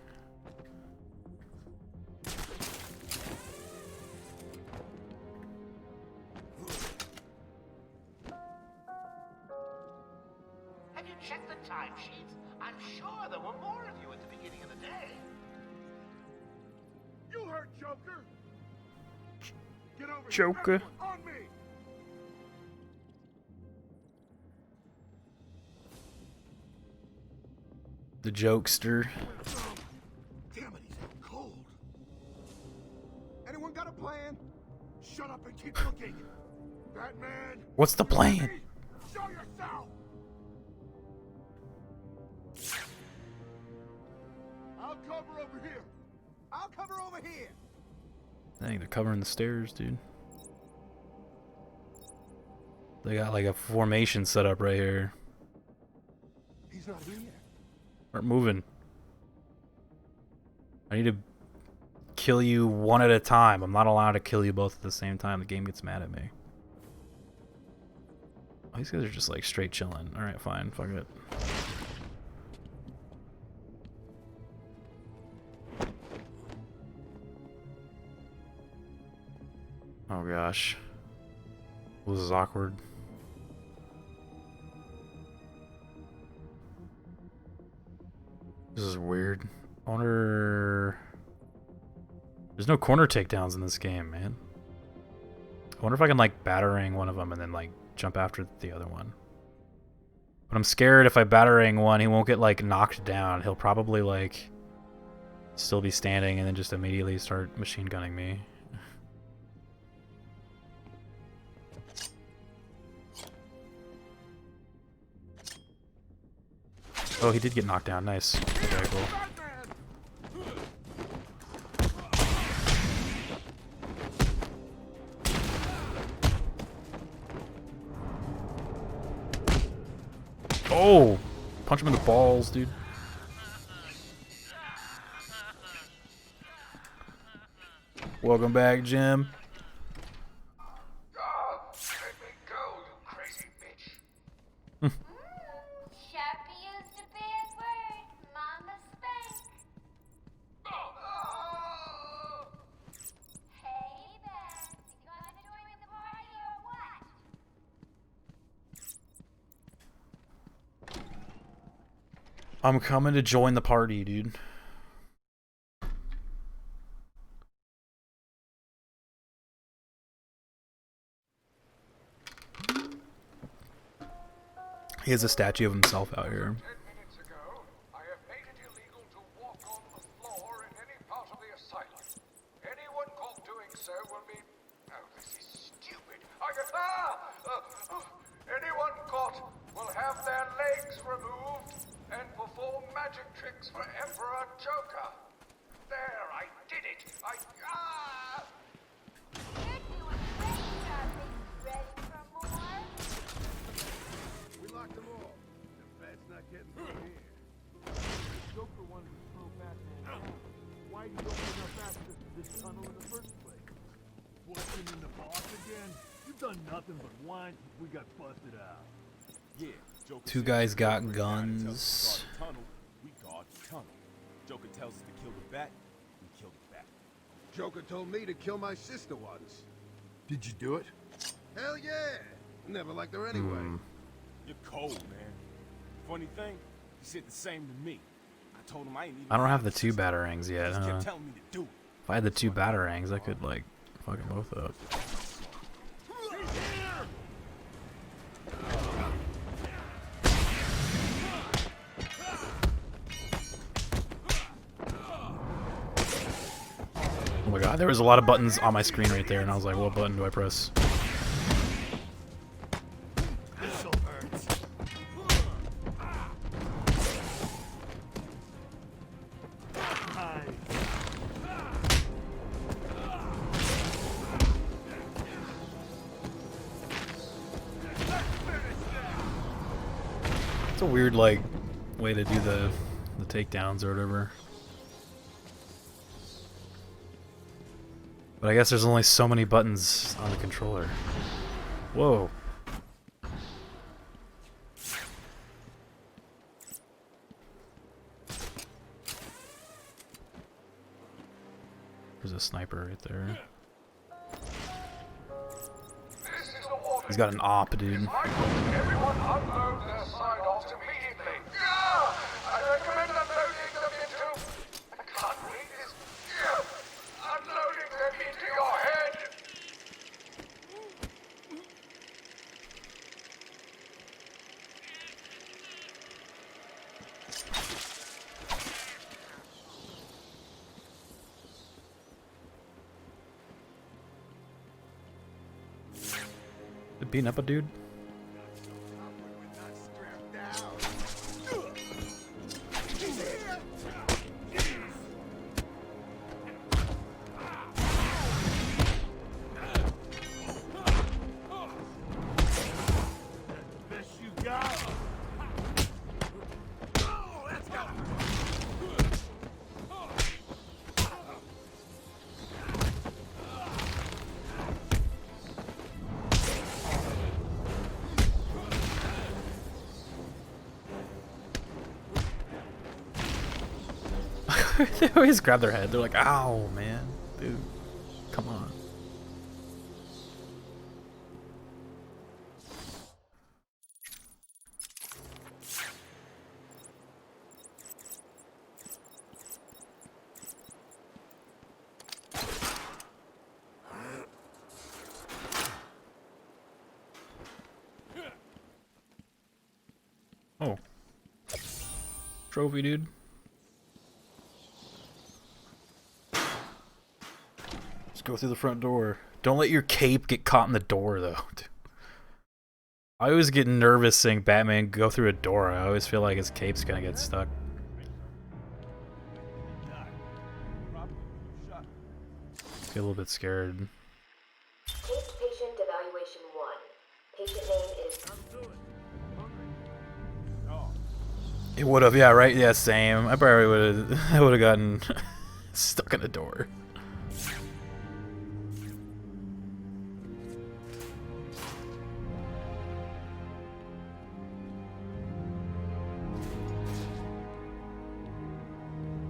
Have you checked the timesheets? I'm sure there were more of you at the beginning of the day. You heard Joker. Get over here. Joker. Everyone, on me. The jokester. Damn it, he's cold. Anyone got a plan? Shut up and keep looking. Batman. What's the plan? Show yourself. I'll cover over here. I'll cover over here. Dang, they're covering the stairs, dude. They got like a formation set up right here. He's not here. Start moving. I need to kill you one at a time. I'm not allowed to kill you both at the same time. The game gets mad at me. Oh, these guys are just like straight chilling. Alright, fine. Fuck it. Oh gosh. This is awkward. This is weird. I wonder... There's no corner takedowns in this game, man. I wonder if I can like batarang one of them and then like jump after the other one. But I'm scared if I batarang one, he won't get like knocked down. He'll probably like still be standing and then just immediately start machine gunning me. Oh, he did get knocked down. Nice. Okay, cool. Oh! Punch him in the balls, dude. Welcome back, Jim. I'm coming to join the party, dude. He has a statue of himself out here. 10 minutes ago, I have made it illegal to walk on the floor in any part of the asylum. Anyone caught doing so will be... Oh, this is stupid. Anyone caught will have their legs removed and perform magic tricks for Emperor Joker. There, I did it. We locked them all. The bat's not getting through here. Joker wanted to throw Batman down. Why did you open up access to this tunnel in the first place? Busting in the boss again? You've done nothing but whine since we got busted out. Yeah, Joker Two guys got guns. We guard the tunnel. Joker tells us to kill the bat, we kill the bat. Joker told me to kill my sister once. Did you do it? Hell yeah! Never liked her anyway. You're cold, man. Funny thing, he said the same to me. I told him I ain't even... I don't have the two batarangs yet, He huh? kept telling me to do it. If I had the two batarangs, I could like fuck them both up. Oh my god, there was a lot of buttons on my screen right there, and I was like, what button do I press? It's a weird, like, way to do the takedowns or whatever. But I guess there's only so many buttons on the controller. Whoa. There's a sniper right there. He's got an op, dude. Everyone unload their side-offs immediately. I recommend unloading them into... I can't read this. Beating up a dude? They always grab their head. They're like, ow, man. Dude, come on. Oh. Trophy, dude. Just go through the front door. Don't let your cape get caught in the door, though. I always get nervous seeing Batman go through a door. I always feel like his cape's gonna get stuck. Get a little bit scared. Case patient evaluation 1. Patient name is... It would have, yeah, right? Yeah, same. I probably would have. I would have gotten stuck in the door.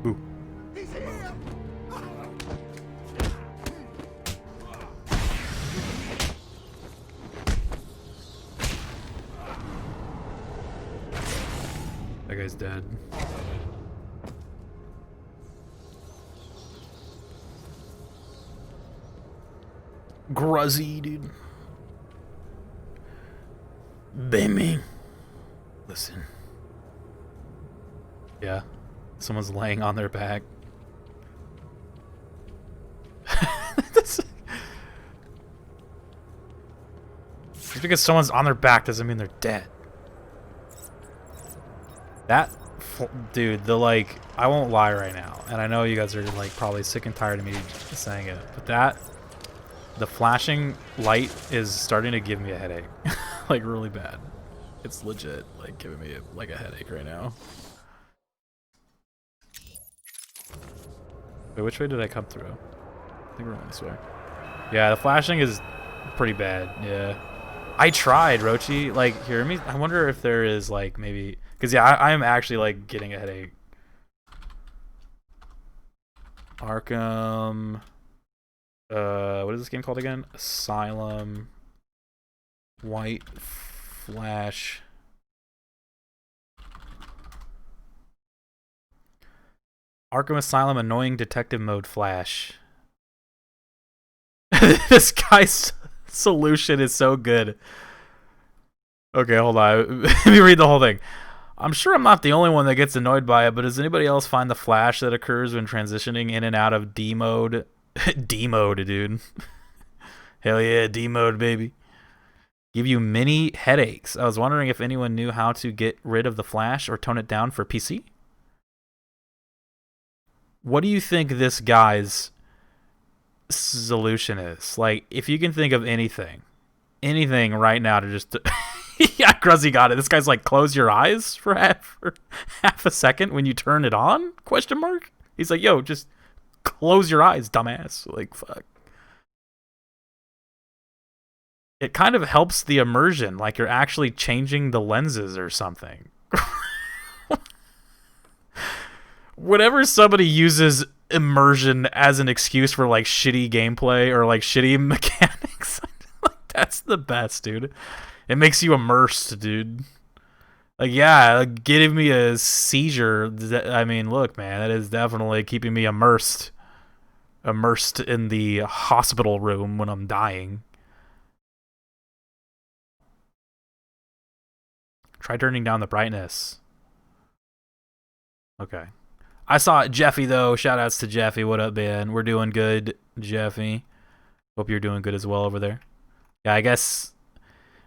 Ooh. That guy's dead. Gruzzy, dude. Baming. Listen. Yeah. Someone's laying on their back. Just because someone's on their back doesn't mean they're dead. That, dude, I won't lie right now, and I know you guys are like probably sick and tired of me saying it, but the flashing light is starting to give me a headache, like really bad. It's legit, like giving me like a headache right now. Wait, which way did I come through? I think we're going this way. Yeah, the flashing is pretty bad. Yeah, I tried, Rochi. Like, hear me? I wonder if there is like maybe. Because, yeah, I am actually, like, getting a headache. Arkham. What is this game called again? Asylum. White Flash. Arkham Asylum Annoying Detective Mode Flash. This guy's solution is so good. Okay, hold on. Let me read the whole thing. I'm sure I'm not the only one that gets annoyed by it, but does anybody else find the flash that occurs when transitioning in and out of D mode? D mode, dude. Hell yeah, D mode, baby. Give you mini headaches. I was wondering if anyone knew how to get rid of the flash or tone it down for PC. What do you think this guy's solution is? Like, if you can think of anything right now to just... Yeah, Gruzzy got it. This guy's like, close your eyes for half a second when you turn it on? Question mark? He's like, yo, just close your eyes, dumbass. Like, fuck. It kind of helps the immersion, like you're actually changing the lenses or something. Whenever somebody uses immersion as an excuse for like shitty gameplay or like shitty mechanics, like, that's the best, dude. It makes you immersed, dude. Like, yeah, giving me a seizure. I mean, look, man, that is definitely keeping me immersed. Immersed in the hospital room when I'm dying. Try turning down the brightness. Okay. I saw Jeffy, though. Shoutouts to Jeffy. What up, man? We're doing good, Jeffy. Hope you're doing good as well over there. Yeah, I guess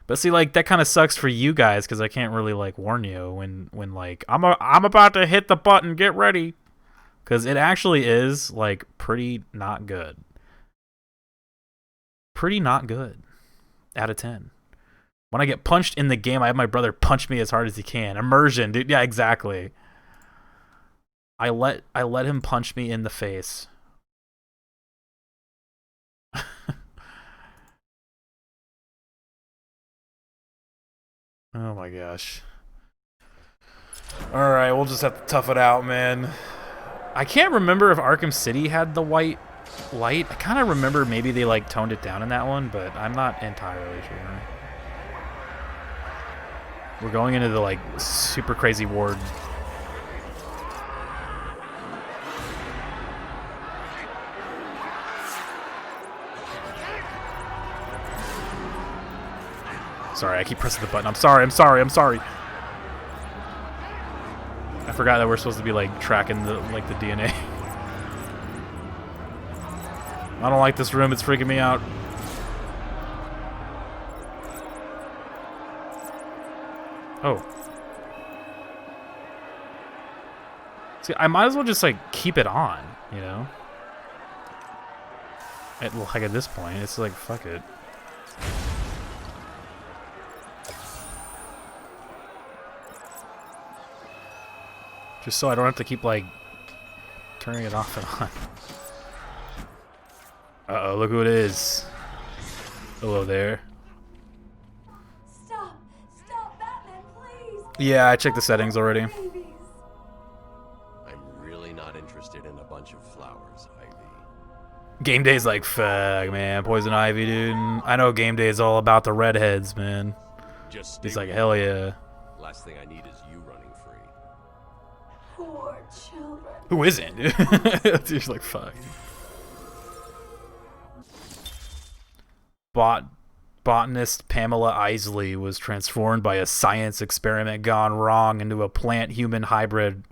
But see, like, that kind of sucks for you guys because I can't really like warn you when like I'm about to hit the button, get ready, because it actually is like pretty not good. Pretty not good. Out of 10. When I get punched in the game, I have my brother punch me as hard as he can. Immersion, dude. Yeah, exactly. I let him punch me in the face. Oh my gosh. Alright, we'll just have to tough it out, man. I can't remember if Arkham City had the white light. I kind of remember maybe they like toned it down in that one, but I'm not entirely sure. We're going into the like super crazy ward. Sorry, I keep pressing the button. I'm sorry. I forgot that we're supposed to be like tracking the DNA. I don't like this room. It's freaking me out. Oh. See, I might as well just like keep it on, you know? Like at this point, it's like fuck it. Just so I don't have to keep like turning it off and on. Uh-oh, look who it is. Hello there. Stop, Batman, please. Yeah, I checked the settings already. I'm really not interested in a bunch of flowers, Ivy. Game Day's like, fuck, man. Poison Ivy, dude. I know Game Day is all about the redheads, man. He's like, hell yeah. Last thing I need is you running free. Poor children. Who isn't? He's like, fuck. Botanist Pamela Isley was transformed by a science experiment gone wrong into a plant-human hybrid.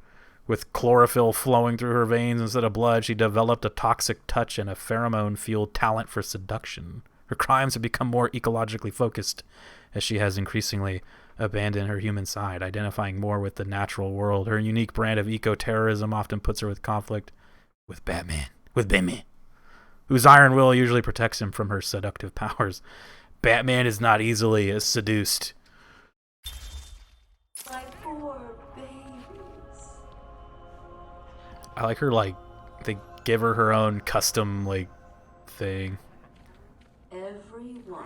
With chlorophyll flowing through her veins instead of blood, she developed a toxic touch and a pheromone-fueled talent for seduction. Her crimes have become more ecologically focused as she has increasingly abandoned her human side, identifying more with the natural world. Her unique brand of eco-terrorism often puts her with conflict with Batman, whose iron will usually protects him from her seductive powers. Batman is not easily seduced. My poor babies. I like her, like, they give her her own custom, like, thing. Everyone will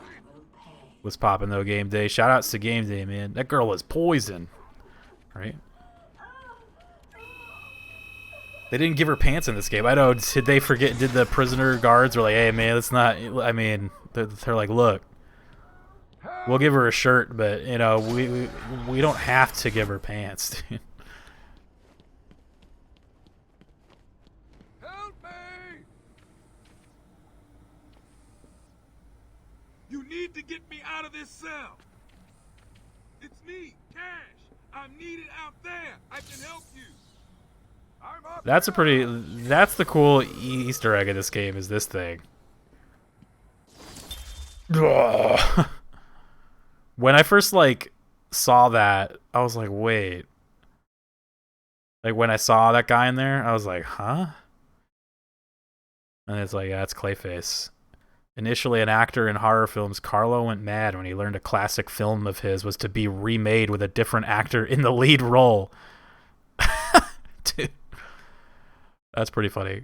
pay. What's poppin' though, Game Day? Shout outs to Game Day, man. That girl is poison. Right? They didn't give her pants in this game. I know, did they forget, did the prisoner guards were like, hey man, let's not, I mean, they're like, look, we'll give her a shirt, but, you know, we don't have to give her pants, dude. Help me! You need to get me out of this cell. It's me, Cash. I'm needed out there. I can help you. That's the cool Easter egg of this game, is this thing. Ugh. When I first, like, saw that, I was like, wait. Like, when I saw that guy in there, I was like, huh? And it's like, yeah, it's Clayface. Initially an actor in horror films, Carlo went mad when he learned a classic film of his was to be remade with a different actor in the lead role. Dude. That's pretty funny.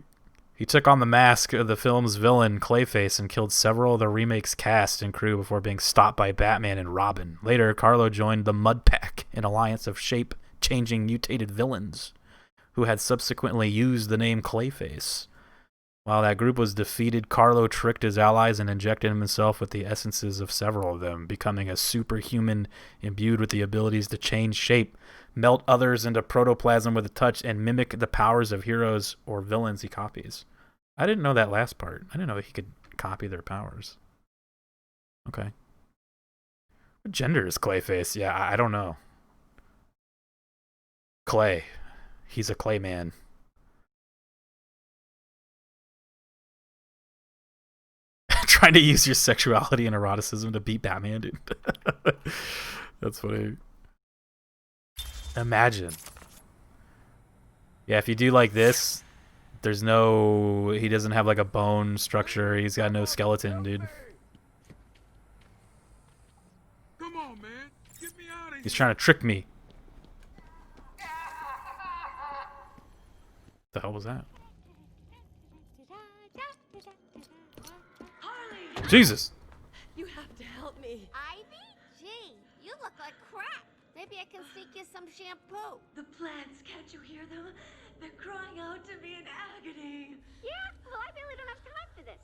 He took on the mask of the film's villain, Clayface, and killed several of the remake's cast and crew before being stopped by Batman and Robin. Later, Carlo joined the Mud Pack, an alliance of shape-changing mutated villains, who had subsequently used the name Clayface. While that group was defeated, Carlo tricked his allies and injected himself with the essences of several of them, becoming a superhuman imbued with the abilities to change shape, melt others into protoplasm with a touch, and mimic the powers of heroes or villains he copies. I didn't know that last part. I didn't know he could copy their powers. Okay. What gender is Clayface? Yeah, I don't know. Clay. He's a clay man. Trying to use your sexuality and eroticism to beat Batman, dude. That's funny. Imagine. Yeah, if you do like this, there's no... He doesn't have like a bone structure. He's got no skeleton, dude. Come on, man. Get me out of here. He's trying to trick me. The hell was that? Jesus! You have to help me. Ivy? Gee, you look like crap. Maybe I can sneak you some shampoo. The plants, can't you hear them? They're crying out to me in agony. Yeah? Well, I really don't have time for this.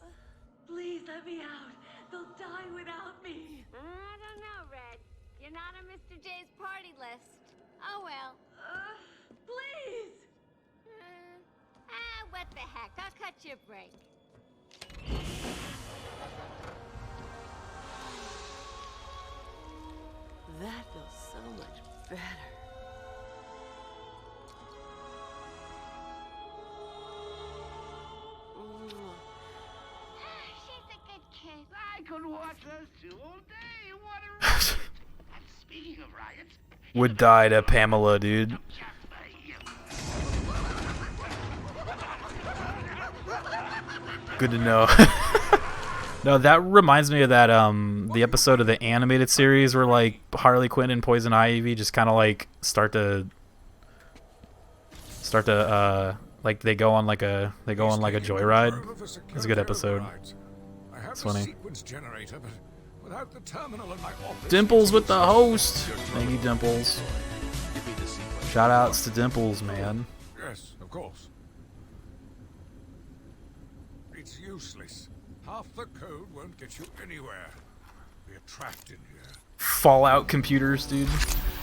Please let me out. They'll die without me. I don't know, Red. You're not on Mr. J's party list. Oh, well. Please! What the heck? I'll cut you a break. That feels so much better. She's a good kid. I could watch those two all day. What a riot. And speaking of riots... Would die to Pamela, dude. Good to know. No, that reminds me of that the episode of the animated series where like Harley Quinn and Poison Ivy just kind of like start to like they go on like a joyride. It's a good episode. It's funny. Dimples with the host. Thank you, Dimples. Shout outs to Dimples, man. Yes, of course. It's useless. Half the code won't get you anywhere. We're trapped in here. Fallout computers, dude.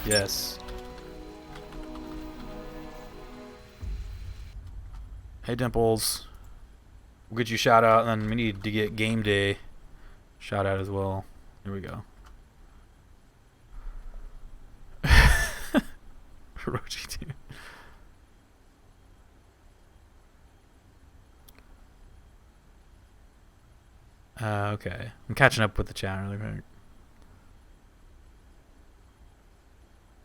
Yes. Hey, Dimples. We'll get you shout out, and then we need to get Game Day shout out as well. Here we go. Hiroshi, dude. Okay. I'm catching up with the chat really quick.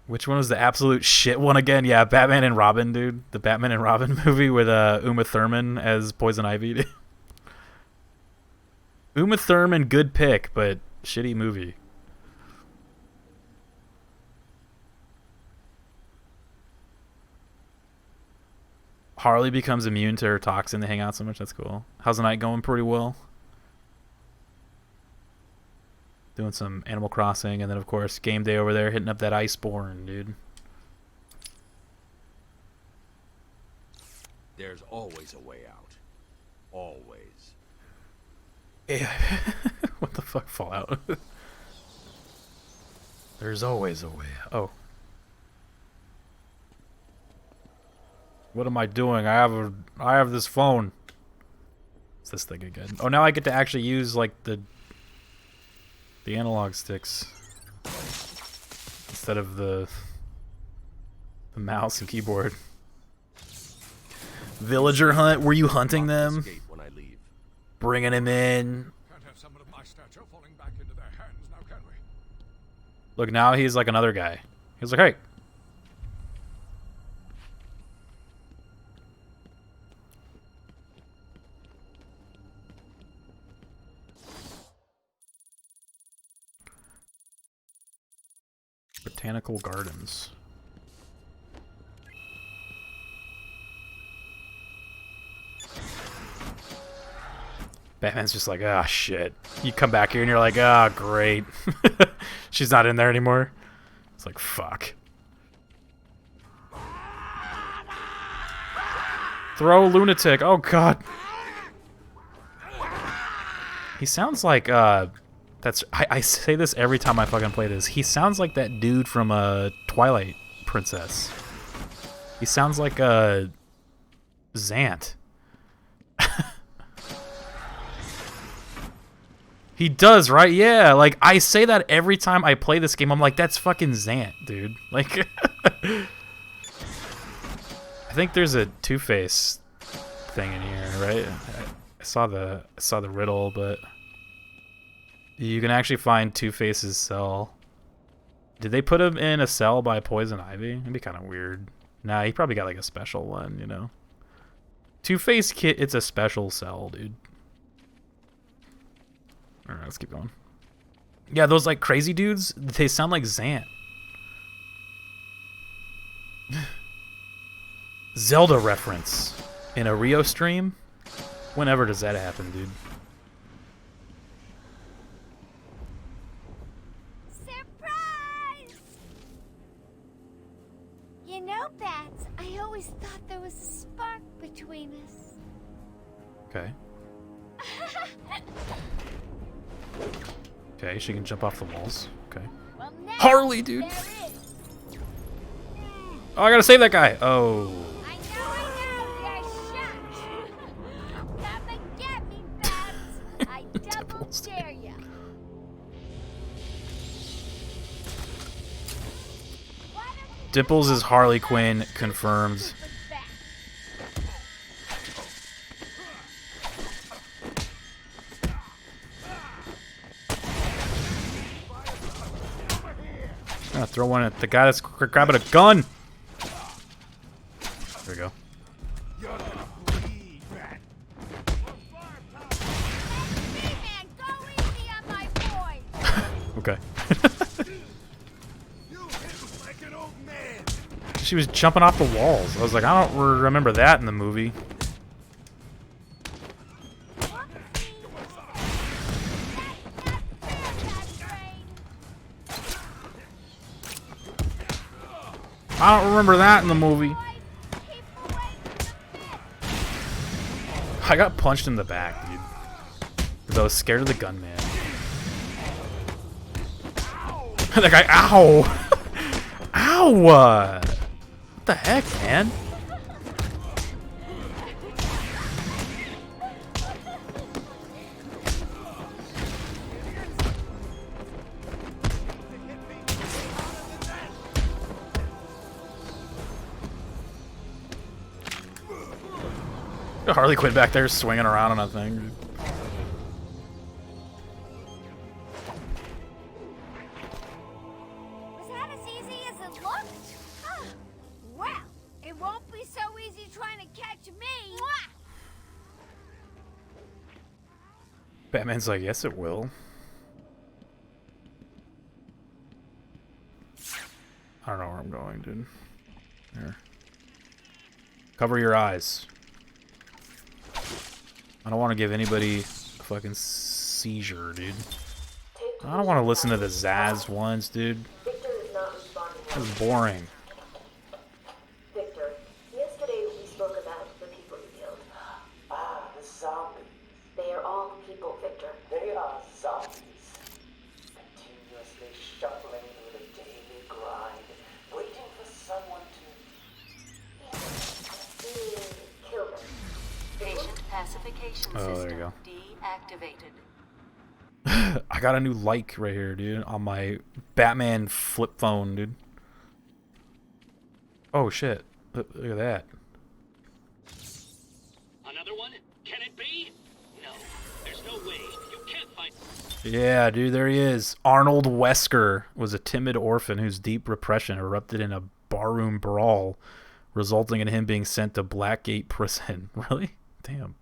Which one was the absolute shit one again? Yeah, Batman and Robin, dude. The Batman and Robin movie with Uma Thurman as Poison Ivy. Uma Thurman, good pick, but shitty movie. Harley becomes immune to her toxin. They hang out so much. That's cool. How's the night going? Pretty well. Doing some Animal Crossing, and then of course Game Day over there, hitting up that Iceborne, dude. There's always a way out. Always. Yeah. What the fuck, Fallout? There's always a way out. Oh. What am I doing? I have this phone. It's this thing again. Oh, now I get to actually use like the analog sticks instead of the mouse and keyboard. Villager hunt? Were you hunting them? Bringing him in. Can't have someone of my stature falling back into their hands now, can we? Look, now he's like another guy. He's like, hey. Botanical Gardens. Batman's just like, ah, shit. You come back here and you're like, ah, great. She's not in there anymore. It's like, fuck. Throw lunatic. Oh, God. He sounds like, that's I say this every time I fucking play this. He sounds like that dude from Twilight Princess. He sounds like Zant. He does, right? Yeah, like I say that every time I play this game. I'm like, that's fucking Zant, dude. Like I think there's a Two-Face thing in here, right? I saw the riddle, but you can actually find Two-Face's cell Did they put him in a cell by Poison Ivy? It'd be kind of weird. Nah, he probably got like a special one, you know. Two-Face Kit, it's a special cell, dude. Alright, let's keep going. Yeah, those like crazy dudes, they sound like Zant. Zelda reference in a Rio stream? Whenever does that happen, dude? Surprise! You know, Bats, I always thought there was a spark between us. Okay. Okay, she can jump off the walls. Okay. Well, now Harley, dude! there is. Oh, I gotta save that guy! Oh. I know, you're shocked. Come and get me, Bats. I double dare ya. Dimples is Harley Quinn, confirmed. I'm gonna throw one at the guy that's grabbing a gun. There we go. Okay. She was jumping off the walls. I was like, I don't remember that in the movie. I don't remember that in the movie. I got punched in the back, dude. Because I was scared of the gunman. That guy, ow! Ow! What the heck, man? Harley Quinn back there swinging around on a thing. Was that as easy as it looked? Huh. Well, it won't be so easy trying to catch me. Batman's like, yes, it will. I don't know where I'm going, dude. There. Cover your eyes. I don't want to give anybody a fucking seizure, dude. I don't want to listen to the Zaz ones, dude. This is boring. Victor, yesterday we spoke about the people you killed. Ah, the zombies. They are all people, Victor. They are zombies. Continuously shuffling through the daily grind, waiting for someone to... kill them. Patient pacification there you go. deactivated. I got a new like right here, dude, on my Batman flip phone, dude. Oh shit! Look at that. Another one? Can it be? No, there's no way. You can't find. Yeah, dude, there he is. Arnold Wesker was a timid orphan whose deep repression erupted in a barroom brawl, resulting in him being sent to Blackgate Prison. Really? Damn.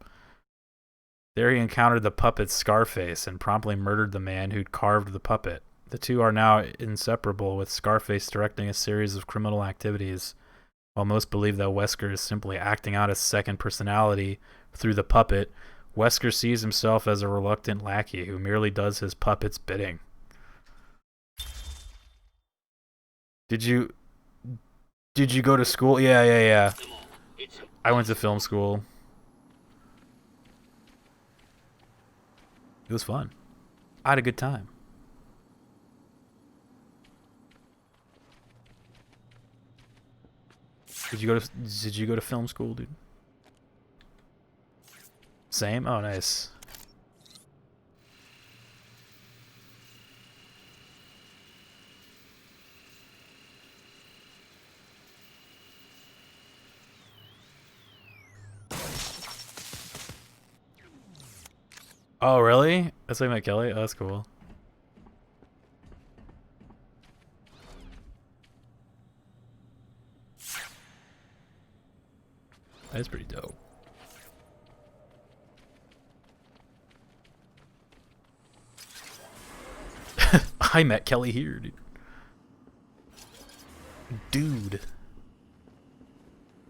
There he encountered the puppet Scarface and promptly murdered the man who'd carved the puppet. The two are now inseparable, with Scarface directing a series of criminal activities, while most believe that Wesker is simply acting out his second personality through the puppet. Wesker sees himself as a reluctant lackey who merely does his puppet's bidding. Did you go to school? Yeah. I went to film school. It was fun. I had a good time. Did you go to film school, dude? Same? Oh, nice. Oh, really? That's like Matt Kelly? Oh, that's cool. That's pretty dope. I met Kelly here, dude.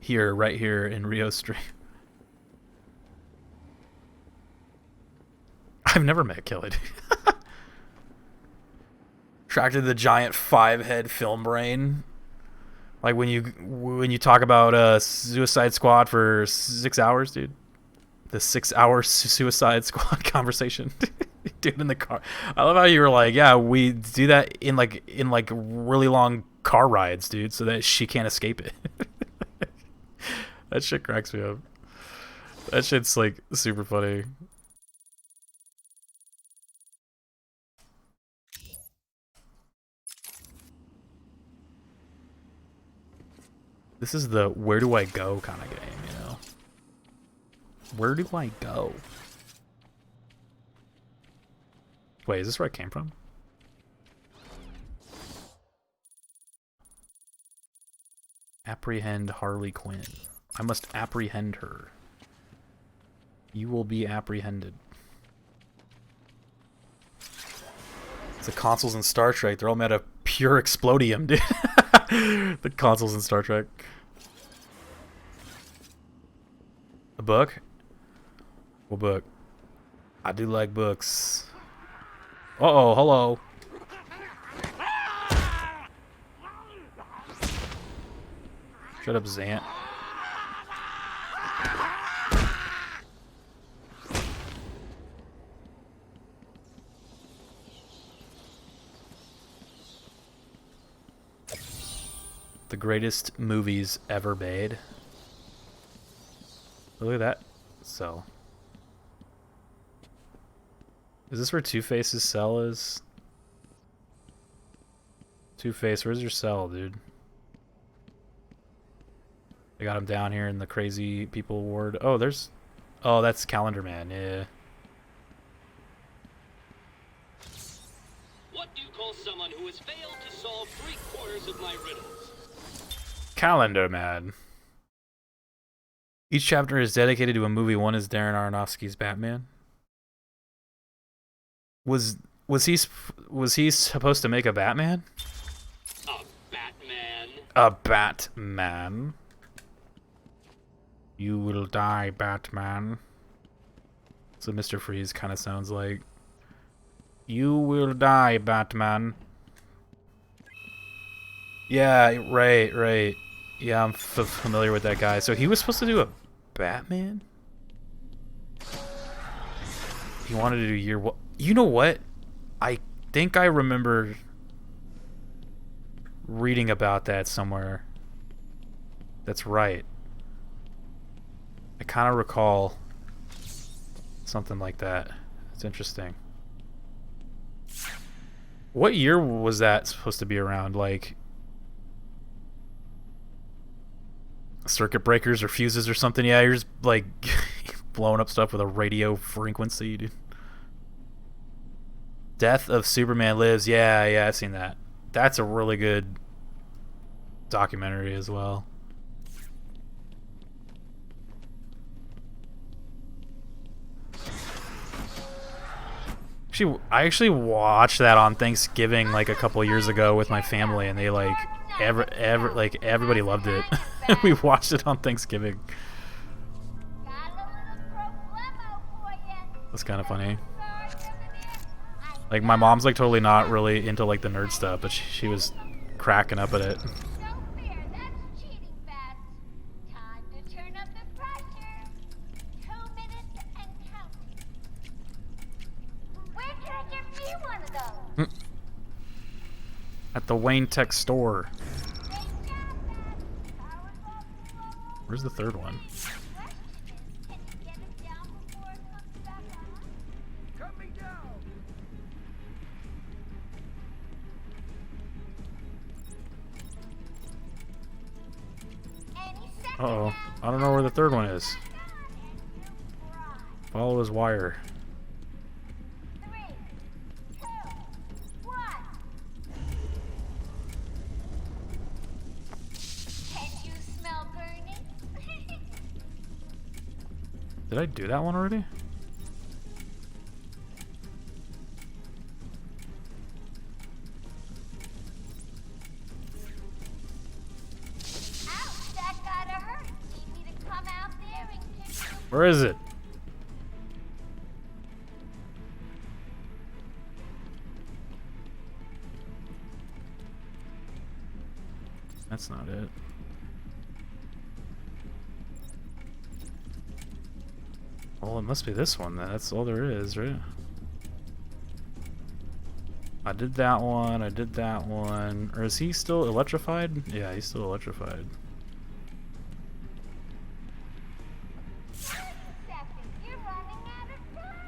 Here, right here in Rio Stream. I've never met Kelly, dude. Attracted to the giant 5-head film brain. Like when you talk about Suicide Squad for 6 hours, dude. The 6-hour Suicide Squad conversation. Dude in the car. I love how you were like, yeah, we do that in like really long car rides, dude, so that she can't escape it. That shit cracks me up. That shit's like super funny. This is the where do I go kind of game, you know? Where do I go? Wait, is this where I came from? Apprehend Harley Quinn. I must apprehend her. You will be apprehended. It's the consoles in Star Trek. They're all made of pure explodium, dude. The consoles in Star Trek. A book? What book? I do like books. Uh-oh, hello. Shut up, Zant. The greatest movies ever made. Look at that cell. Is this where Two-Face's cell is? Two-Face, where's your cell, dude? They got him down here in the crazy people ward. Oh, there's... Oh, that's Calendar Man, yeah. What do you call someone who has failed to solve 3/4 of my riddles? Calendar Man. Each chapter is dedicated to a movie. One is Darren Aronofsky's Batman. Was he supposed to make a Batman? A Batman. A Batman. You will die, Batman. So Mr. Freeze kind of sounds like. You will die, Batman. Yeah, right. Yeah, I'm familiar with that guy. So he was supposed to do a Batman? He wanted to do year what? You know what? I think I remember reading about that somewhere. That's right. I kind of recall something like that. It's interesting. What year was that supposed to be around? Like circuit breakers or fuses or something? Yeah, you're just like blowing up stuff with a radio frequency, dude. Death of Superman Lives. Yeah, I've seen that. That's a really good documentary as well. I actually watched that on Thanksgiving like a couple years ago with my family, and they like everybody loved it. We watched it on Thanksgiving. That's kind of funny. Like my mom's like totally not really into like the nerd stuff, but she was cracking up at it. At the Wayne Tech store. Where's the third one? Uh-oh. I don't know where the third one is. Follow his wire. Did I do that one already? Where is it? That's not it. Well, it must be this one then. That's all there is, right? I did that one, I did that one. Or is he still electrified? Yeah, he's still electrified.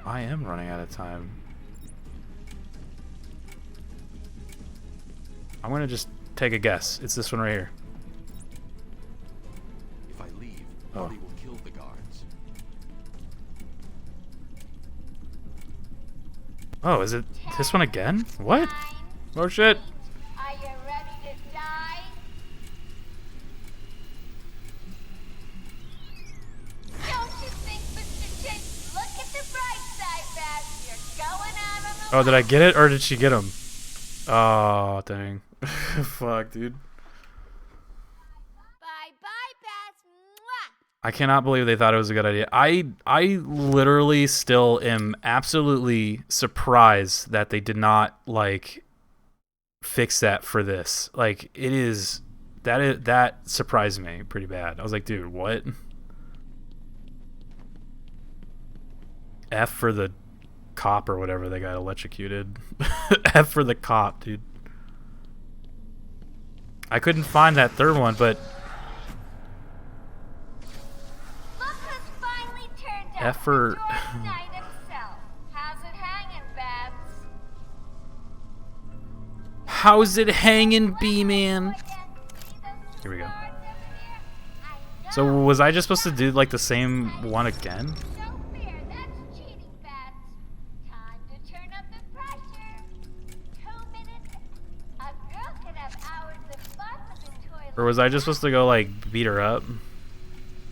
I am running out of time. I'm gonna just take a guess. It's this one right here. If I leave, Harley will kill the guards. Oh, is it this one again? What? Oh shit. Are you ready to die? Don't you think, Mr. Chen? Look at the bright side, Baz. You're going out on the Oh, did I get it or did she get him? Oh, dang. Fuck, dude. Bye-bye, Baz. Mwah! I cannot believe they thought it was a good idea. I literally still am absolutely surprised that they did not like fix that for this. Like that surprised me pretty bad. I was like, dude, what? F for the cop or whatever they got electrocuted. F for the cop, dude. I couldn't find that third one, but F for how's it hanging, B-Man? Here we go. So was I just supposed to do like the same one again? Or was I just supposed to go like beat her up?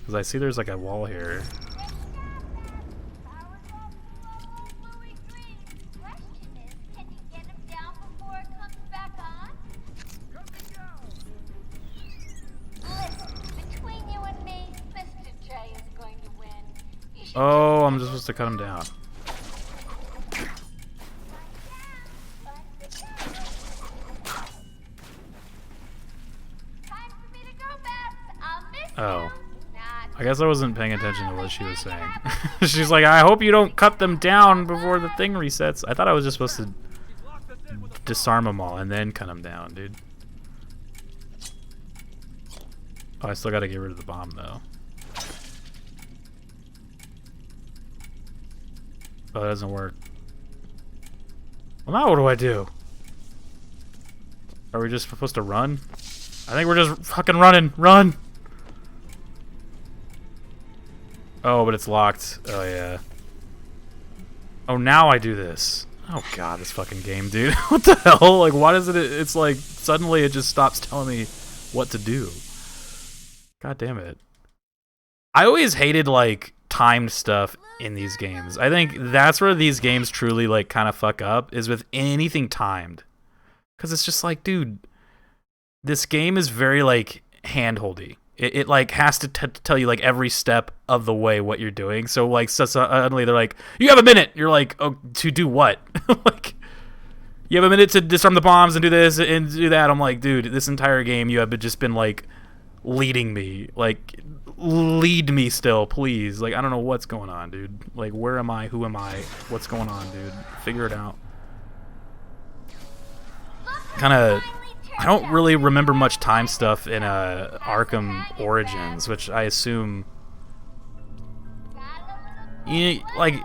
Because I see there's like a wall here. Oh, I'm just supposed to cut him down. Oh. I guess I wasn't paying attention to what she was saying. She's like, I hope you don't cut them down before the thing resets. I thought I was just supposed to disarm them all and then cut them down, dude. Oh, I still gotta get rid of the bomb, though. Oh, that doesn't work. Well, now what do I do? Are we just supposed to run? I think we're just fucking running. Run! Oh, but it's locked. Oh, yeah. Oh, now I do this. Oh, God, this fucking game, dude. What the hell? Like, why does it... It's like, suddenly it just stops telling me what to do. God damn it. I always hated, like, timed stuff in these games. I think that's where these games truly, like, kind of fuck up, is with anything timed. Because it's just like, dude, this game is very, like, hand-holdy. It like has to tell you like every step of the way what you're doing. So like suddenly they're like, you have a minute. You're like, oh, to do what? Like, you have a minute to disarm the bombs and do this and do that. I'm like, dude, this entire game you have just been like leading me. Like, lead me still, please. Like, I don't know what's going on, dude. Like, where am I? Who am I? What's going on, dude? Figure it out. Kind of. I don't really remember much time stuff in Arkham Origins, which I assume, like,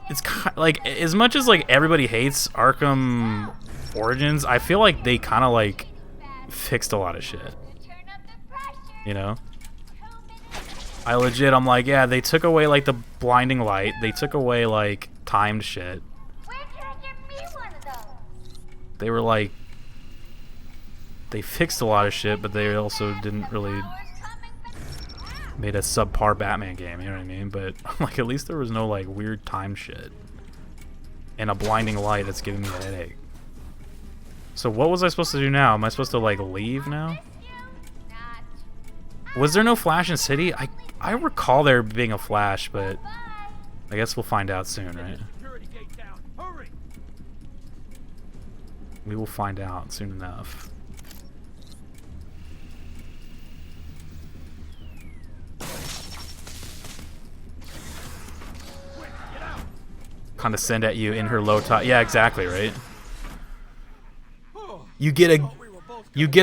it's like as much as like everybody hates Arkham Origins, I feel like they kind of like fixed a lot of shit. You know, I'm like, yeah, they took away like the blinding light, they took away like timed shit. They were like. They fixed a lot of shit, but they also didn't really made a subpar Batman game, you know what I mean? But like at least there was no like weird time shit and a blinding light that's giving me a headache. So what was I supposed to do now? Am I supposed to like leave now? Was there no Flash in City? I recall there being a Flash, but I guess we'll find out soon, right? We will find out soon enough. Condescend at you in her low top. Yeah, exactly, right? You get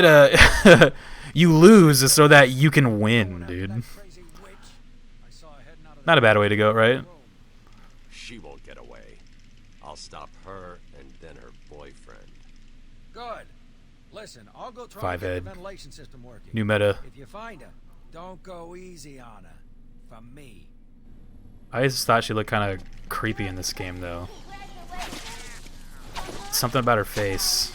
a you lose so that you can win, dude. Not a bad way to go, right? She won't get away. I'll stop her and then her boyfriend. Good. Listen, I'll go try 5 to get head. the ventilation system working. New meta. If you find her, don't go easy on her. From me. I just thought she looked kind of creepy in this game, though. Something about her face.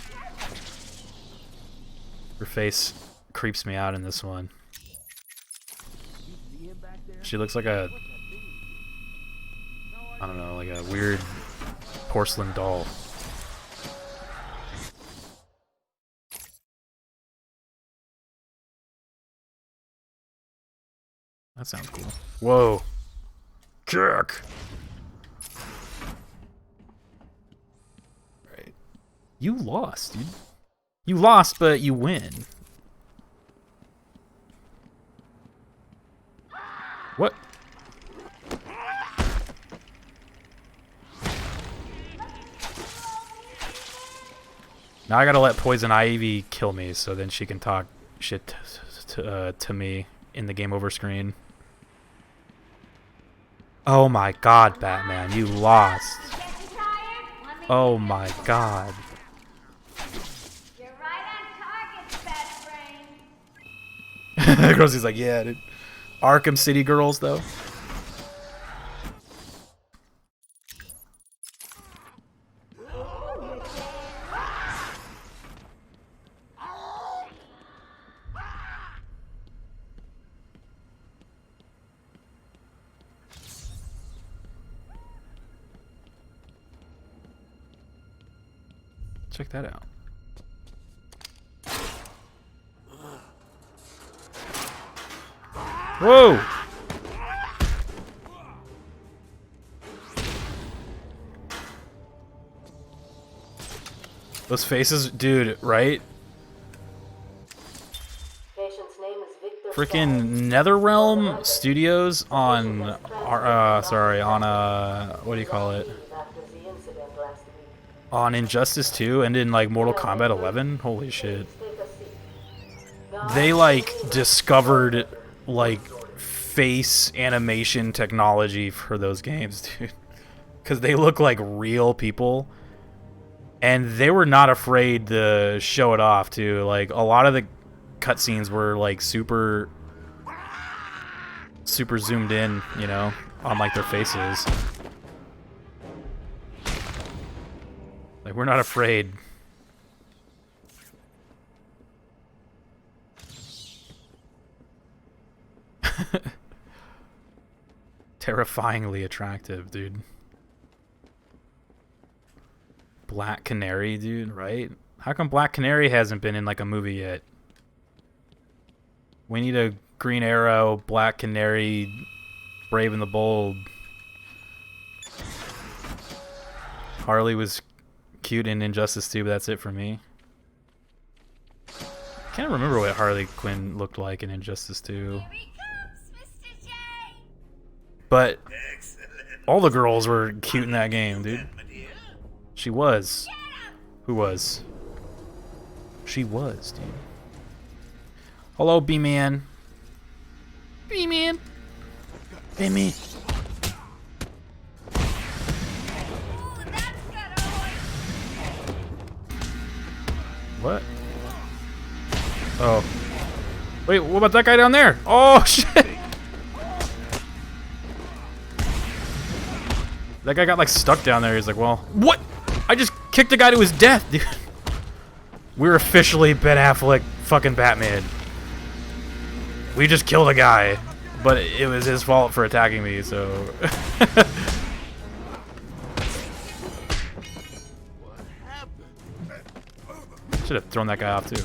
Her face creeps me out in this one. She looks like a... I don't know, like a weird porcelain doll. That sounds cool. Whoa. Kick! Right. You lost, dude. You lost, but you win. What? Now I gotta let Poison Ivy kill me so then she can talk shit to me in the game over screen. Oh my god, Batman, you lost. Oh my god. You're right on target, best friend. Grossy's like, yeah, dude. Arkham City girls, though. Check that out. Whoa! Those faces, dude, right? Freaking NetherRealm Studios on, what do you call it? On Injustice 2 and in like Mortal Kombat 11. Holy shit! They like discovered like face animation technology for those games, dude. Because they look like real people. And they were not afraid to show it off, too. Like, a lot of the cutscenes were, like, super zoomed in, you know, on, like, their faces. Like, we're not afraid. Terrifyingly attractive, dude. Black Canary, dude, right? How come Black Canary hasn't been in like a movie yet? We need a Green Arrow, Black Canary, Brave and the Bold. Harley was cute in Injustice 2, but that's it for me. I can't remember what Harley Quinn looked like in Injustice 2. But all the girls were cute in that game, dude. She was. Who was? She was, dude. Hello, B-Man. B-Man. B-Man. What? Oh. Wait, what about that guy down there? Oh, shit. That guy got like stuck down there. He's like, well, what? I just kicked a guy to his death, dude. We're officially Ben Affleck fucking Batman. We just killed a guy. But it was his fault for attacking me, so... Should have thrown that guy off, too.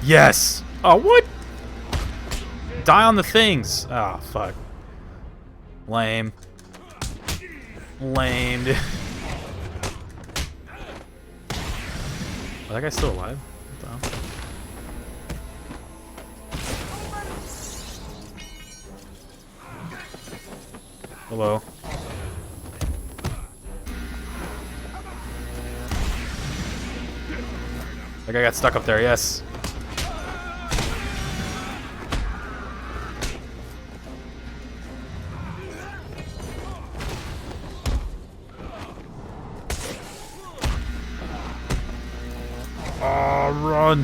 Yes! Oh, what? Die on the things! Oh, fuck. Lame. Lame, dude. Oh, that guy's still alive? What the hell? Hello. That guy got stuck up there, yes. Oh, run.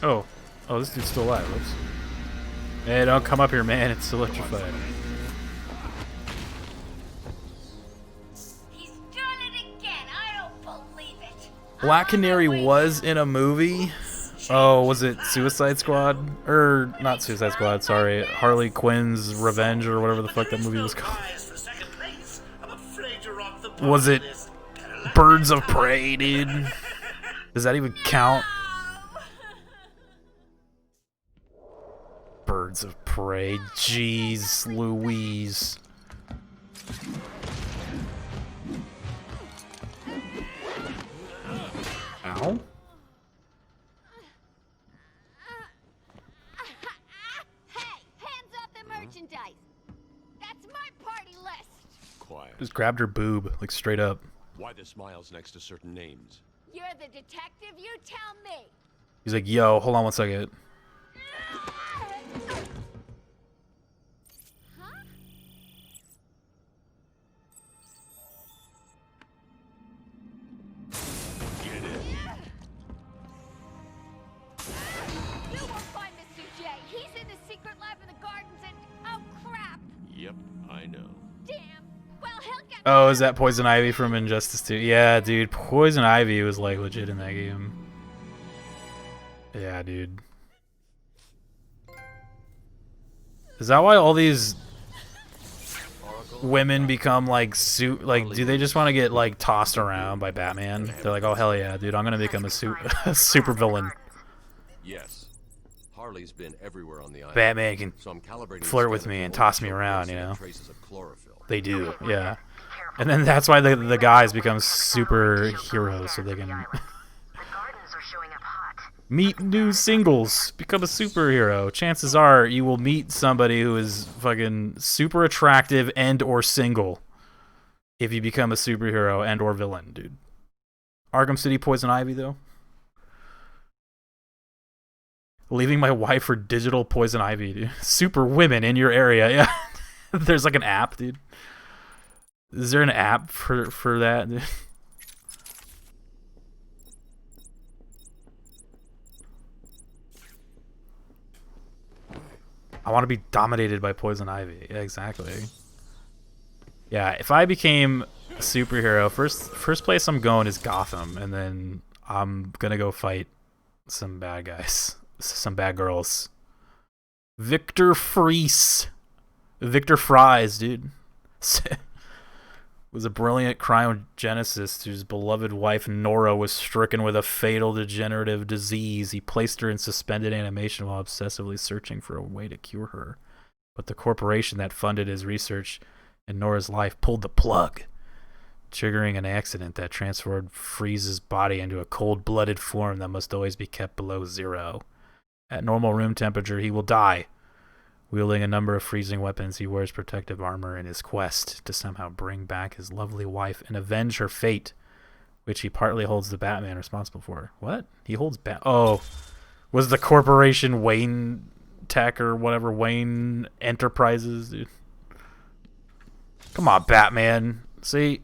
Oh. Oh, this dude's still alive. Oops. Hey, don't come up here, man. It's electrified. He's done it again. I don't believe it. Black Canary was in a movie. Oh, was it Suicide Squad? Or, not Suicide Squad, sorry. Harley Quinn's Revenge or whatever the fuck that movie was called. Was it Birds of Prey, dude? Does that even count? Birds of Prey. Jeez Louise. Ow. Merchandise. That's my party list. Quiet. Just grabbed her boob, like straight up. Why the smiles next to certain names? You're the detective, you tell me. He's like, yo, hold on one second. You won't find Mr. J. He's in the secret lab in the gardens and... oh, crap. Yep, I know. Damn. Well, he'll get... Oh, is that Poison Ivy from Injustice 2? Yeah, dude. Poison Ivy was like legit in that game. Yeah, dude. Is that why all these women become like do they just want to get like tossed around by Batman? They're like, oh hell yeah, dude, I'm gonna become a super villain. Yes. Harley's been everywhere on the island. Batman can So I'm calibrating flirt with the me and skeleton toss me to show around, you closely know. traces of chlorophyll. They do, yeah. And then that's why the guys become superheroes, so they can meet new singles, become a superhero. Chances are you will meet somebody who is fucking super attractive and or single if you become a superhero and or villain, dude. Arkham City Poison Ivy, though. Leaving my wife for digital Poison Ivy, dude. Super women in your area, yeah. There's like an app, dude. Is there an app for that, dude? I want to be dominated by Poison Ivy. Yeah, exactly. Yeah, if I became a superhero, first place I'm going is Gotham, and then I'm gonna go fight some bad guys, some bad girls. Victor Fries, dude, was a brilliant cryogenicist whose beloved wife Nora was stricken with a fatal degenerative disease. He placed her in suspended animation while obsessively searching for a way to cure her. But the corporation that funded his research in Nora's life pulled the plug, triggering an accident that transformed Freeze's body into a cold-blooded form that must always be kept below zero. At normal room temperature, he will die. Wielding a number of freezing weapons, he wears protective armor in his quest to somehow bring back his lovely wife and avenge her fate, which he partly holds the Batman responsible for. What? He holds Oh. Was the corporation Wayne Tech or whatever, Wayne Enterprises, dude? Come on, Batman. See?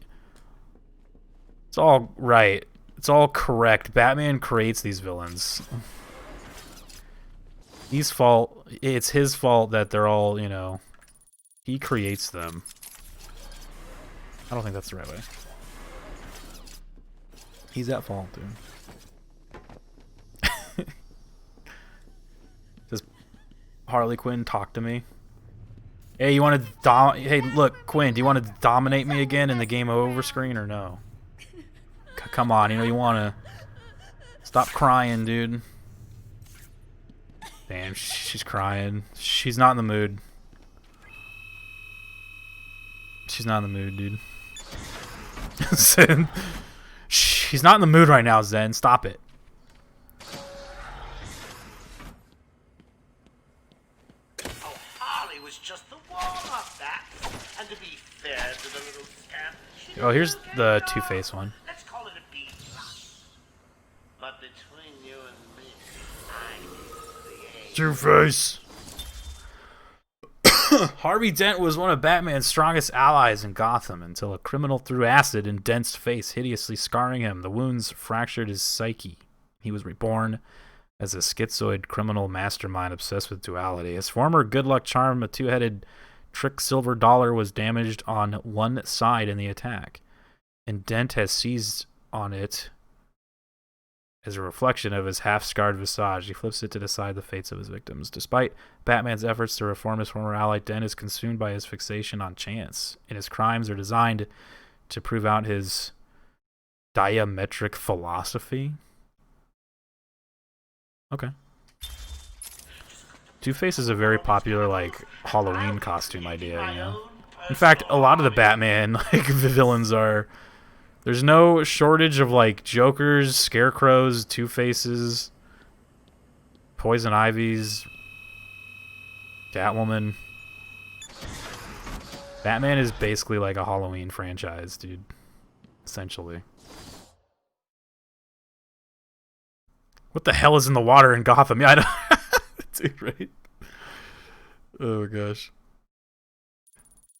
It's all right. It's all correct. Batman creates these villains. It's his fault that they're all, you know, he creates them. I don't think that's the right way. He's at fault, dude. Does Harley Quinn talk to me? Hey, you want to Hey, look, Quinn, do you want to dominate me again in the game over screen or no? Come on, you know you want to. Stop crying, dude. Damn, she's crying. She's not in the mood. She's not in the mood, dude. Zen. She's not in the mood right now, Zen. Stop it. Oh, Harley was just the warm-up, that. And to be fair to the little scamp, Oh, here's the Two-Face one. let's call it a B+. But between you and me, I'm the A. Two-Face. Harvey Dent was one of Batman's strongest allies in Gotham until a criminal threw acid in Dent's face, hideously scarring him. The wounds fractured his psyche. He was reborn as a schizoid criminal mastermind obsessed with duality. His former good luck charm, a two-headed trick silver dollar, was damaged on one side in the attack, and Dent has seized on it as a reflection of his half-scarred visage. He flips it to decide the fates of his victims. Despite Batman's efforts to reform his former ally, Dent is consumed by his fixation on chance, and his crimes are designed to prove out his diametric philosophy. Okay. Two-Face is a very popular, like, Halloween costume idea, you know? In fact, a lot of the Batman, like, the villains are... There's no shortage of, like, Jokers, Scarecrows, Two-Faces, Poison Ivies, Catwoman. Batman is basically like a Halloween franchise, dude. Essentially. What the hell is in the water in Gotham? Yeah, I know. Dude, right? Oh, gosh.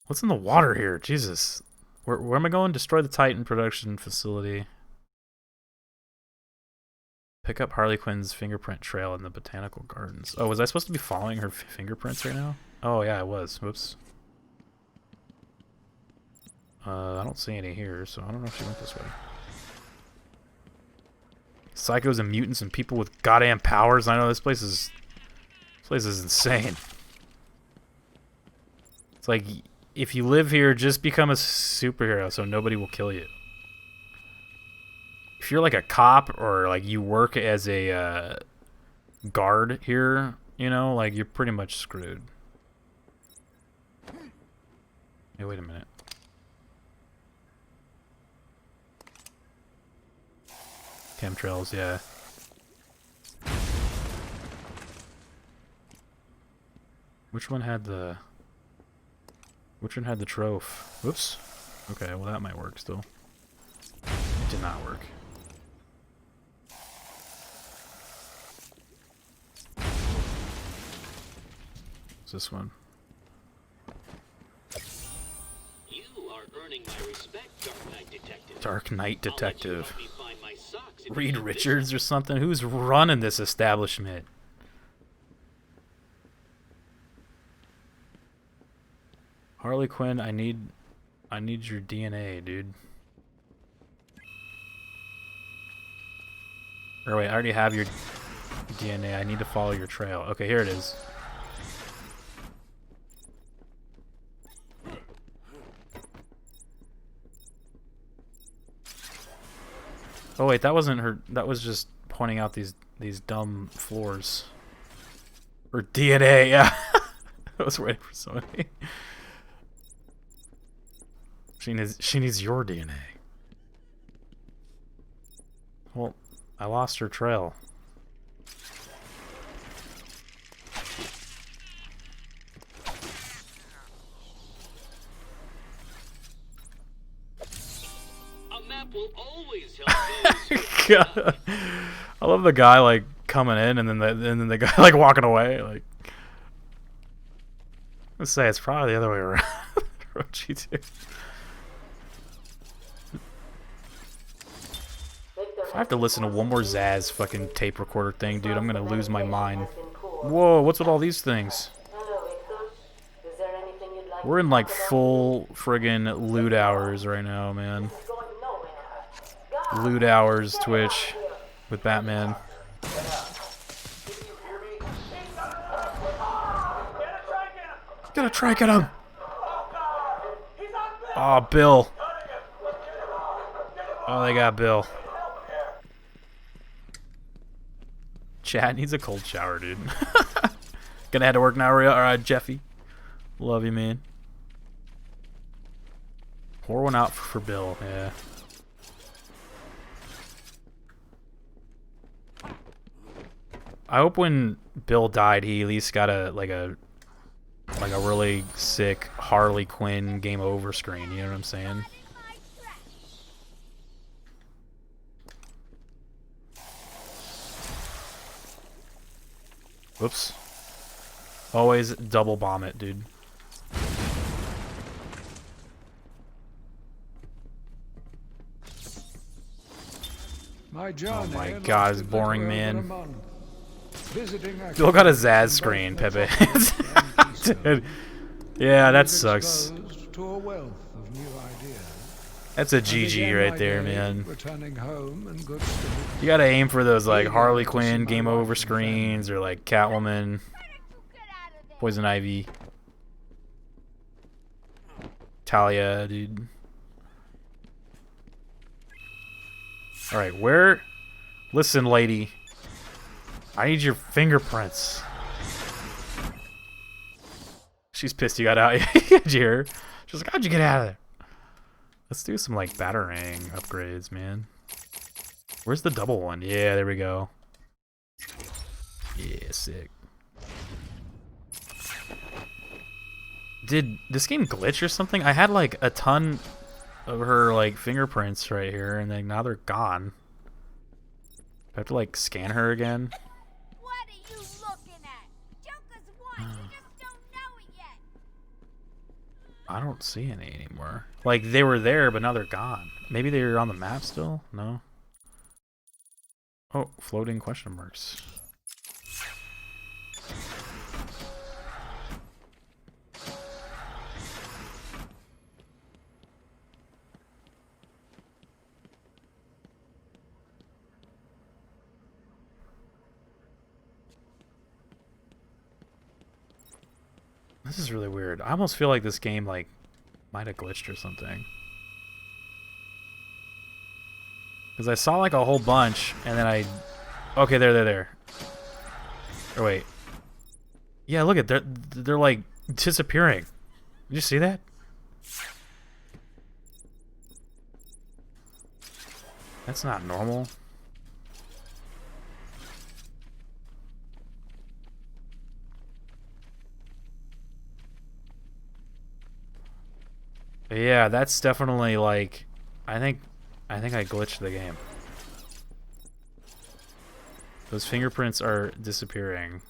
What's in the water here? Jesus. Where am I going? Destroy the Titan production facility. Pick up Harley Quinn's fingerprint trail in the botanical gardens. Oh, was I supposed to be following her fingerprints right now? Oh, yeah, I was. Whoops. I don't see any here, so I don't know if she went this way. Psychos and mutants and people with goddamn powers. I know this place is insane. It's like, if you live here, just become a superhero so nobody will kill you. If you're like a cop or like you work as a guard here, you know, like you're pretty much screwed. Hey, wait a minute. Chemtrails, yeah. Which one had the troph? Whoops. Okay, well that might work still. It did not work. What's this one? You are earning my respect, Dark Knight Detective. Dark Knight Detective. Reed Richards or something? Who's running this establishment? Harley Quinn, I need your DNA, dude. Or wait, I already have your DNA. I need to follow your trail. Okay, here it is. Oh wait, that wasn't her. That was just pointing out these dumb floors. Or DNA, yeah. I was waiting for somebody. She needs your DNA. Well, I lost her trail. A map will always help those who God. I love the guy like coming in, and then the guy like walking away. Like, let's say it's probably the other way around. Orochi, if I have to listen to one more Zaz fucking tape recorder thing, dude, I'm gonna lose my mind. Whoa, what's with all these things? We're in like full friggin' loot hours right now, man. Loot hours, Twitch, with Batman. Gotta try get him! Oh, Bill. Oh, they got Bill. Chad needs a cold shower, dude. Gonna head to work now, Rhea. Alright, Jeffy. Love you, man. Pour one out for Bill, yeah. I hope when Bill died, he at least got a really sick Harley Quinn game over screen. You know what I'm saying? Whoops. Always double bomb it, dude. Oh my god, it's boring, man. Bill got a Zaz screen, Pepe. Dude. Yeah, that sucks. That's a GG right there, man. You gotta aim for those like Harley Quinn game over screens or like Catwoman, Poison Ivy, Talia, dude. Alright, where? Listen, lady. I need your fingerprints. She's pissed you got out. Did you hear her? She's like, how'd you get out of there? Let's do some, like, batarang upgrades, man. Where's the double one? Yeah, there we go. Yeah, sick. Did this game glitch or something? I had, like, a ton of her, like, fingerprints right here, and then now they're gone. I have to, like, scan her again. What are you looking at? Joker's won. You just don't know it yet. I don't see any anymore. Like, they were there, but now they're gone. Maybe they're on the map still? No? Oh, floating question marks. This is really weird. I almost feel like this game, like, might have glitched or something. Because I saw, like, a whole bunch, and then I... Okay, there. Oh, wait. Yeah, look at they're like, disappearing. Did you see that? That's not normal. Yeah, that's definitely like, I think I glitched the game. Those fingerprints are disappearing.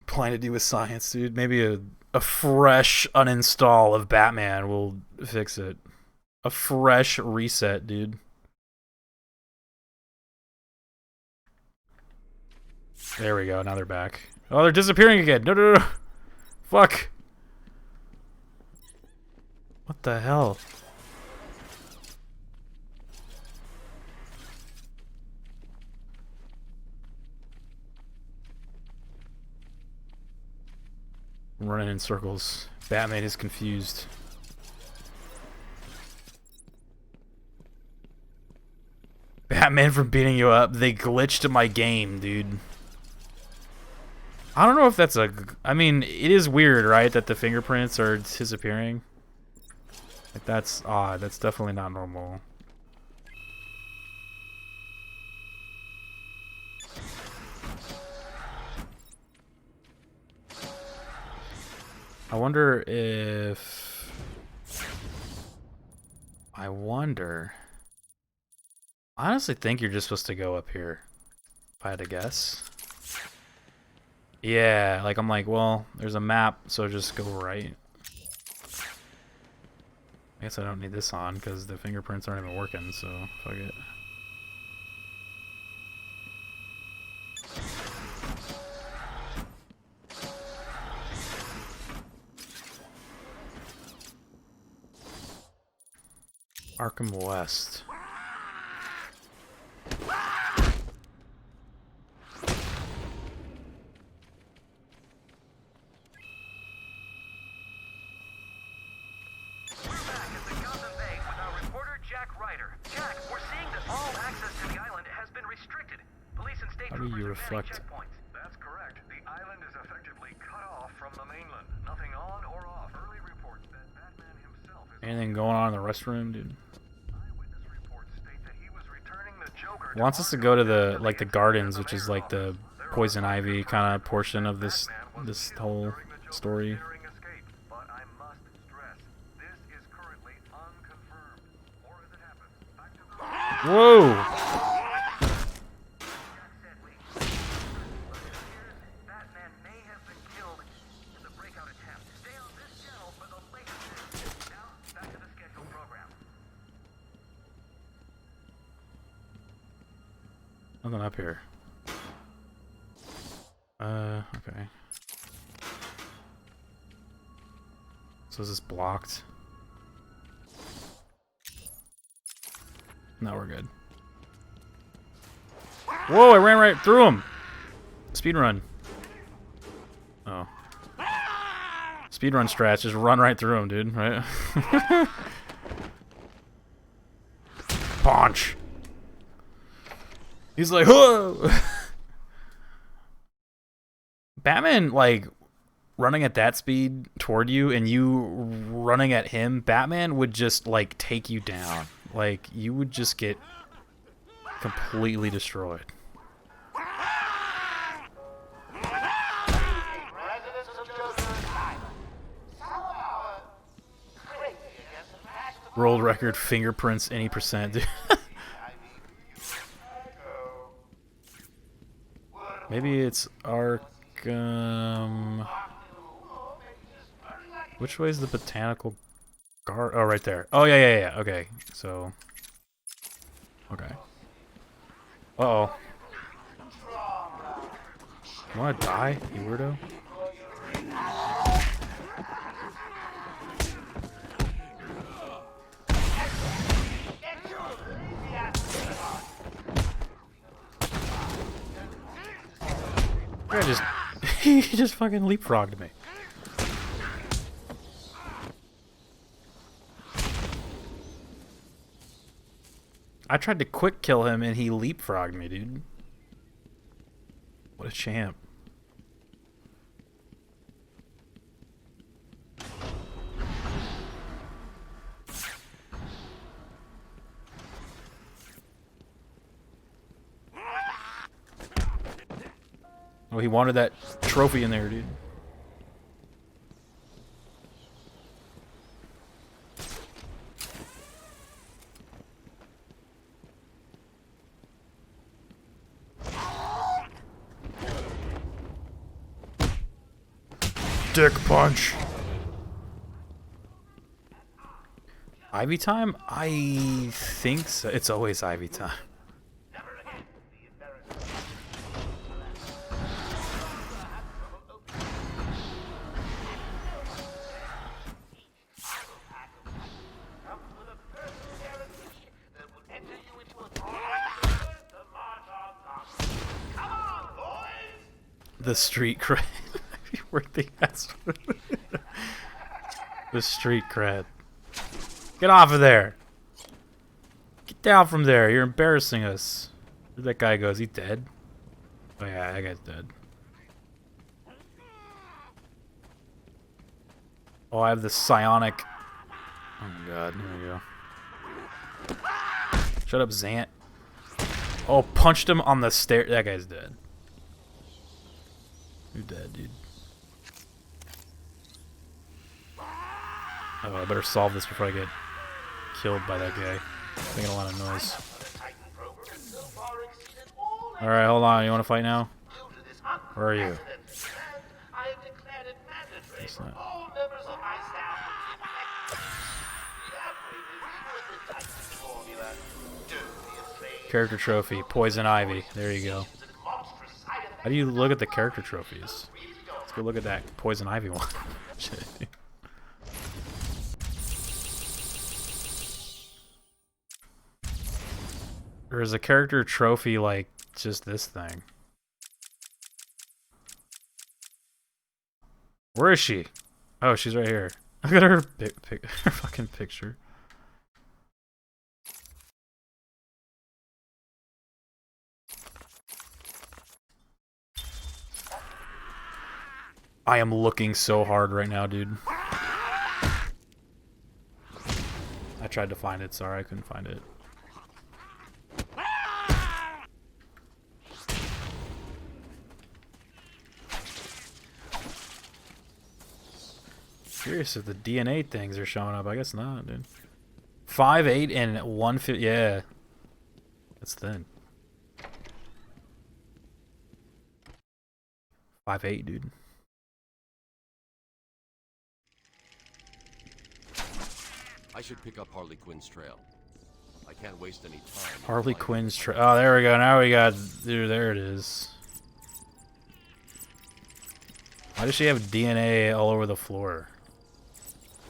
Plan to do with science, dude. Maybe a fresh uninstall of Batman will fix it. A fresh reset, dude. There we go, now they're back. Oh, they're disappearing again. No. Fuck. What the hell? I'm running in circles. Batman is confused. Batman from beating you up. They glitched my game, dude. I don't know if that's a... I mean, it is weird, right? That the fingerprints are disappearing. Like, that's odd. That's definitely not normal. I wonder if... I wonder. I honestly think you're just supposed to go up here, if I had to guess. Yeah, like I'm like, well, there's a map, so just go right. I guess I don't need this on because the fingerprints aren't even working, so fuck it. Arkham West. How do you reflect? That's correct. The island is effectively cut off from the mainland. Nothing on or off. Early reports that Batman himself is... Anything going on in the restroom, dude? He wants us to go to the the gardens, which is like the poison ivy kind of portion of this whole story. Whoa! Nothing up here. Okay. So is this blocked? No, we're good. Whoa, I ran right through him! Speedrun. Oh. Speedrun strats, just run right through him, dude, right? Punch! He's like, whoa! Batman, like, running at that speed toward you and you running at him, Batman would just, like, take you down. Like, you would just get completely destroyed. World record fingerprints any percent, dude. Maybe it's Arkham. Which way is the botanical garden? Oh, right there. Oh, yeah. Okay, so. Okay. Uh-oh. You wanna die, you weirdo? He just fucking leapfrogged me. I tried to quick kill him and he leapfrogged me, dude. What a champ. Oh, he wanted that trophy in there, dude. Dick punch. Ivy time? I think so. It's always Ivy time. The street cred. The street cred. Get off of there. Get down from there. You're embarrassing us. Where'd that guy go? Is he dead? Oh yeah, that guy's dead. Oh, I have the psionic. Oh my god, here we go. Shut up, Zant. Oh, punched him on the stair. That guy's dead. You're dead, dude. Oh, I better solve this before I get killed by that guy. Making a lot of noise. Alright, hold on. You want to fight now? Where are you? What's that? Character trophy. Poison Ivy. There you go. How do you look at the character trophies? Let's go look at that Poison Ivy one. Shit. Or is a character trophy like just this thing? Where is she? Oh, she's right here. Look at her, her fucking picture. I am looking so hard right now, dude. I tried to find it. Sorry, I couldn't find it. Curious if the DNA things are showing up. I guess not, dude. 5'8" and 150. Yeah, that's thin. 5'8", dude. I should pick up Harley Quinn's trail. I can't waste any time. Harley Quinn's trail. Oh, there we go. Now we got. Dude, there it is. Why does she have DNA all over the floor?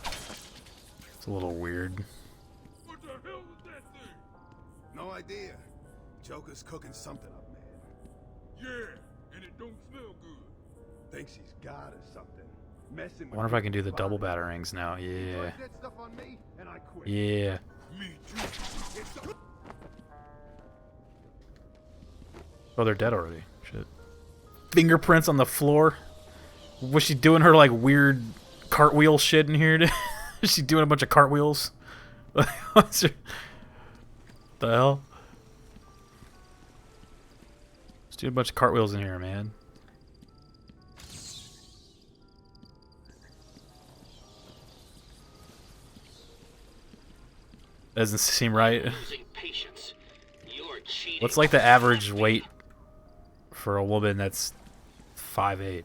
It's a little weird. What the hell was that thing? No idea. Joker's cooking something up, man. Yeah, and it don't smell good. Thinks he's God or something. Messing I with wonder if I can do the double batarangs now. Yeah. Yeah. Oh, they're dead already. Shit. Fingerprints on the floor. Was she doing her like weird cartwheel shit in here? Is she doing a bunch of cartwheels? What's her... The hell? She's doing a bunch of cartwheels in here, man. Doesn't seem right. What's like the average weight for a woman that's 5'8"?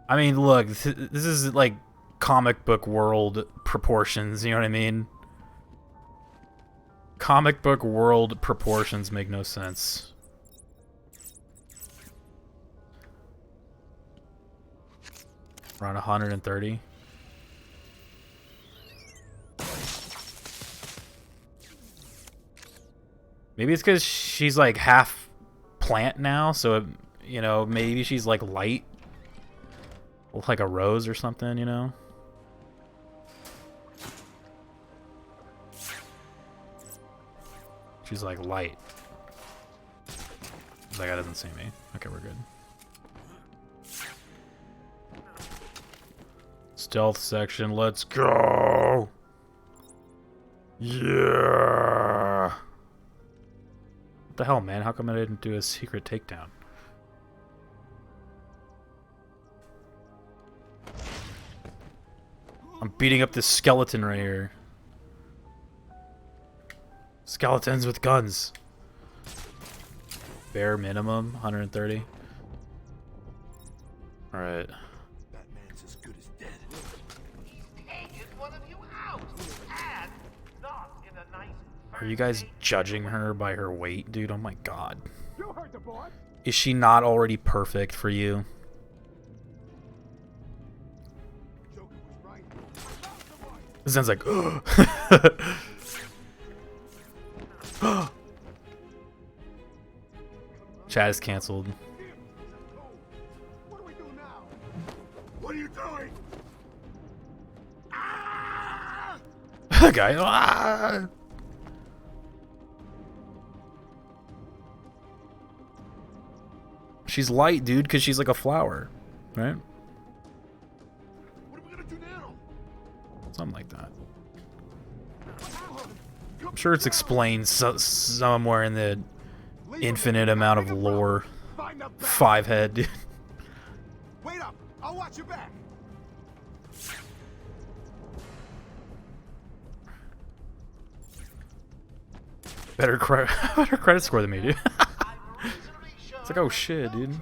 I mean, look, this is like comic book world proportions, you know what I mean? Comic book world proportions make no sense. Around 130. Maybe it's because she's like half plant now, so it, you know, maybe she's like light, like a rose or something, you know. She's like light. That guy doesn't see me. Okay, we're good. Stealth section, let's go! Yeah! What the hell, man? How come I didn't do a secret takedown? I'm beating up this skeleton right here. Skeletons with guns. Bare minimum, 130. Alright. Batman's as good as dead. Taken one of you out, and not in a nice. Are you guys judging her by her weight, dude? Oh my god. You heard the boy. Is she not already perfect for you? It sounds like chat is cancelled. What do we do now? What are you doing? Guy. Ah! She's light, dude, because she's like a flower, right? What are we gonna do now? Something like that. I'm sure it's explained somewhere in the infinite amount of lore. 5 head, dude. Wait up! I'll watch your back. better better credit score than me, dude. It's like, oh shit, dude.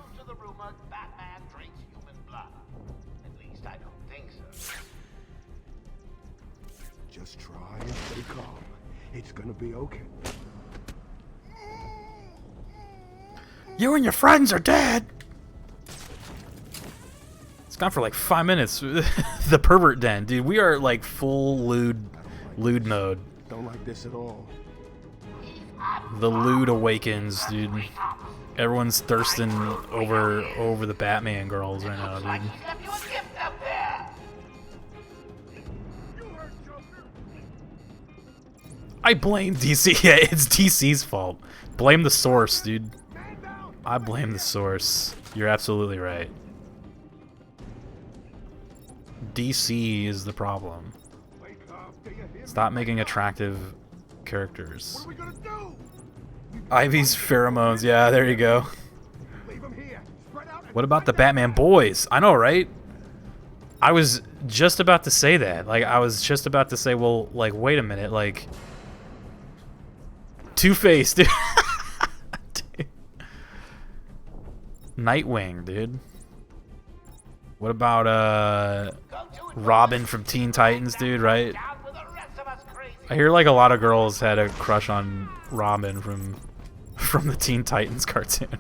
Just try and stay calm. It's gonna be okay. You and your friends are dead. It's gone for like 5 minutes. The pervert den, dude. We are like full lewd mode. Don't like this at all. The lewd awakens, dude. Everyone's thirsting over the Batman girls right now, dude. I blame DC. Yeah, it's DC's fault. Blame the source, dude. I blame the source. You're absolutely right. DC is the problem. Stop making attractive characters. Ivy's pheromones. Yeah, there you go. What about the Batman boys? I know, right? I was just about to say that. Like, I was just about to say, well, like, wait a minute, like... Two-Face, dude. Dude. Nightwing, dude. What about, Robin from Teen Titans, dude, right? I hear, like, a lot of girls had a crush on Robin from the Teen Titans cartoon.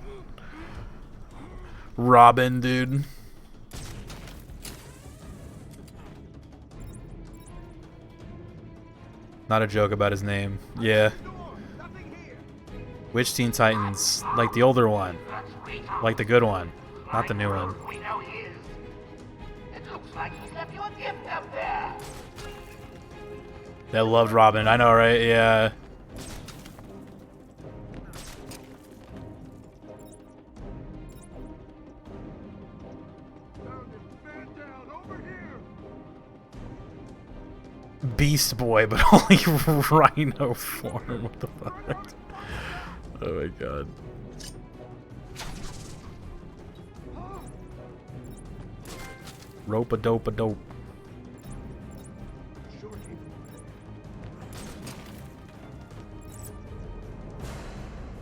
Robin, dude. Not a joke about his name. Yeah. Which Teen Titans? Like the older one. Like the good one. Not the new one. That loved Robin. I know, right? Yeah. Beast Boy, but only rhino form. What the fuck? Oh my god. Rope-a-dope-a-dope.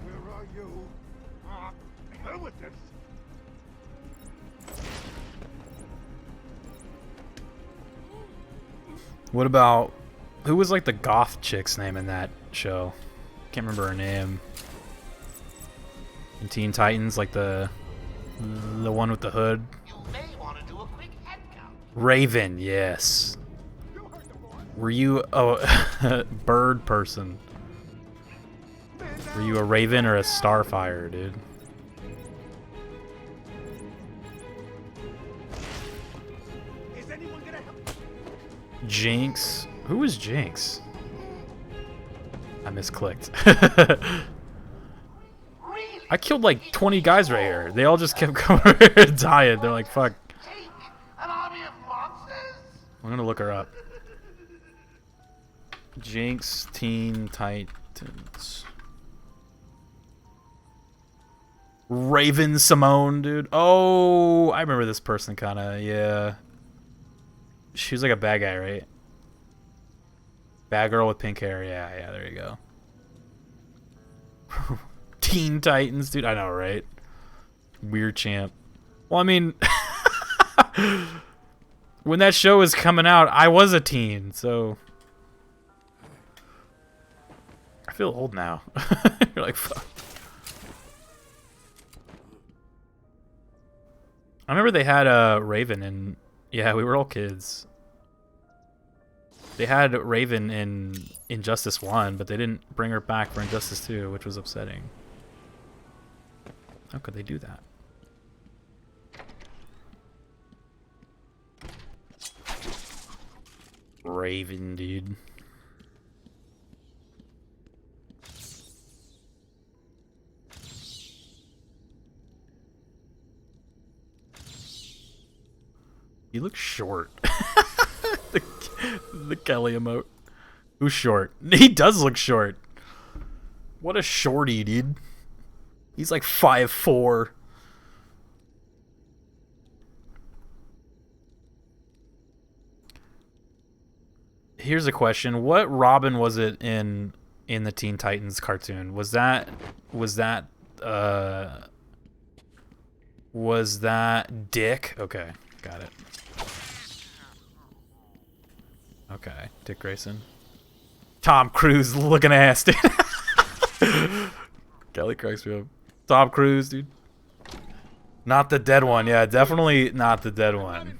Where are you? Hell with this. What about... Who was like the goth chick's name in that show? Can't remember her name. In Teen Titans, like the one with the hood. Raven, yes. Were you a bird person? Were you a Raven or a Starfire, dude? Jinx? Who was Jinx? I misclicked. I killed like 20 guys right here. They all just kept dying. They're like, fuck. I'm gonna look her up. Jinx, Teen Titans. Raven Simone, dude. Oh, I remember this person kinda, yeah. She was like a bad guy, right? Bad girl with pink hair. Yeah, there you go. Teen Titans, dude. I know, right? Weird champ. Well, I mean, when that show was coming out, I was a teen, so I feel old now. You're like, fuck. I remember they had Raven in... Yeah, we were all kids. They had Raven in Injustice 1, but they didn't bring her back for Injustice 2, which was upsetting. How could they do that? Raven, dude. He looks short. the Kelly emote. Who's short? He does look short. What a shorty, dude. He's like 5'4". Here's a question. What Robin was it in in the Teen Titans cartoon. Was that Dick? Okay, got it. Okay, Dick Grayson. Tom Cruise looking ass, dude. Kelly cracks me up. Tom Cruise, dude. Not the dead one. Yeah, definitely not the dead one.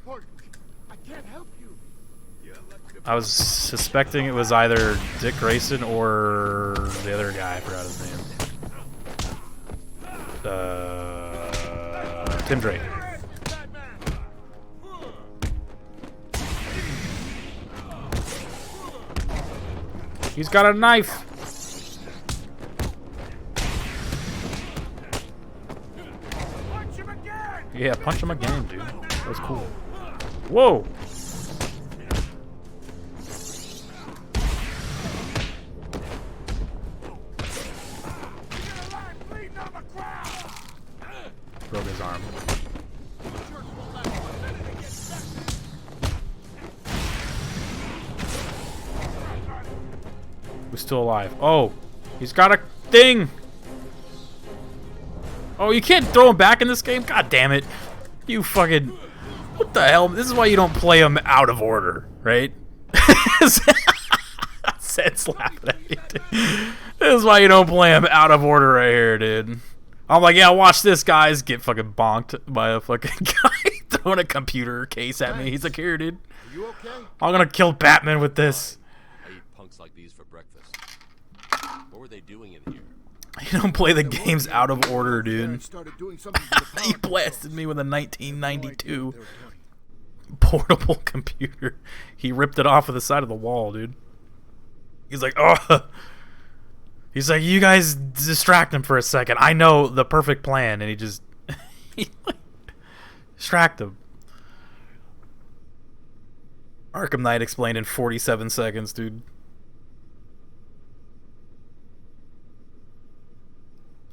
I was suspecting it was either Dick Grayson or the other guy. I forgot his name. Tim Drake. He's got a knife. Yeah, punch him again, dude. That was cool. Whoa! Broke his arm. Who's still alive? Oh, he's got a thing. Oh, you can't throw him back in this game? God damn it. You fucking... What the hell? This is why you don't play him out of order, right? Sed's laughing at me, dude. This is why you don't play him out of order right here, dude. I'm like, yeah, watch this, guys. Get fucking bonked by a fucking guy throwing a computer case at me. He's like, here, dude. Are you okay? I'm gonna kill Batman with this. I eat punks like these for breakfast. What were they doing in here? You don't play the games out of order, dude. He blasted me with a 1992 portable computer. He ripped it off of the side of the wall, dude. He's like, oh. He's like, you guys distract him for a second. I know the perfect plan. And he just distract him. Arkham Knight explained in 47 seconds, dude.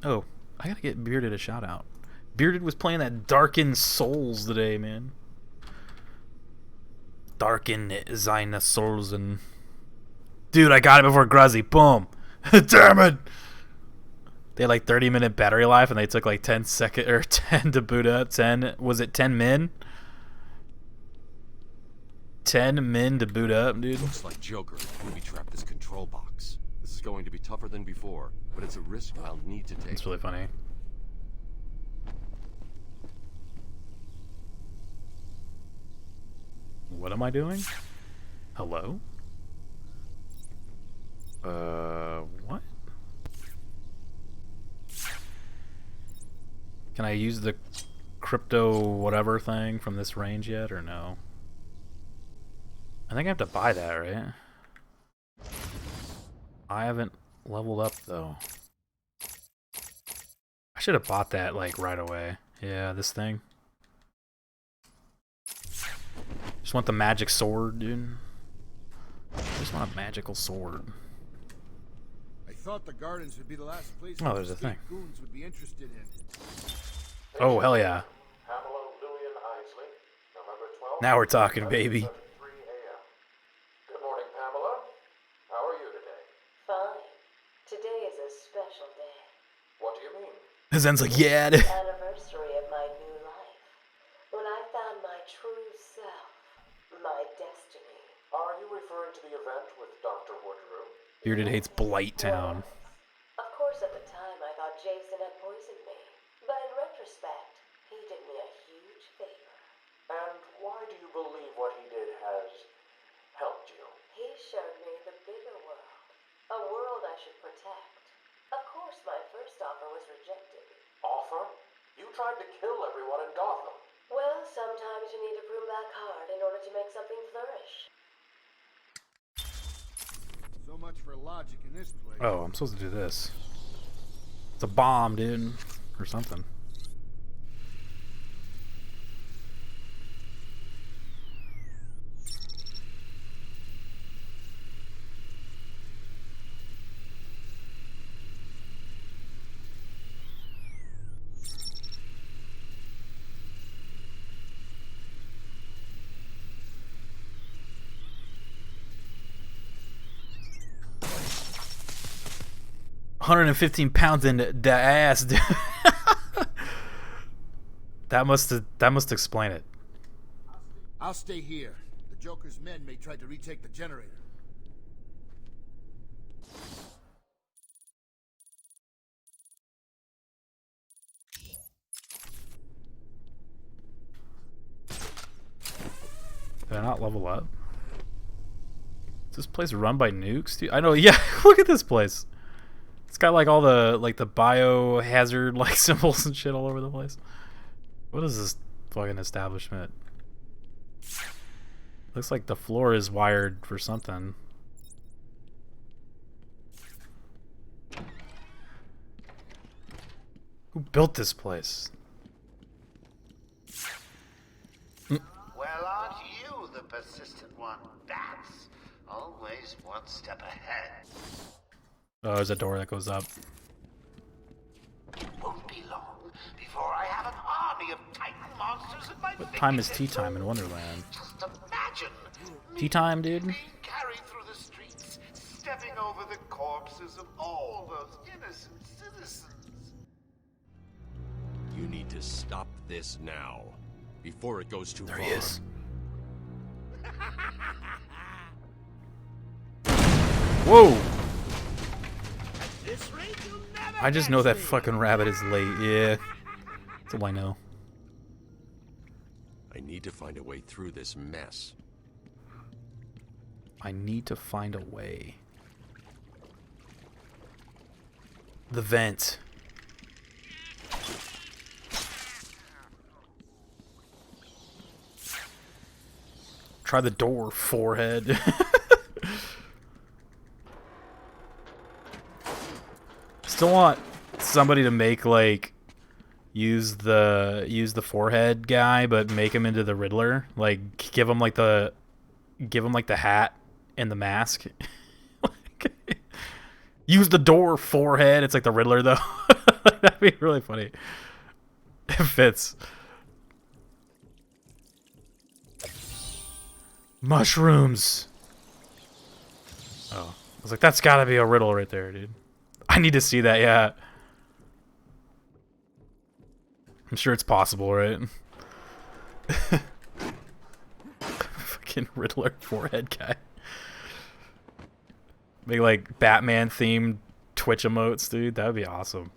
Oh, I gotta get Bearded a shout out. Bearded was playing that Darkened Souls today, man. Darkened seine Souls and... Dude, I got it before Gruzzy. Boom. Damn it! They had like 30-minute battery life and they took like 10 seconds or 10 to boot up. 10, was it 10 min? 10 min to boot up, dude. Looks like Joker booby-trapped this control box. This is going to be tougher than before, but it's a risk I'll need to take. It's really funny. What am I doing? Hello? What? Can I use the crypto whatever thing from this range yet, or no? I think I have to buy that, right? I haven't leveled up, though. I should have bought that, like, right away. Yeah, this thing. Just want the magic sword, dude. I just want a magical sword. I thought the gardens would be the last place Oh, there's a thing. goons would be interested in. Oh, hell yeah. Pamela, Louie, and Isley, November 12th. Now we're talking, baby. 3 a.m. Good morning, Pamela. How are you today? Fine. Today is a special day. What do you mean? Zen's like, yeah, dude. Anniversary of my new life. When I found my true self. My destiny. Are you referring to the event with Dr. Woodrow? Bearded hates Blight Town. Of course, at the time, I thought Jason had poisoned me. But in retrospect, he did me a huge favor. And why do you believe what he did has helped you? He showed me the bigger world. A world I should protect. Of course, my first offer was rejected. Offer? You tried to kill everyone in Gotham. Well, sometimes you need to prune back hard in order to make something flourish. So much for logic in this place. Oh, I'm supposed to do this. It's a bomb, dude. Or something. 115 pounds in the ass, dude. That must explain it. I'll stay here. The Joker's men may try to retake the generator. Did I not level up? Is this place run by nukes, dude? I know, yeah, look at this place. It's got like all the biohazard like symbols and shit all over the place. What is this fucking establishment? Looks like the floor is wired for something. Who built this place? Well, aren't you the persistent one, Bats? Always one step ahead. Oh, there's a door that goes up. Won't be long before I have an army of Titan monsters at my What time is tea time in Wonderland? Just imagine Tea time, dude? being carried through the streets, stepping over the corpses of all those innocent citizens. You need to stop this now, before it goes too far. There he is. Whoa! I just know that fucking rabbit is late, yeah. That's all I know. I need to find a way through this mess. I need to find a way. The vent. Try the door, forehead. Still want somebody to make like use the forehead guy, but make him into the Riddler. Like give him like the hat and the mask. Use the door, forehead. It's like the Riddler though. That'd be really funny. It fits. Mushrooms. Oh, I was like, that's gotta be a riddle right there, dude. I need to see that, yeah. I'm sure it's possible, right? Fucking Riddler forehead guy. Make like Batman themed Twitch emotes, dude. That would be awesome.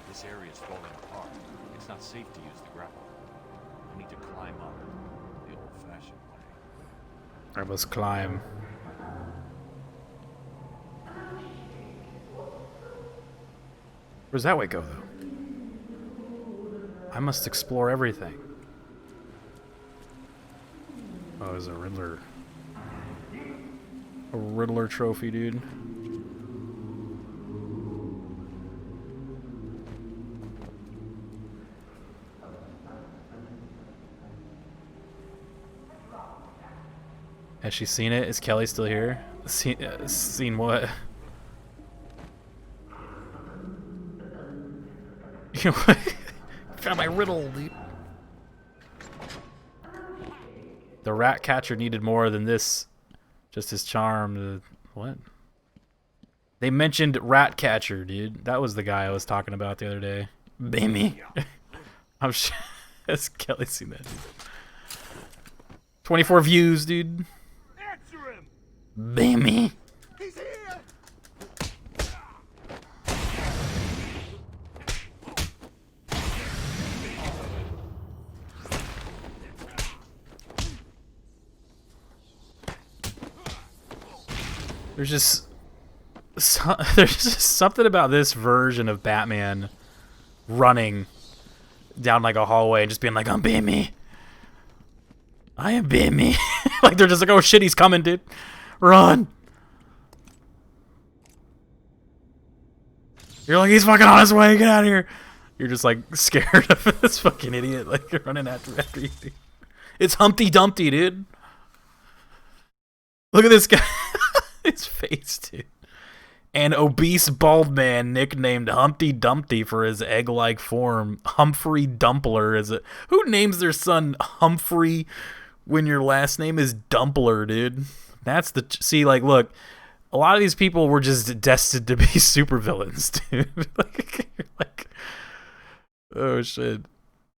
This area is falling apart. It's not safe to use the grapple. I need to climb up the old-fashioned way. I must climb. Where's that way go, though? I must explore everything. Oh, there's a Riddler. A Riddler trophy, dude. Has she seen it? Is Kelly still here? Seen what? You know what? Found my riddle, dude. The rat catcher needed more than this. Just his charm. What? They mentioned rat catcher, dude. That was the guy I was talking about the other day. Baby. I'm sure. Has Kelly seen that, dude? 24 views, dude. Baby. He's here. There's just something about this version of Batman running down like a hallway and just being like, I'm Batman. I am Batman. Like they're just like, oh shit, he's coming, dude. Run. You're like, he's fucking on his way, get out of here. You're just like scared of this fucking idiot, like you're running after you. It's Humpty Dumpty, dude. Look at this guy. His face, dude. An obese bald man nicknamed Humpty Dumpty for his egg-like form. Humphrey Dumpler is it? Who names their son Humphrey when your last name is Dumpler, dude? That's the see. Like, look, a lot of these people were just destined to be supervillains, dude. like, oh shit.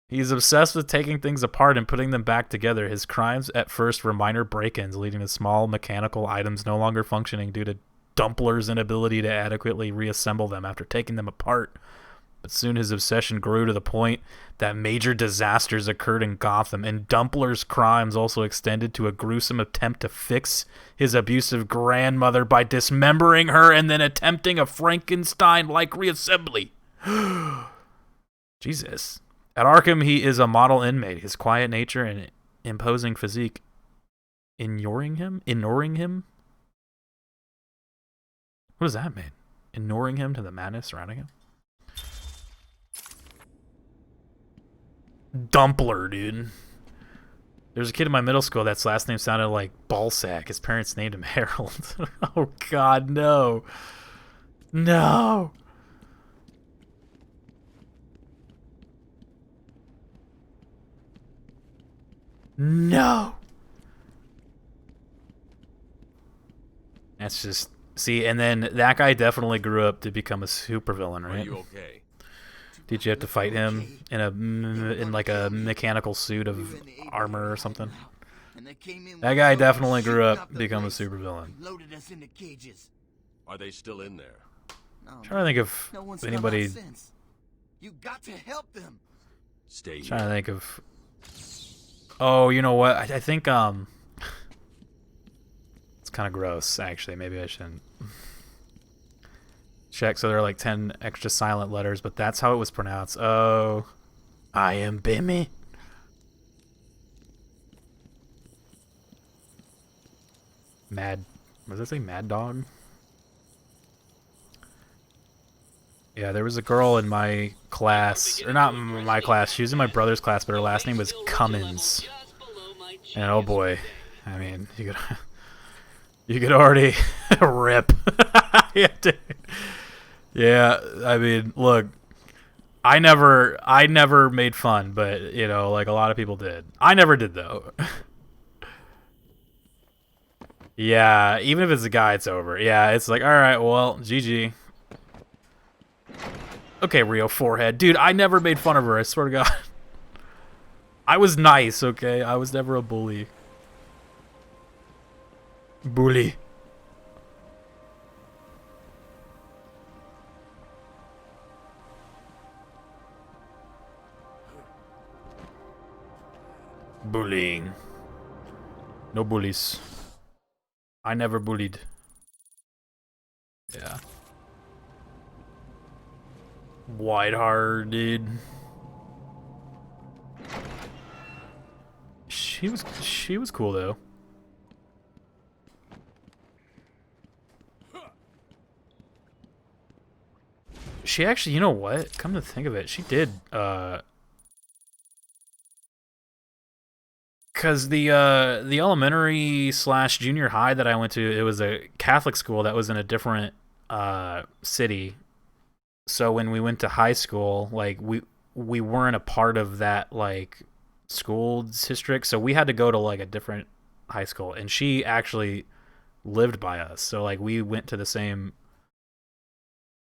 He's obsessed with taking things apart and putting them back together. His crimes at first were minor break-ins, leading to small mechanical items no longer functioning due to Dumpler's inability to adequately reassemble them after taking them apart. But soon his obsession grew to the point that major disasters occurred in Gotham, and Dumpler's crimes also extended to a gruesome attempt to fix his abusive grandmother by dismembering her and then attempting a Frankenstein-like reassembly. Jesus. At Arkham, he is a model inmate. His quiet nature and imposing physique inuring him? What does that mean? Inuring him to the madness surrounding him? Dumpler, dude. There's a kid in my middle school that's last name sounded like Ballsack. His parents named him Harold. Oh, God, no. No. No. That's just... See, and then that guy definitely grew up to become a supervillain, right? Are you okay? Did you have to fight him in like a mechanical suit of armor or something? That guy definitely grew up to become a supervillain. Loaded us into cages. Are they still in there? I'm trying to think if anybody... You got to help them. Stay here. Trying to think of... Oh, you know what? I think it's kind of gross, actually. Maybe I shouldn't check. So there are like 10 extra silent letters, but that's how it was pronounced. Oh, I am Bimmy. Mad... Was that say Mad Dog? Yeah, there was a girl in my class, or not my class, she was in my brother's class, but her last name was Cummins. And oh boy, I mean, you could already rip. Yeah, dude. Yeah, I mean, look, I never made fun, but you know, like a lot of people did. I never did though. Yeah, even if it's a guy, it's over. Yeah, it's like, all right, well, GG. Okay, Rio Forehead. Dude, I never made fun of her, I swear to God. I was nice, okay? I was never a bully. Bully. Bullying. No bullies. I never bullied. Yeah. Wide-hearted. She was cool though. She actually, you know what? Come to think of it, she did cause the elementary / junior high that I went to, it was a Catholic school that was in a different city. So when we went to high school, like we weren't a part of that like school district, so we had to go to like a different high school, and she actually lived by us. So like we went to the same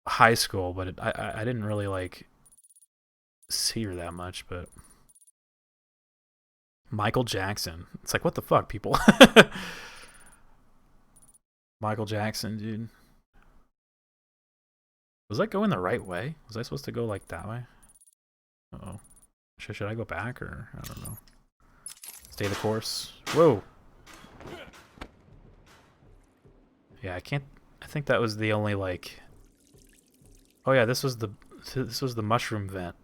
high school, but I didn't really like see her that much. But Michael Jackson, it's like, what the fuck, people? Michael Jackson, dude. Was I going the right way? Was I supposed to go like that way? Uh-oh. Should I go back, or I don't know. Stay the course. Whoa. Yeah, I can't. I think that was the only like. Oh yeah, this was the mushroom vent.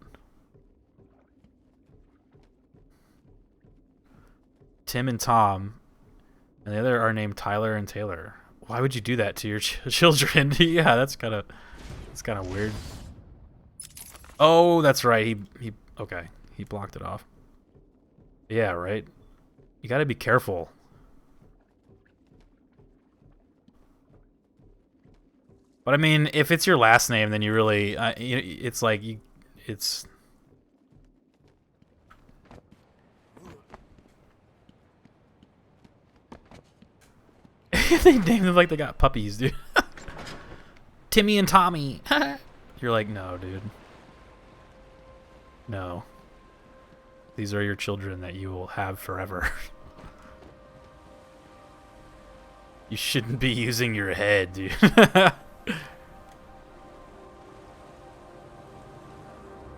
Tim and Tom, and the other are named Tyler and Taylor. Why would you do that to your children? Yeah, that's kind of It's kind of weird. Oh, that's right. He okay. He blocked it off. Yeah, right. You gotta be careful. But I mean, if it's your last name, then you really, it's like it's. They named them like they got puppies, dude. Timmy and Tommy. You're like, no, dude. No. These are your children that you will have forever. You shouldn't be using your head, dude. I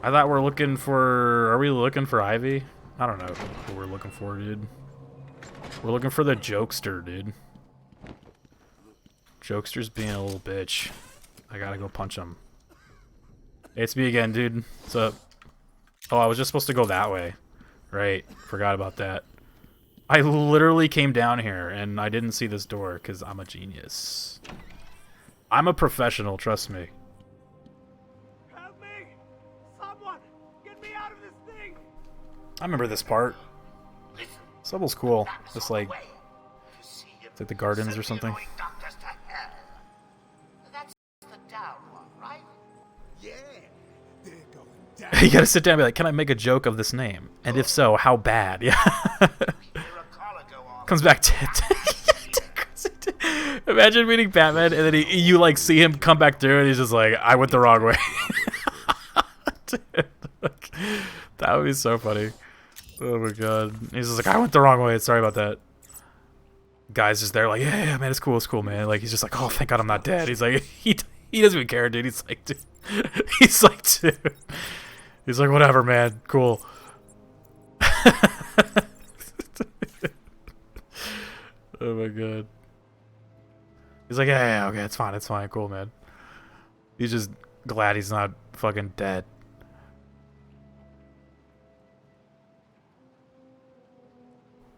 thought we're looking for... Are we looking for Ivy? I don't know who we're looking for, dude. We're looking for the Jokester, dude. Jokester's being a little bitch. I gotta go punch him. Hey, it's me again, dude. What's up? Oh, I was just supposed to go that way. Right. Forgot about that. I literally came down here and I didn't see this door because I'm a genius. I'm a professional, trust me. Help me! Someone! Get me out of this thing! I remember this part. This level's cool. Just like... It's like the gardens or something. That's the down one, right? Yeah. They're going down. You gotta sit down and be like, can I make a joke of this name? And if so, how bad? Yeah. Comes back to imagine meeting Batman and then you like see him come back through and he's just like, I went the wrong way. Dude, like, that would be so funny. Oh my god. He's just like, I went the wrong way. Sorry about that. Guy's just there like, yeah, man, it's cool, man. Like, he's just like, oh, thank God I'm not dead. He's like, he doesn't even care, dude. He's like, dude. He's like, dude. He's like, whatever, man. Cool. Oh my god. He's like, yeah, okay, it's fine, cool, man. He's just glad he's not fucking dead.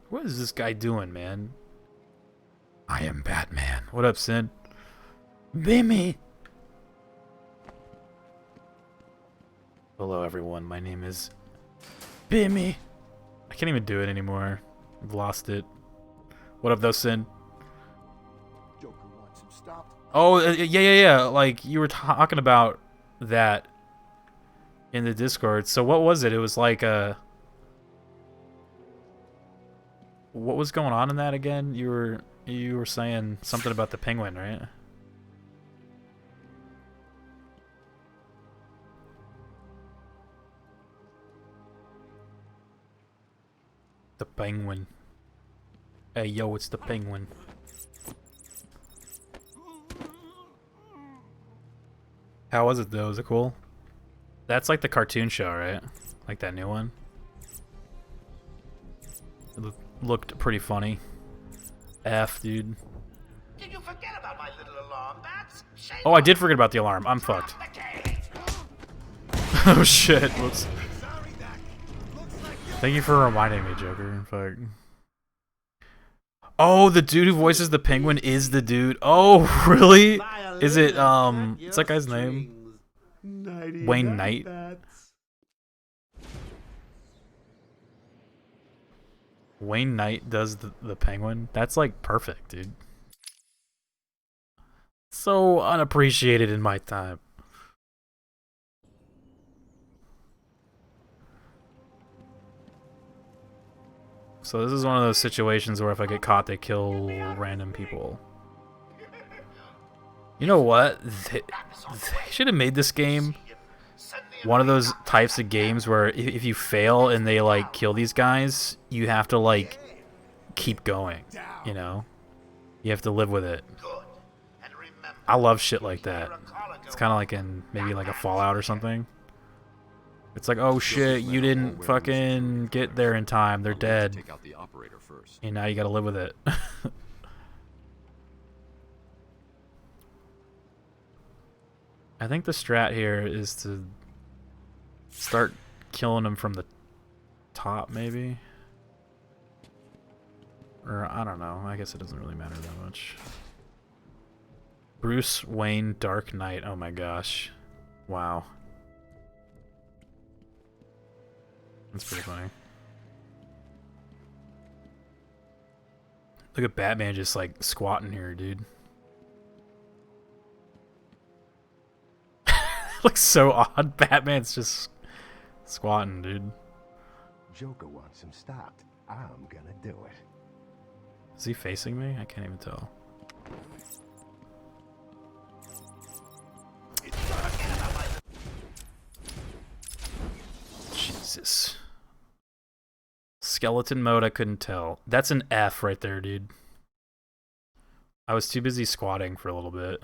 What is this guy doing, man? I am Batman. What up, Sin? Bimmy! Hello, everyone. My name is Bimmy. I can't even do it anymore. I've lost it. What up, though, Sin? Joker wants him stopped. Oh, yeah. Like, you were talking about that in the Discord. So what was it? It was like what was going on in that again? You were saying something about the penguin, right? The penguin. Hey, yo, it's the penguin. How was it, though? Was it cool? That's like the cartoon show, right? Like that new one? It looked pretty funny. F, dude. Did you forget about my little alarm bats? Oh, I did forget about the alarm. I'm fucked. Oh, shit. Whoops. Thank you for reminding me, Joker. Fuck. Oh, the dude who voices the penguin is the dude. Oh, really? Is it, what's that guy's name? Wayne Knight? Wayne Knight does the penguin? That's, like, perfect, dude. So unappreciated in my time. So this is one of those situations where if I get caught, they kill random people. You know what? They should have made this game one of those types of games where if you fail and they, like, kill these guys, you have to, like, keep going, you know? You have to live with it. I love shit like that. It's kind of like in maybe like a Fallout or something. It's like, oh shit, you didn't fucking get there in time. They're dead. Take out the operator first. And now you gotta live with it. I think the strat here is to start killing them from the top, maybe? Or, I don't know. I guess it doesn't really matter that much. Bruce Wayne Dark Knight. Oh my gosh. Wow. That's pretty funny. Look at Batman just like squatting here, dude. Looks so odd. Batman's just squatting, dude. Joker wants him stopped. I'm gonna do it. Is he facing me? I can't even tell. Jesus. Skeleton mode, I couldn't tell. That's an F right there, dude. I was too busy squatting for a little bit.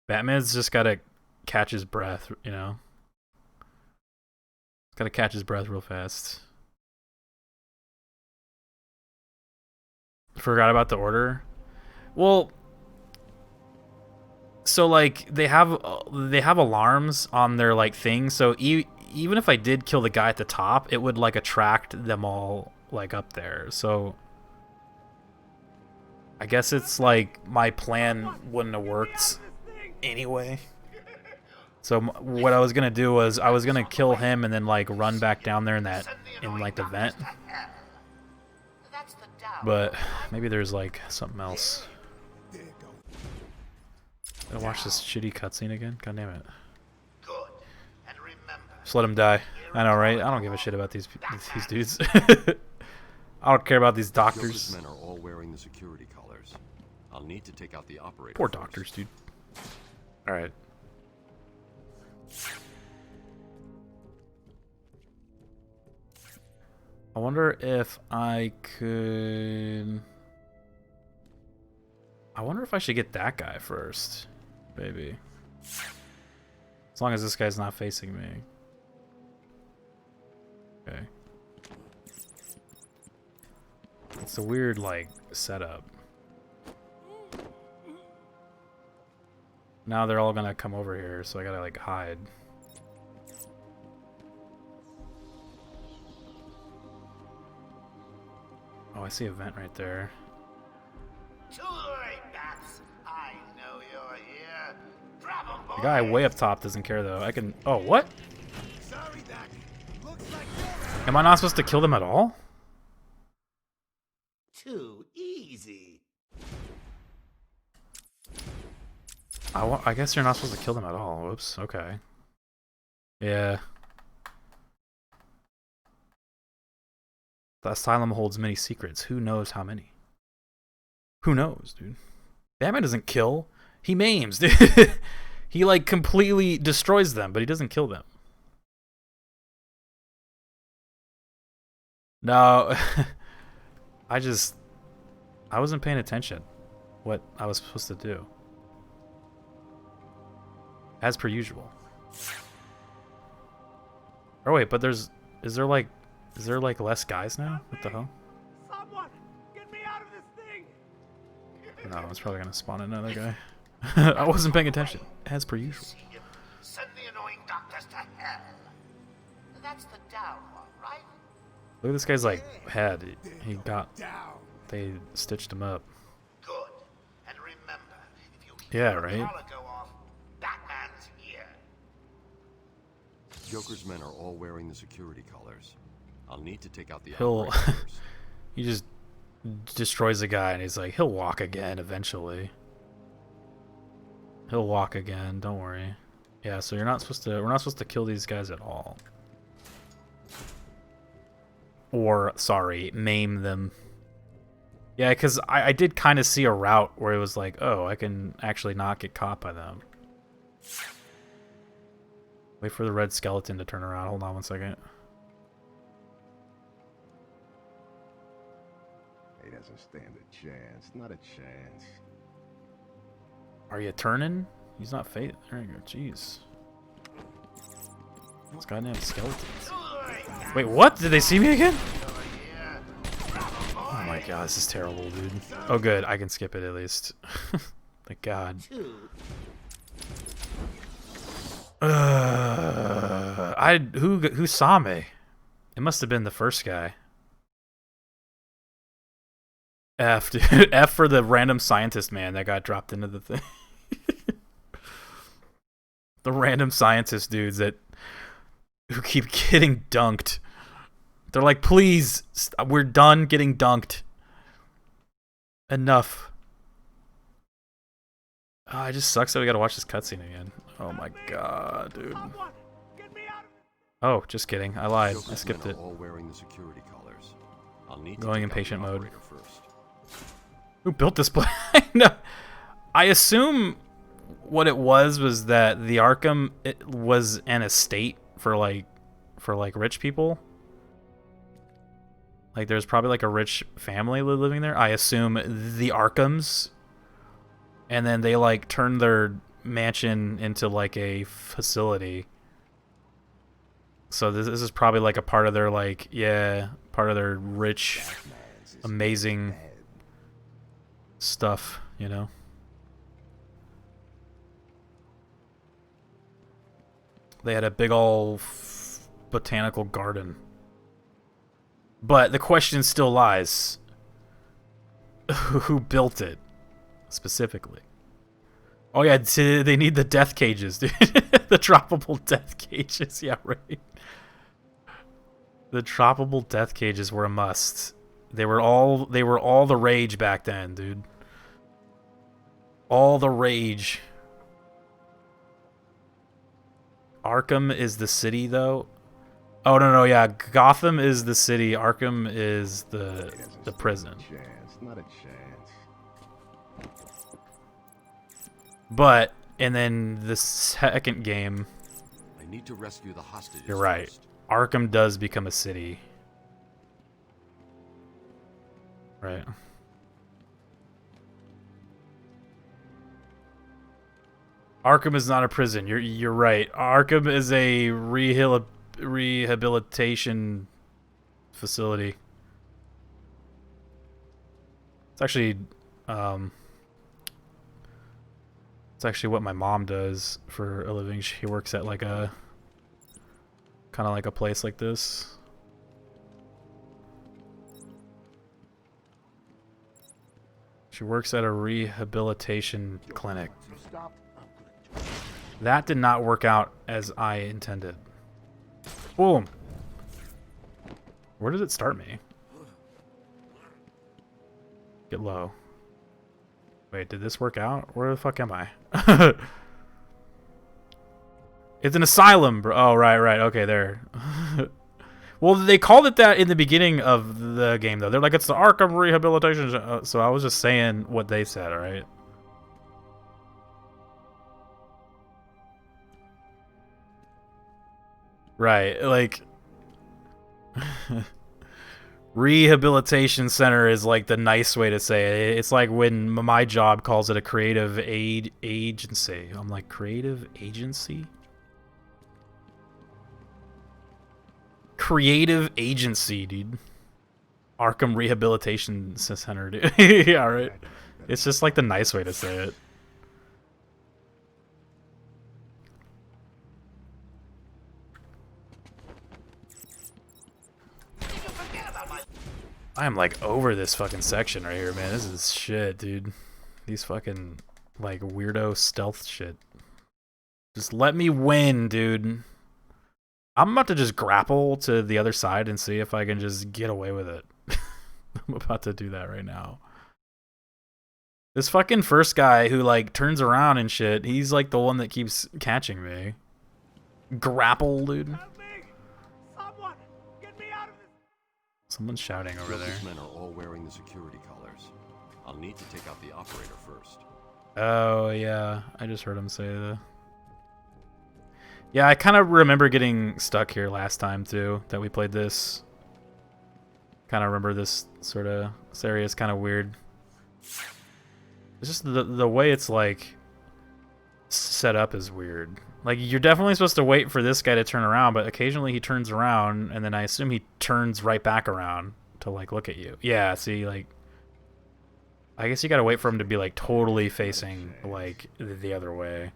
Batman's just gotta catch his breath, you know? Gotta catch his breath real fast. Forgot about the order. Well, so like they have alarms on their like thing, so even if I did kill the guy at the top, it would like attract them all like up there. So I guess it's like my plan wouldn't have worked anyway. So what I was gonna do was I was gonna kill him and then like run back down there in like the vent. But maybe there's like something else. Gotta watch this shitty cutscene again. God damn it. Just let him die. I know, right? I don't give a shit about these dudes. I don't care about these doctors. Joker's men are all wearing the security collars. I'll need to take out the operator. Poor first. doctors, dude. All right. I wonder if I could... I wonder if I should get that guy first. Maybe. As long as this guy's not facing me. Okay. It's a weird, like, setup. Now they're all gonna come over here, so I gotta, like, hide. Oh, I see a vent right there. Too late, Bats. I know you're here. Grab 'em, boys. The guy way up top doesn't care, though. I can... Oh, what? Sorry, Doc. Looks like you're Am I not supposed to kill them at all? too easy. I guess you're not supposed to kill them at all. Whoops. Okay. Yeah. The asylum holds many secrets. Who knows how many? Who knows, dude? Batman doesn't kill. He maims, dude. He, like, completely destroys them, but he doesn't kill them. No. I wasn't paying attention what I was supposed to do. As per usual. Oh wait, but is there like less guys now? What the hell? Someone, get me out of this thing. No, it's probably gonna spawn another guy. I wasn't paying attention. As per usual. Send the annoying doctors to hell. That's the down one, right? Look at this guy's like head. He got. They stitched him up. Good. And remember, if you Yeah, right. collar go off, Batman's here. Joker's men are all wearing the security collars. I'll need to take out the He'll. operator first. He just destroys the guy, and he's like, he'll walk again eventually. He'll walk again. Don't worry. Yeah. So you're not supposed to. We're not supposed to kill these guys at all. Or sorry, maim them. Yeah, because I did kind of see a route where it was like, oh, I can actually not get caught by them. Wait for the red skeleton to turn around. Hold on 1 second. He doesn't stand a chance. Not a chance. Are you turning? He's not fading. There you go. Jeez. Those goddamn skeletons. Wait, what? Did they see me again? Oh my god, this is terrible, dude. Oh good, I can skip it at least. Thank god. Who saw me? It must have been the first guy. F, dude. F for the random scientist man that got dropped into the thing. The random scientist dudes that who keep getting dunked. They're like, please, we're done getting dunked. Enough. Oh, it just sucks that we gotta watch this cutscene again. Oh my god, dude. Oh, just kidding. I lied. I skipped it. All wearing the security collars. I'll need to Going in take out patient the mode. operator first. Who built this place? No. I assume what it was that the Arkham was an estate for like rich people. Like there's probably like a rich family living there. I assume the Arkhams. And then they like turned their mansion into like a facility. So this is probably like a part of their like, yeah, part of their rich, amazing stuff, you know? They had a big ol' botanical garden. But the question still lies. Who built it? Specifically. Oh yeah, they need the death cages, dude. The droppable death cages, yeah, right. The droppable death cages were a must. They were all the rage back then, dude. All the rage. Arkham is the city, though. Oh no, yeah, Gotham is the city. Arkham is the prison. Not a chance. But and then the second game, I need to rescue the hostages. You're right. First. Arkham does become a city. Right. Arkham is not a prison. You're right. Arkham is a rehabilitation facility. It's actually what my mom does for a living. She works at like a kind of like a place like this. She works at a rehabilitation clinic. That did not work out as I intended. Boom. Where did it start me? Get low. Wait, did this work out? Where the fuck am I? It's an asylum, bro. Oh, right. Okay, there. Well, they called it that in the beginning of the game, though. They're like, it's the Arkham Rehabilitation. So I was just saying what they said, alright? Right, like... Rehabilitation center is like the nice way to say it. It's like when my job calls it a creative aid agency. I'm like, creative agency? Creative agency, dude. Arkham Rehabilitation Center, dude. Yeah, right. It's just like the nice way to say it. I am like over this fucking section right here, man. This is shit, dude. These fucking like weirdo stealth shit. Just let me win, dude. I'm about to just grapple to the other side and see if I can just get away with it. I'm about to do that right now. This fucking first guy who like turns around and shit, he's like the one that keeps catching me. Grapple, dude. Someone's shouting over there. These men are all wearing the security collars. I'll need to take out the operator first. Oh, yeah. I just heard him say that. Yeah, I kind of remember getting stuck here last time, too, that we played this. Kind of remember this area is kind of weird. It's just the way it's, like, set up is weird. Like, you're definitely supposed to wait for this guy to turn around, but occasionally he turns around, and then I assume he turns right back around to, like, look at you. Yeah, see, like... I guess you gotta wait for him to be, like, totally facing, like, the other way.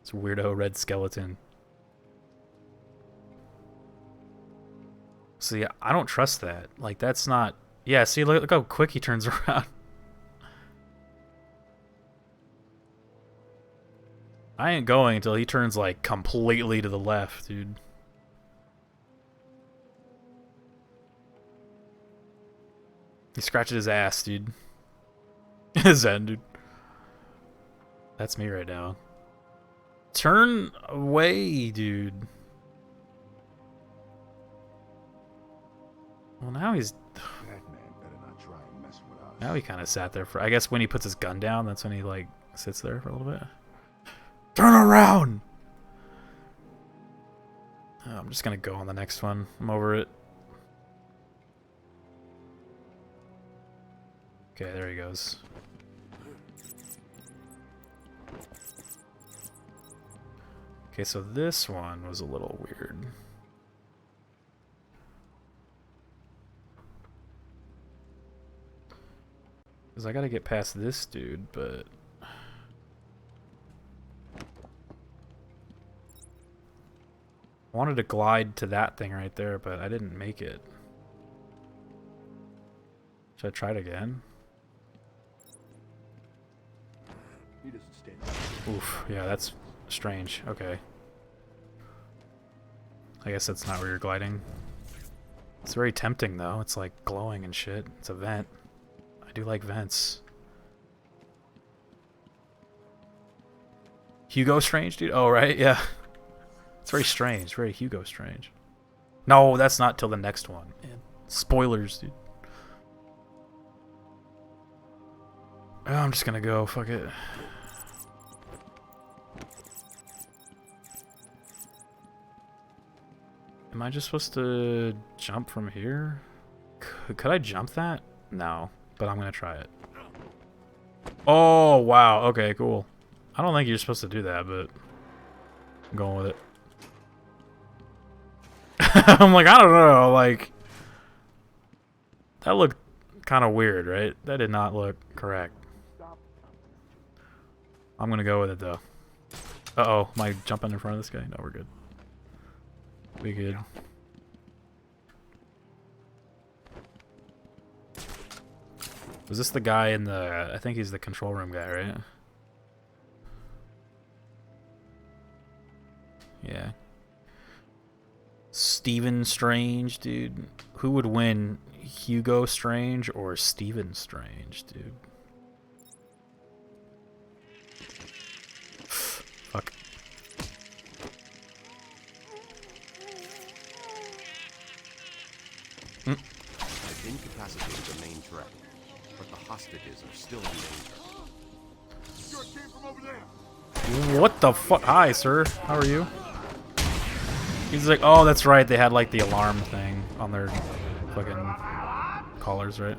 It's weirdo red skeleton. See, I don't trust that. Like, that's not... Yeah, see, look how quick he turns around. I ain't going until he turns like completely to the left, dude. He scratched his ass, dude. Zen, dude. That's me right now. Turn away, dude. Well, now he's... Now he kind of sat there for... I guess when he puts his gun down, that's when he, like, sits there for a little bit. Turn around! Oh, I'm just gonna go on the next one. I'm over it. Okay, there he goes. Okay, so this one was a little weird. Because I gotta get past this dude, but... I wanted to glide to that thing right there, but I didn't make it. Should I try it again? He doesn't stand. Oof, yeah, that's strange. Okay. I guess that's not where you're gliding. It's very tempting, though. It's like glowing and shit. It's a vent. I do like vents. Hugo Strange, dude? Oh, right, yeah. It's very strange. Very Hugo Strange. No, that's not till the next one. Man. Spoilers, dude. Oh, I'm just gonna go. Fuck it. Am I just supposed to jump from here? Could I jump that? No, but I'm gonna try it. Oh, wow. Okay, cool. I don't think you're supposed to do that, but I'm going with it. I'm like, I don't know, like... That looked kind of weird, right? That did not look correct. I'm gonna go with it, though. Uh-oh, am I jumping in front of this guy? No, we're good. We good. Was this the guy in the... I think he's the control room guy, right? Yeah. Stephen Strange, dude. Who would win? Hugo Strange or Stephen Strange, dude? Fuck. I've incapacitated the main track, but the hostages are still in danger. Sure came from over there. What the fuck? Hi, sir. How are you? He's like, oh, that's right. They had like the alarm thing on their fucking collars, right?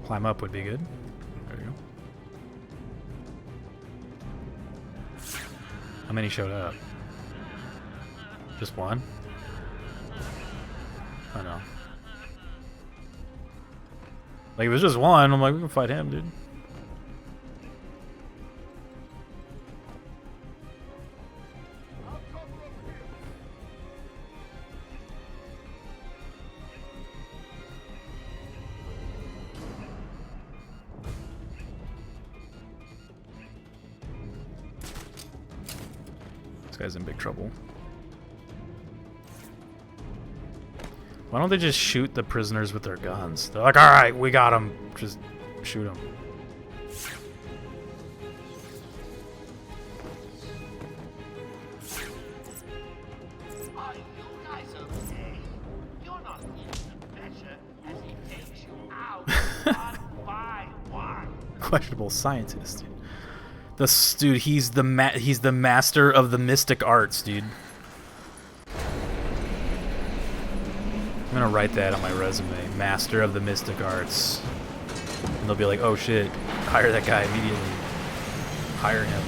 Climb up would be good. There you go. How many showed up? Just one? I know. Like, if it was just one, I'm like, we can fight him, dude. This guy's in big trouble. Why don't they just shoot the prisoners with their guns? They're like, alright, we got him. Just shoot him. Are you guys okay? You're not feeling the pressure as he takes you out one by one. Questionable scientist, dude. Dude, he's the master of the mystic arts, dude. I'm gonna write that on my resume. Master of the mystic arts. And they'll be like, oh shit, hire that guy immediately. Hire him.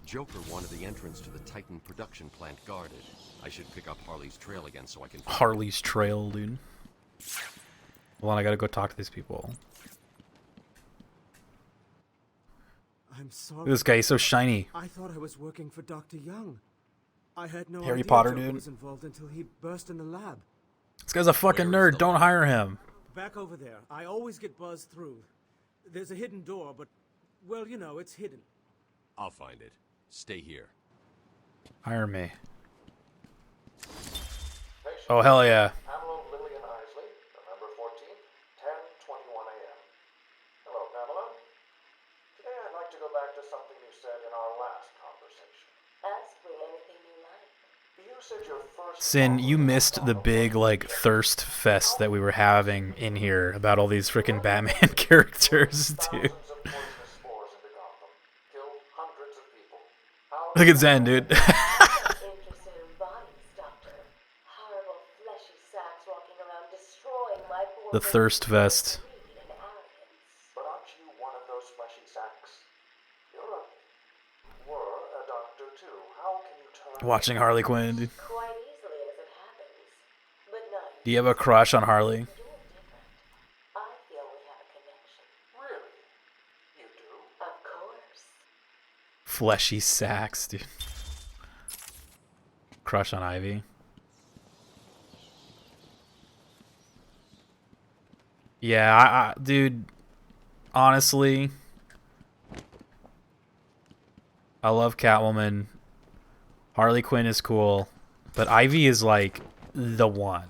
Joker wanted the entrance to the Titan production plant guarded. I should pick up Harley's trail again so I can... Harley's trail, dude. Hold on, I gotta go talk to these people. I'm sorry. This guy, he's so shiny. I thought I was working for Dr. Young. I had no Harry idea Potter, Joker dude. was involved until he burst in the lab. This guy's a fucking nerd. Don't hire him. Back over there. I always get buzzed through. There's a hidden door, but, well, you know, it's hidden. I'll find it. Stay here. Hire me. Oh, hell yeah. Pamela Lillian Isley, November 14th, 10:21 a.m. Hello, Pamela. Today I'd like to go back to something you said in our last conversation. Ask me anything you like. You said your first... Sin, you missed the big, like, thirst fest that we were having in here about all these freaking Batman characters, dude. Look at Zen, dude. The thirst vest. But aren't you one of those fleshy sacks? You're were a doctor too. How can you turn... Watching Harley Quinn, dude. Quite easily as it happens. But not Do you have a crush on Harley? I feel we have a connection. Really? You do? Of course. Fleshy sacks, dude. Crush on Ivy. Yeah, dude, honestly, I love Catwoman. Harley Quinn is cool, but Ivy is like the one.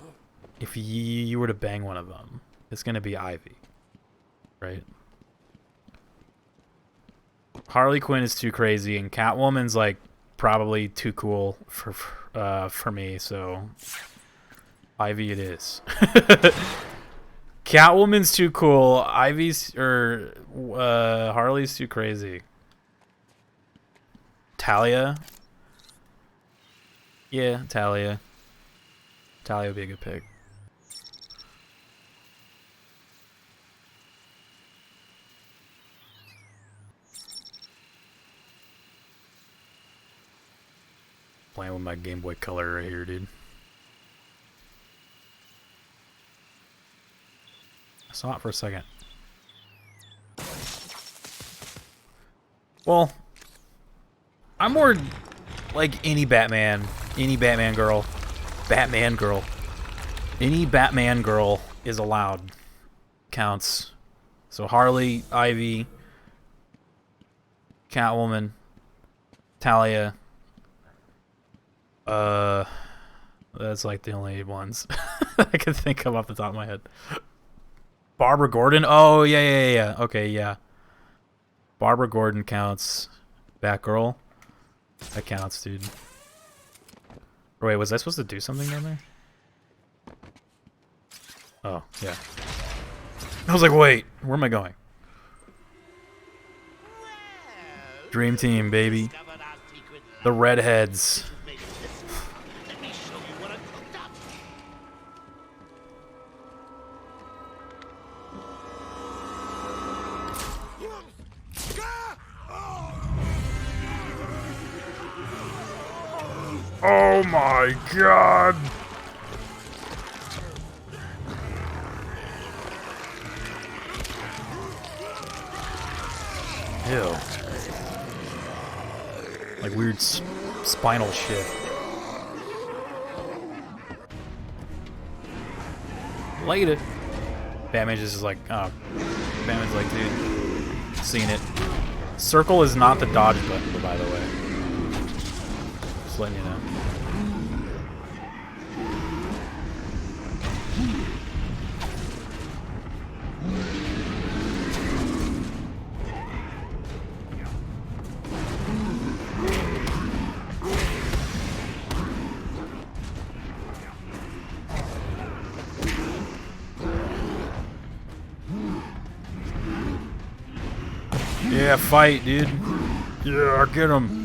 If you were to bang one of them, it's gonna be Ivy, right? Harley Quinn is too crazy, and Catwoman's like probably too cool for me. So Ivy it is. Catwoman's too cool. Harley's too crazy. Talia. Yeah, Talia. Talia would be a good pick. Playing with my Game Boy Color right here, dude. I saw it for a second. Well, I'm more like any Batman girl. Any Batman girl is allowed. Counts. So Harley, Ivy, Catwoman, Talia. That's like the only ones I can think of off the top of my head. Barbara Gordon? Oh, yeah. Okay, yeah. Barbara Gordon counts. Batgirl? That counts, dude. Or wait, was I supposed to do something down there? Oh, yeah. I was like, wait, where am I going? Dream Team, baby. The redheads. Oh my god! Ew. Like weird spinal shit. Later. Batman just is like, oh. Batman's like, dude, seen it. Circle is not the dodge button, by the way. Just letting you know. Yeah, fight, dude. Yeah, get him.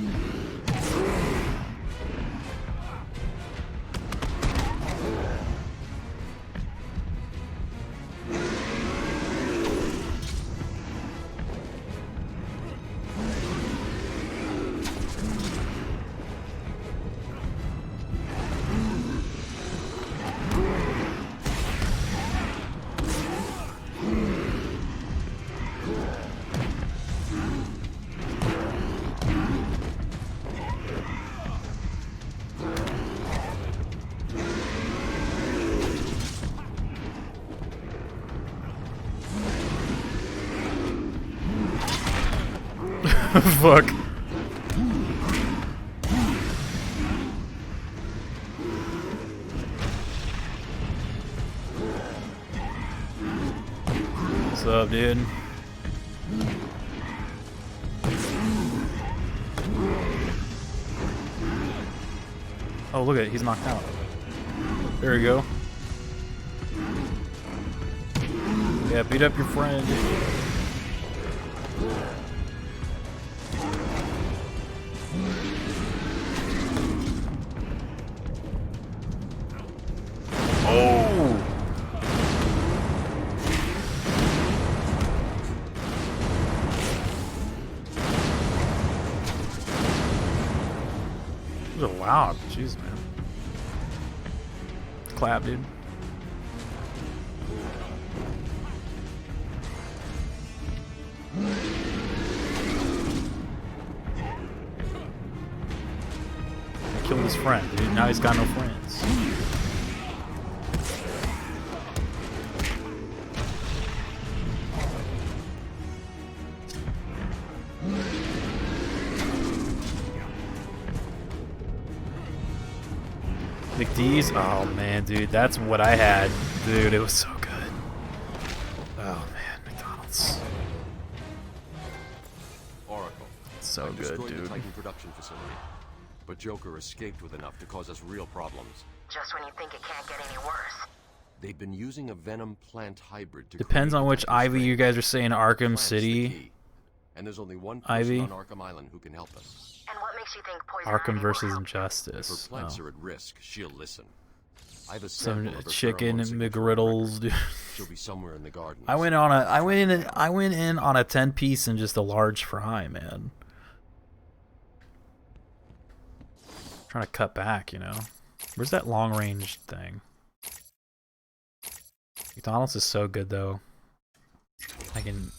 Fuck. What's up, dude? Oh, look at it. He's knocked out. There you go. Yeah, beat up your friend. Oh! Those are loud. Jeez, man. Clap, dude. I killed his friend, dude. Now he's got no friends. McD's? Oh man, dude, that's what I had. Dude, it was so good. Oh man, McDonald's. Oracle. So I've good, destroyed the dude. Titan production facility. But Joker escaped with enough to cause us real problems. Just when you think it can't get any worse. They've been using a venom plant hybrid to Depends on which Ivy you guys are saying. Arkham City. And there's only one person Ivy. on Arkham Island who can help us. And what makes you think Poison Arkham Ivy versus will help? Injustice. If her plants Oh. are at risk, she'll listen. I have a Some sample of her chicken pheromone signature McGriddles, dude. She'll be somewhere in the garden. I went in on a 10-piece and just a large fry, man. Trying to cut back, you know. Where's that long range thing? McDonald's is so good though. I can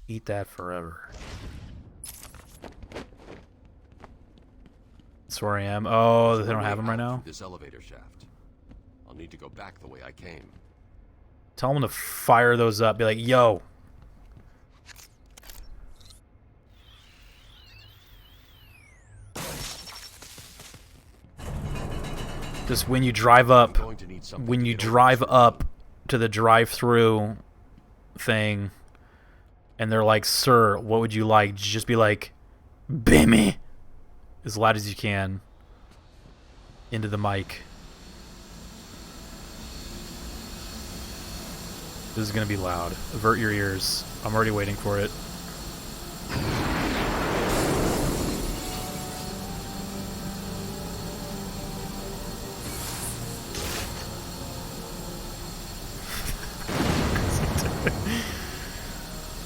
eat that forever. That's where I am. Oh, they don't have them right now? This elevator shaft. I'll need to go back the way I came. Tell them to fire those up. Be like, yo. Just when you drive up, to the drive-through thing, and they're like, "Sir, what would you like?" Just be like, "Bimmy," as loud as you can into the mic. This is gonna be loud. Avert your ears. I'm already waiting for it.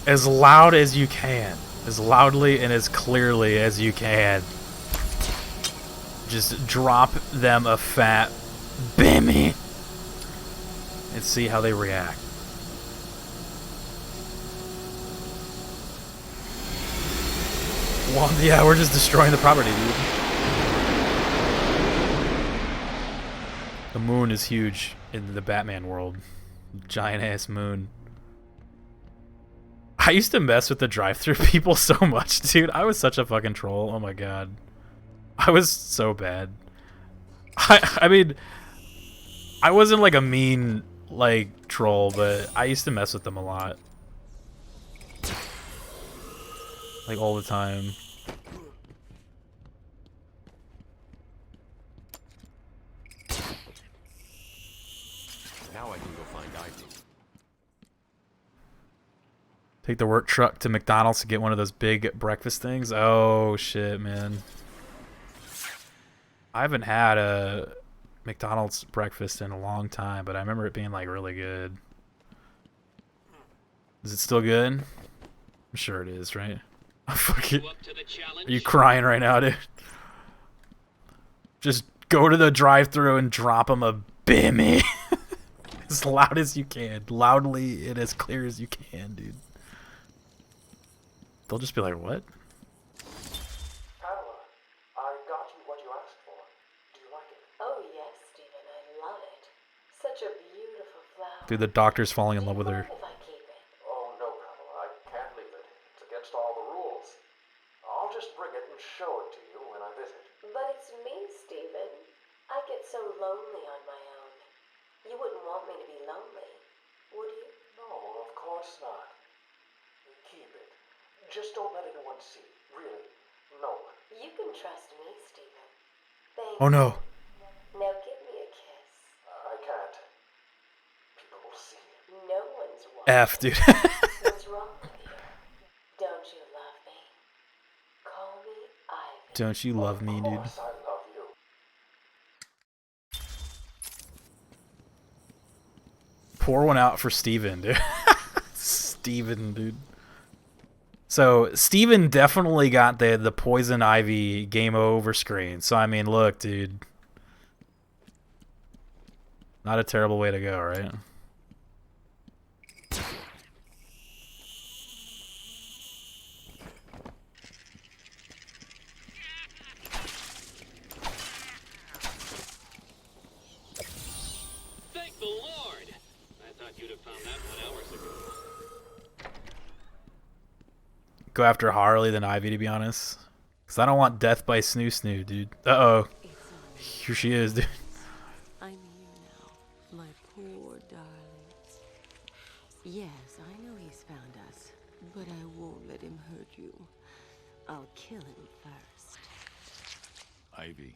As loud as you can. As loudly and as clearly as you can. Just drop them a fat Bimmy and see how they react. Well, yeah, we're just destroying the property, dude. The moon is huge in the Batman world. Giant ass moon. I used to mess with the drive-thru people so much, dude. I was such a fucking troll. Oh my god. I was so bad. I mean, I wasn't like a mean like troll, but I used to mess with them a lot. Like all the time. Now I can go find Ivy. Take the work truck to McDonald's to get one of those big breakfast things. Oh shit, man. I haven't had a McDonald's breakfast in a long time, but I remember it being like really good. Is it still good? I'm sure it is, right? Fuck it. Are you crying right now, dude? Just go to the drive-thru and drop them a Bimmy. As loud as you can. Loudly and as clear as you can, dude. They'll just be like, what? Pamela, I got you what you asked for. Do you like it? Oh yes, Stephen, I love it. Such a beautiful flower. Dude, the doctor's falling in love with her. Oh no, Pamela, I can't leave it. It's against all the rules. course not. Keep it. Just don't let anyone see. Really. No one. You can trust me, Stephen. Thank Oh no. Now give me a kiss. I can't. People will see. No one's watching. F, dude. What's wrong with you? Don't you love me? Call me Ivy. Don't you love me, dude? Of course I love you. Pour one out for Steven, dude. Steven, dude. So, Steven definitely got the Poison Ivy game over screen. So, I mean, look, dude. Not a terrible way to go, right? Thank the Lord! I thought you'd have found that 1 hours ago. Go after Harley than Ivy, to be honest. Because I don't want death by Snoo Snoo, dude. Uh-oh. Here she is, dude. I'm here now, my poor darlings. Yes, I know he's found us, but I won't let him hurt you. I'll kill him first. Ivy,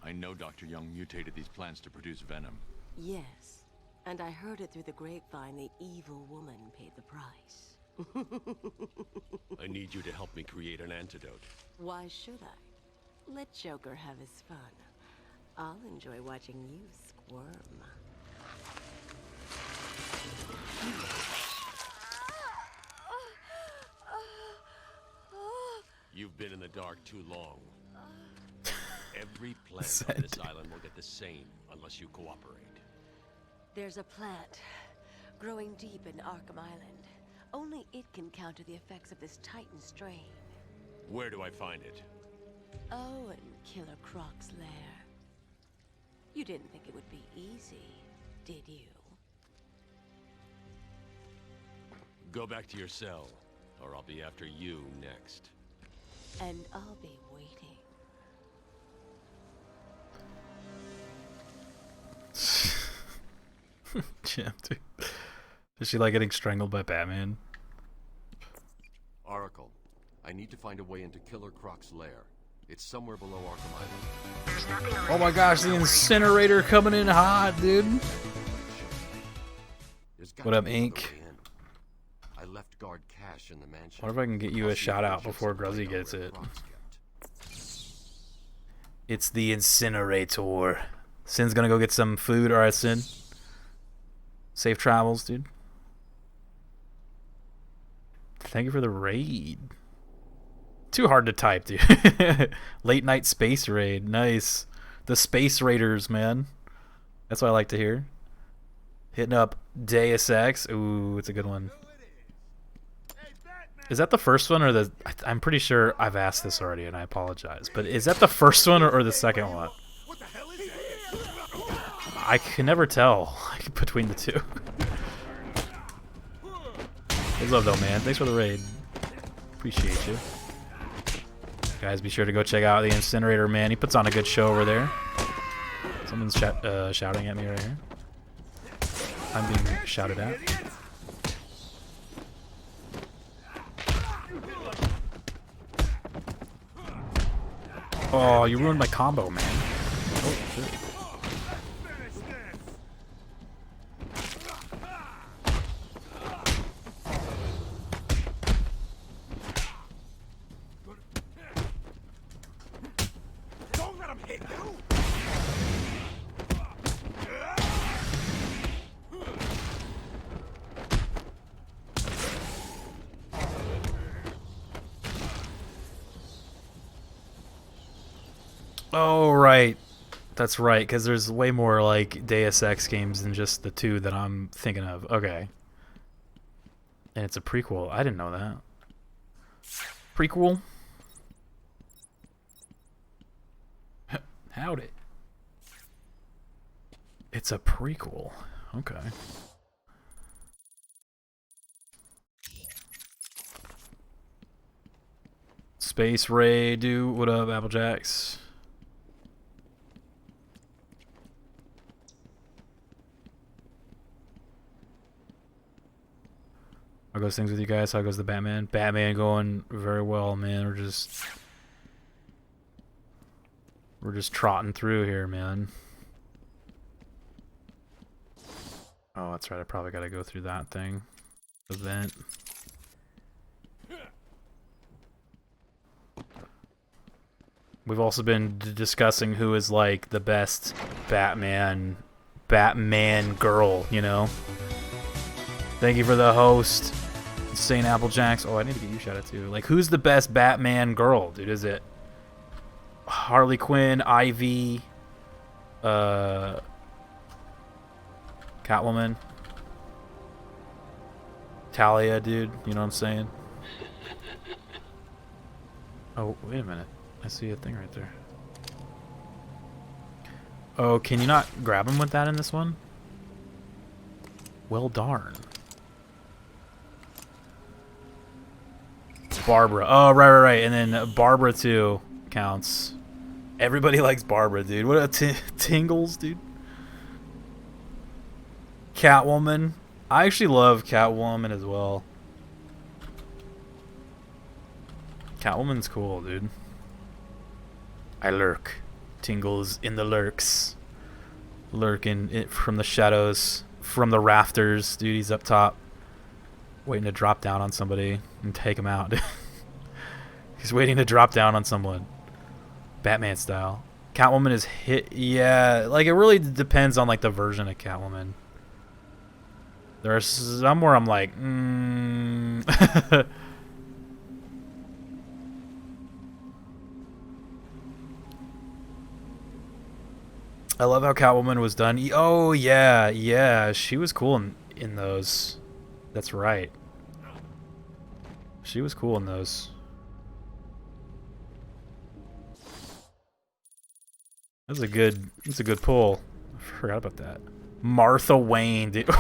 I know Dr. Young mutated these plants to produce venom. Yes, and I heard it through the grapevine the evil woman paid the price. I need you to help me create an antidote. Why should I? Let Joker have his fun. I'll enjoy watching you squirm. You've been in the dark too long. Every plant on this island will get the same unless you cooperate. There's a plant growing deep in Arkham Island. Only it can counter the effects of this Titan strain. Where do I find it? Oh, in Killer Croc's lair. You didn't think it would be easy, did you? Go back to your cell, or I'll be after you next. And I'll be waiting. Jim, dude. Is she like getting strangled by Batman? Oracle, I need to find a way into Killer Croc's lair. It's somewhere below Arkham Island. Oh my gosh, the incinerator coming in hot, dude. What up, Ink? I left guard cash in the mansion. What if I can get you a shout out before Gruzzy gets it? It's the incinerator. Sin's gonna go get some food. Alright, Sin. Safe travels, dude. Thank you for the raid. Too hard to type, dude. Late night space raid. Nice. The Space Raiders, man. That's what I like to hear. Hitting up Deus Ex. Ooh, it's a good one. Is that the first one or the... I'm pretty sure I've asked this already and I apologize. But is that the first one or the second one? I can never tell between the two. What's up, though, man? Thanks for the raid. Appreciate you. Guys, be sure to go check out the Incinerator, man. He puts on a good show over there. Someone's shouting at me right here. I'm being shouted at. Oh, you ruined my combo, man. Oh, shit. Don't let him hit you! Oh, right. That's right, because there's way more, like, Deus Ex games than just the two that I'm thinking of. Okay. And it's a prequel. I didn't know that. Prequel? Howdy. It's a prequel. Okay. Space Ray, dude. What up, Applejacks? How goes things with you guys? How goes the Batman? Batman going very well, man. We're just trotting through here, man. Oh, that's right. I probably got to go through that thing. Event. We've also been discussing who is like the best Batman girl, you know? Thank you for the host. Insane Applejacks. Oh, I need to get you shouted too. Like, who's the best Batman girl, dude? Is it Harley Quinn, Ivy, Catwoman, Talia, dude? You know what I'm saying? Oh, wait a minute. I see a thing right there. Oh, can you not grab him with that in this one? Well, darn. Barbara. Oh, right. And then Barbara, too, counts. Everybody likes Barbara, dude. What a tingles, dude. Catwoman. I actually love Catwoman as well. Catwoman's cool, dude. I lurk. Tingles in the lurks. Lurking from the shadows, from the rafters. Dude, he's up top. Waiting to drop down on somebody and take him out. He's waiting to drop down on someone. Batman style. Catwoman is hit. Yeah, like it really depends on like the version of Catwoman. There are some where I'm like, I love how Catwoman was done. Oh, yeah. She was cool in those. That's right. She was cool in those. That's a good pull. I forgot about that. Martha Wayne, dude.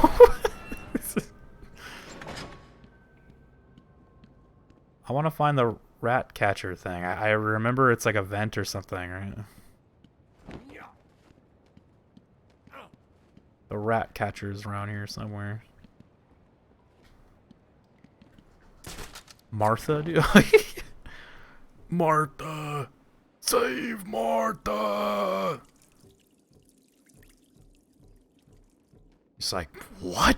I want to find the rat catcher thing. I remember it's like a vent or something, right? The rat catcher's around here somewhere. Martha, dude. Martha! Save Martha! It's like, what?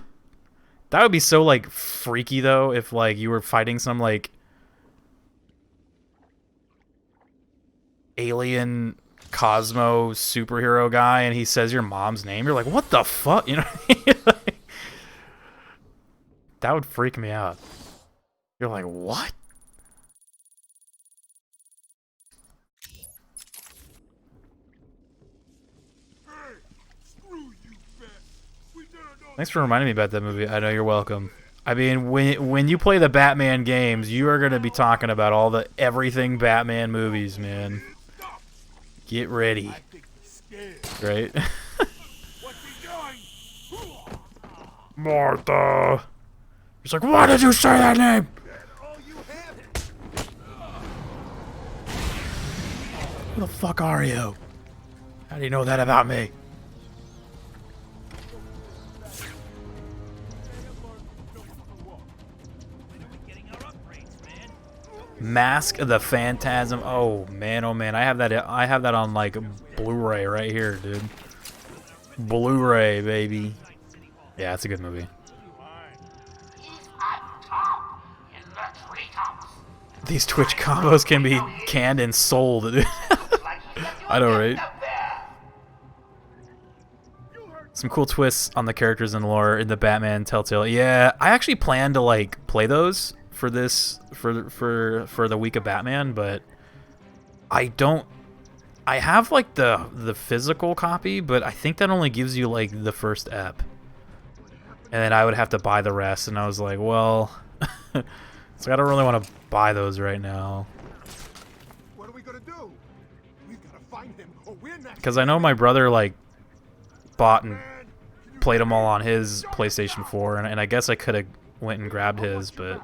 That would be so, like, freaky, though, if, like, you were fighting some, like, alien Cosmo superhero guy and he says your mom's name. You're like, what the fuck? You know what I mean? That would freak me out. You're like, what? Thanks for reminding me about that movie. I know, you're welcome. I mean, when you play the Batman games, you are going to be talking about all the everything Batman movies, man. Get ready. Right? Martha! He's like, why did you say that name? Who the fuck are you? How do you know that about me? Mask of the Phantasm. Oh man, I have that on like Blu-ray right here, dude. Blu-ray, baby. Yeah, it's a good movie. These Twitch combos can be canned and sold, dude. I know, right? Some cool twists on the characters and lore in the Batman Telltale. Yeah, I actually plan to like play those for this for the week of Batman, but I have like the physical copy, but I think that only gives you like the first ep, and then I would have to buy the rest, and I was like, well, so I don't really want to buy those right now. What are we gonna do? We've gotta find him, or we're not. Because I know my brother like bought and played them all on his PlayStation 4, and I guess I could have went and grabbed his, but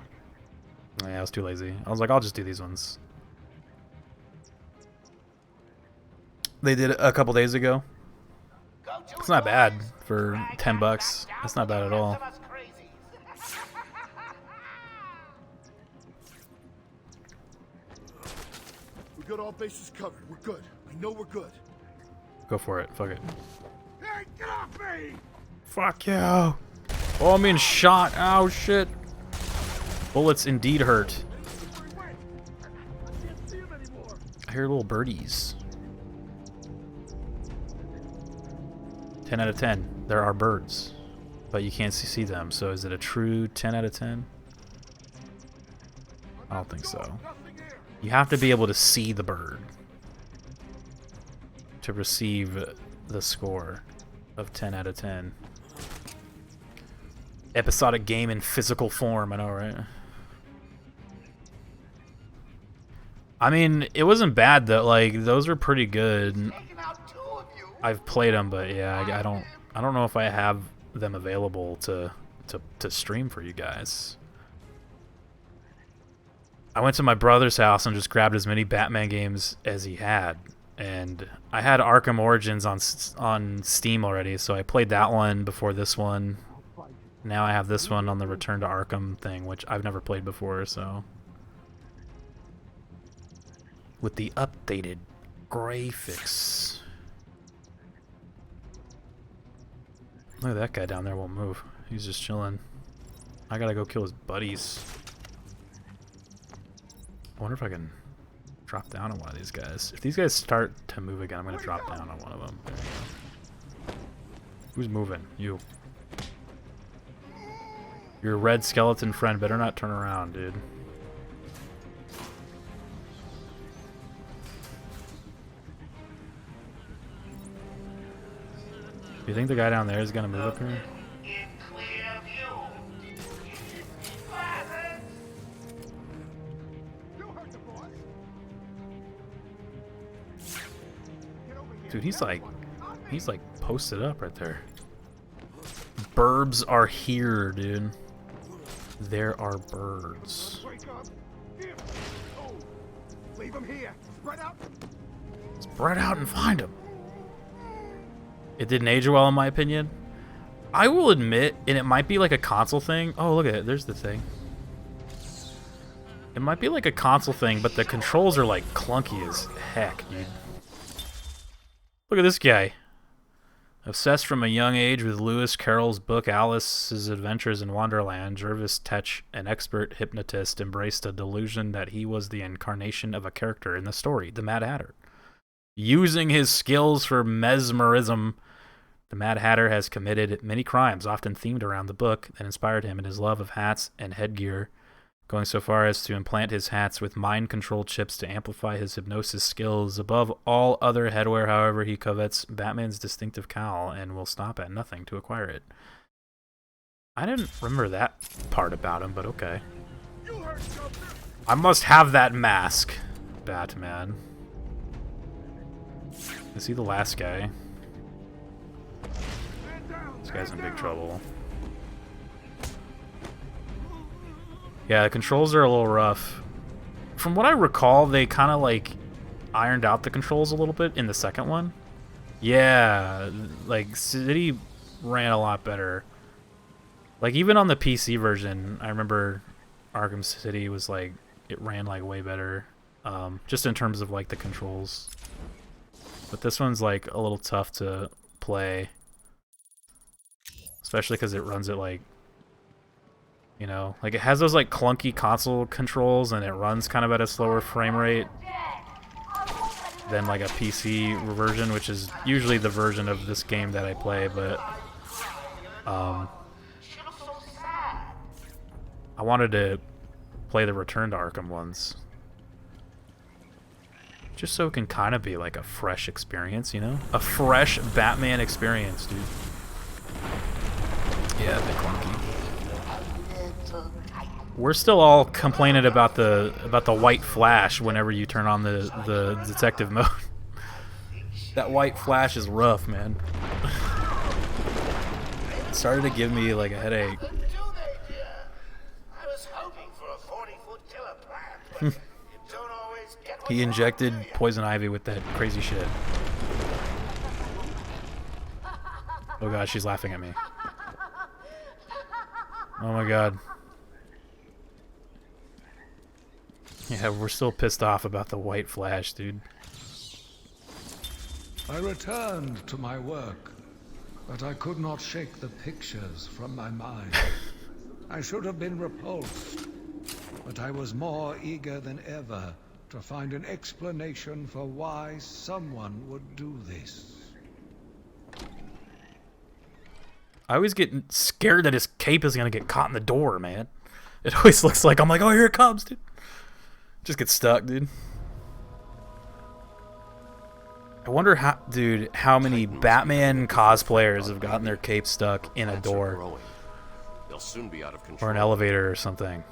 yeah, I was too lazy. I was like, I'll just do these ones. They did it a couple days ago. It's not bad for $10. It's not bad at all. We got all bases covered. We're good. I know we're good. Go for it. Fuck it. Hey, get off me! Fuck you. Oh, I'm being shot. Oh, shit. Bullets indeed hurt. I hear little birdies. 10 out of 10. There are birds, but you can't see them. So is it a true 10 out of 10? I don't think so. You have to be able to see the bird to receive the score of 10 out of 10. Episodic game in physical form, I know, right? I mean, it wasn't bad though. Like, those are pretty good. I've played them, but yeah, I don't know if I have them available to stream for you guys. I went to my brother's house and just grabbed as many Batman games as he had, and I had Arkham Origins on Steam already, so I played that one before this one. Now I have this one on the Return to Arkham thing, which I've never played before, so with the updated graphics. Look at that guy down there, won't move. He's just chilling. I gotta go kill his buddies. I wonder if I can drop down on one of these guys. If these guys start to move again, I'm gonna drop down on one of them. There you go. Who's moving? You. Your red skeleton friend better not turn around, dude. Do you think the guy down there is gonna move up here? Dude, he's like posted up right there. Burbs are here, dude. There are birds. Leave him here. Spread out. Spread out and find him. It didn't age well, in my opinion. I will admit, and it might be like a console thing. Oh, look at it. There's the thing. It might be like a console thing, but the controls are like clunky as heck, dude. Look at this guy. Obsessed from a young age with Lewis Carroll's book Alice's Adventures in Wonderland, Jervis Tetch, an expert hypnotist, embraced a delusion that he was the incarnation of a character in the story, the Mad Hatter. Using his skills for mesmerism, the Mad Hatter has committed many crimes, often themed around the book, that inspired him in his love of hats and headgear, going so far as to implant his hats with mind-control chips to amplify his hypnosis skills. Above all other headwear, however, he covets Batman's distinctive cowl and will stop at nothing to acquire it. I didn't remember that part about him, but okay. I must have that mask, Batman. Is he the last guy? This guy's in big trouble. Yeah, the controls are a little rough. From what I recall, they kind of like ironed out the controls a little bit in the second one. Yeah, like City ran a lot better. Like even on the PC version, I remember Arkham City was like, it ran like way better. Just in terms of like the controls. But this one's like a little tough to play. Especially because it runs at like, you know, like it has those like clunky console controls and it runs kind of at a slower frame rate than like a PC version, which is usually the version of this game that I play, but I wanted to play the Return to Arkham ones. Just so it can kind of be like a fresh experience, you know? A fresh Batman experience, dude. Yeah, a bit clunky. We're still all complaining about the white flash whenever you turn on the detective mode. That white flash is rough, man. It started to give me like a headache. He injected poison ivy with that crazy shit. Oh god, she's laughing at me. Oh my god. Yeah, we're still pissed off about the white flash, dude. I returned to my work, but I could not shake the pictures from my mind. I should have been repulsed, but I was more eager than ever to find an explanation for why someone would do this. I always get scared that his cape is gonna get caught in the door, man. It always looks like I'm like, oh, here it comes, dude. Just get stuck, dude. I wonder how, dude, how many Batman cosplayers have gotten their cape stuck in a door. They'll soon be out of control. Or an elevator or something.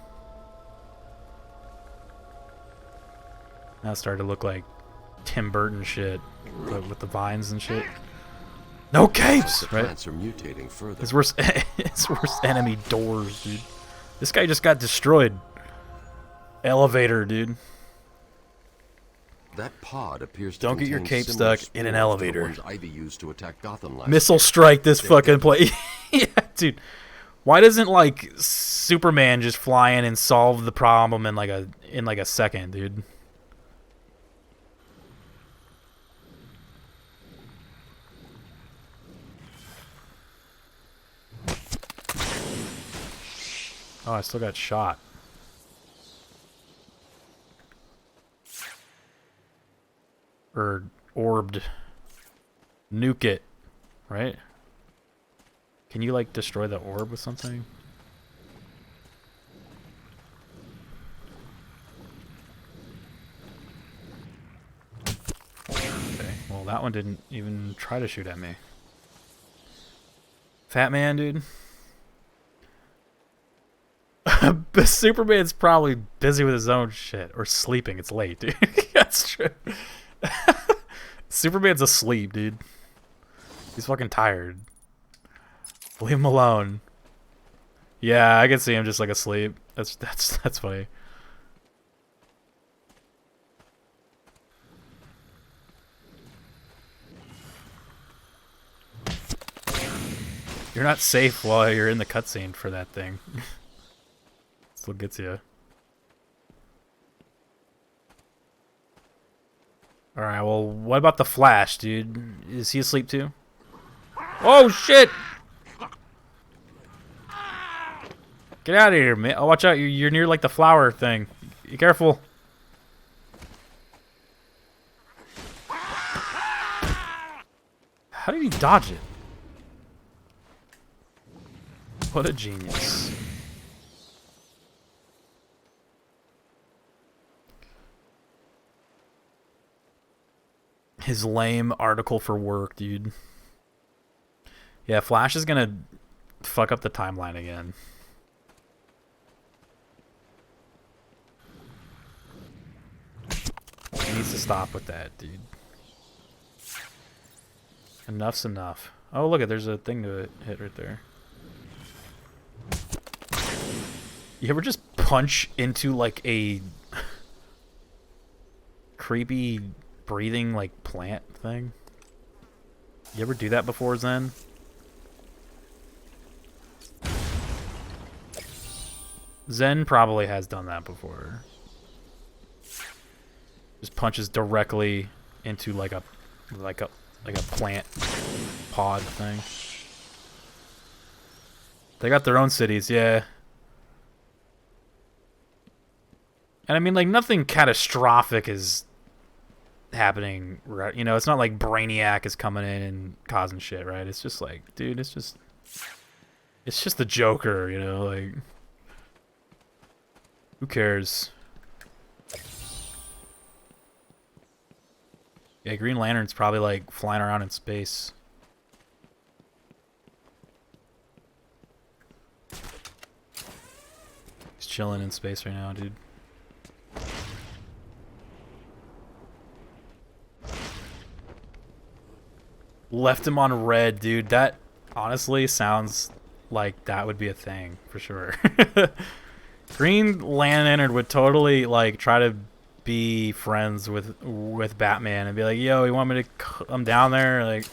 Now it's starting to look like Tim Burton shit with the vines and shit. No capes, right? Plants are mutating further. His worst enemy doors, dude. This guy just got destroyed. Elevator, dude. That pod appears to Don't get your contain cape similar stuck in an spores to the elevator. ones Ivy used to attack Gotham last Missile year. strike this They're fucking deadly. place. Yeah, dude. Why doesn't like Superman just fly in and solve the problem in like a second, dude? Oh, I still got shot. Or orbed. Nuke it, right? Can you like destroy the orb with something? Okay, well that one didn't even try to shoot at me. Fat man, dude. But Superman's probably busy with his own shit or sleeping. It's late, dude. That's true. Superman's asleep, dude. He's fucking tired. Leave him alone. Yeah, I can see him just like asleep. That's funny. You're not safe while you're in the cutscene for that thing. That's what gets you. Alright, well, what about the Flash, dude? Is he asleep too? Oh, shit! Get out of here, man. Oh, watch out. You're near, like, the flower thing. Be careful. How did he dodge it? What a genius. His lame article for work, dude. Yeah, Flash is gonna fuck up the timeline again. He needs to stop with that, dude. Enough's enough. Oh, look, there's a thing to hit right there. You ever just punch into, like, a creepy breathing, like, plant thing? You ever do that before, Zen? Zen probably has done that before. Just punches directly into like a plant pod thing. They got their own cities, yeah. And I mean, like, nothing catastrophic is happening, right? You know, it's not like Brainiac is coming in and causing shit, right? It's just like, dude, it's just the Joker, you know, like, who cares? Yeah, Green Lantern's probably like flying around in space. He's chilling in space right now, dude. Left him on red, dude. That honestly sounds like that would be a thing for sure. Green Lantern would totally like try to be friends with Batman and be like, yo, you want me to come down there? Like,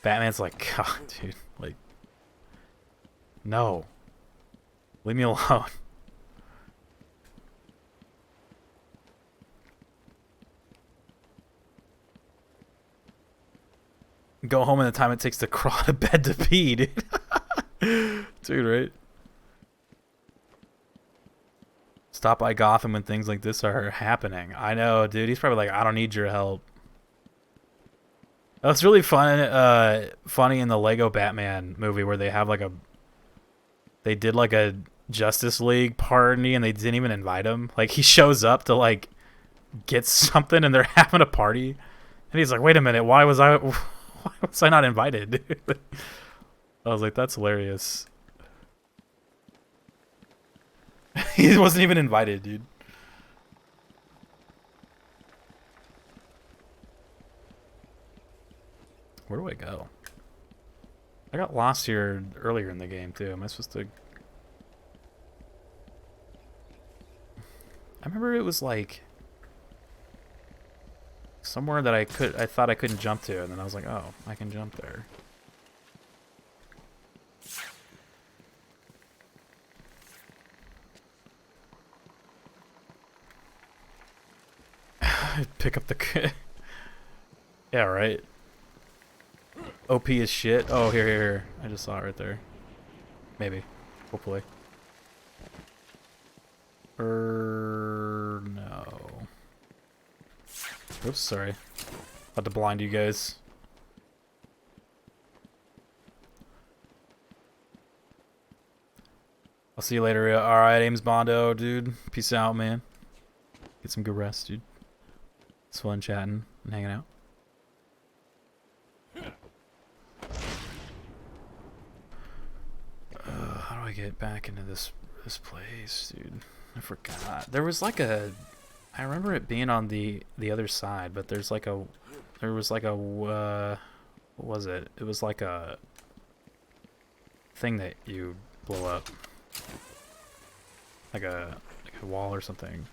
Batman's like, God, dude, like, no, leave me alone. go home in the time it takes to crawl out of bed to pee, dude. Dude, right? Stop by Gotham when things like this are happening. I know, dude. He's probably like, I don't need your help. That's really fun. Funny in the Lego Batman movie where they have like they did like a Justice League party and they didn't even invite him. Like he shows up to like get something and they're having a party, and he's like, "Wait a minute, why was I not invited?" I was like, "That's hilarious." He wasn't even invited, dude. Where do I go? I got lost here earlier in the game too. Am I supposed to? I remember it was like somewhere that I thought I couldn't jump to, and then I was like, oh, I can jump there. Pick up the yeah, right. OP is shit. Oh, here. I just saw it right there. Maybe. Hopefully. No. Oops, sorry. About to blind you guys. I'll see you later. Alright, Ames Bondo, dude. Peace out, man. Get some good rest, dude. It's fun chatting and hanging out. How do I get back into this place, dude? I forgot. There was like I remember it being on the other side, but there was like a what was it? It was like a thing that you blow up. Like a wall or something.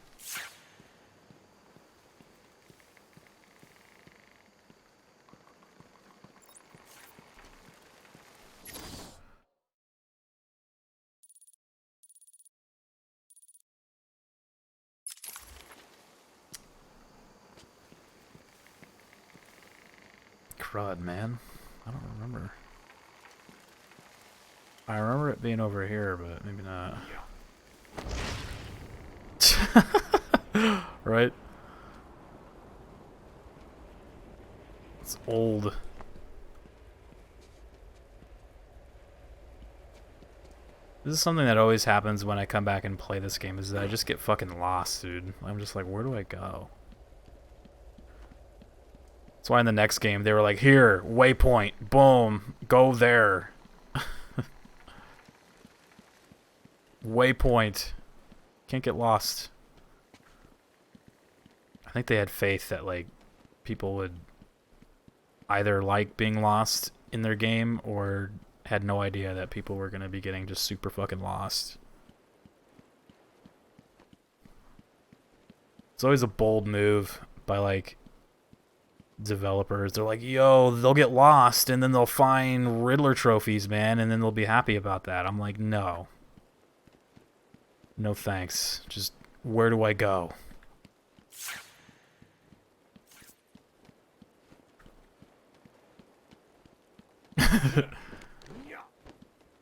Crud, man. I don't remember. I remember it being over here, but maybe not. Right? It's old. This is something that always happens when I come back and play this game, is that I just get fucking lost, dude. I'm just like, where do I go? That's why in the next game they were like, here, waypoint, boom, go there. Waypoint. Can't get lost. I think they had faith that like people would either like being lost in their game or had no idea that people were going to be getting just super fucking lost. It's always a bold move by like developers. They're like, yo, they'll get lost and then they'll find Riddler trophies, man, and then they'll be happy about that. I'm like, no. No thanks. Just where do I go?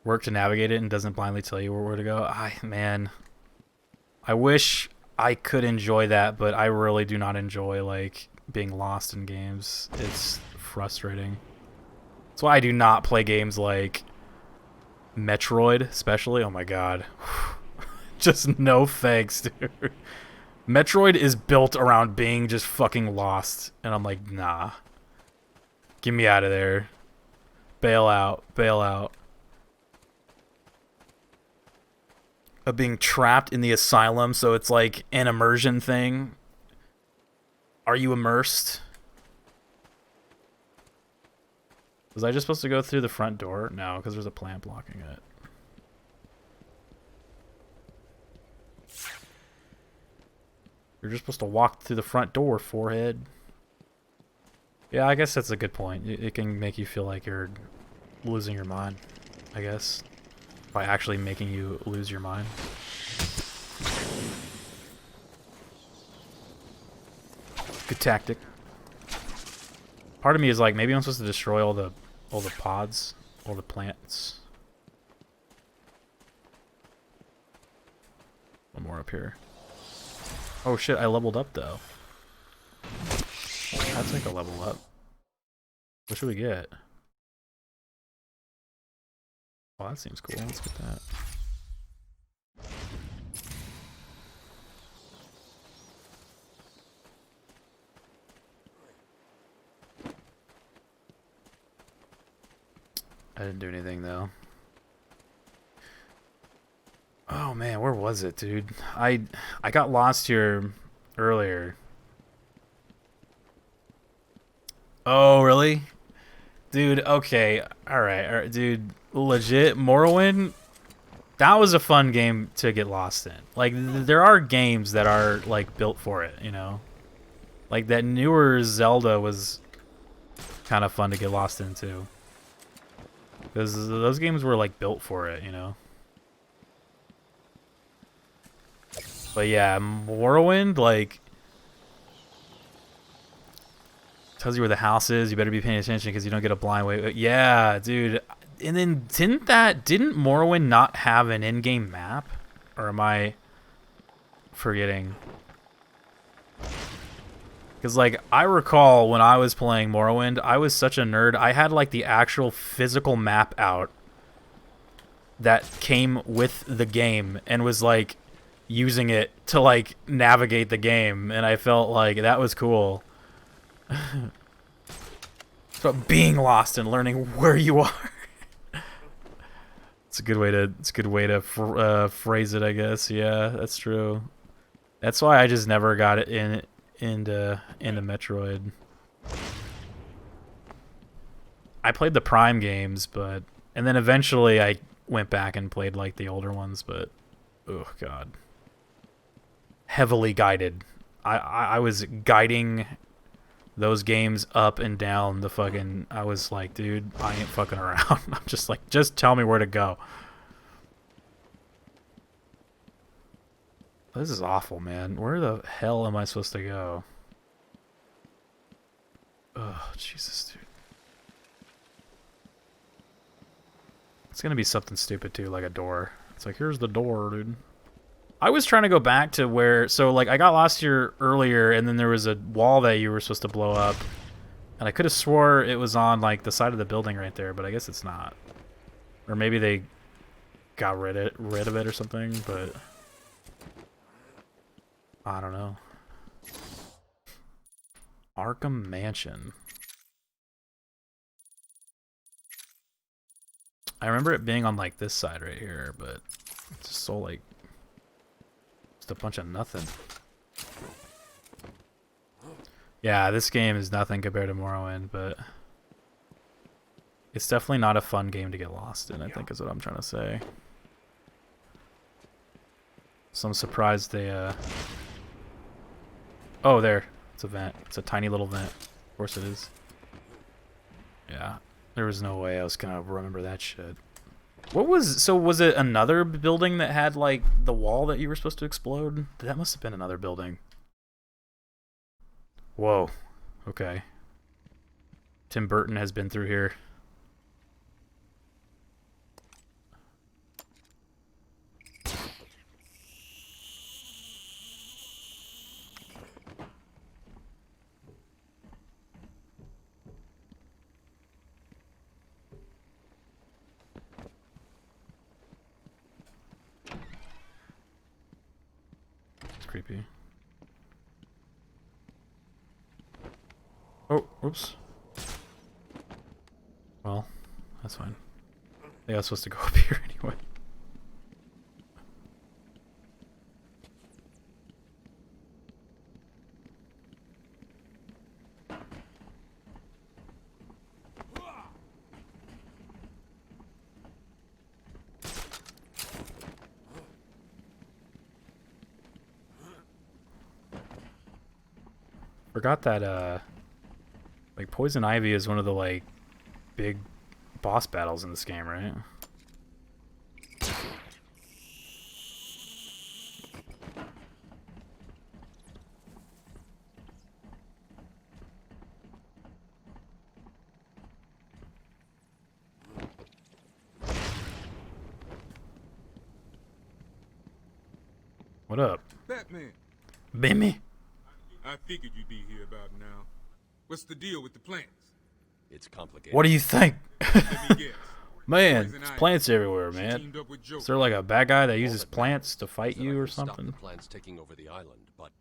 Work to navigate it and doesn't blindly tell you where to go. Man, I wish I could enjoy that, but I really do not enjoy like being lost in games. It's frustrating. That's why I do not play games like Metroid, especially. Oh my god. Just no thanks, dude. Metroid is built around being just fucking lost, and I'm like, nah. Get me out of there. Bail out. Bail out. Of being trapped in the asylum, so it's like an immersion thing. Are you immersed? Was I just supposed to go through the front door? No, because there's a plant blocking it. You're just supposed to walk through the front door, forehead. Yeah, I guess that's a good point. It can make you feel like you're losing your mind, I guess. By actually making you lose your mind. Good tactic. Part of me is like, maybe I'm supposed to destroy all the pods, all the plants. One more up here. Oh shit, I leveled up though. That's like a level up. What should we get? Oh, that seems cool. Let's get that. I didn't do anything though. Oh man, where was it, dude? I got lost here earlier. Oh, really? Dude, okay. All right, dude. Legit, Morrowind, that was a fun game to get lost in. Like, there are games that are, like, built for it, you know? Like, that newer Zelda was kind of fun to get lost into. Because those games were, like, built for it, you know? But yeah, Morrowind, like, tells you where the house is. You better be paying attention because you don't get a blind way. Yeah, dude. And then didn't Morrowind not have an in-game map? Or am I forgetting? Because, like, I recall when I was playing Morrowind, I was such a nerd. I had, like, the actual physical map out that came with the game and was, like, using it to, like, navigate the game. And I felt like that was cool. It's about being lost and learning where you are. It's a good way to phrase it, I guess. Yeah, that's true. That's why I just never got it into Metroid. I played the Prime games, and then eventually I went back and played like the older ones, but oh god. Heavily guided. I was guiding those games up and down the fucking... I was like, dude, I ain't fucking around. I'm just like, just tell me where to go. This is awful, man. Where the hell am I supposed to go? Oh, Jesus, dude. It's gonna be something stupid, too, like a door. It's like, here's the door, dude. I was trying to go back to where... So, like, I got lost here earlier, and then there was a wall that you were supposed to blow up. And I could have swore it was on, like, the side of the building right there, but I guess it's not. Or maybe they got rid of it or something, but... I don't know. Arkham Mansion. I remember it being on, like, this side right here, but... It's just so, like... a bunch of nothing. Yeah, this game is nothing compared to Morrowind, but it's definitely not a fun game to get lost in, I think is what I'm trying to say. So I'm surprised they oh, there. It's a vent. It's a tiny little vent. Of course it is. Yeah. There was no way I was gonna remember that shit. Was it another building that had, like, the wall that you were supposed to explode? That must have been another building. Whoa. Okay. Tim Burton has been through here. Creepy. Oh, oops. Well, that's fine. I think I was supposed to go up here anyway. Forgot that like Poison Ivy is one of the like big boss battles in this game, right? What up? Batman. Bimmy? I figured you'd be here about now. What's the deal with the plants? It's complicated. What do you think? Let me guess. Man, there's plants everywhere, man. Is there like a bad guy that uses plants to fight you or Stop something? the plants taking over the island, but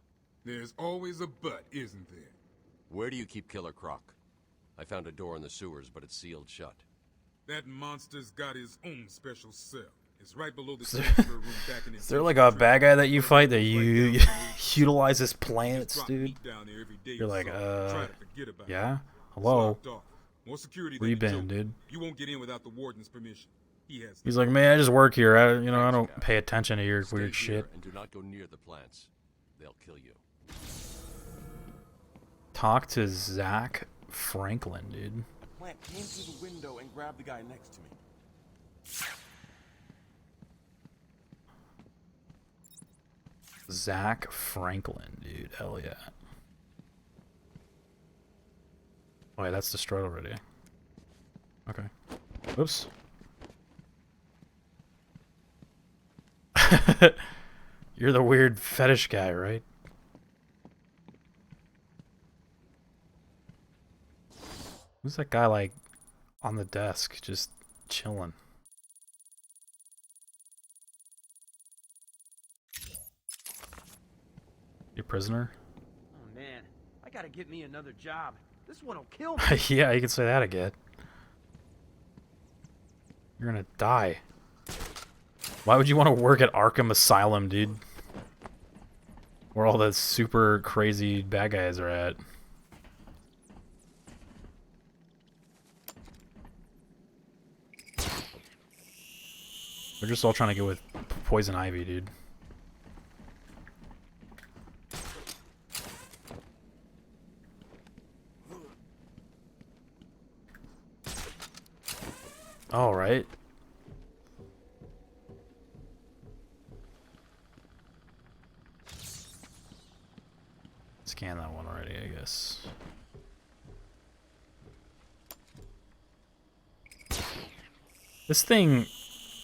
There's always a but, isn't there? where do you keep Killer Croc? I found a door in the sewers, but it's sealed shut. That monster's got his own special cell. It's right below the transfer room back in his Is there like a bad guy that you fight that you utilizes plants, dude? You're like, yeah? Hello? More security Where you than been, dude? You won't get in without the warden's permission. He has He's like, man, I just work here. I don't pay attention to your weird Stay shit. here and do not go near the plants. They'll kill you. Talk to Zach Franklin, dude. Plant came through the window and grabbed the guy next to me. Zach Franklin, dude. Hell yeah. Oh, wait, that's destroyed already. Okay. Oops. You're the weird fetish guy, right? Who's that guy, like, on the desk, just chilling? You prisoner? Oh man, I gotta get me another job. This one'll kill me. Yeah, you can say that again. You're gonna die. Why would you want to work at Arkham Asylum, dude? Where all the super crazy bad guys are at. They're just all trying to get with Poison Ivy, dude. All right. Scan that one already, I guess. This thing,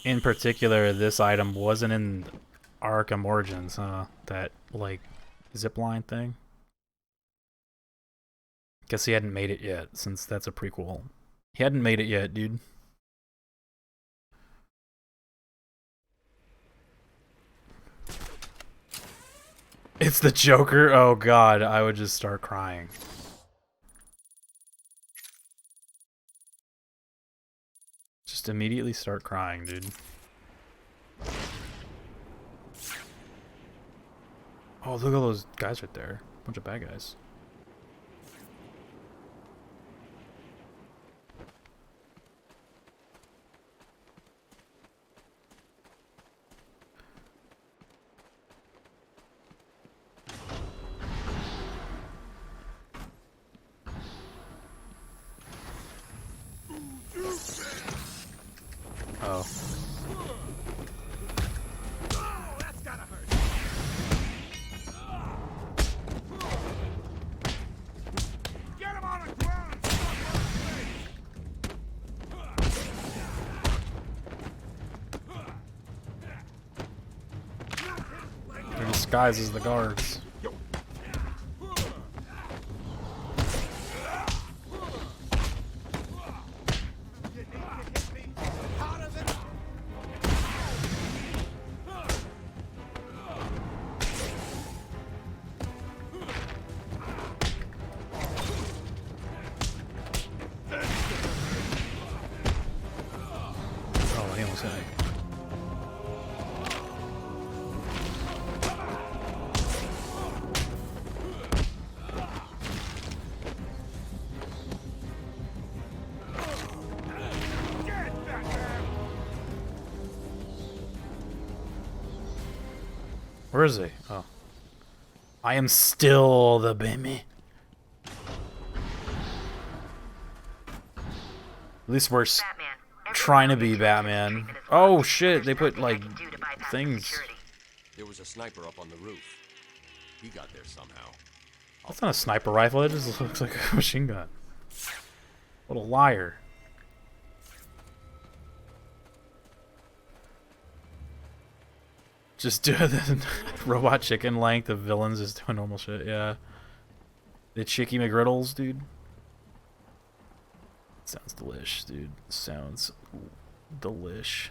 in particular, this item wasn't in Arkham Origins, huh? That, like, zipline thing? Guess he hadn't made it yet, since that's a prequel. He hadn't made it yet, dude. It's the Joker? Oh god, I would just start crying. Just immediately start crying, dude. Oh, look at all those guys right there. Bunch of bad guys. Oh. They're disguised as the guards. Oh, he almost hit me. Where is he? Oh. I am still the baby. At least we're trying to be Batman. Oh shit, they put like things. There was a sniper up on the roof. He got there somehow. That's not a sniper rifle, it just looks like a machine gun. What a liar. Just do the robot chicken length of villains is doing normal shit, yeah. The Chicky McGriddles, dude. Sounds delish, dude. Sounds delish.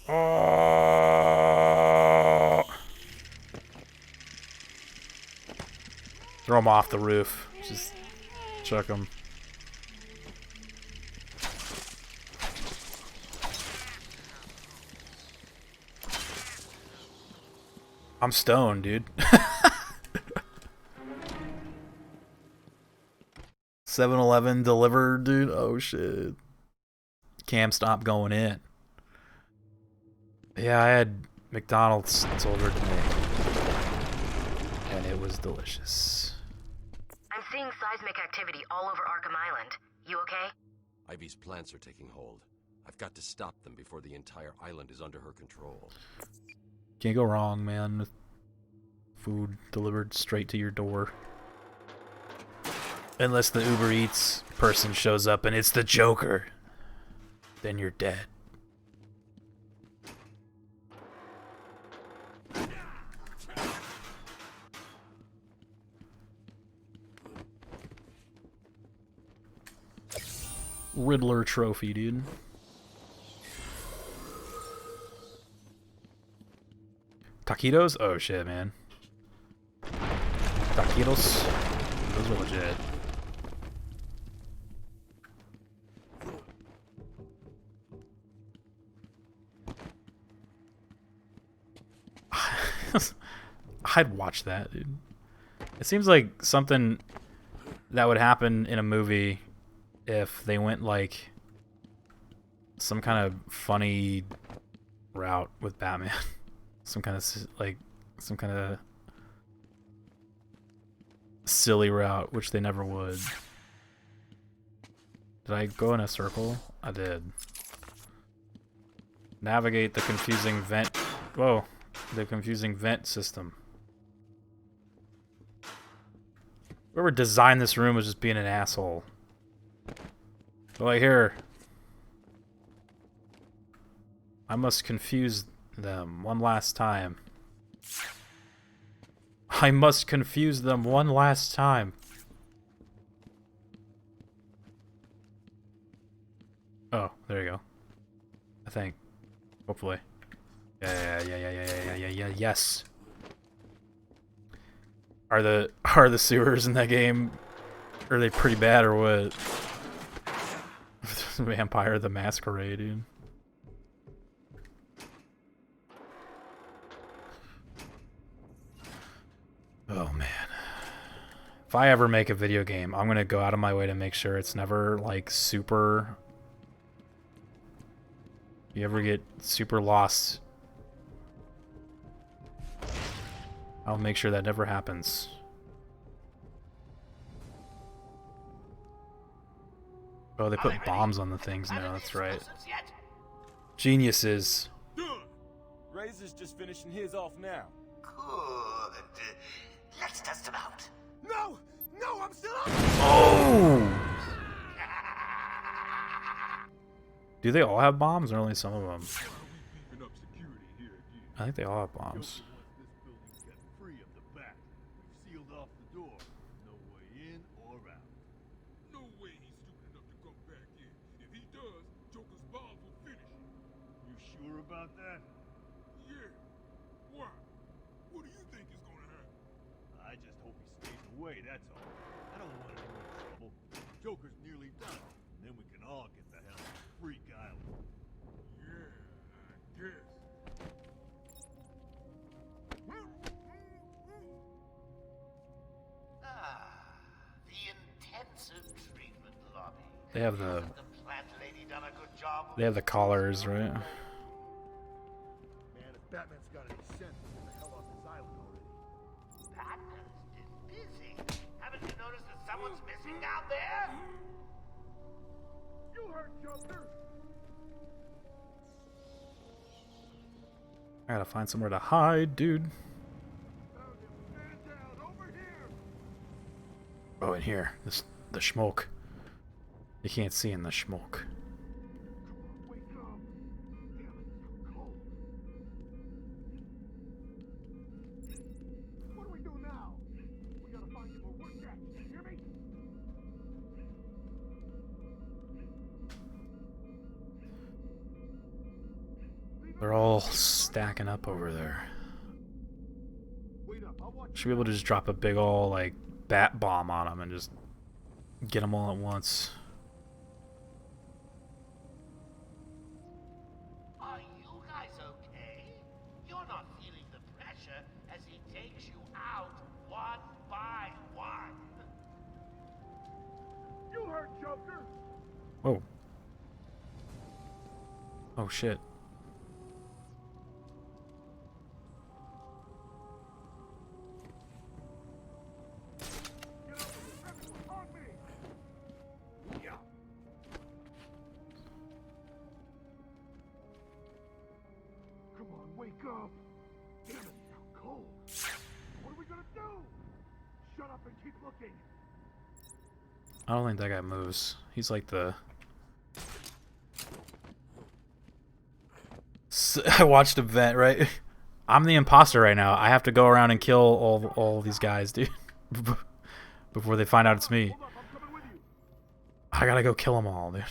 Oh! Throw him off the roof. Just chuck him. I'm stoned, dude. 7-Eleven delivered, dude. Oh shit. Cam, stop going in. Yeah, I had McDonald's delivered to me, and it was delicious. I'm seeing seismic activity all over Arkham Island. You okay? Ivy's plants are taking hold. I've got to stop them before the entire island is under her control. Can't go wrong, man, with food delivered straight to your door. Unless the Uber Eats person shows up and it's the Joker. Then you're dead. Riddler trophy, dude. Taquitos? Oh shit, man. Taquitos? Those are legit. I'd watch that, dude. It seems like something that would happen in a movie if they went like some kind of funny route with Batman. Some kind of silly route, which they never would. Did I go in a circle? I did. Navigate the confusing vent. Whoa. The confusing vent system. Whoever designed this room was just being an asshole. Oh, I hear. I must confuse them one last time. I must confuse them one last time. Oh, there you go. I think. Hopefully. Yeah, yes. Are the sewers in that game, are they pretty bad or what? Vampire the Masquerade, dude. Oh man. If I ever make a video game, I'm gonna go out of my way to make sure it's never like super. You ever get super lost? I'll make sure that never happens. Oh, they put bombs on the things now, that's right. Geniuses. Razor's just finishing his off now. Good. Let's test him out. No! No, I'm still up! Oh! Do they all have bombs or only some of them? I think they all have bombs. About that? Yeah. Why? What do you think is gonna happen? I just hope he stays away, that's all. I don't want any more trouble. Joker's nearly done, and then we can all get the hell out of Freak Island. Yeah, I guess. The intensive treatment lobby. They have the plant lady done a good job. They have the collars, right? Batman's got any sense to get the hell off this island already. Batman's been busy. Haven't you noticed that someone's missing down there? You heard Joker! I gotta find somewhere to hide, dude. Oh, in here. The smoke. You can't see in the smoke. They're all stacking up over there. Should be able to just drop a big ol' like bat bomb on them and just get them all at once. Are you guys okay? You're not feeling the pressure as he takes you out one by one. You heard Joker. Whoa. Oh shit. Come on, wake up. Damn it, it's out cold. What are we gonna do? Shut up and keep looking. I don't think that guy moves. He's like the... I watched him vent, right? I'm the imposter right now. I have to go around and kill all these guys, dude. Before they find out it's me. I gotta go kill them all, dude.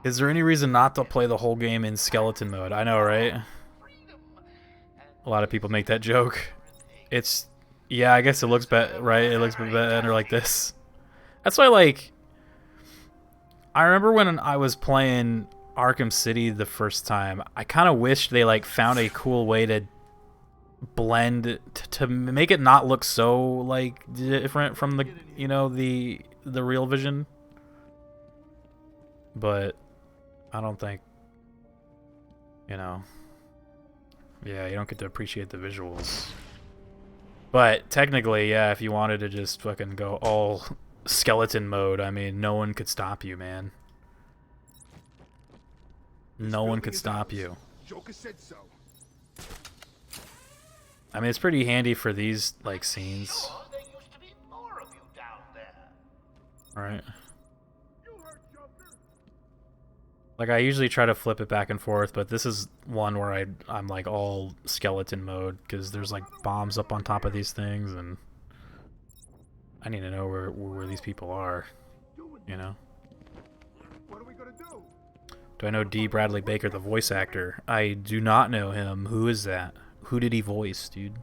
Is there any reason not to play the whole game in skeleton mode? I know, right? A lot of people make that joke. It's... Yeah, I guess it looks better, right? It looks better like this. That's why, like... I remember when I was playing Arkham City the first time, I kind of wished they, like, found a cool way to blend... to make it not look so, like, different from the, you know, the real vision. But... I don't think, you know, yeah, you don't get to appreciate the visuals. But technically, yeah, if you wanted to just fucking go all skeleton mode, I mean, no one could stop you, man. No one could stop you. Joker said so. I mean, it's pretty handy for these, like, scenes. Right. Like, I usually try to flip it back and forth, but this is one where I'm like all skeleton mode, because there's like bombs up on top of these things, and I need to know where these people are, you know? What are we gonna do? Do I know D. Bradley Baker, the voice actor? I do not know him. Who is that? Who did he voice, dude?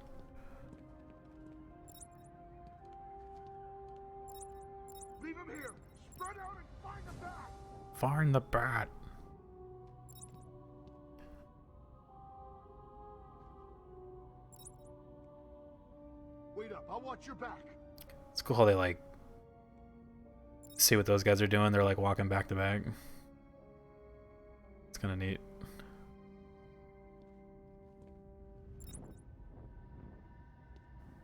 Leave him here. Spread out and find the bat. Find the bat. Wait up, I'll watch your back. It's cool how they like see what those guys are doing. They're like walking back to back. It's kind of neat.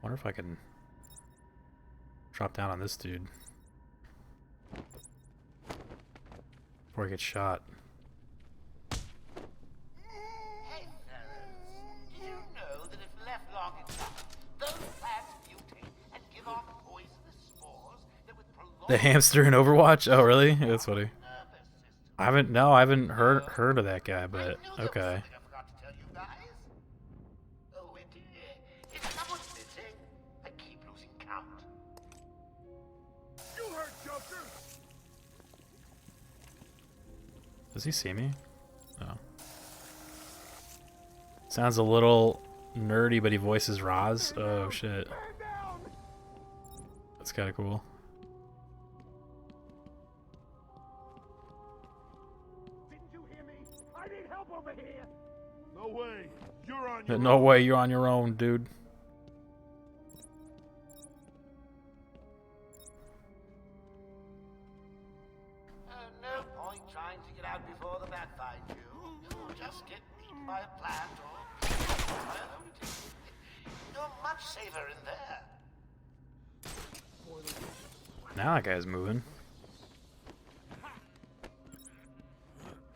Wonder if I can drop down on this dude before he gets shot. Hey, fellas, did you know that if left long enough, those plants mutate and give off poisonous spores that would prolong... The hamster in Overwatch? Oh, really? Yeah, that's funny. I haven't heard of that guy, but okay. Oh, is someone missing? I keep losing count. You heard Joker. Does he see me? No. Sounds a little nerdy, but he voices Roz. Oh shit. That's kind of cool. Didn't you hear me? I need help over here. No way. You're on your No way, you're on your own, dude. No point trying to get out before the bat finds you. You'll just get eaten by a plant or you're much safer in there. Now that guy's moving.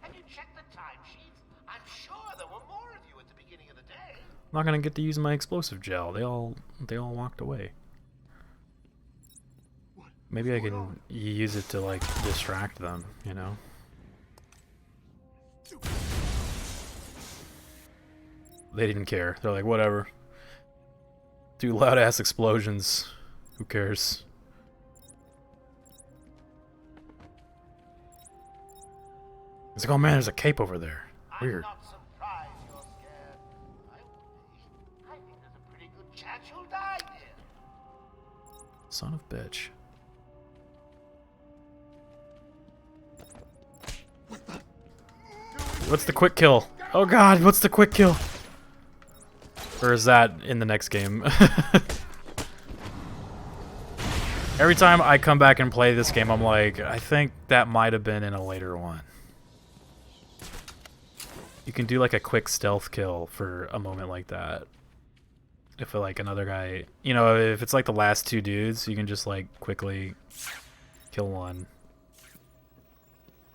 Have you checked the timesheets? I'm sure there were more of you at the beginning of the day. I'm not gonna get to use my explosive gel. They all walked away. Maybe I can use it to like distract them, you know? They didn't care. They're like, whatever. Do loud ass explosions. Who cares? He's like, oh man, there's a cape over there. Weird. I'm not surprised you're scared. I would be. I think there's a pretty good chance you'll die here. Son of a bitch. What's the quick kill? Oh god, what's the quick kill? Or is that in the next game? Every time I come back and play this game, I'm like, I think that might have been in a later one. You can do like a quick stealth kill for a moment like that. If like another guy, you know, if it's like the last two dudes, you can just like quickly kill one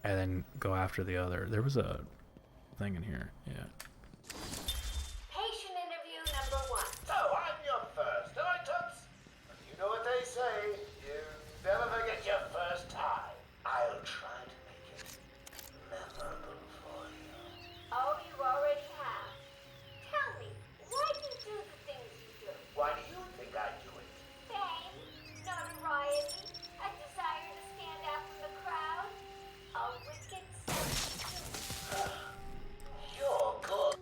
and then go after the other. There was a thing in here, yeah. Patient interview number 1. So I'm your first, am I, Tubbs? You know what they say, you never forget your first time. I'll try to make it memorable for you. Oh, you already have. Tell me, why do you do the things you do? Why do you think I do it? Fame, notoriety, a desire to stand out from the crowd, a wicked substitute. You're good.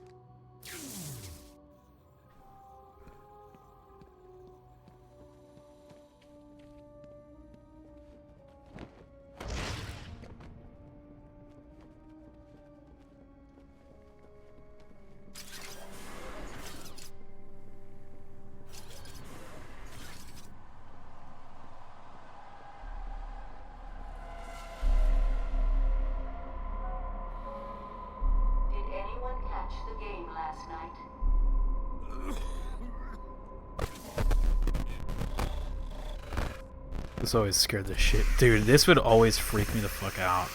Did anyone catch the game last night? This always scared the shit. Dude, this would always freak me the fuck out.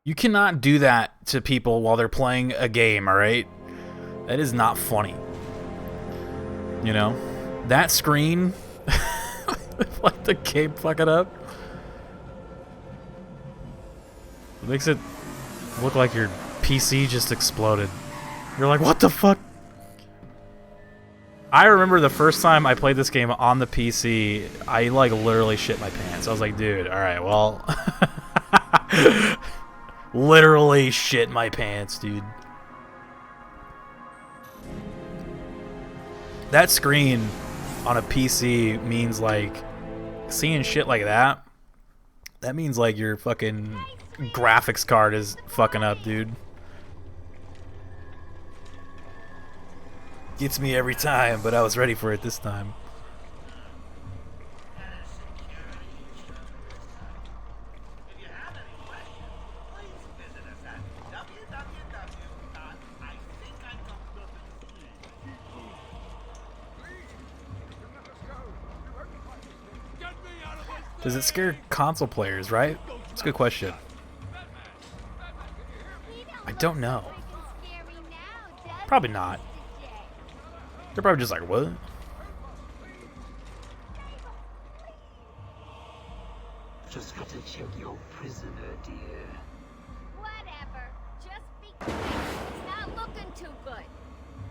You cannot do that to people while they're playing a game, alright? That is not funny. You know? That screen, like the cape fucking up, it makes it look like your PC just exploded. You're like, what the fuck? I remember the first time I played this game on the PC, I like literally shit my pants. I was like, dude, alright, well. Literally shit my pants, dude. That screen on a PC means like seeing shit like that. That means like your fucking graphics card is fucking up, dude. Gets me every time, but I was ready for it this time. Does it scare console players, right? That's a good question. I don't know. Probably not. They're probably just like, what? Just got to check your prisoner, dear. Whatever. Just be quick. He's not looking too good.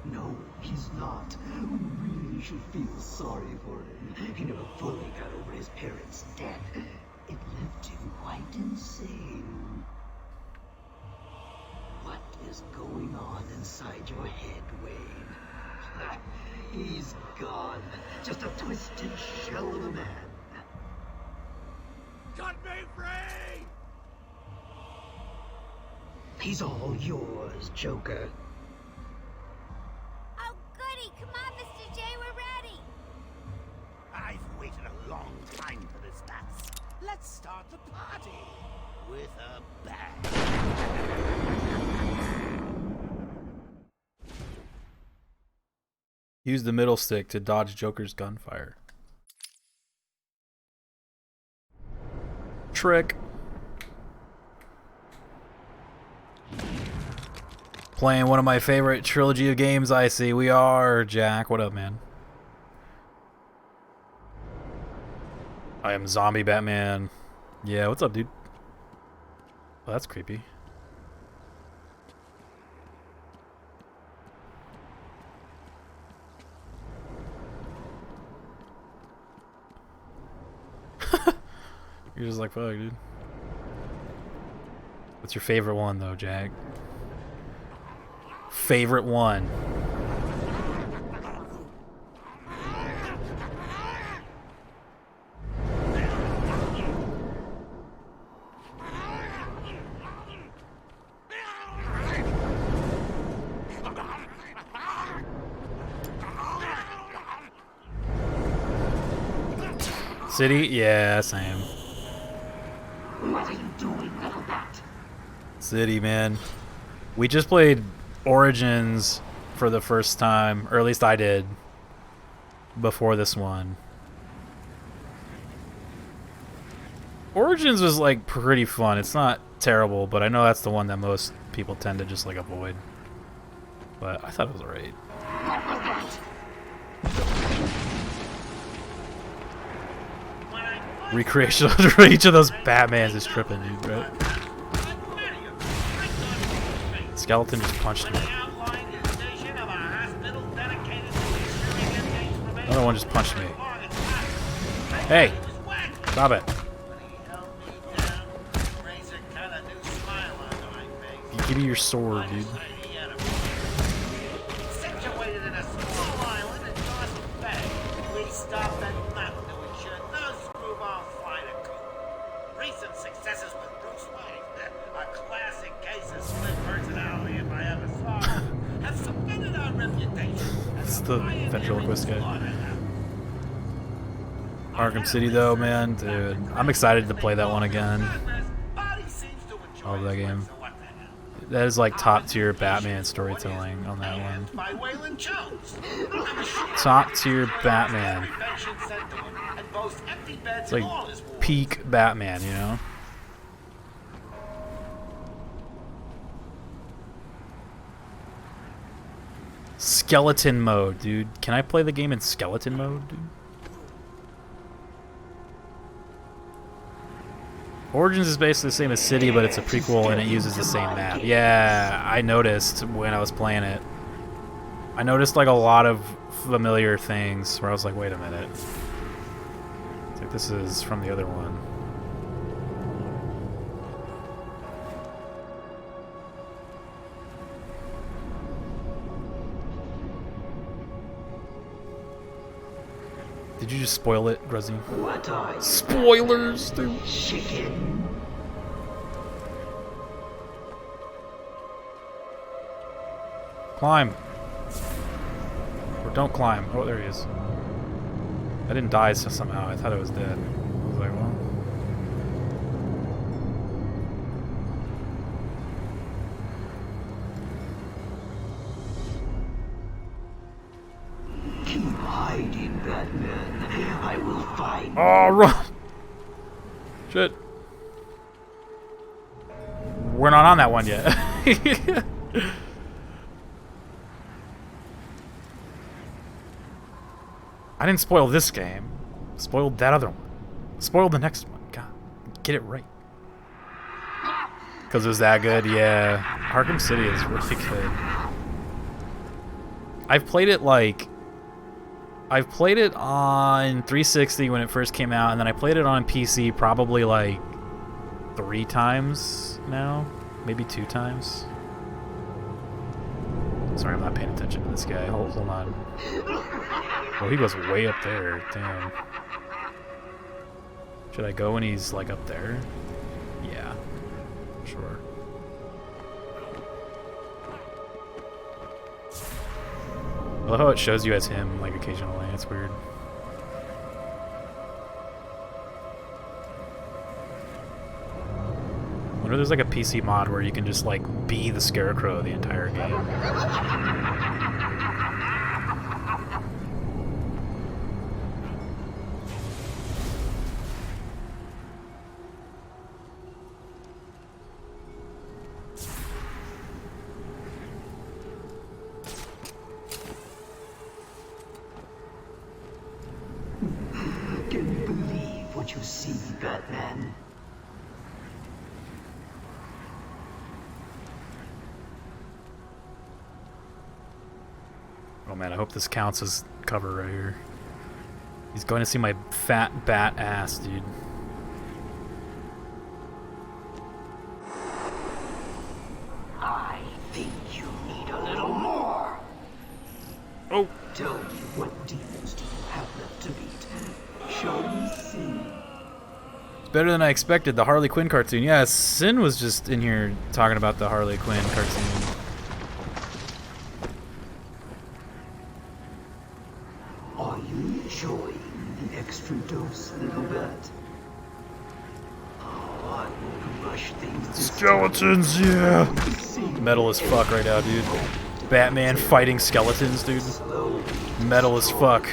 No, he's not. We really should feel sorry for him. He never fully got over his parents' death. It left him quite insane. What is going on inside your head, Wayne? He's gone. Just a twisted shell of a man. Cut me free! He's all yours, Joker. Oh, goody. Come on, Mr. J. We're ready. I've waited a long time for this, Bats. Let's start the party with a bang. Use the middle stick to dodge Joker's gunfire. Trick. Playing one of my favorite trilogy of games, I see. We are, Jack. What up, man? I am Zombie Batman. Yeah, what's up, dude? Oh, that's creepy. You're just like, fuck, dude. What's your favorite one, though, Jack? Favorite one. City? Yeah, same. What are you doing, little bat? City, man. We just played Origins for the first time, or at least I did, before this one. Origins was like pretty fun. It's not terrible, but I know that's the one that most people tend to just like avoid. But I thought it was alright. Recreation of each of those Batmans is tripping, dude, right? Skeleton just punched me. Another one just punched me. Hey! Stop it. Give me your sword, dude. Situated in a small island in Dawson Bay, we stopped at nothing to ensure no screwball fighter coup. Recent successes with Bruce Wayne, a classic case of split personality if I ever saw one, have cemented our reputation. It's the ventriloquist guy. Arkham City, though, man, dude. I'm excited to play that one again. I love that game. That is like top tier Batman storytelling on that one. Top tier Batman. It's like peak Batman, you know? Skeleton mode, dude. Can I play the game in skeleton mode, dude? Origins is basically the same as City, but it's a prequel and it uses the same map. Yeah, I noticed when I was playing it. I noticed like a lot of familiar things where I was like, wait a minute. It's like this is from the other one. Did you just spoil it, Gruzzy? What are you? Spoilers, dude. Chicken. Climb. Or don't climb. Oh, there he is. I didn't die somehow. I thought I was dead. I was like, well. Keep hiding, Batman. I will find you. Oh, run! Shit. We're not on that one yet. I didn't spoil this game. Spoiled that other one. Spoiled the next one. God, get it right. Because it was that good, yeah. Arkham City is really good. I've played it on 360 when it first came out, and then I played it on PC probably like 3 times now, maybe 2 times. Sorry, I'm not paying attention to this guy. Hold on. Oh, he goes way up there. Damn. Should I go when he's like up there? Yeah. Sure. I love how it shows you as him, like, occasionally. It's weird. I wonder if there's, like, a PC mod where you can just, like, be the Scarecrow the entire game. Can you believe what you see, Batman? Oh man, I hope this counts as cover right here. He's going to see my fat bat ass, dude. Better than I expected. The Harley Quinn cartoon. Yeah, Sin was just in here talking about the Harley Quinn cartoon. Are you enjoying the extra dose, little bat? Oh, I will crush things. Skeletons, yeah. Metal as fuck right now, dude. Batman fighting skeletons, dude. Metal as fuck.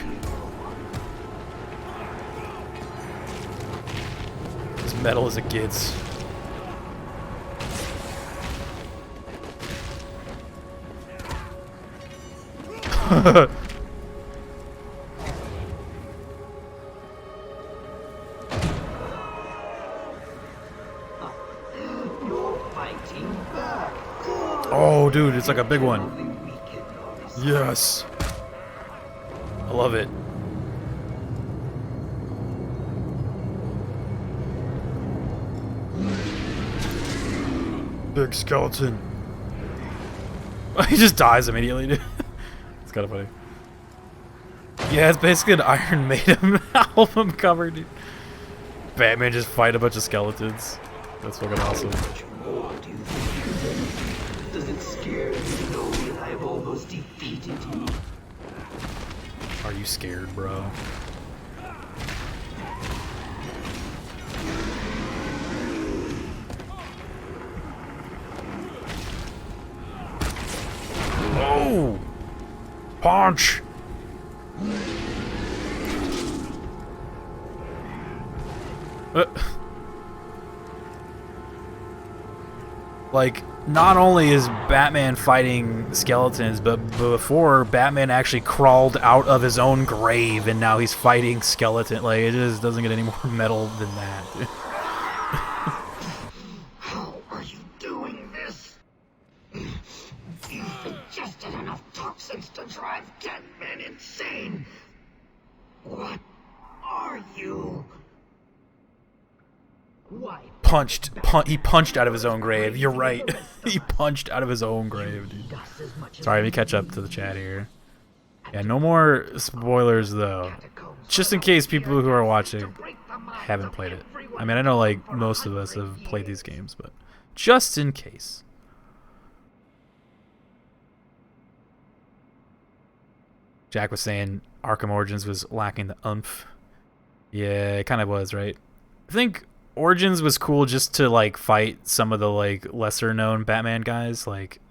As metal as it gets. Oh, dude, it's like a big one. Yes. I love it. Big skeleton. He just dies immediately, dude. It's kind of funny. Yeah, it's basically an Iron Maiden album cover, dude. Batman just fight a bunch of skeletons. That's fucking awesome. Does it scare you to know that I've almost defeated you? Are you scared, bro? Oh! Punch! Like, not only is Batman fighting skeletons, but before, Batman actually crawled out of his own grave, and now he's fighting skeleton. Like, it just doesn't get any more metal than that. How are you doing this? You've ingested enough toxins to drive dead men insane. What are you? Why? He punched out of his own grave. You're right. He punched out of his own grave, dude. Sorry, let me catch up to the chat here. Yeah, no more spoilers, though. Just in case people who are watching haven't played it. I mean, I know, like, most of us have played these games, but just in case. Jack was saying Arkham Origins was lacking the oomph. Yeah, it kind of was, right? I think Origins was cool just to, like, fight some of the, like, lesser-known Batman guys, like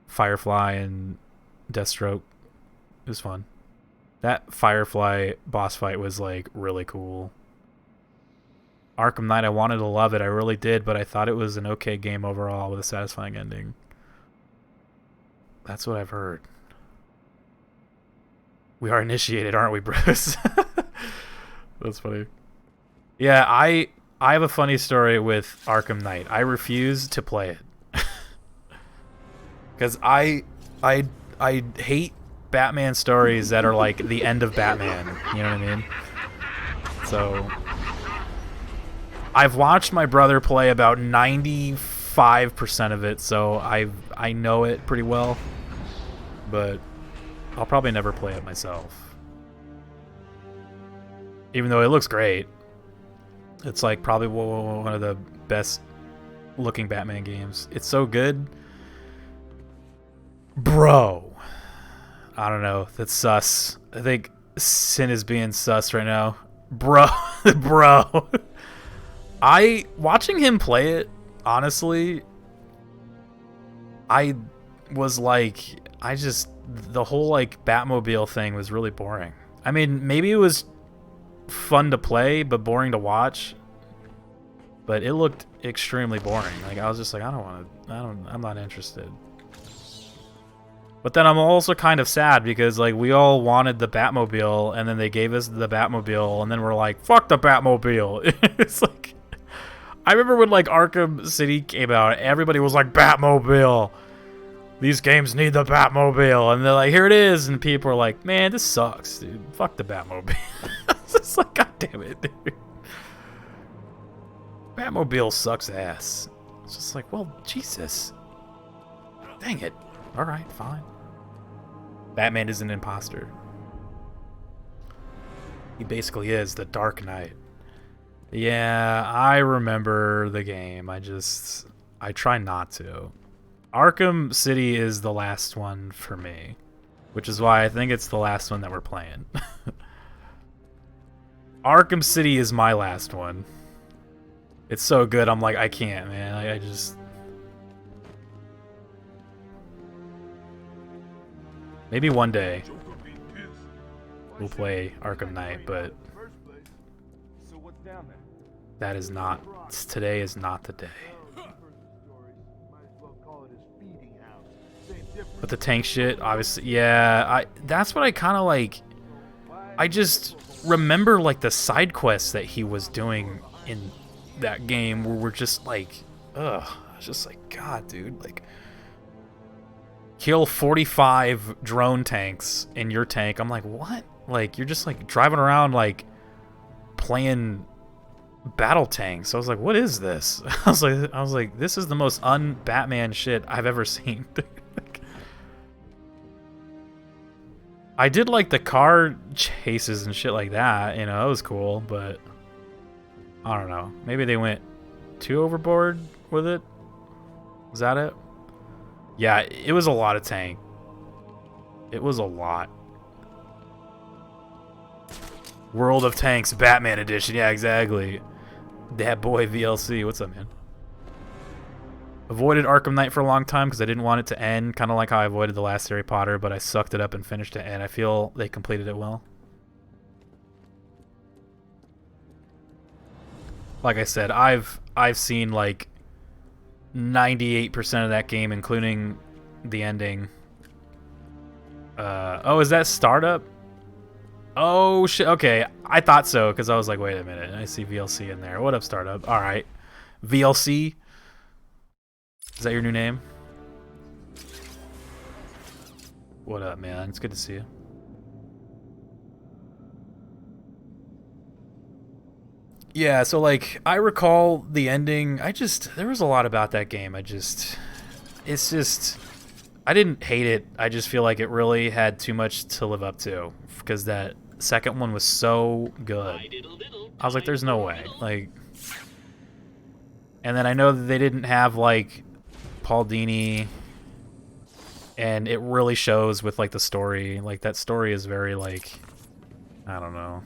Firefly and Deathstroke. It was fun. That Firefly boss fight was, like, really cool. Arkham Knight, I wanted to love it. I really did, but I thought it was an okay game overall with a satisfying ending. That's what I've heard. We are initiated, aren't we, Bruce? That's funny. Yeah, I have a funny story with Arkham Knight. I refuse to play it. Because I hate Batman stories that are like the end of Batman. You know what I mean? So I've watched my brother play about 95% of it, so I know it pretty well. But I'll probably never play it myself. Even though it looks great. It's like probably one of the best looking Batman games. It's so good. Bro. I don't know. That's sus. I think Sin is being sus right now. Bro. Bro. Watching him play it, honestly, I was like, the whole like Batmobile thing was really boring. I mean, maybe it was fun to play but boring to watch, but it looked extremely boring. Like, I was just like, I'm not interested. But then I'm also kind of sad because like we all wanted the Batmobile, and then they gave us the Batmobile, and then we're like, fuck the Batmobile. It's like, I remember when like Arkham City came out, everybody was like, Batmobile, these games need the Batmobile, and they're like, here it is, and people are like, man, this sucks, dude, fuck the Batmobile. It's like, god damn it, dude. Batmobile sucks ass. It's just like, well, Jesus. Dang it. Alright, fine. Batman is an imposter. He basically is the Dark Knight. Yeah, I remember the game. I try not to. Arkham City is the last one for me, which is why I think it's the last one that we're playing. Arkham City is my last one. It's so good, I'm like, I can't, man. I just... Maybe one day we'll play Arkham Knight, but that is not... Today is not the day. But the tank shit, obviously, yeah, that's what I kind of like. I just remember like the side quests that he was doing in that game where we're just like, ugh, it's just like, God, dude, like, kill 45 drone tanks in your tank. I'm like, what? Like, you're just like driving around like playing battle tanks. I was like, what is this? I was like, this is the most un-Batman shit I've ever seen. I did like the car chases and shit like that, you know, that was cool, but I don't know. Maybe they went too overboard with it? Was that it? Yeah, it was a lot of tank. It was a lot. World of Tanks Batman Edition, yeah, exactly. That boy VLC, what's up, man? Avoided Arkham Knight for a long time because I didn't want it to end, kind of like how I avoided the last Harry Potter, but I sucked it up and finished it, and I feel they completed it well. Like I said, I've seen like 98% of that game, including the ending. Oh, is that Startup? Oh shit. Okay, I thought so because I was like, wait a minute, I see VLC in there. What up, Startup? All right, VLC. Is that your new name? What up, man? It's good to see you. Yeah, so like I recall the ending. There was a lot about that game. I didn't hate it. I just feel like it really had too much to live up to because that second one was so good. I was like, there's no way. Like, and then I know that they didn't have like Paul Dini, and it really shows with like the story. Like that story is very like, I don't know.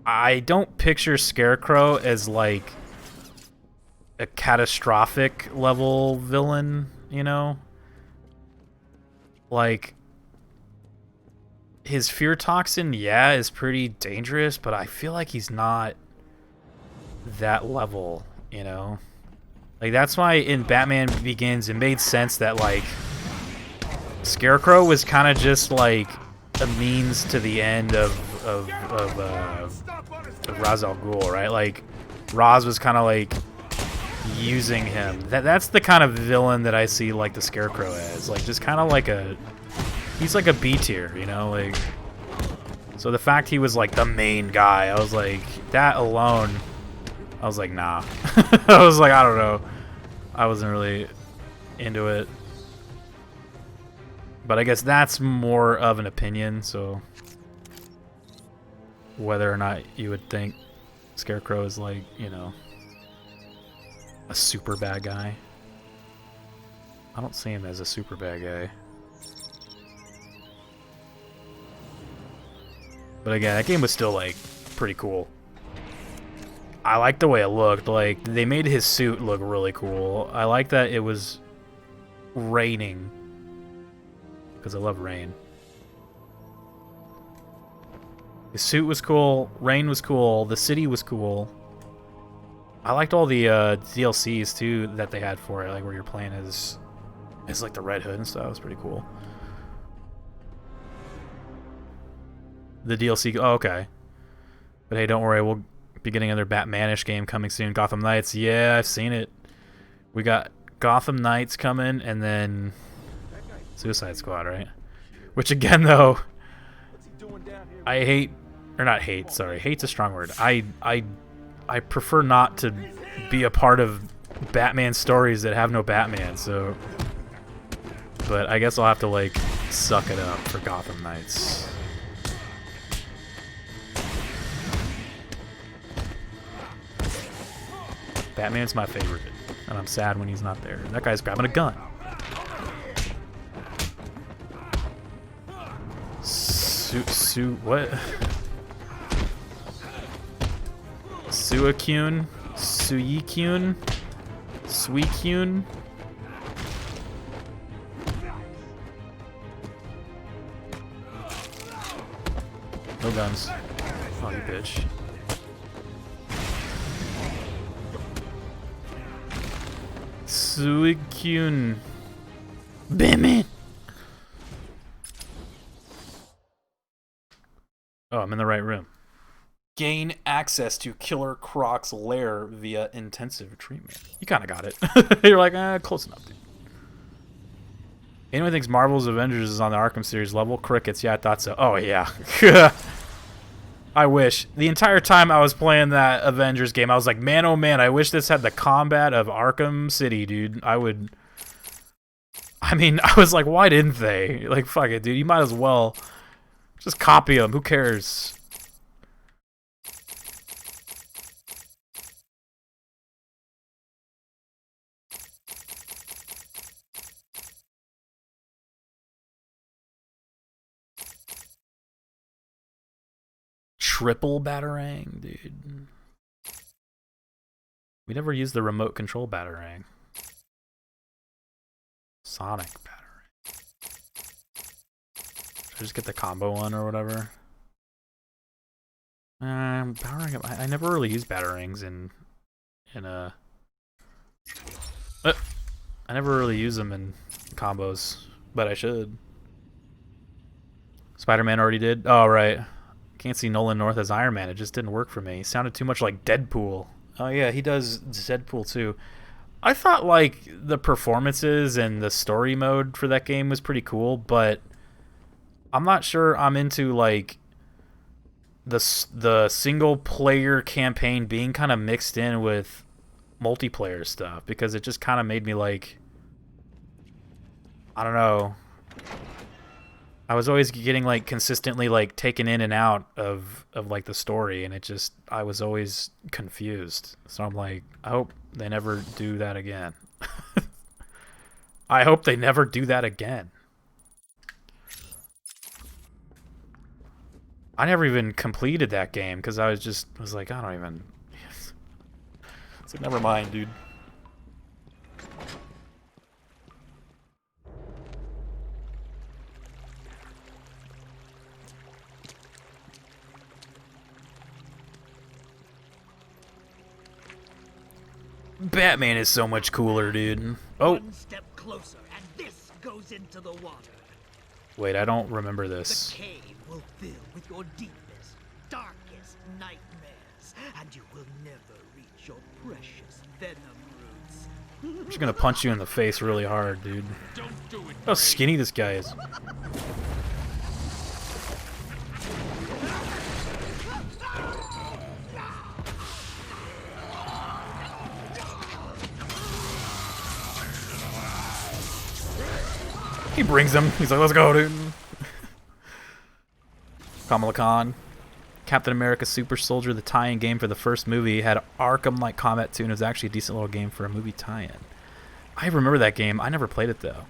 I don't picture Scarecrow as like a catastrophic level villain, you know? Like his fear toxin, yeah, is pretty dangerous, but I feel like he's not that level, you know? Like that's why in Batman Begins it made sense that like Scarecrow was kind of just like a means to the end of Ra's al Ghul, right? Like Ra's was kind of like using him. That's the kind of villain that I see like the Scarecrow as, like just kind of like he's like a B tier, you know, like. So the fact he was like the main guy, I was like, that alone, I was like, nah. I was like, I don't know. I wasn't really into it. But I guess that's more of an opinion, so whether or not you would think Scarecrow is like, you know, a super bad guy. I don't see him as a super bad guy. But again, that game was still like pretty cool. I like the way it looked. Like they made his suit look really cool. I like that it was raining because I love rain. His suit was cool. Rain was cool. The city was cool. I liked all the DLCs too that they had for it, like where you're playing as like the Red Hood and stuff. It was pretty cool. The DLC. Oh, okay. But hey, don't worry. We'll be getting another Batmanish game coming soon. Gotham Knights. Yeah, I've seen it. We got Gotham Knights coming, and then Suicide Squad, right? Which again, though, I hate, or not hate. Sorry, hate's a strong word. I prefer not to be a part of Batman stories that have no Batman. So, but I guess I'll have to like suck it up for Gotham Knights. Batman's my favorite, and I'm sad when he's not there. That guy's grabbing a gun. What? Suicune? Suicune? Suicune? No guns. Oh, you bitch. Suicune. Batman! Oh, I'm in the right room. Gain access to Killer Croc's lair via intensive treatment. You kind of got it. You're like, close enough, dude. Anyone thinks Marvel's Avengers is on the Arkham series level? Crickets, yeah, I thought so. Oh, yeah. I wish. The entire time I was playing that Avengers game, I was like, man, oh man, I wish this had the combat of Arkham City, dude. I was like, why didn't they? Like, fuck it, dude. You might as well just copy them. Who cares? Triple Batarang, dude. We never used the remote control Batarang. Sonic Batarang. Should I just get the combo one or whatever? Batarang. I never really used Batarangs I never really use them in combos, but I should. Spider-Man already did. Oh right. Can't see Nolan North as Iron Man. It just didn't work for me. He sounded too much like Deadpool. Oh yeah, he does Deadpool too. I thought like the performances and the story mode for that game was pretty cool, but I'm not sure I'm into like the single player campaign being kind of mixed in with multiplayer stuff, because it just kind of made me like, I don't know. I was always getting like consistently like taken in and out of like the story, and I was always confused. So I'm like, I hope they never do that again. I hope they never do that again. I never even completed that game because I was like, I don't even. It's like, never mind, dude. Batman is so much cooler, dude. Oh. One step closer, and this goes into the water. Wait, I don't remember this. The cave will fill with your deepest, darkest nightmares, and you will never reach your precious venom roots. I'm just gonna punch you in the face really hard, dude. How skinny this guy is. He brings him. He's like, let's go, dude. Kamala Khan. Captain America Super Soldier, the tie-in game for the first movie, had Arkham-like combat too, and it was actually a decent little game for a movie tie-in. I remember that game. I never played it, though.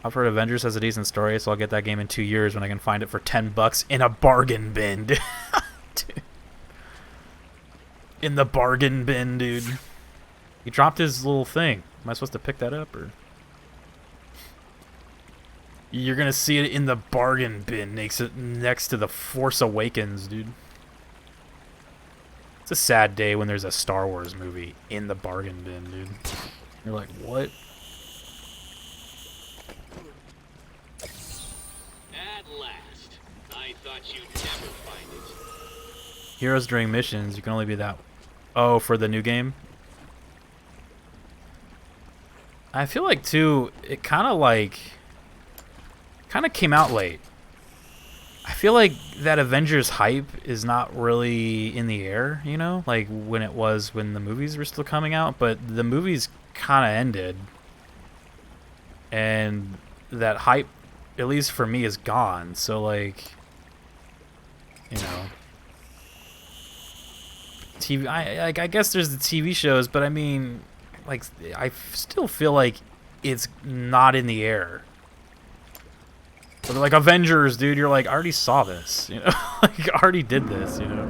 I've heard Avengers has a decent story, so I'll get that game in 2 years when I can find it for $10 in a bargain bin. Dude. In the bargain bin, dude. He dropped his little thing. Am I supposed to pick that up, or? You're gonna see it in the bargain bin next to the Force Awakens, dude. It's a sad day when there's a Star Wars movie in the bargain bin, dude. You're like, what? At last. I thought you'd never find it. Heroes during missions, you can only be that. Oh, for the new game? I feel like, too, it kind of came out late. I feel like that Avengers hype is not really in the air, you know? Like, when the movies were still coming out, but the movies kind of ended. And that hype, at least for me, is gone. So, like, you know. TV. I guess there's the TV shows, but I mean, like, I still feel like it's not in the air. So they're like Avengers, dude. You're like, I already saw this, you know. Like, I already did this, you know.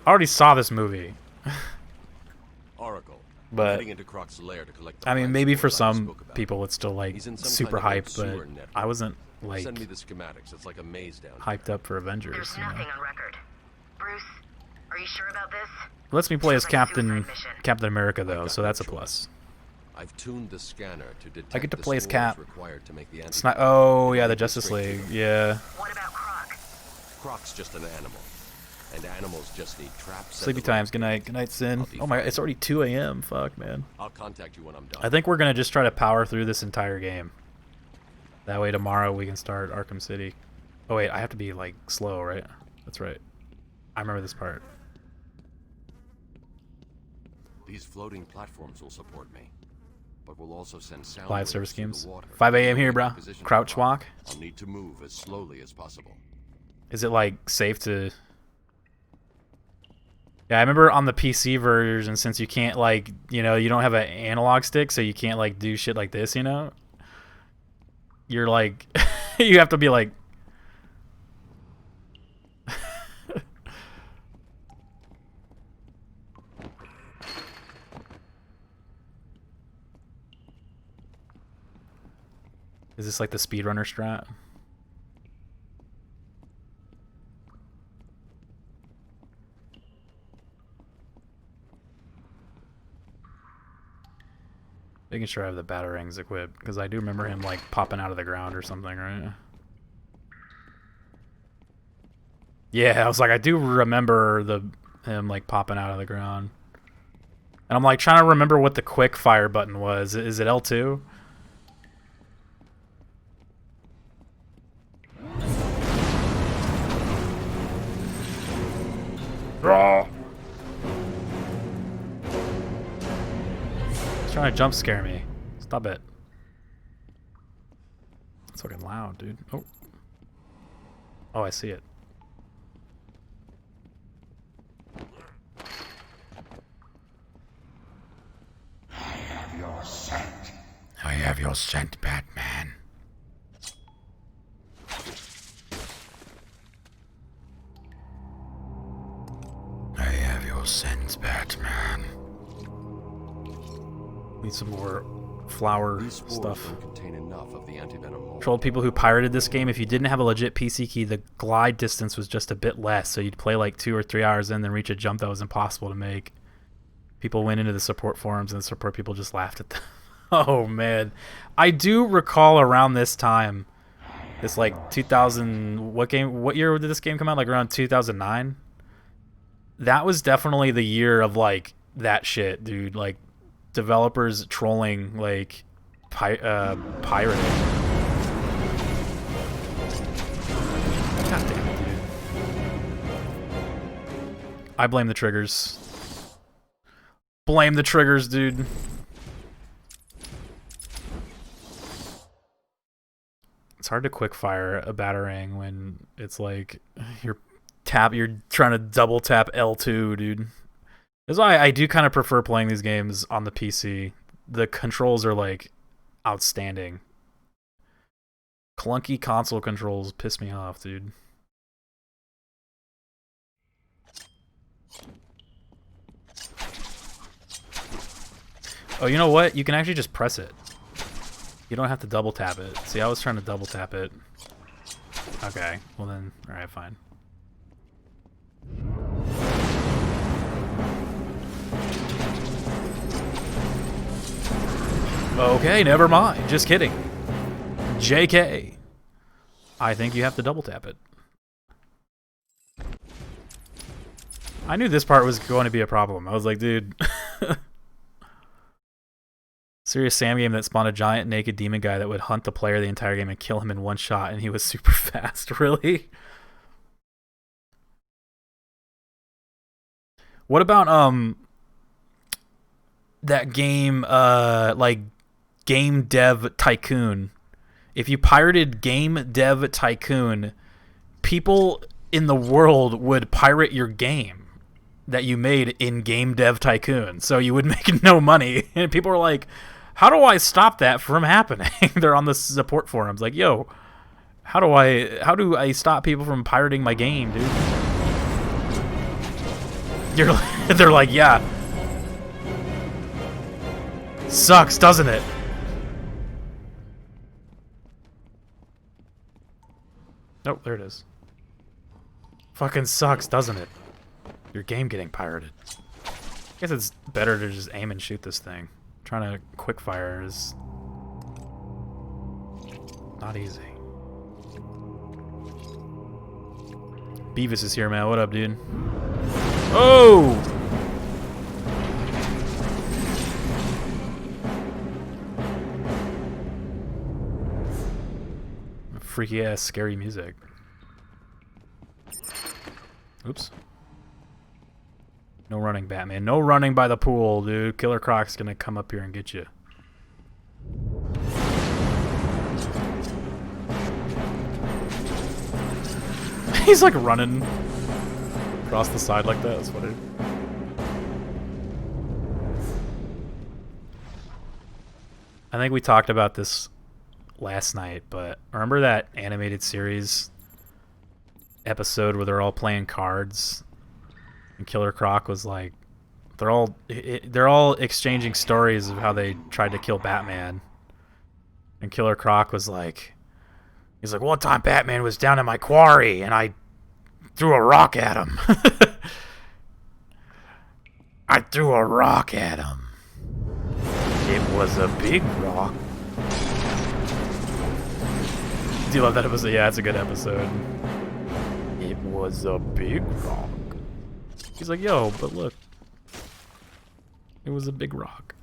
I already saw this movie. Oracle. But Heading into Croc's lair to collect the I mean, plans maybe board for I some spoke about. people it's still like He's in some super kind of hyped, sewer but network. I wasn't like Send me the schematics. It's like a maze down. hyped up for Avengers. There's You know? nothing on record. Bruce, are you sure about this? Lets me play as Sounds like a Captain suicide mission. Captain America though, so that's a plus. I've tuned the scanner to detect I get to the play as spores Cap. required to make the Oh yeah, the Justice League. Yeah. What about Croc? Croc's just an animal, and animals just need traps. Sleepy times. Good night. Good night, Sin. Oh my, it's already 2 a.m. Fuck, man. I'll contact you when I'm done. I think we're gonna just try to power through this entire game. That way tomorrow we can start Arkham City. Oh wait, I have to be like slow, right? That's right. I remember this part. These floating platforms will support me, but we'll also send sound Live waves service through the games. water. 5 a.m. here, bro. Position Crouch for Croc. walk. I'll need to move as slowly as possible. Is it like safe to? Yeah, I remember on the PC version, since you can't like, you know, you don't have an analog stick, so you can't like do shit like this, you know. You're like, you have to be like. Is this like the speedrunner strat? Making sure I have the batarangs equipped, because I do remember him like popping out of the ground or something, right? Yeah, I was like, I do remember him like popping out of the ground. And I'm like trying to remember what the quick fire button was. Is it L2? He's trying to jump scare me. Stop it. It's fucking loud, dude. Oh. Oh, I see it. I have your scent. I have your scent, Batman. I have your scent, Batman. Need some more flower These spores stuff. don't contain enough of the antivenom mold. Trolled people who pirated this game. If you didn't have a legit PC key, the glide distance was just a bit less, so you'd play like 2 or 3 hours in, then reach a jump that was impossible to make. People went into the support forums, and the support people just laughed at them. Oh man, I do recall around this time, it's like 2000. What year did this game come out? Like around 2009. That was definitely the year of like that shit, dude. Like developers trolling like pirating. God damn it, dude. I blame the triggers. Blame the triggers, dude. It's hard to quick fire a batarang when it's like you're trying to double tap L2, dude. That's why I do kind of prefer playing these games on the PC. The controls are like outstanding. Clunky console controls piss me off, dude. Oh, you know what? You can actually just press it. You don't have to double tap it. See, I was trying to double tap it. Okay, well then, alright, fine. Okay, never mind. Just kidding. JK. I think you have to double tap it. I knew this part was going to be a problem. I was like, dude. Serious Sam game that spawned a giant naked demon guy that would hunt the player the entire game and kill him in one shot, and he was super fast. Really? What about that game like Game Dev Tycoon? If you pirated Game Dev Tycoon, people in the world would pirate your game. that you made in Game Dev Tycoon, so you would make no money. And people were like, how do I stop that from happening? They're on the support forums like, yo, how do I stop people from pirating my game, dude? They're like, yeah. Sucks, doesn't it? Oh, there it is. Fucking sucks, doesn't it? Your game getting pirated. I guess it's better to just aim and shoot this thing. Trying to quickfire is not easy. Beavis is here, man. What up, dude? Oh! Freaky ass scary music. Oops. No running, Batman. No running by the pool, dude. Killer Croc's gonna come up here and get you. He's like running across the side like that. That's funny. I think we talked about this last night, but remember that animated series episode where they're all playing cards and Killer Croc was like, they're all exchanging stories of how they tried to kill Batman, and Killer Croc was like, he's like, one time Batman was down in my quarry and I threw a rock at him. I threw a rock at him. It was a big rock. Do you love that episode? Yeah, it's a good episode. It was a big rock. He's like, yo, but look. It was a big rock.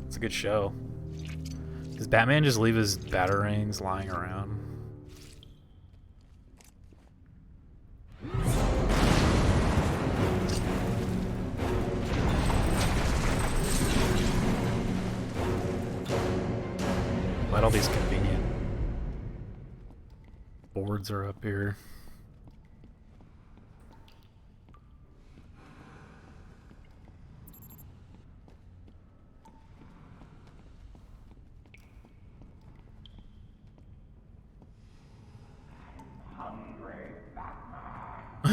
It's a good show. Does Batman just leave his batarangs lying around? Glad all these convenient boards are up here.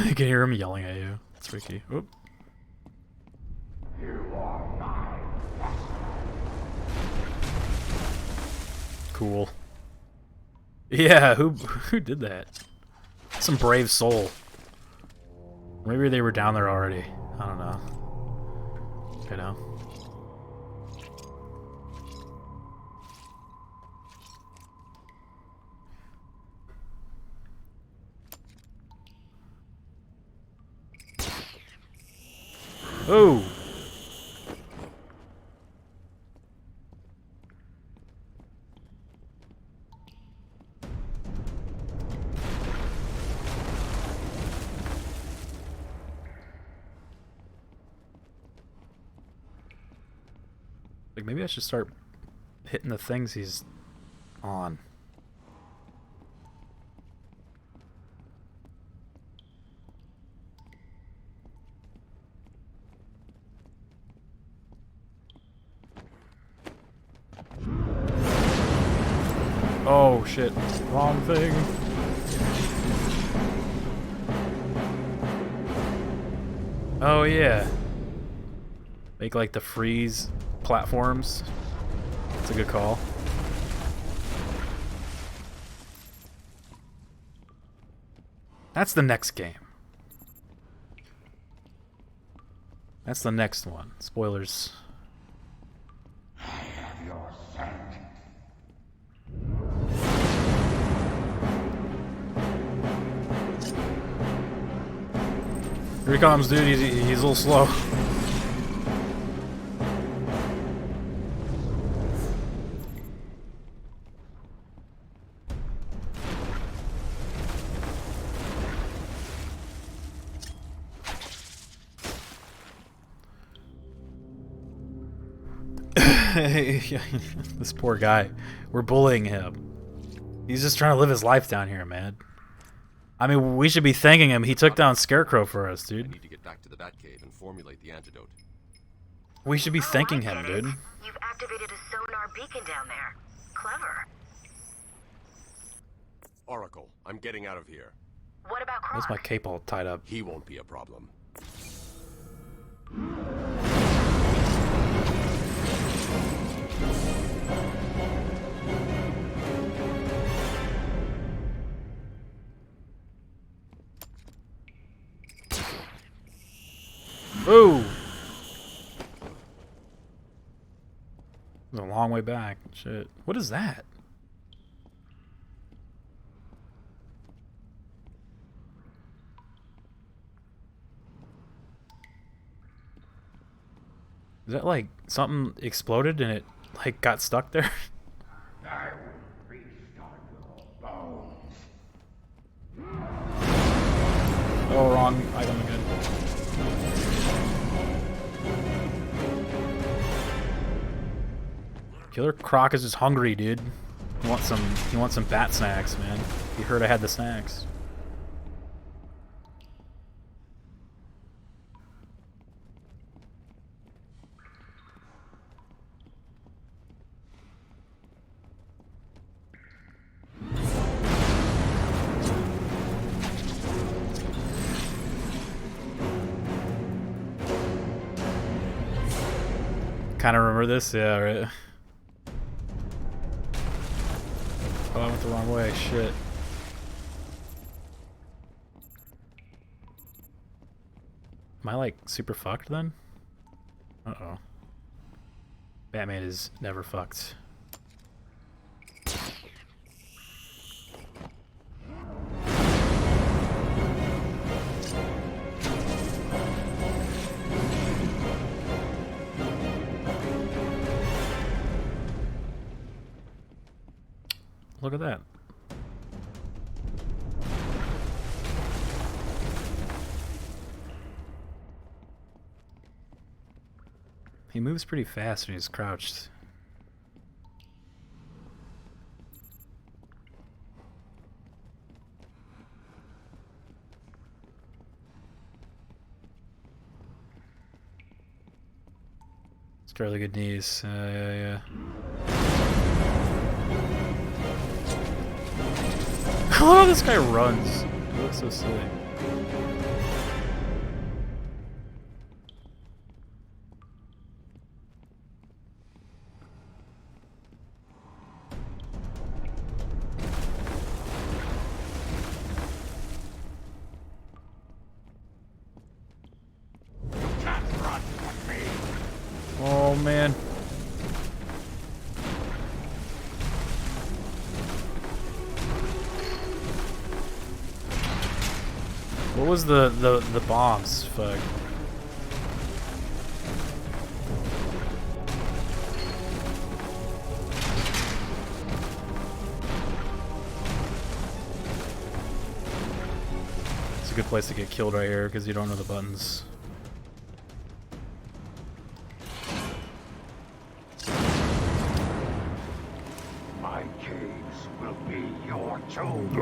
You can hear him yelling at you. It's freaky. Oop. Cool. Yeah, who did that? Some brave soul. Maybe they were down there already. I don't know. You know. Oh! Like, maybe I should start hitting the things he's on. Oh shit, wrong thing. Oh yeah. Make like the freeze platforms. That's a good call. That's the next game. That's the next one. Spoilers. I have your scent. Here he comes, dude. He's a little slow. This poor guy. We're bullying him. He's just trying to live his life down here, man. I mean, we should be thanking him. He took down Scarecrow for us, I dude. need to get back to the Batcave and formulate the antidote. We should be thanking him, dude. You've activated a sonar beacon down there. Clever. Oracle, I'm getting out of here. What about Croc? Where's my cape all tied up? He won't be a problem. Ooh! It's a long way back. Shit. What is that? Is that like something exploded and it like got stuck there? I will restart your bones. Oh, wrong item again. Killer Croc is just hungry, dude. He wants some bat snacks, man. He heard I had the snacks. Kind of remember this? Yeah, right. Oh, I went the wrong way. Shit. Am I like super fucked then? Uh-oh. Batman is never fucked. Look at that. He moves pretty fast when he's crouched. It's fairly good knees. Yeah. Oh, this guy runs. He looks so silly. Oh man. What was the bombs? Fuck. It's a good place to get killed right here because you don't know the buttons. My caves will be your tomb.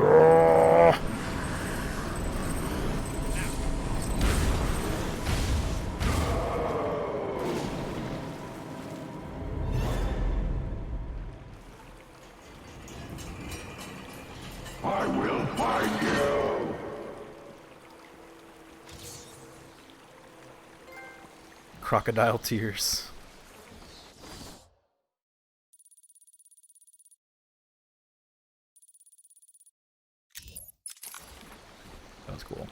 I will find you. Crocodile tears. That was cool.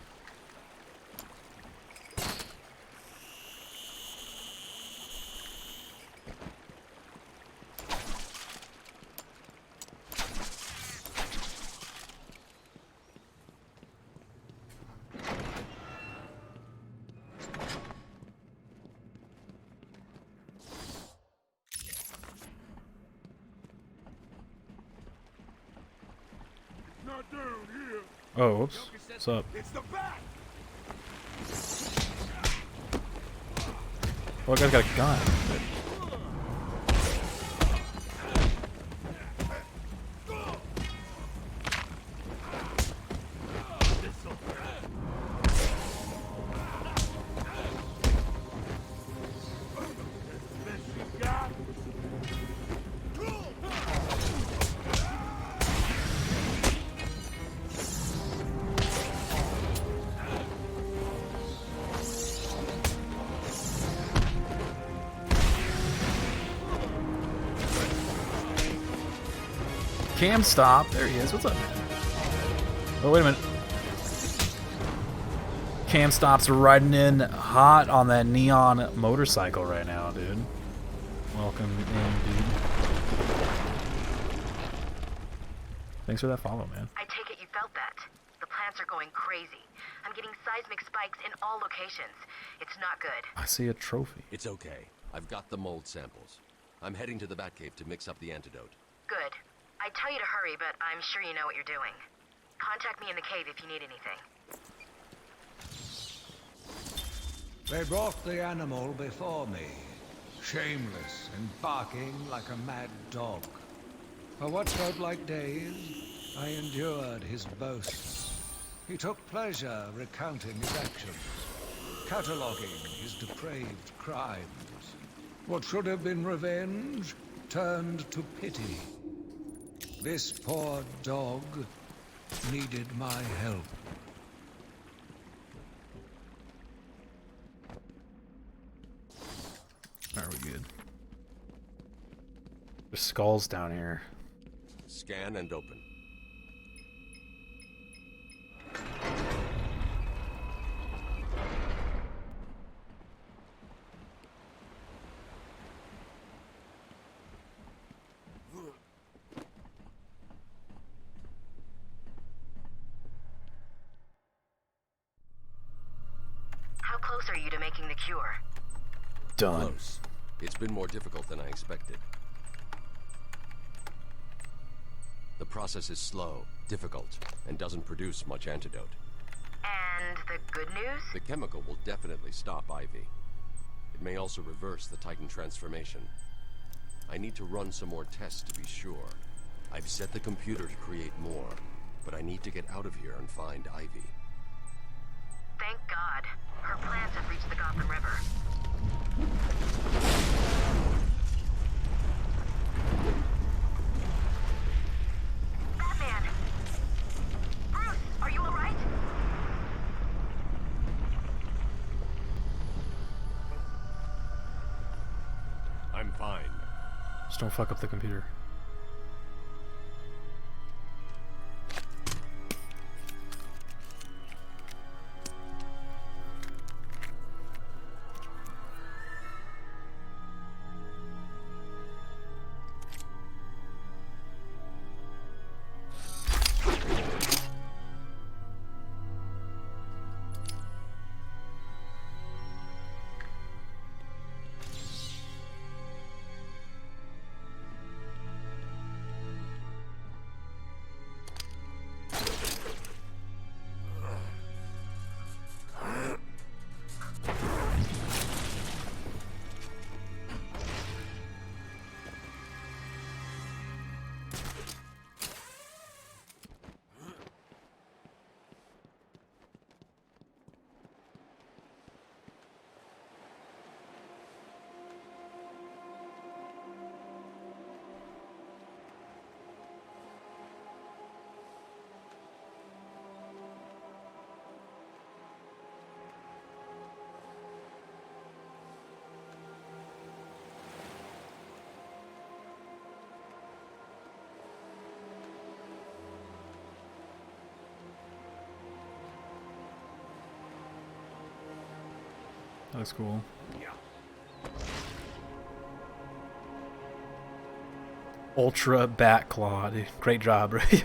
Not down here. Oh, whoops. What's up? It's the bat. Oh, that guy's got a gun. Cam stop. There he is. What's up, man? Oh, wait a minute. Cam Stop's riding in hot on that neon motorcycle right now, dude. Welcome in, dude. Thanks for that follow, man. I take it you felt that. The plants are going crazy. I'm getting seismic spikes in all locations. It's not good. I see a trophy. It's okay. I've got the mold samples. I'm heading to the Batcave to mix up the antidote. Good. I'd tell you to hurry, but I'm sure you know what you're doing. Contact me in the cave if you need anything. They brought the animal before me, shameless and barking like a mad dog. For what felt like days, I endured his boasts. He took pleasure recounting his actions, cataloguing his depraved crimes. What should have been revenge turned to pity. This poor dog needed my help. Are we good? There's skulls down here. Scan and open. How close are you to making the cure? Done. Close. It's been more difficult than I expected. The process is slow, difficult, and doesn't produce much antidote. And the good news? The chemical will definitely stop Ivy. It may also reverse the Titan transformation. I need to run some more tests to be sure. I've set the computer to create more, but I need to get out of here and find Ivy. Thank God. Her plans have reached the Gotham River. Batman! Bruce, are you alright? I'm fine. Just don't fuck up the computer. That looks cool. Ultra Bat Claw, dude. Great job, right?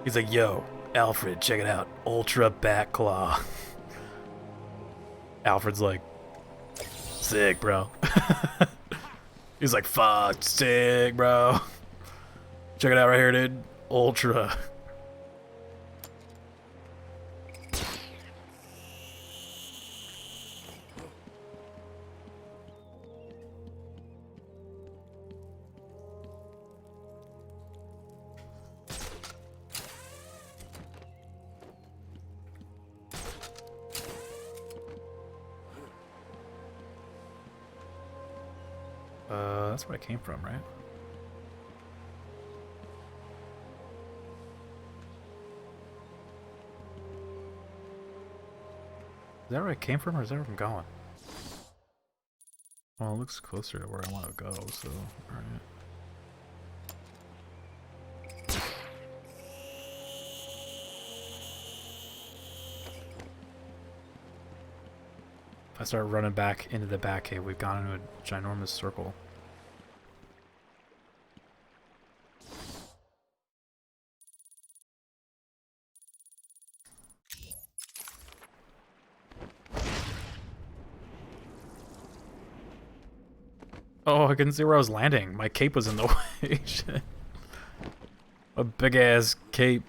He's like, yo, Alfred, check it out. Ultra Bat Claw. Alfred's like, sick, bro. He's like, fuck, sick, bro. Check it out right here, dude. Ultra. That's where I came from, right? Is that where I came from, or is that where I'm going? Well, it looks closer to where I want to go, so, alright. start running back into the back cave. We've gone into a ginormous circle. Oh, I couldn't see where I was landing. My cape was in the way. Shit. A big ass cape.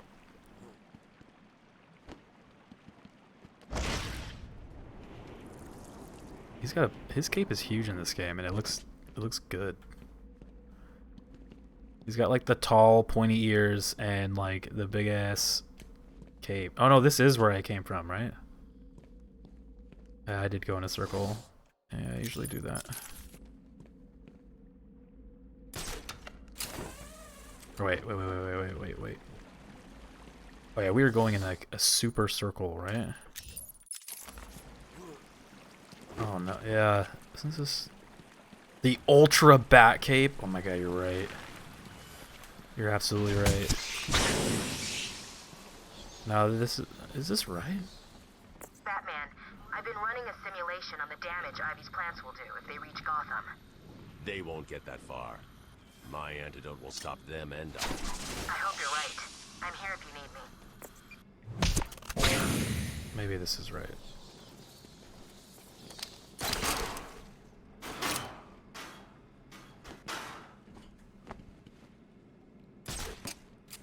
His cape is huge in this game, and it looks good. He's got like the tall, pointy ears and like the big ass cape. Oh no, this is where I came from, right? I did go in a circle. Yeah, I usually do that. Wait. Oh yeah, we were going in like a super circle, right? Oh no, yeah. Isn't this the ultra bat cape? Oh my god, you're right. You're absolutely right. Now is this right? Batman, I've been running a simulation on the damage Ivy's plants will do if they reach Gotham. They won't get that far. My antidote will stop them and us. I hope you're right. I'm here if you need me. Maybe this is right.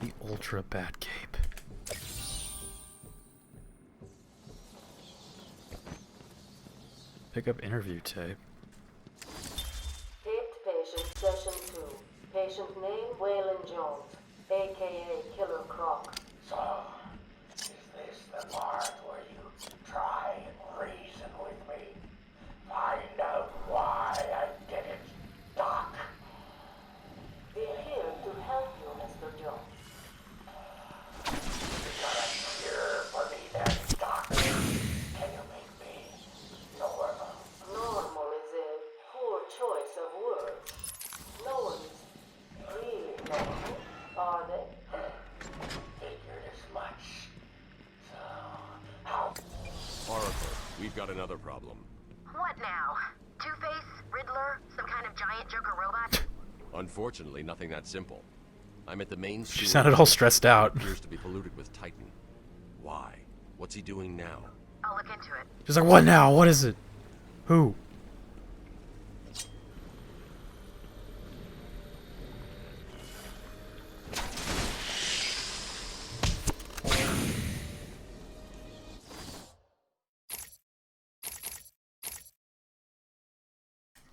The ultra bat cape. Pick up interview tape. Taped patient session 2. Patient name Waylon Jones, aka Killer Croc. So, is this the part where you try and reason with me? Find out why I did it, Doc. We're here to help you, Mr. Jones. You got a cure for me then, Doc. Can you make me normal? Normal is a poor choice of words. No one's really normal, are they? Figured as much. So, how? Oracle, we've got another problem. What now? Two-Face? Riddler? Some kind of giant Joker robot? Unfortunately, nothing that simple. I'm at the main She sewer sounded all stressed out. appears to be polluted with Titan. Why? What's he doing now? I'll look into it. She's like, what now? What is it? Who?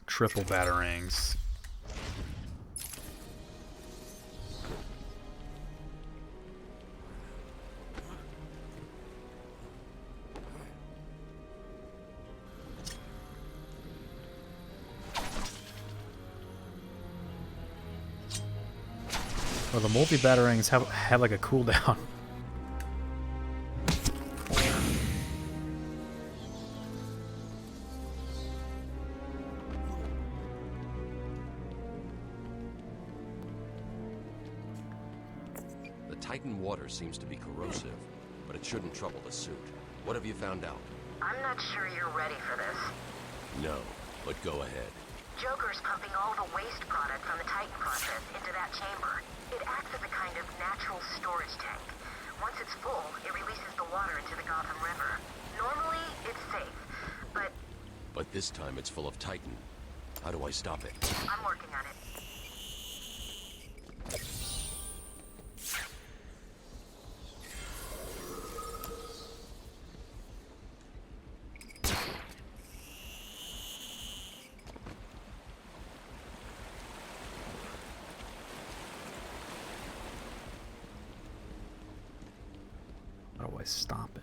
Triple batarangs. Well, the multi-batarangs have like a cooldown. The Titan water seems to be corrosive, but it shouldn't trouble the suit. What have you found out? I'm not sure you're ready for this. No, but go ahead. Joker's pumping all the waste product from the Titan process into that chamber. It acts as a kind of natural storage tank. Once it's full, it releases the water into the Gotham River. Normally, it's safe, but... But this time it's full of Titan. How do I stop it? I'm working on it. How do I stop it?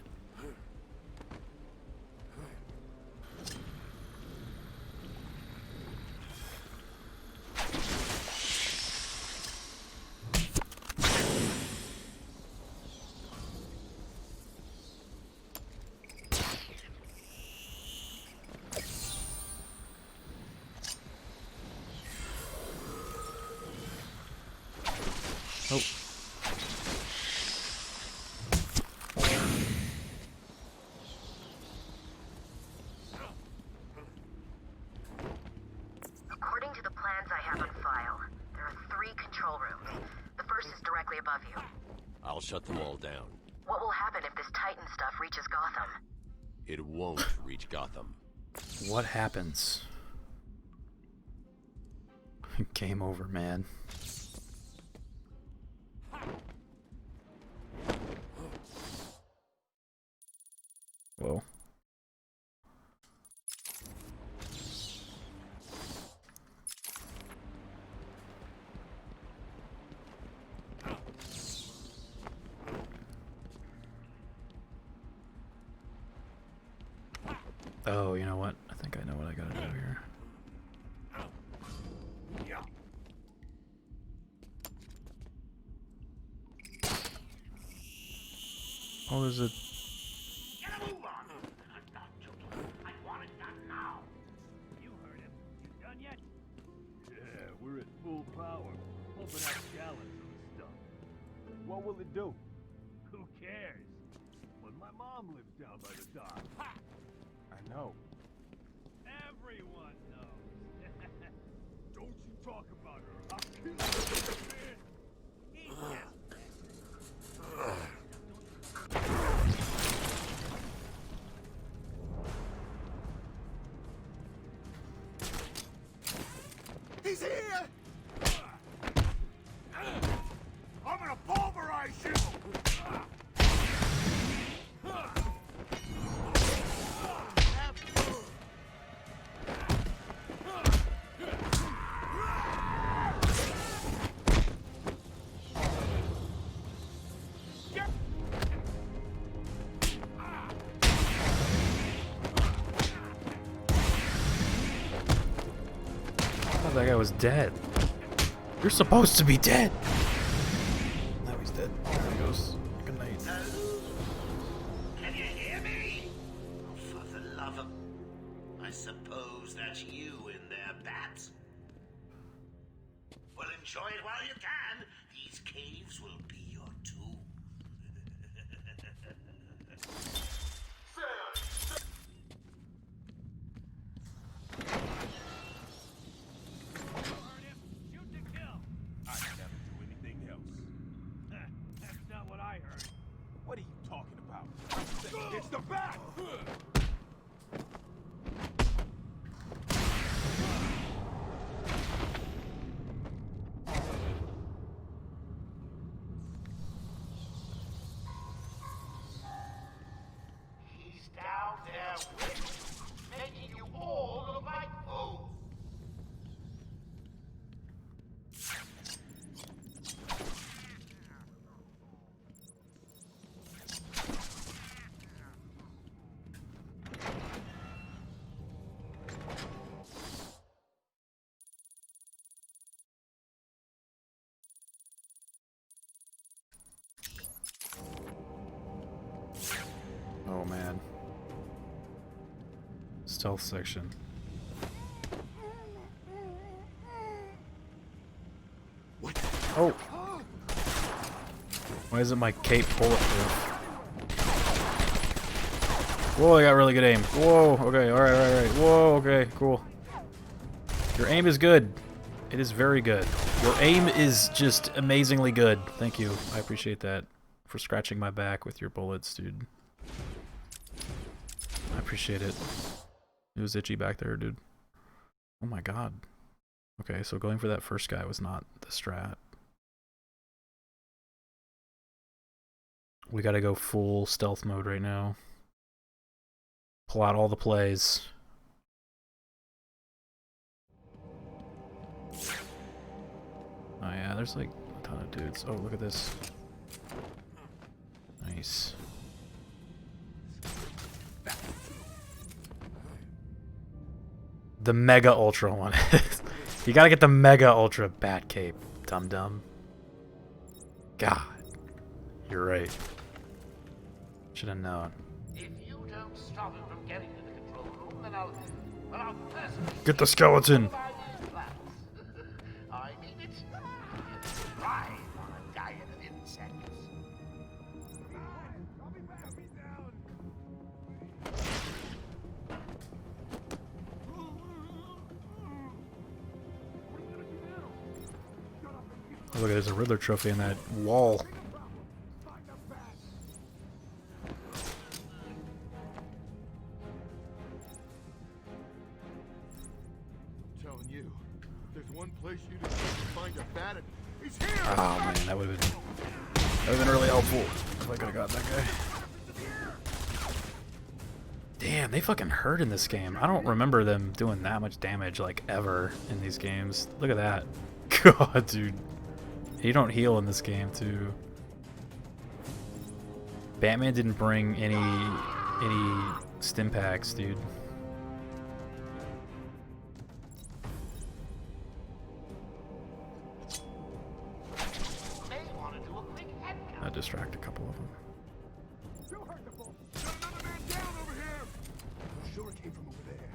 Oh. shut them all down. What will happen if this Titan stuff reaches Gotham? It won't reach Gotham. What happens? Game over, man. Whoa. Oh, you know what? I think I know what I gotta do here. Oh, there's a... Get a move on! I'm not joking. I want it done now. You heard him. You done yet? Yeah, we're at full power. Pumping out gallons of the stuff. What will it do? Who cares? But my mom lives down by the dock. Ha! I know. Everyone knows. Don't you talk about her. I'll kill you, man. He's here! I'm gonna pulverize you! I thought that guy was dead. You're supposed to be dead. Now he's dead. There he goes. Good night. Can you hear me? Oh, for the love of... I suppose that's you in there, Bats. Well, enjoy it while you can. These caves will be your tomb. I never do anything else. That's not what I heard. What are you talking about? It's the bat! He's down there with you, making you all look like fools. Oh man. Stealth section. What? Oh! Why isn't my cape bulletproof? Whoa, I got really good aim. Whoa, okay, alright. Whoa, okay, cool. Your aim is good. It is very good. Your aim is just amazingly good. Thank you. I appreciate that. For scratching my back with your bullets, dude. I appreciate it. It was itchy back there, dude. Oh my god. Okay, so going for that first guy was not the strat. We gotta go full stealth mode right now. Pull out all the plays. Oh yeah, there's like a ton of dudes. Oh, look at this. Nice. The Mega Ultra one. You gotta get the Mega Ultra Bat Cape, dum-dum. God. You're right. Should have known. If you don't stop him from getting to the control room, then I'll personally... Get the skeleton! I mean, it's thrive on a diet of insects. Oh, look, there's a Riddler trophy in that wall. you. There's one place you didn't find a bat. He's here. Oh man, that would have been really helpful if I could have got that guy. Damn, they fucking hurt in this game. I don't remember them doing that much damage, like, ever in these games. Look at that. God, dude. You don't heal in this game, too. Batman didn't bring any stim packs, dude. I'll distract a couple of them. Sure it came from over there.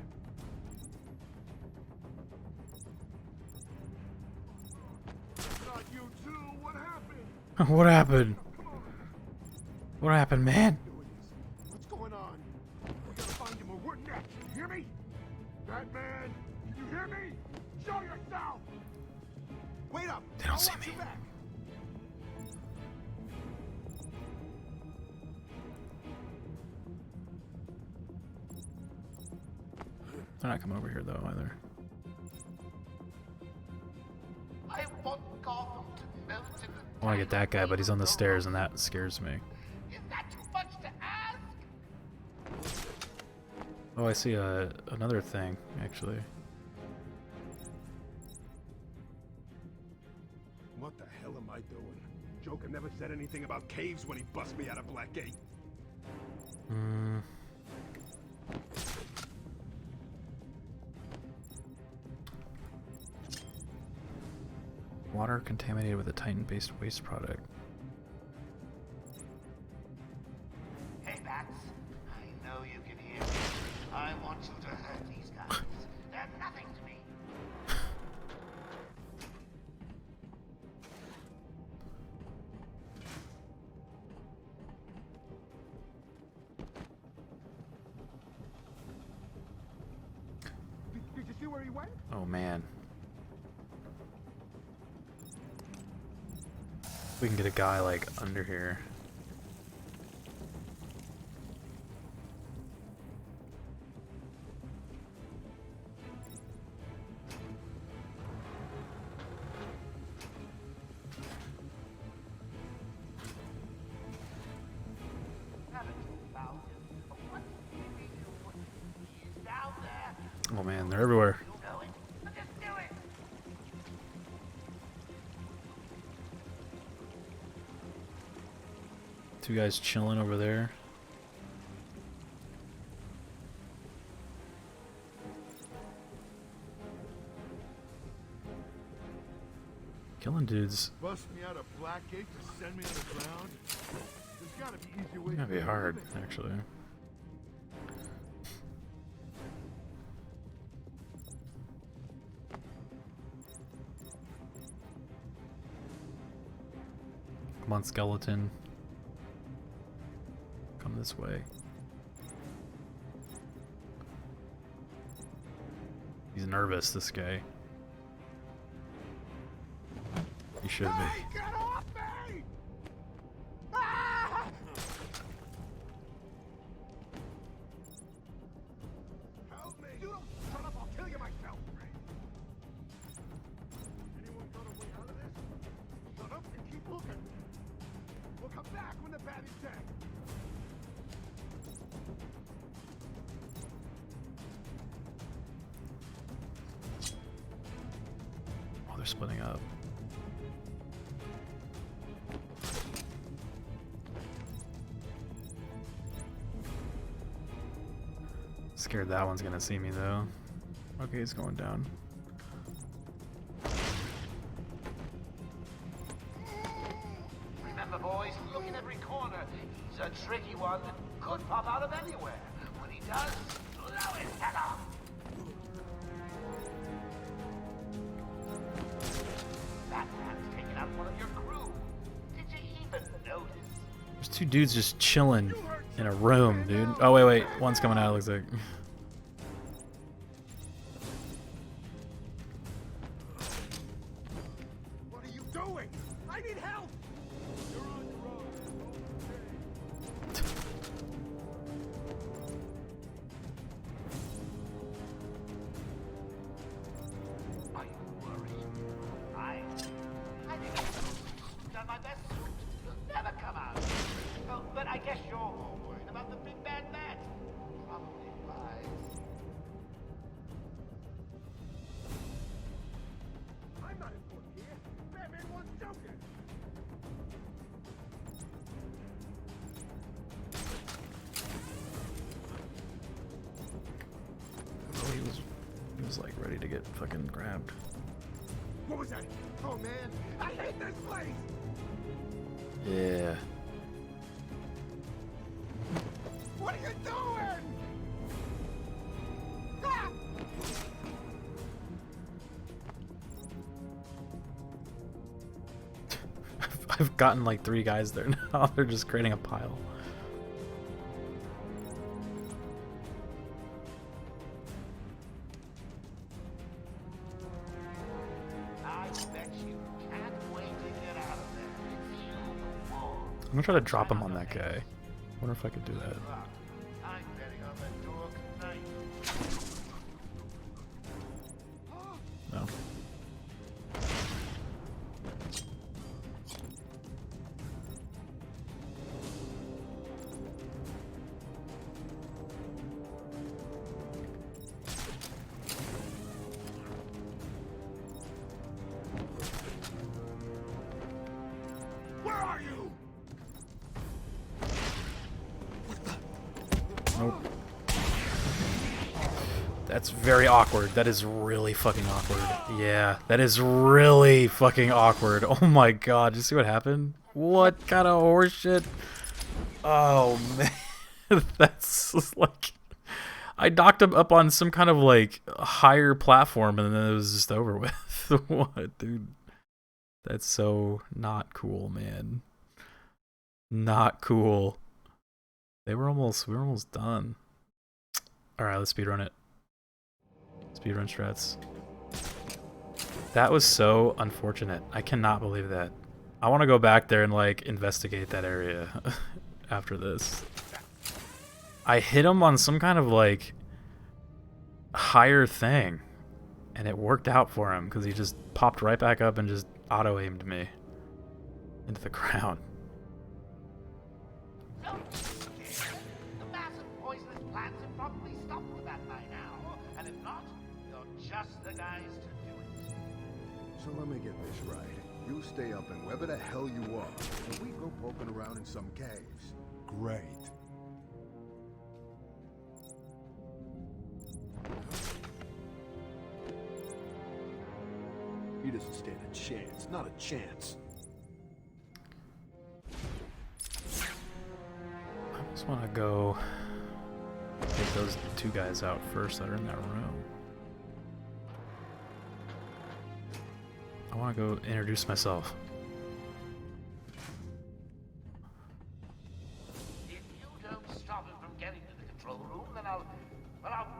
Not you too. What happened? What happened? What happened, man? What's going on? We gotta find him or we're next. You hear me? Batman, can you hear me? Show yourself! Wait up! They don't see me. They're not coming over here though either. I want Gotham to melt in the I want to get that guy, but he's on the stairs, and that scares me. Is that too much to ask? Oh, I see another thing, actually. What the hell am I doing? Joker never said anything about caves when he bust me out of Blackgate. Water contaminated with a Titan-based waste product. Hey, Bats. I know you can hear me. I want you to hurt these guys. They're nothing to me. Did you see where he went? Oh man. We can get a guy like under here. Oh man, they're everywhere. Two guys chilling over there. Killing dudes. Bust me out of Blackgate to send me to the ground? There's gotta be easier ways. That'd be hard, actually. Come on, skeleton. Come this way. He's nervous, this guy. He should be. Get off me! Ah! Help me! You don't shut up, I'll kill you myself! Anyone got a way out of this? Shut up and keep looking. We'll come back when the bat is dead. Oh, they're splitting up. Scared that one's gonna see me though. Okay, he's going down. Remember, boys, look in every corner. He's a tricky one. Could pop out of anywhere. When he does, blow his head off. Batman's taken out one of your crew. Did you even notice? There's two dudes just chilling in a room, dude. Oh, wait. One's coming out, it looks like. What are you doing? I need help! You're on your own. ready to get fucking grabbed. What was that? Oh man, I hate this place! Yeah. What are you doing? Ah! I've gotten like 3 guys there now. They're just creating a pile. I bet you can't wait to get out of there. I'm gonna try to drop him on that guy. Wonder if I could do that. I'm betting on the door tonight. No. Where are you? Nope. That's very awkward. That is really fucking awkward. Yeah, that is really fucking awkward. Oh my god, did you see what happened? What kind of horseshit? Oh man. That's like... I knocked him up on some kind of like higher platform and then it was just over with. What, dude? That's so not cool, man. Not cool. We were almost done. Alright, let's speedrun it. Speedrun strats. That was so unfortunate. I cannot believe that. I want to go back there and like investigate that area after this. I hit him on some kind of like higher thing and it worked out for him because he just popped right back up and just auto-aimed me into the ground. Don't be scared. The massive poisonous plants have probably stopped with that by now. And if not, you're just the guys to do it. So let me get this right. You stay up in wherever the hell you are, and we go poking around in some caves. Great. He doesn't stand a chance. Not a chance. I just want to go take those 2 guys out first that are in that room. I want to go introduce myself. If you don't stop him from getting to the control room, then I'll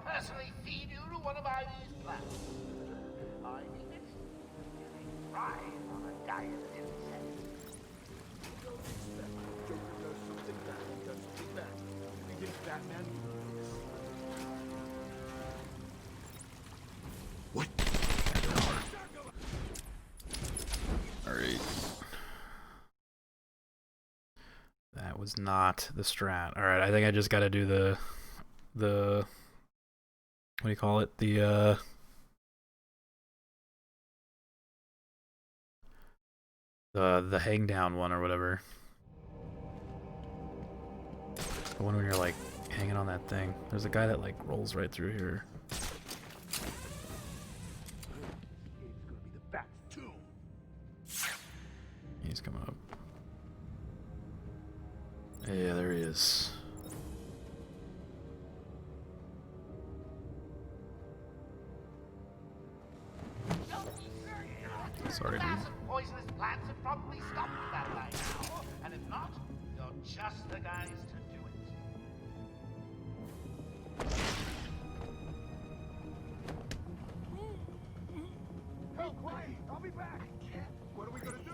personally feed you to one of Ivy's plants. I mean it. Really thrive on a diet of insects. Don't expect Joker does something bad. He does something bad. He gives Batman. What? Alright. That was not the strat. Alright, I think I just gotta do the what do you call it? The hang down one or whatever. The one when you're like hanging on that thing. There's a guy that like rolls right through here. He's coming up. Yeah, there he is. Sorry, dude. Poisonous plants have probably stopped with that by now. And if not, you're just the guys to do it. Help, quiet! I'll be back! What are we gonna do?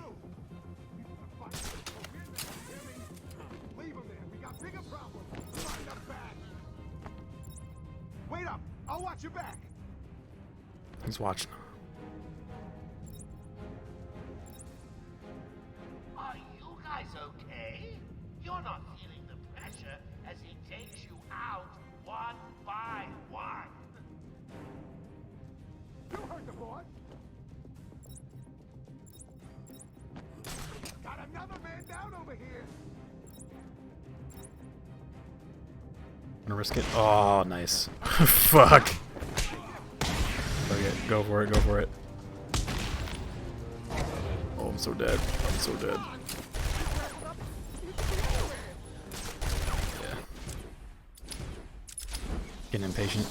Leave him there. We got bigger problems. Find him back. Wait up! I'll watch your back. He's watching. Are you guys okay? You're not feeling the pressure as he takes you out one by one. You heard the boy. Got another man down over here. Gonna risk it. Oh, nice. Fuck. Fuck it. Go for it. Go for it. Oh, I'm so dead. I'm so dead. Yeah. Getting impatient.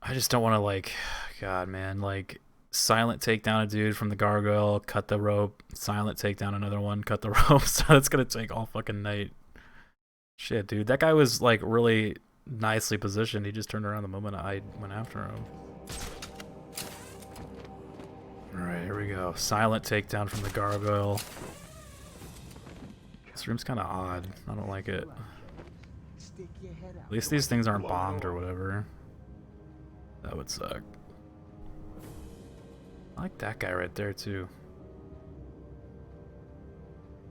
I just don't want to, like, God, man, like, silent take down a dude from the gargoyle, cut the rope, silent take down another one, cut the rope. So that's gonna take all fucking night. Shit, dude, that guy was like really nicely positioned. He just turned around the moment I went after him. Alright, here we go. Silent takedown from the gargoyle. This room's kind of odd. I don't like it. At least these things aren't bombed or whatever. That would suck. I like that guy right there too.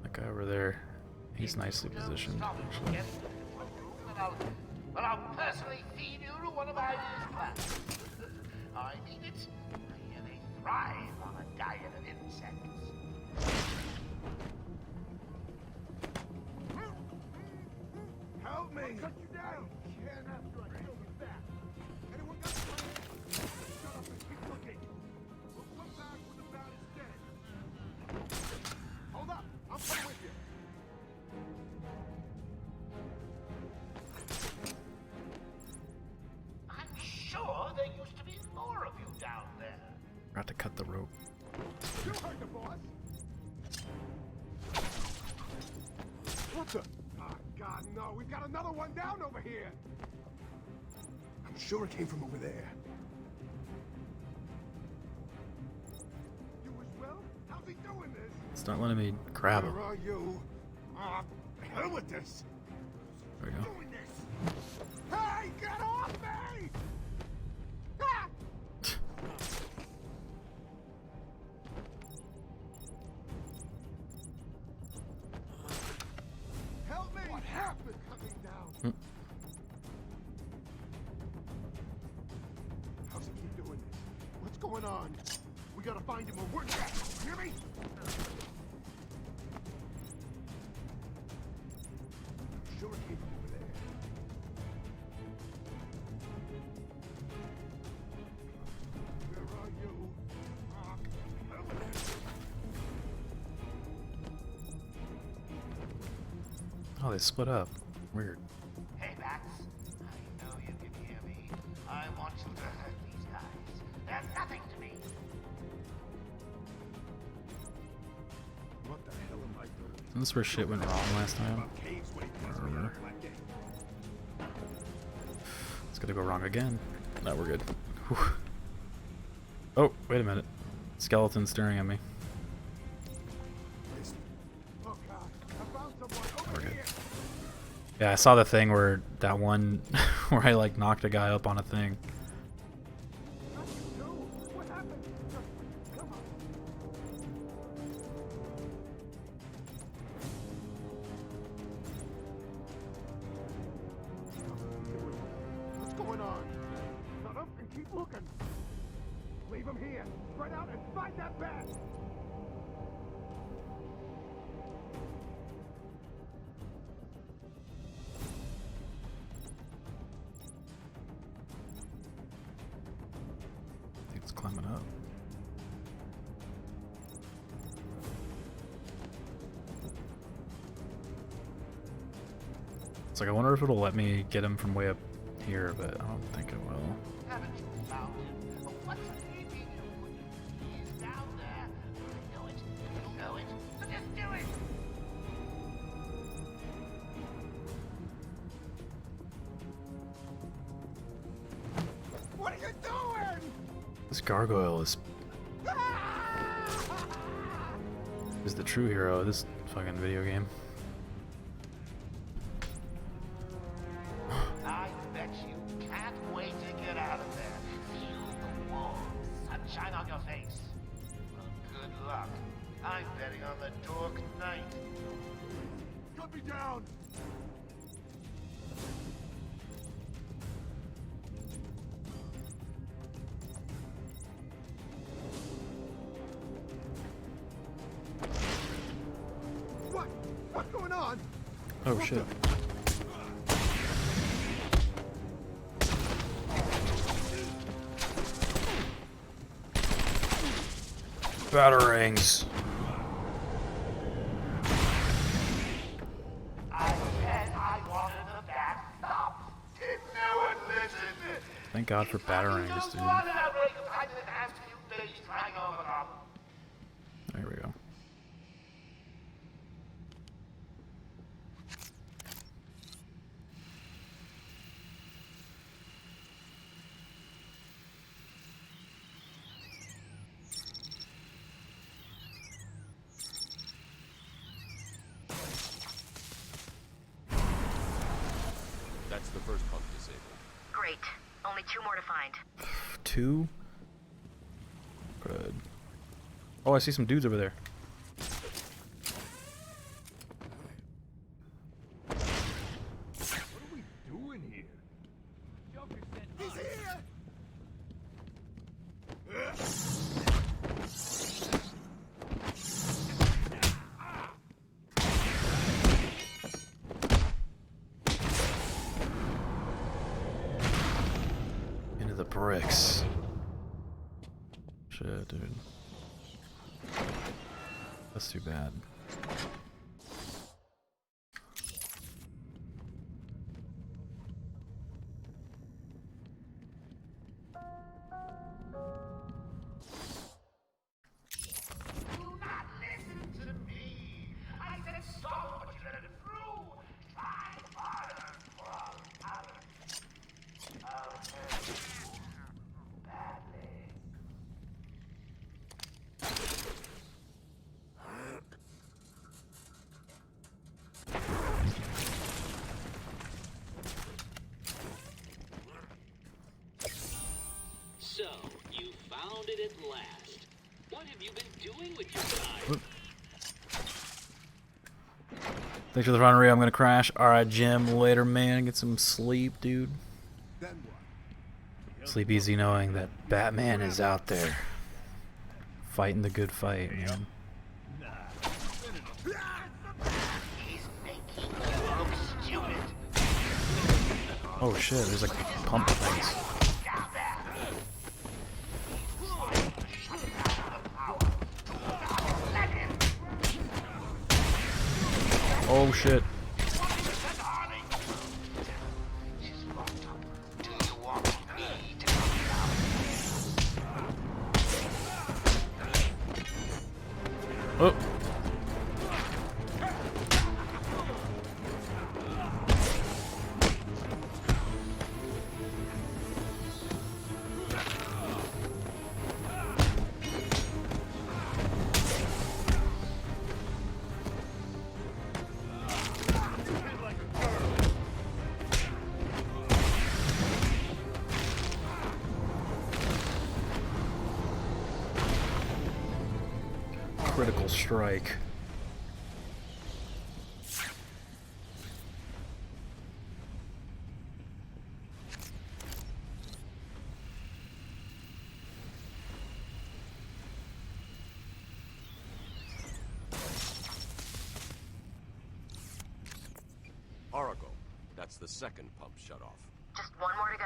That guy over there. He's nicely positioned, actually. But I'll personally feed you to one of my plants. I mean it. I hear they thrive on a diet of insects. Help me! I'll cut you down! And after I kill you back. Anyone got a plan? Shut up and keep looking. We'll come back when the bat is dead. Hold up! I'm coming with you. I'm sure there used to be more of you down there. Forgot to cut the rope. You heard the boss. What the? Oh, God, no. We've got another one down over here. I'm sure it came from over there. You as well? How's he doing this? It's not letting me grab him. Where are you? Hell with this. There we go. Doing this. Hey, get off me! Ah! Help me! What happened? Coming down. How's he keep doing this? What's going on? We gotta find him or we're dead. Hear me? Sure it came from over there. Where are you? Hell with it. Oh, they split up. Weird. Hey, Bats. I know you can hear me. I want you to hurt these guys. They're nothing to me. What the hell am I doing? Isn't this where shit went wrong last time? I remember. It's gonna go wrong again. No, we're good. Whew. Oh, wait a minute. Skeleton staring at me. Oh God! I found someone We're over good. here. Yeah, I saw the thing where that one where I like knocked a guy up on a thing. What happened? Come on. What's going on? Shut up and keep looking. Leave him here. Spread out and find that bat. I think it's climbing up. It's like, I wonder if it'll let me get him from way up here, but I don't think it will. Haven't you found him? What's keeping you? He's down there. I know it. You know it. So just do it. What are you doing? This gargoyle is the true hero of this fucking video game. I bet you can't wait to get out of there. Feel the warm sunshine on your face. Well, good luck. I'm betting on the Dork Knight. Cut me down. What? What's going on? Oh shit. Batarangs. I said I wanted the bat stopped. Did no one listen? Thank God for Batarangs, dude. One outbreak of time in the past few days trying over them. There we go. That's the first pump disabled. Great. Only 2 more to find. 2? Good. Oh, I see some dudes over there. What are we doing here? Joker said he's here. Into the bricks. Shit, dude. That's too bad. Do not listen to me. I said stop, but you let it through. Try harder for others. I'll hurt you badly. So, you found it at last. What have you been doing with your time? Thanks for the run, Ray. I'm gonna crash. Alright, Jim. Later, man. Get some sleep, dude. Sleep easy knowing that Batman is out there. Fighting the good fight, man. He's making you look stupid. Oh shit, there's like pump things. Oh shit. Oh. Critical strike. Oracle. That's the second pump shut off. Just 1 more to go.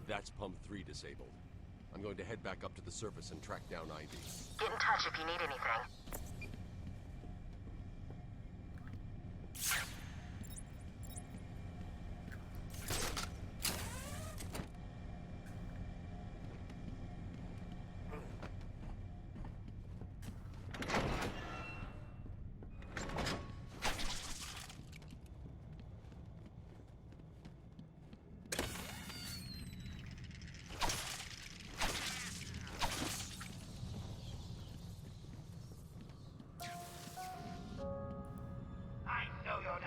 That's pump 3 disabled. I'm going to head back up to the surface and track down Ivy. Get in touch if you need anything. I know you're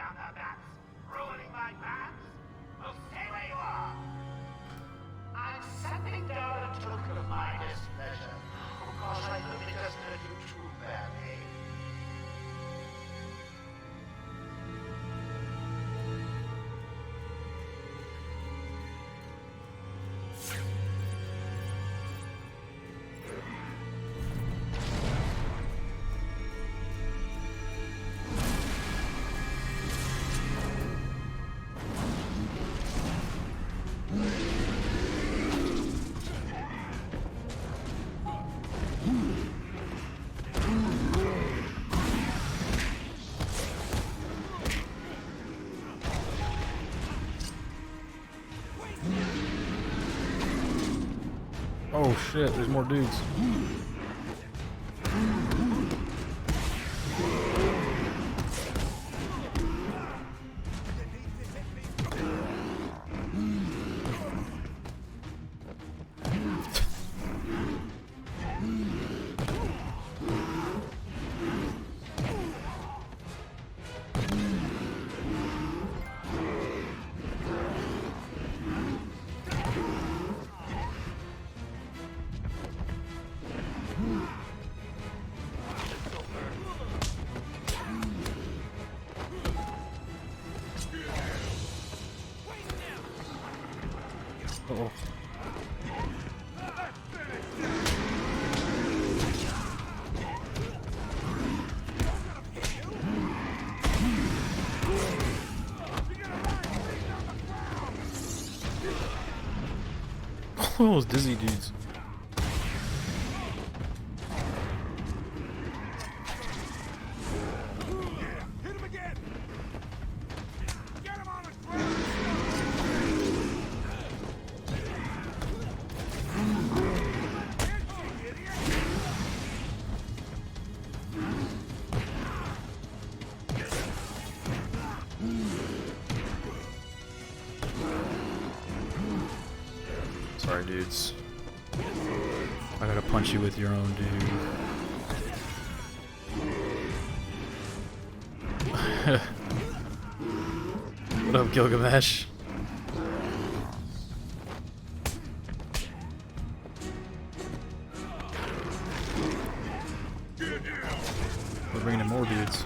Oh shit, there's more dudes. Uh-oh. Those dizzy dudes. Hit him again! Get him on the ground! Sorry, dudes. I gotta punch you with your own dude. What up, Gilgamesh? We're bringing in more dudes.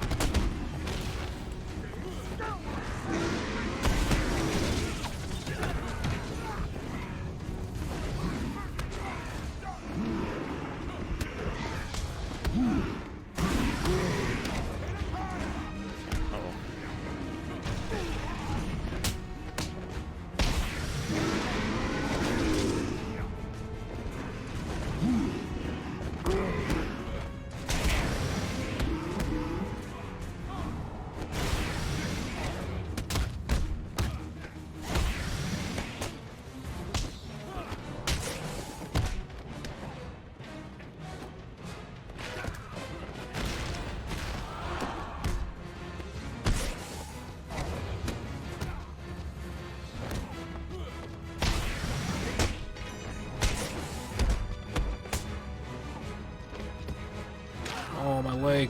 Oh, my leg.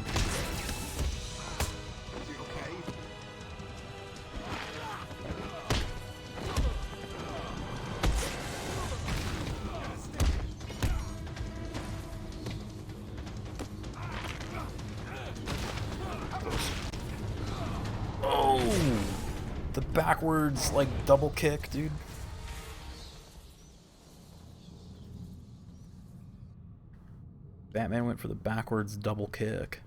Oh, the backwards, like, double kick, dude. Batman went for the backwards double kick.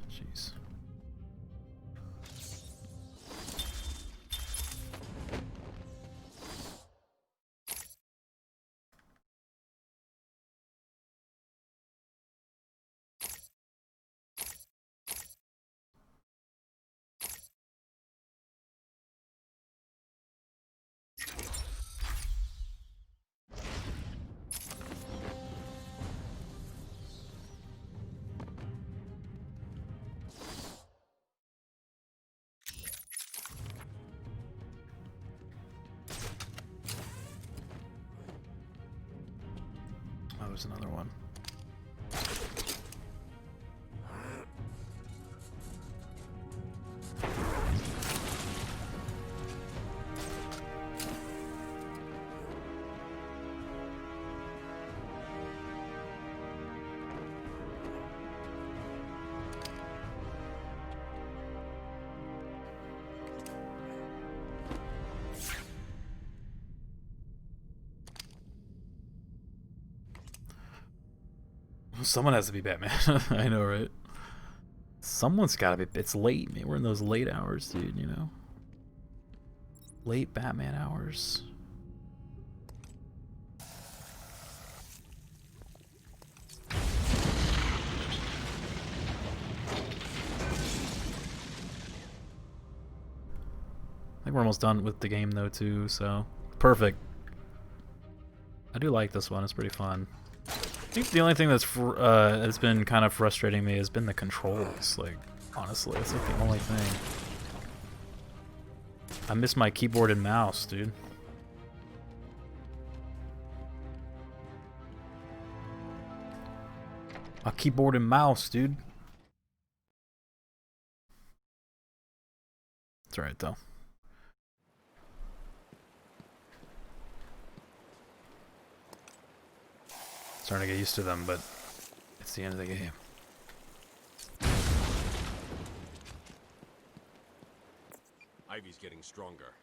Jeez. Oh, there's another one. Someone has to be Batman. I know, right? Someone's gotta be. It's late, man. We're in those late hours, dude, you know? Late Batman hours. we're almost done with the game though too, so perfect. I do like this one. It's pretty fun. I think the only thing that's been kind of frustrating me has been the controls. Like, honestly, it's like the only thing. I miss my keyboard and mouse, dude. My keyboard and mouse, dude. It's alright though. Starting to get used to them, but it's the end of the game. Ivy's getting stronger.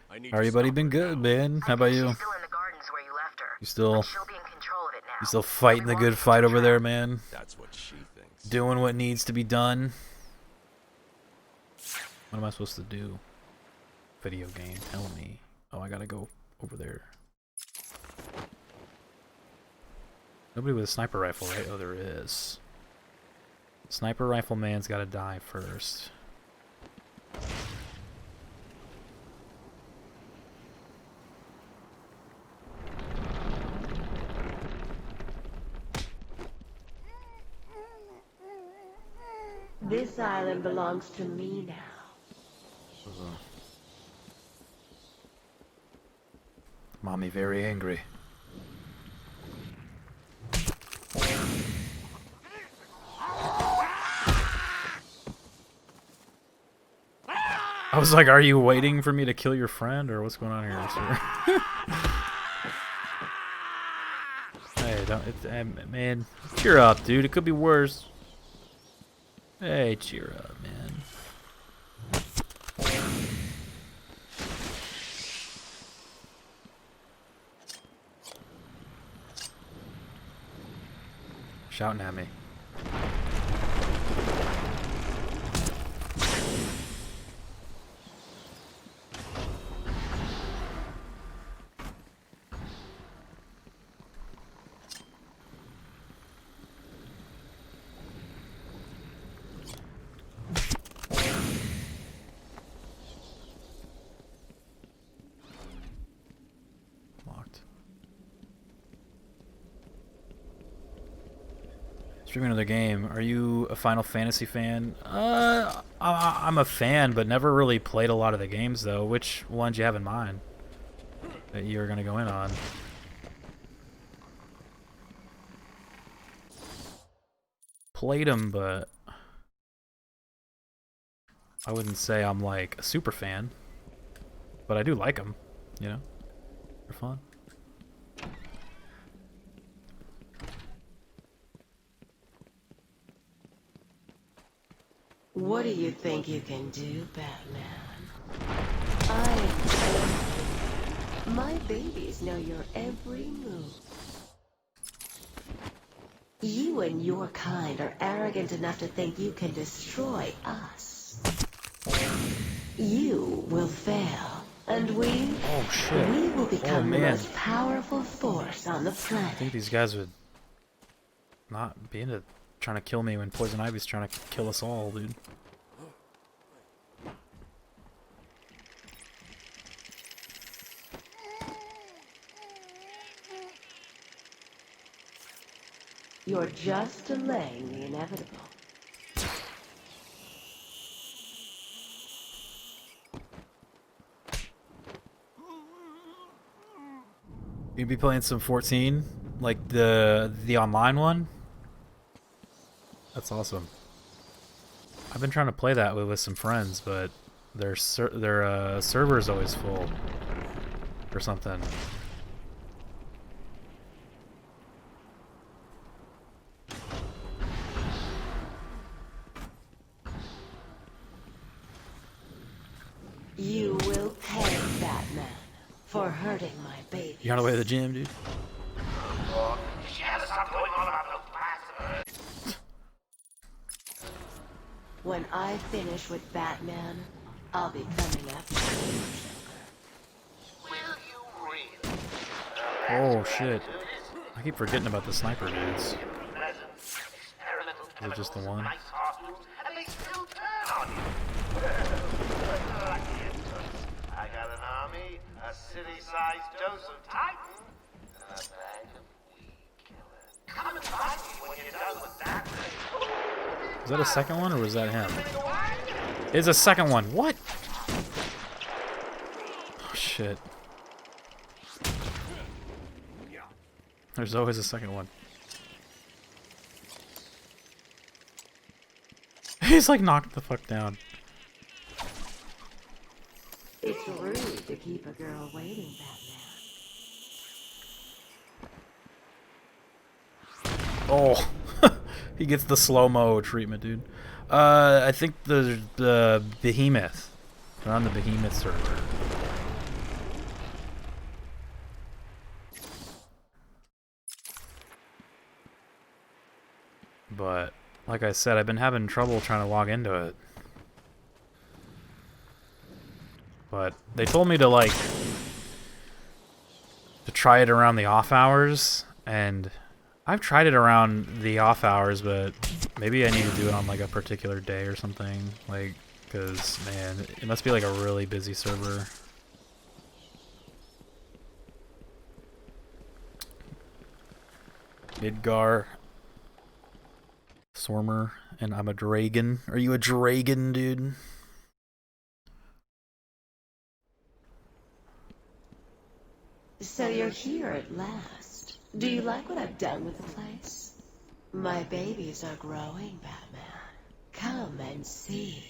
I need Everybody been good, man. How about you? You still fighting the good fight over there, man? That's what she thinks. Doing what needs to be done. What am I supposed to do? Video game, tell me. Oh, I gotta go over there. Nobody with a sniper rifle, right? Oh, there is. Sniper rifle man's gotta die first. This island belongs to me now. Mommy very angry. I was like, are you waiting for me to kill your friend, or what's going on here, sir? Hey, don't, man, cheer up, dude. It could be worse. Hey, cheer up, man. Shouting at me. Streaming another game. Are you a Final Fantasy fan? I'm a fan, but never really played a lot of the games though. Which ones you have in mind that you're gonna go in on? Played them, but I wouldn't say I'm like a super fan. But I do like them, you know? They're fun. What do you think you can do, Batman? My babies know your every move. You and your kind are arrogant enough to think you can destroy us. You will fail, and we will become the most powerful force on the I planet. think these guys would not be into trying to kill me when Poison Ivy's trying to kill us all, dude. You're just delaying the inevitable. You'd be playing some 14, like the online one. That's awesome. I've been trying to play that with some friends, but their server is always full or something. You will pay, Batman, for hurting my baby. You on the way to the gym, dude? When I finish with Batman, I'll be coming after you. Oh shit. I keep forgetting about the sniper dudes. Is it just the one? a city-sized dose of Titan, and a bag of weed killer. Come and find me when you're done with that thing. Was that a second one, or was that him? It's a second one. What? Oh, shit. There's always a second one. He's like knocked the fuck down. It's rude to keep a girl waiting, Batman. Oh, he gets the slow-mo treatment, dude. I think the Behemoth. They're on the Behemoth server. But, like I said, I've been having trouble trying to log into it. But they told me to, like, to try it around the off hours, and I've tried it around the off hours, but maybe I need to do it on, like, a particular day or something. Like, because, man, it must be, like, a really busy server. Midgar. Sormer, and I'm a dragon. Are you a dragon, dude? So you're here at last. Do you like what I've done with the place? My babies are growing, Batman. Come and see.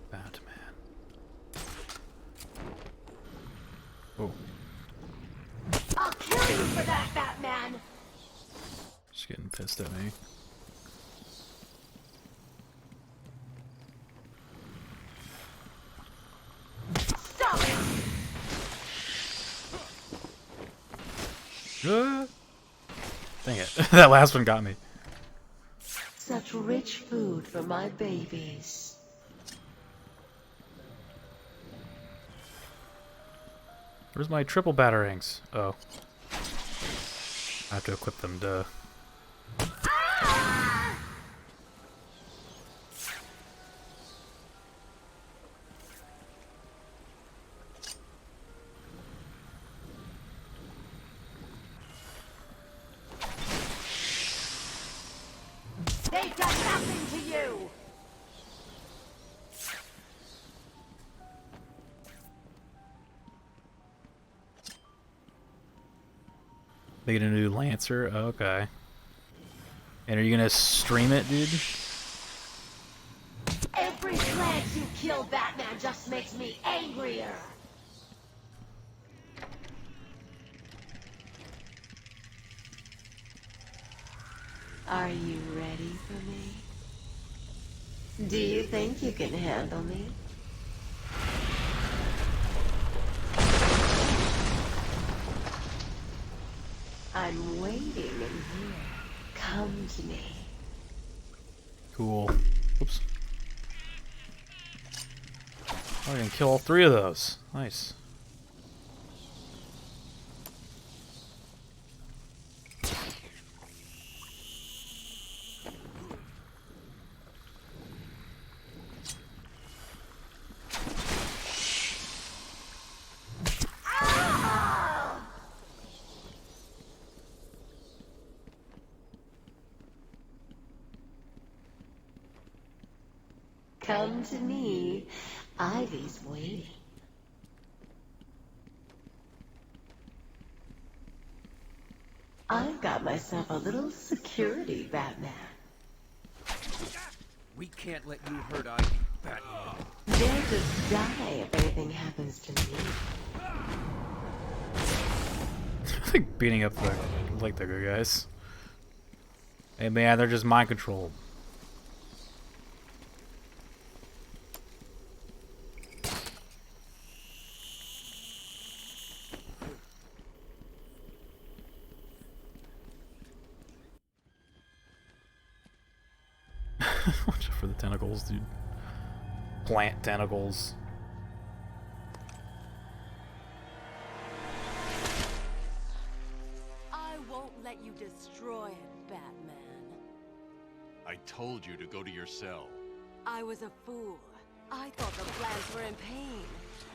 Batman. Oh. I'll kill you for that, Batman! She's getting pissed at me. Stop it! Dang it. That last one got me. Such rich food for my babies. Where's my triple batarangs? Oh. I have to equip them, duh. They've done nothing to you! They get a new Lancer? Oh, okay. And are you gonna stream it, dude? Every plant you kill, Batman, just makes me angrier! Are you ready for me? Do you think you can handle me? I'm waiting in here. Come to me. Cool. Oops. Oh, I can kill all three of those. Nice. Come to me. Ivy's waiting. I've got myself a little security, Batman. We can't let you hurt Ivy, Batman. They'll just die if anything happens to me. Like beating up the good guys. Hey man, they're just mind controlled. Watch out for the tentacles, dude. Plant tentacles. I won't let you destroy it, Batman. I told you to go to your cell. I was a fool. I thought the plants were in pain.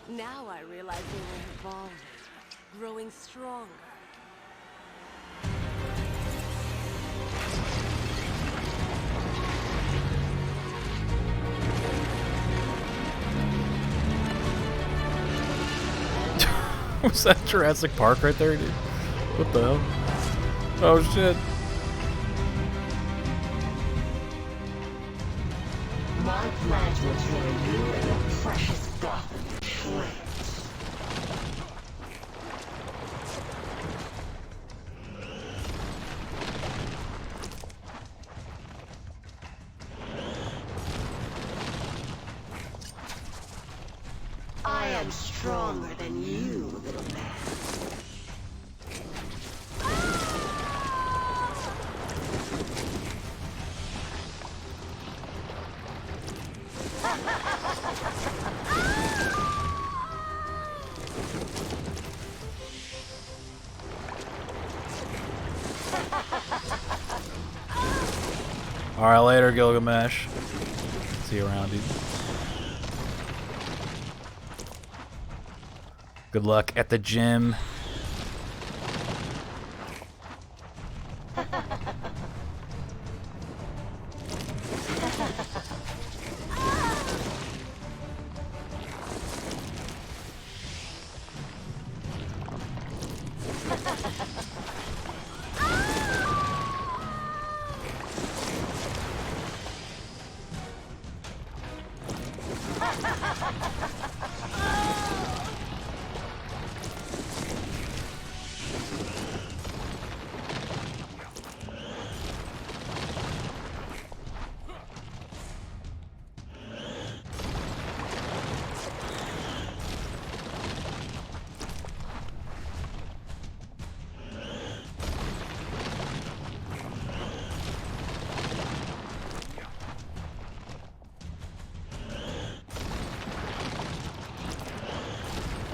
Now I realize they were evolving, growing stronger. Was that Jurassic Park right there, dude? What the hell? Oh shit. My plans will turn you and your precious Gotham to shreds. I am stronger than you, little man. Alright, later, Gilgamesh. See you around, dude. Good luck at the gym.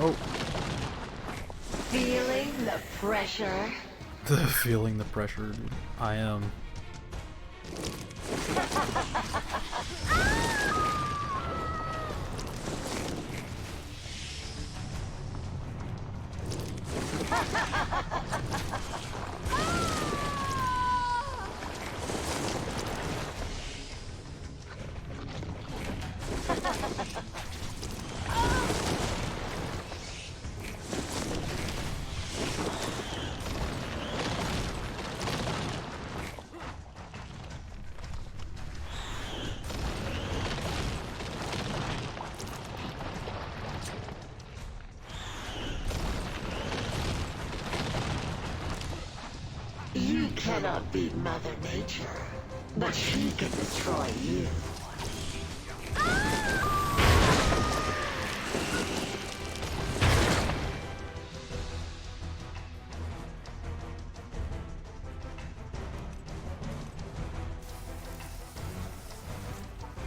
Oh. Feeling the pressure? Feeling the pressure, dude. I am. You cannot beat Mother Nature, but she can destroy you.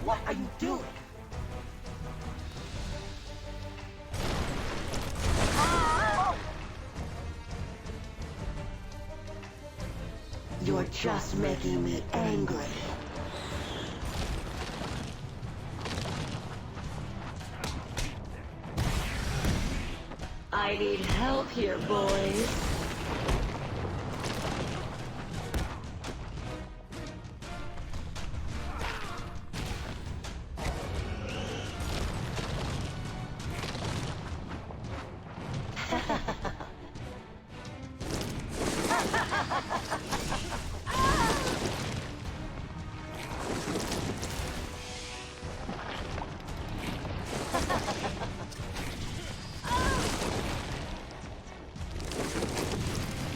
What are you doing? You're just making me angry. I need help here, boys.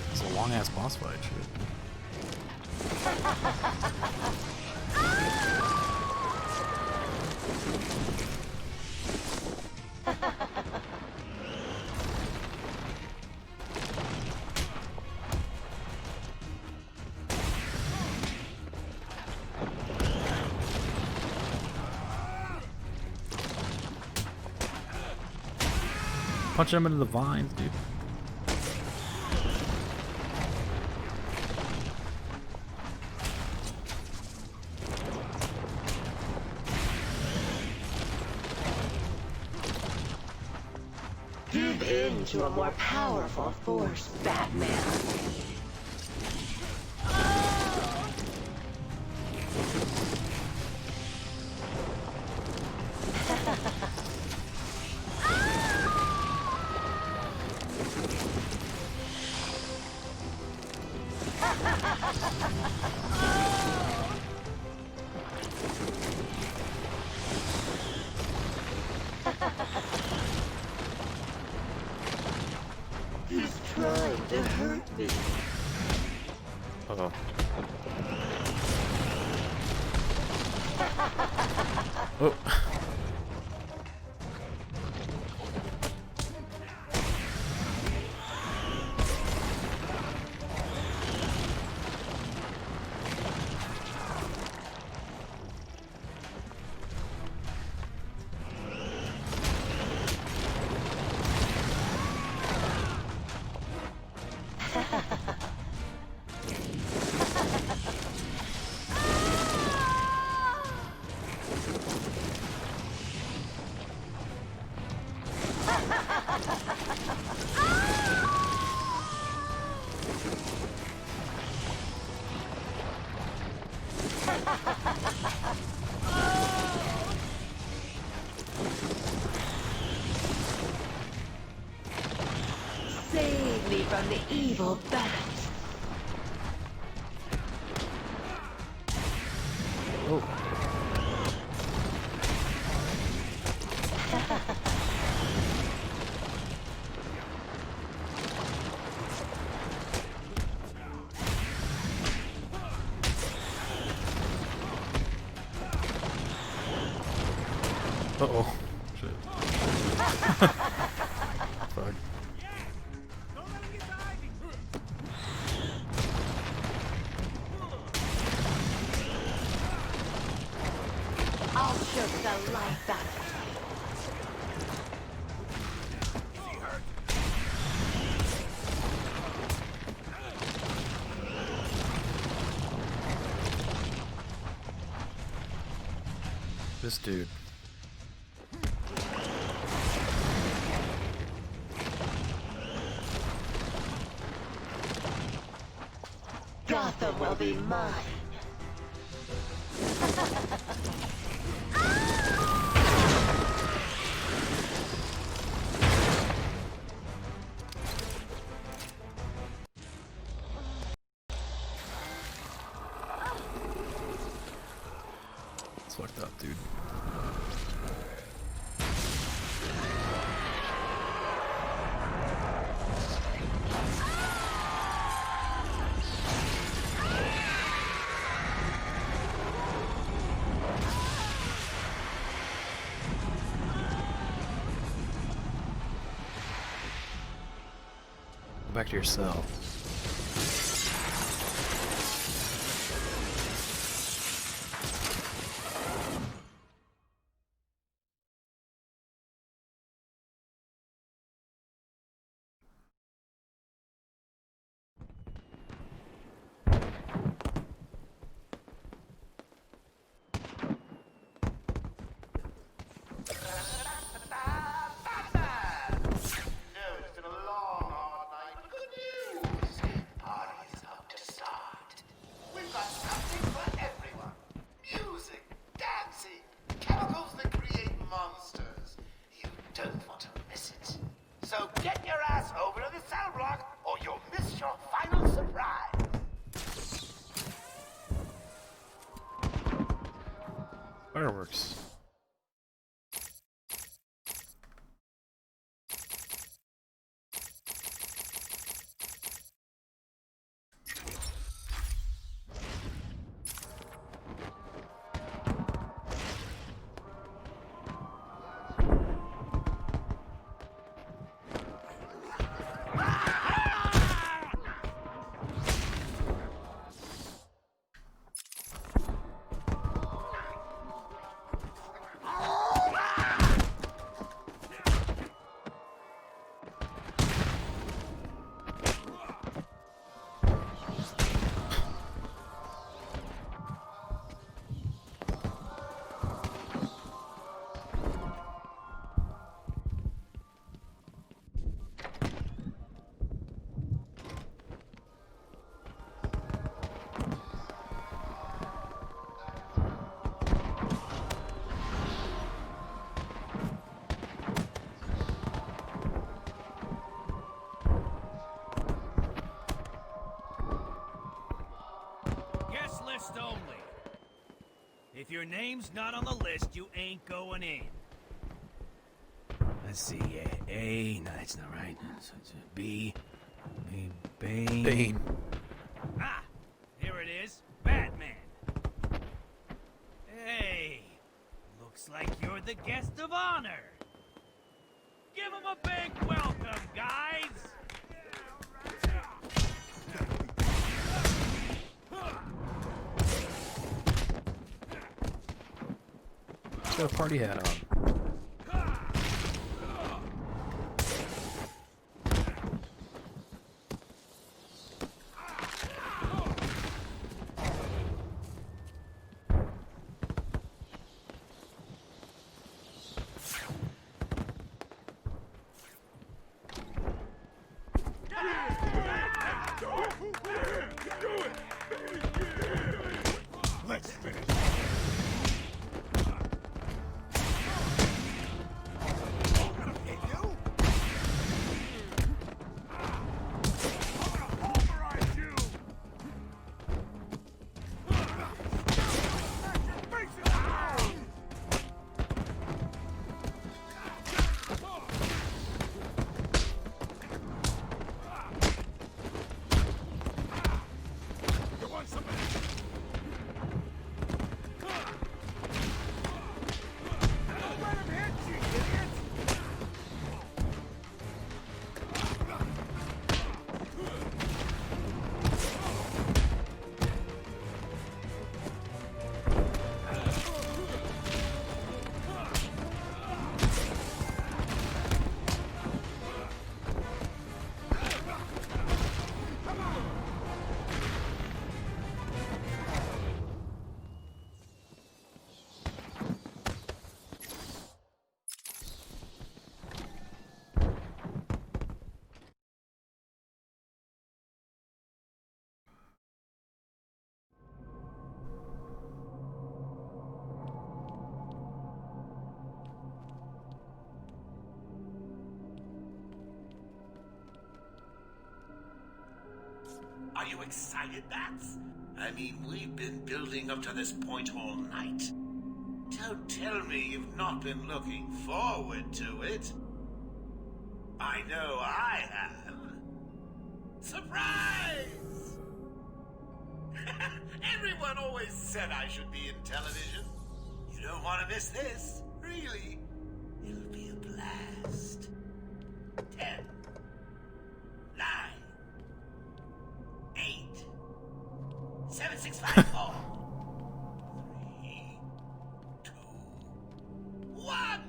It's a long ass boss fight, shit. Punch him into the vines, dude. into a more powerful force, Batman. He's trying to hurt me. Uh-oh. Oh. Save me from the evil bats. Oh. Uh-oh. Shit. Fuck. I'll choke the life out of This dude. Gotham will be mine. It's fucked up, dude. Go back to your cell. So get your ass over to the cell block, or you'll miss your final surprise. Fireworks. your name's not on the list, you ain't going in. Let's see, A, no, that's not right. So it's a B, Bane. Bane. Ah, here it is, Batman. Hey, looks like you're the guest of honor. Give him a big welcome, guys. Got a party hat on. Let's finish. Are you excited, Bats? I mean, we've been building up to this point all night. Don't tell me you've not been looking forward to it. I know I have. Surprise! Everyone always said I should be in television. You don't want to miss this, really. It'll be a blast. 10, 9, 8, 7, 6, 5, 4, 3, 2, 1.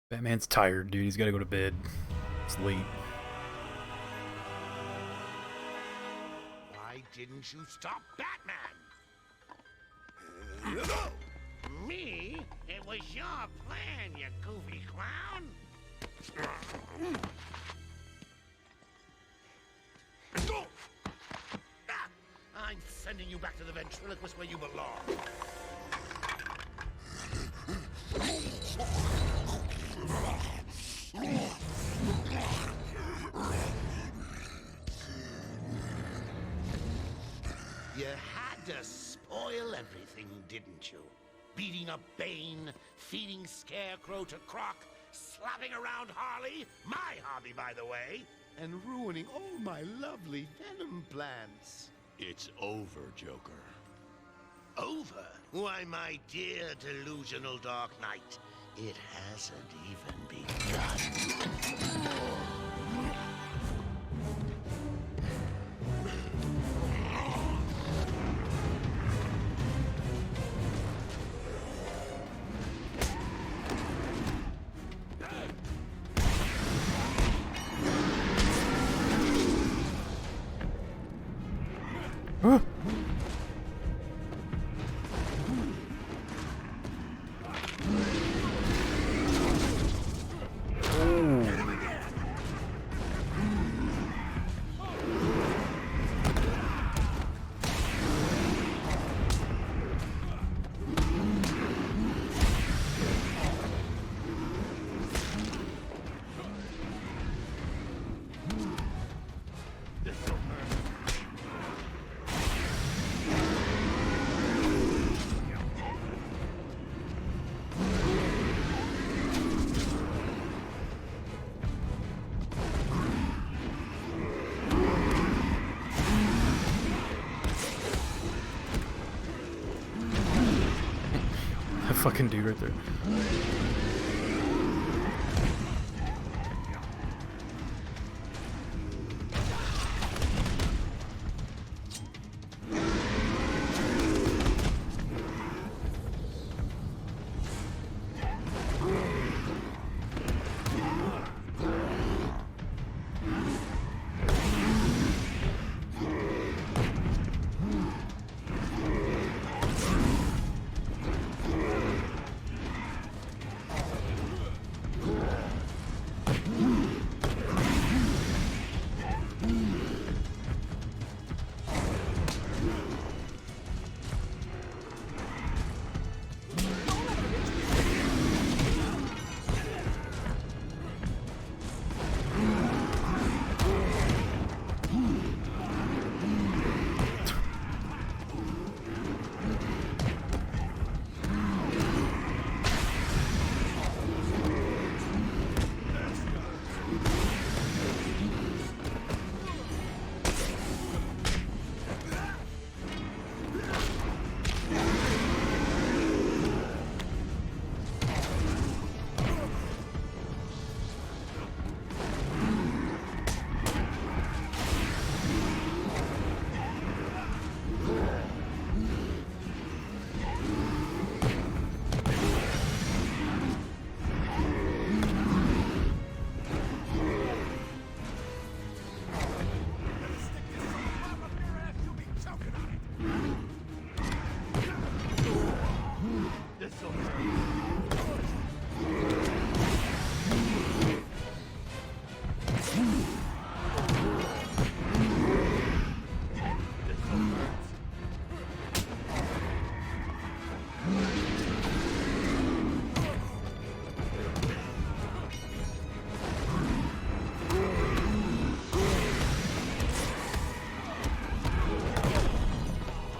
Batman's tired, dude. He's got to go to bed. It's late. Why didn't you stop Batman? Me? It was your plan, you goofy clown. I'm sending you back to the ventriloquist where you belong. You had to spoil everything, didn't you? Beating up Bane, feeding Scarecrow to Croc, slapping around Harley, my hobby, by the way, and ruining all my lovely venom plants. It's over, Joker. Over? Why, my dear delusional Dark Knight, it hasn't even begun. fucking dude right there.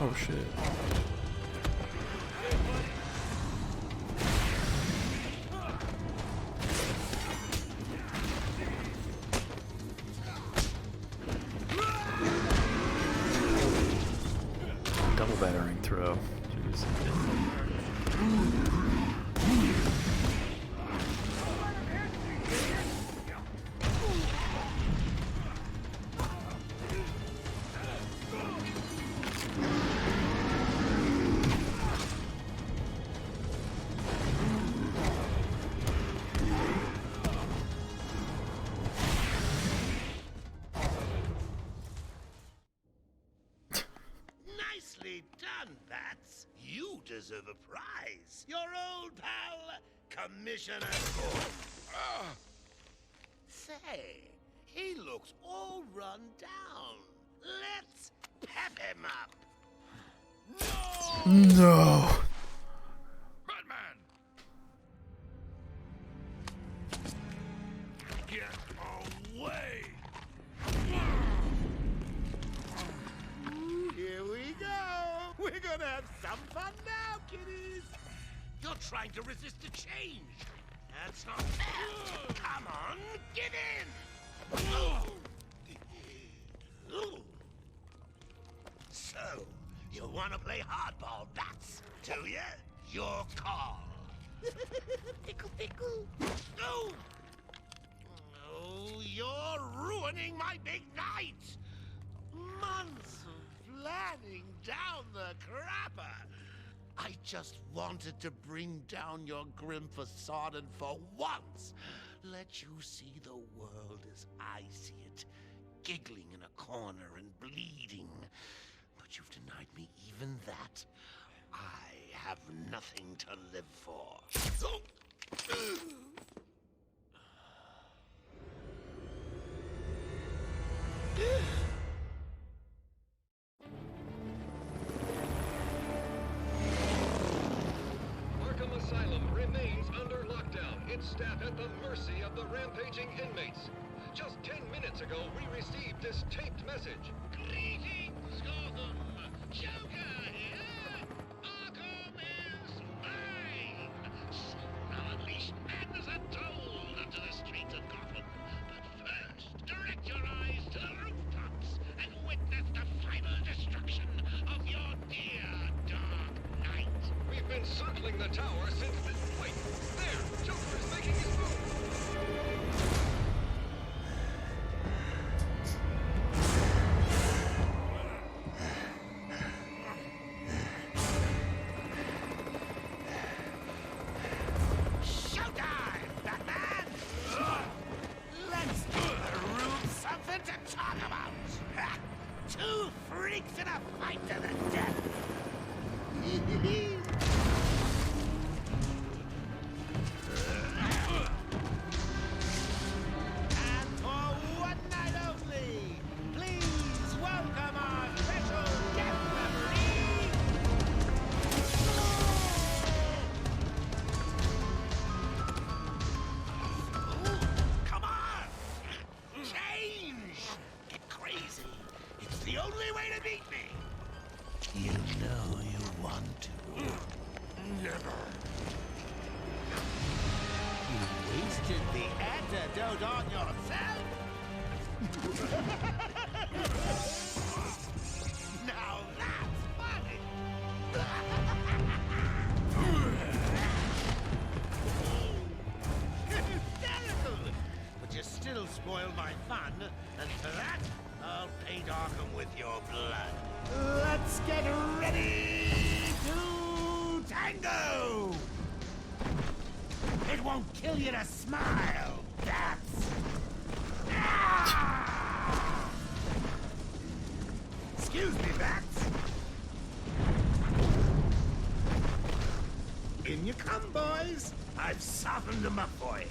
Oh shit. Double battering throw. Jeez. Nicely done, Bats. You deserve a prize. Your old pal, Commissioner Gordon. Say, he looks all run down. Let's pep him up. No. Batman! Get away! Here we go. We're gonna have some fun now, kiddies. You're trying to resist the change. That's not fair. Come on, get in. So, you want to play hardball, Bats? Do you? Your call. Pickle, pickle. No. Oh, you're ruining my big night. Months of planning down the crapper. I just wanted to bring down your grim facade and for once let you see the world as I see it, giggling in a corner and bleeding. But you've denied me even that. I have nothing to live for. Arkham Asylum remains under lockdown, its staff at the mercy of the rampaging inmates. Just 10 minutes ago, we received this taped message. Greetings, Gotham! Joker here! Arkham is mine! Soon I'll unleash madness untold onto the streets of Gotham. But first, direct your eyes to the rooftops and witness the final destruction of your dear Dark Knight. We've been circling the tower invented the antidote on yourself? Now that's funny. Hysterical! But you still spoiled my fun, and for that, I'll paint Arkham with your blood. Let's get ready to tango! It won't kill you to smile, bats! Ah! Excuse me, bats. In you come, boys. I've softened them up for you.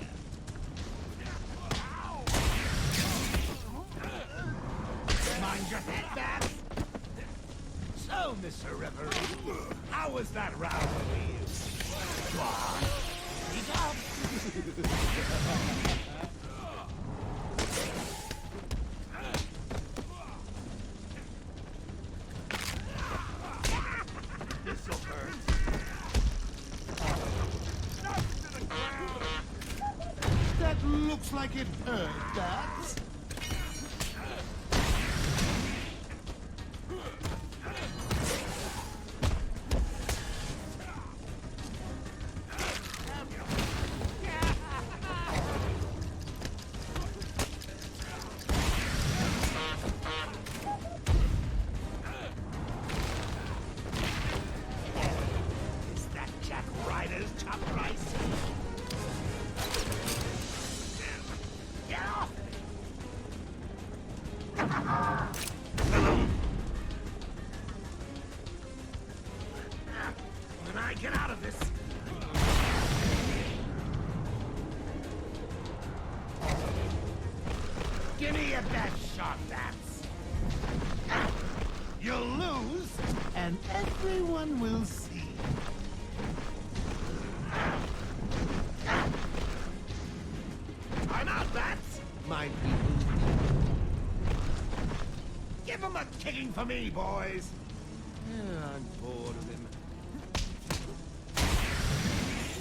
Mind your head, bats. So, Mr. Referee, how was that round for you? This'll hurt. That looks like it hurt, bats. When I get out of this... Give me your best shot, bats. You'll lose, and everyone will see. I'm out, bats. My people. Give him a kicking for me, boys. I'm bored of him.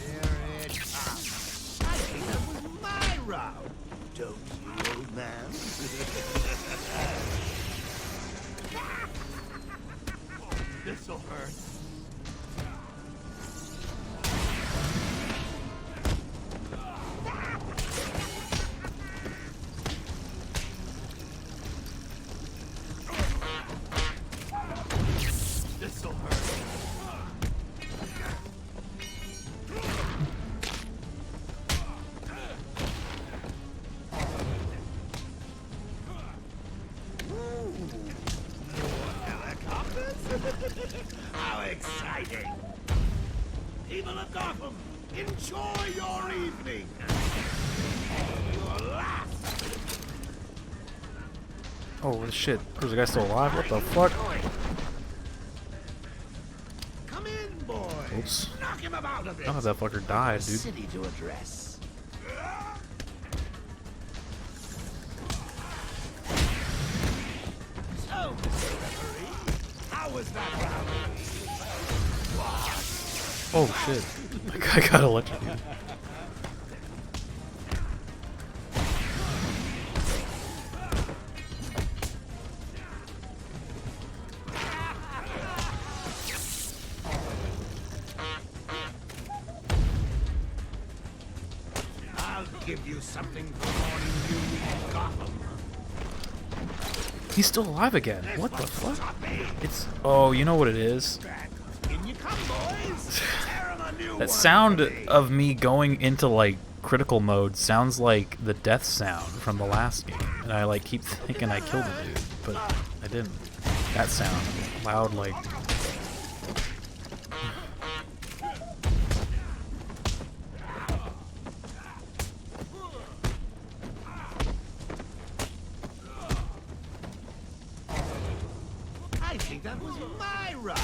Here it comes. I think that was my round. Don't you, old man? This'll hurt. This'll hurt. How exciting! People of Gotham, enjoy your evening! Your last! Oh shit, there's a guy still alive? What the fuck? Come in, boys! Oops. Knock him about a bit! Oh, that fucker died, dude. City to address. So, Mr. Referee, how was that round? Oh shit. That guy got electrocuted. I'll give you something for morning you in Gotham. He's still alive again. What the fuck? It's... Oh, you know what it is? In you come, boys. Tear 'em a new That one sound for me. of me going into, like, critical mode sounds like the death sound from the last game. And I, like, keep thinking I killed the dude, but I didn't. That sound. Loud, like... I think that was my round.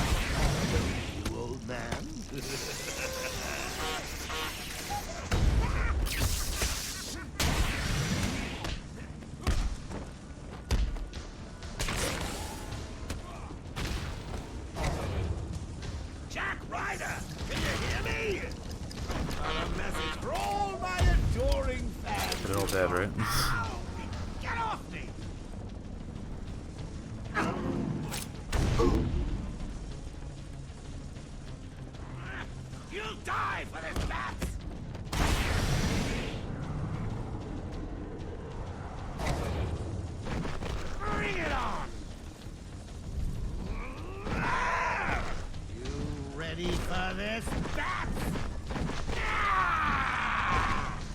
You old man. Jack Ryder, can you hear me? Got a message for all my adoring They're all dead, right? Get off me! You'll die for this, bats! Bring it on! You ready for this, bats?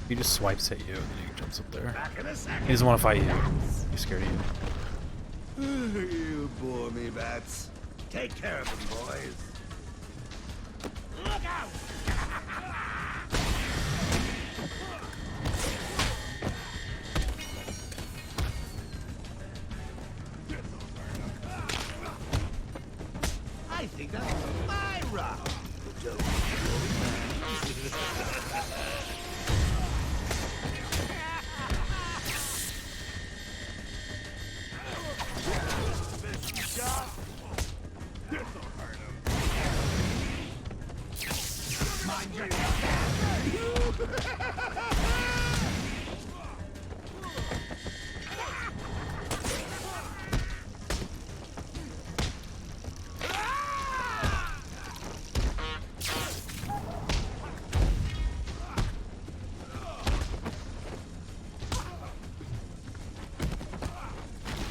He just swipes at you and then he jumps up there. Back in a second. He doesn't want to fight you. He's scared of you. You bore me, bats. Take care of them, boys. Look out! I think that's my round. Mind your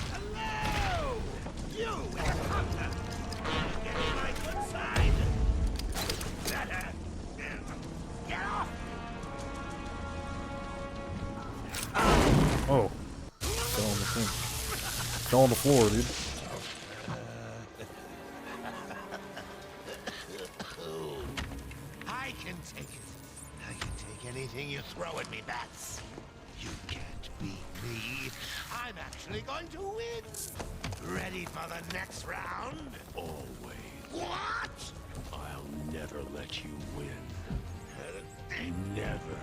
Hello! You with a hunter! Get on my good side! Get off! Oh. Fell on the thing. Fell on the floor, dude. I can take it. I can take anything you throw at me, bats. You can't beat me. I'm actually going to win. Ready for the next round? Always. What? I'll never let you win. Never.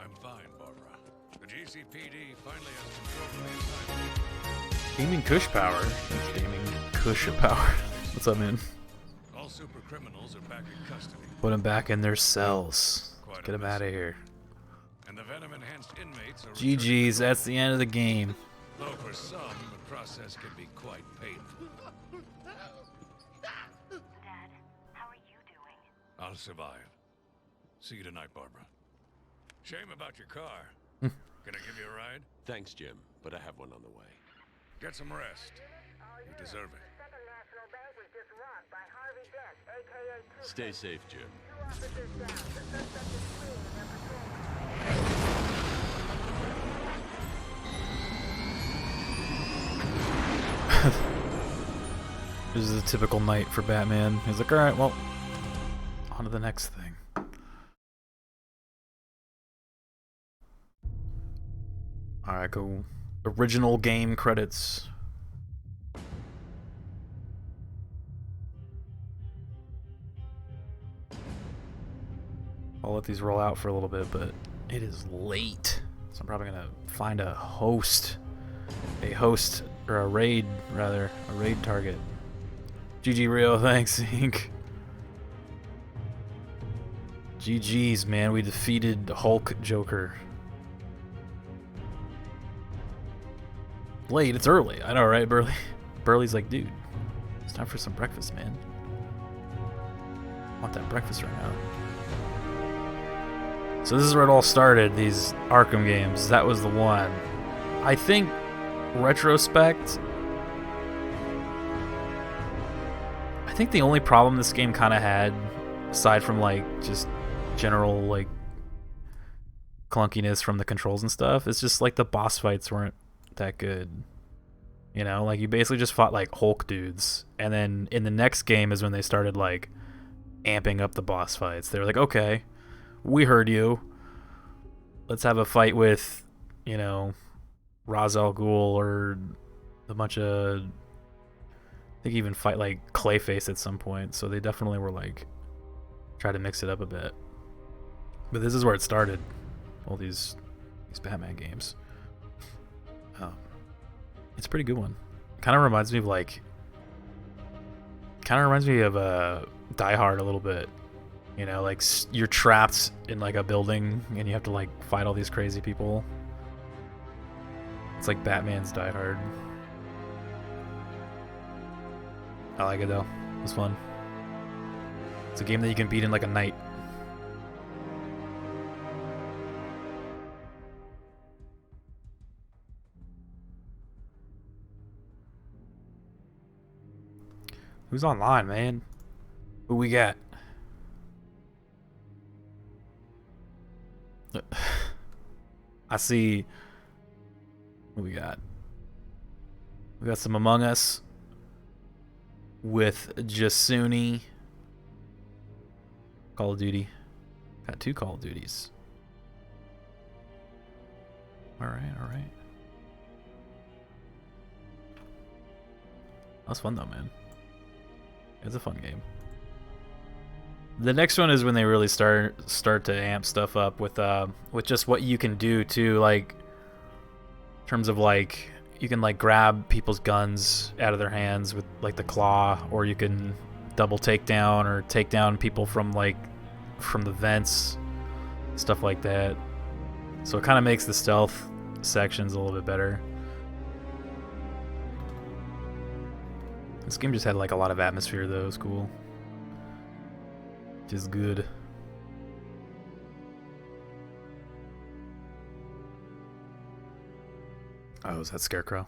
I'm fine, Barbara. The GCPD finally has control of the assignment. Gaming Kush power. That's gaming Kush power. What's up, man? All super criminals are back in custody. Put them back in their cells. Quite Get them out of here. And the venom-enhanced inmates are GG's, that's the end of the game. though for some, the process can be quite painful. Dad, how are you doing? I'll survive. See you tonight, Barbara. Shame about your car. Hmm. Can I give you a ride? Thanks, Jim, but I have one on the way. Get some rest. You deserve it. Stay safe, Jim. This is a typical night for Batman. He's like, alright, well, on to the next thing. Alright, go. Original game credits. I'll let these roll out for a little bit, but it is late. So I'm probably gonna find a host. Or a raid, rather. A raid target. GG Rio, thanks, Inc. GG's, man. We defeated Hulk Joker. Late, it's early. I know, right, Burley? Burley's like, dude, it's time for some breakfast, man. I want that breakfast right now. So this is where it all started, these Arkham games. That was the one. I think, retrospect, I think the only problem this game kind of had, aside from like just general like clunkiness from the controls and stuff, is just like the boss fights weren't that good. You know, like you basically just fought like Hulk dudes, and then in the next game is when they started like amping up the boss fights. They were like, okay, we heard you, let's have a fight with, you know, Ra's al Ghul or a bunch of, I think even fight like Clayface at some point. So they definitely were like, try to mix it up a bit. But this is where it started, all these Batman games. It's a pretty good one. Kind of reminds me of like, Die Hard a little bit. You know, like you're trapped in like a building and you have to like fight all these crazy people. It's like Batman's Die Hard. I like it though. It was fun. It's a game that you can beat in like a night. Who's online, man? Who we got? I see. What we got? We got some Among Us with Jasuni. Call of Duty. Got 2 Call of Duties. Alright, alright. That was fun though, man. It's a fun game. The next one is when they really start to amp stuff up with just what you can do too, like in terms of like you can like grab people's guns out of their hands with like the claw, or you can double takedown or take down people from the vents, stuff like that. So it kind of makes the stealth sections a little bit better. This game just had like a lot of atmosphere though. It was cool. Just good. Oh, is that Scarecrow?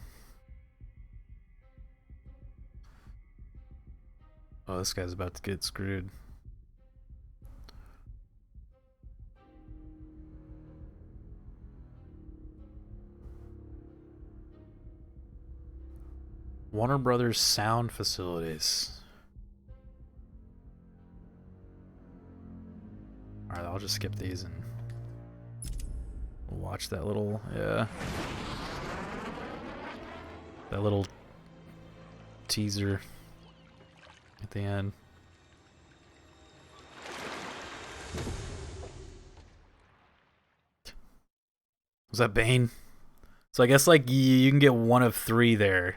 Oh, this guy's about to get screwed. Warner Brothers sound facilities. Alright, I'll just skip these and we'll watch that little, that little teaser at the end. Was that Bane? So I guess like you can get one of 3 there.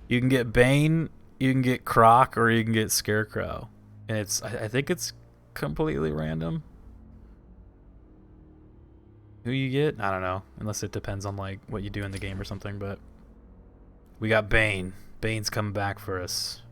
You can get Bane, you can get Croc, or you can get Scarecrow. And it's I think it's completely random who you get. I don't know, unless it depends on like what you do in the game or something. But we got Bane. Bane's coming back for us.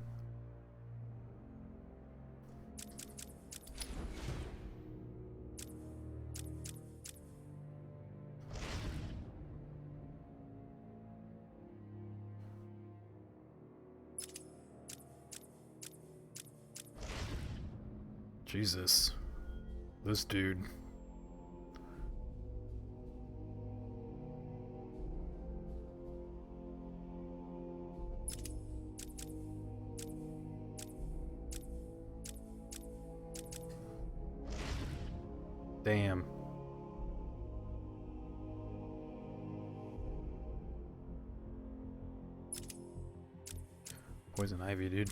Jesus. This dude. Damn. Poison Ivy, dude.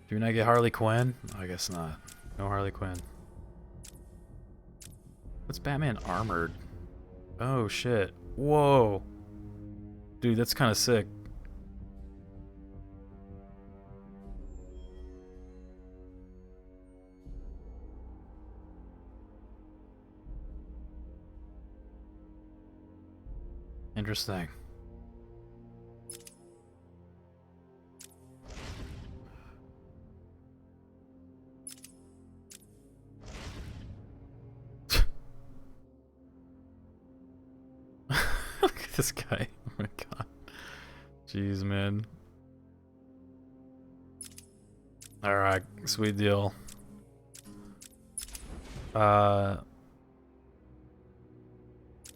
Do we not get Harley Quinn? Oh, I guess not. No Harley Quinn. What's Batman armored? Oh shit. Whoa. Dude, that's kind of sick. Interesting. Look at this guy. Oh my god. Jeez, man. Alright, sweet deal. What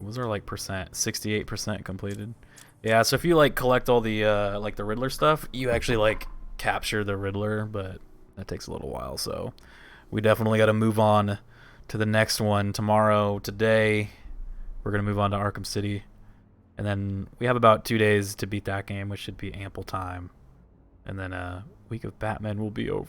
was our like percent? 68% completed. Yeah, so if you like collect all the like the Riddler stuff, you actually like capture the Riddler, but that takes a little while. So we definitely got to move on to the next one tomorrow. Today, we're going to move on to Arkham City. And then we have about 2 days to beat that game, which should be ample time. And then Week of Batman will be over.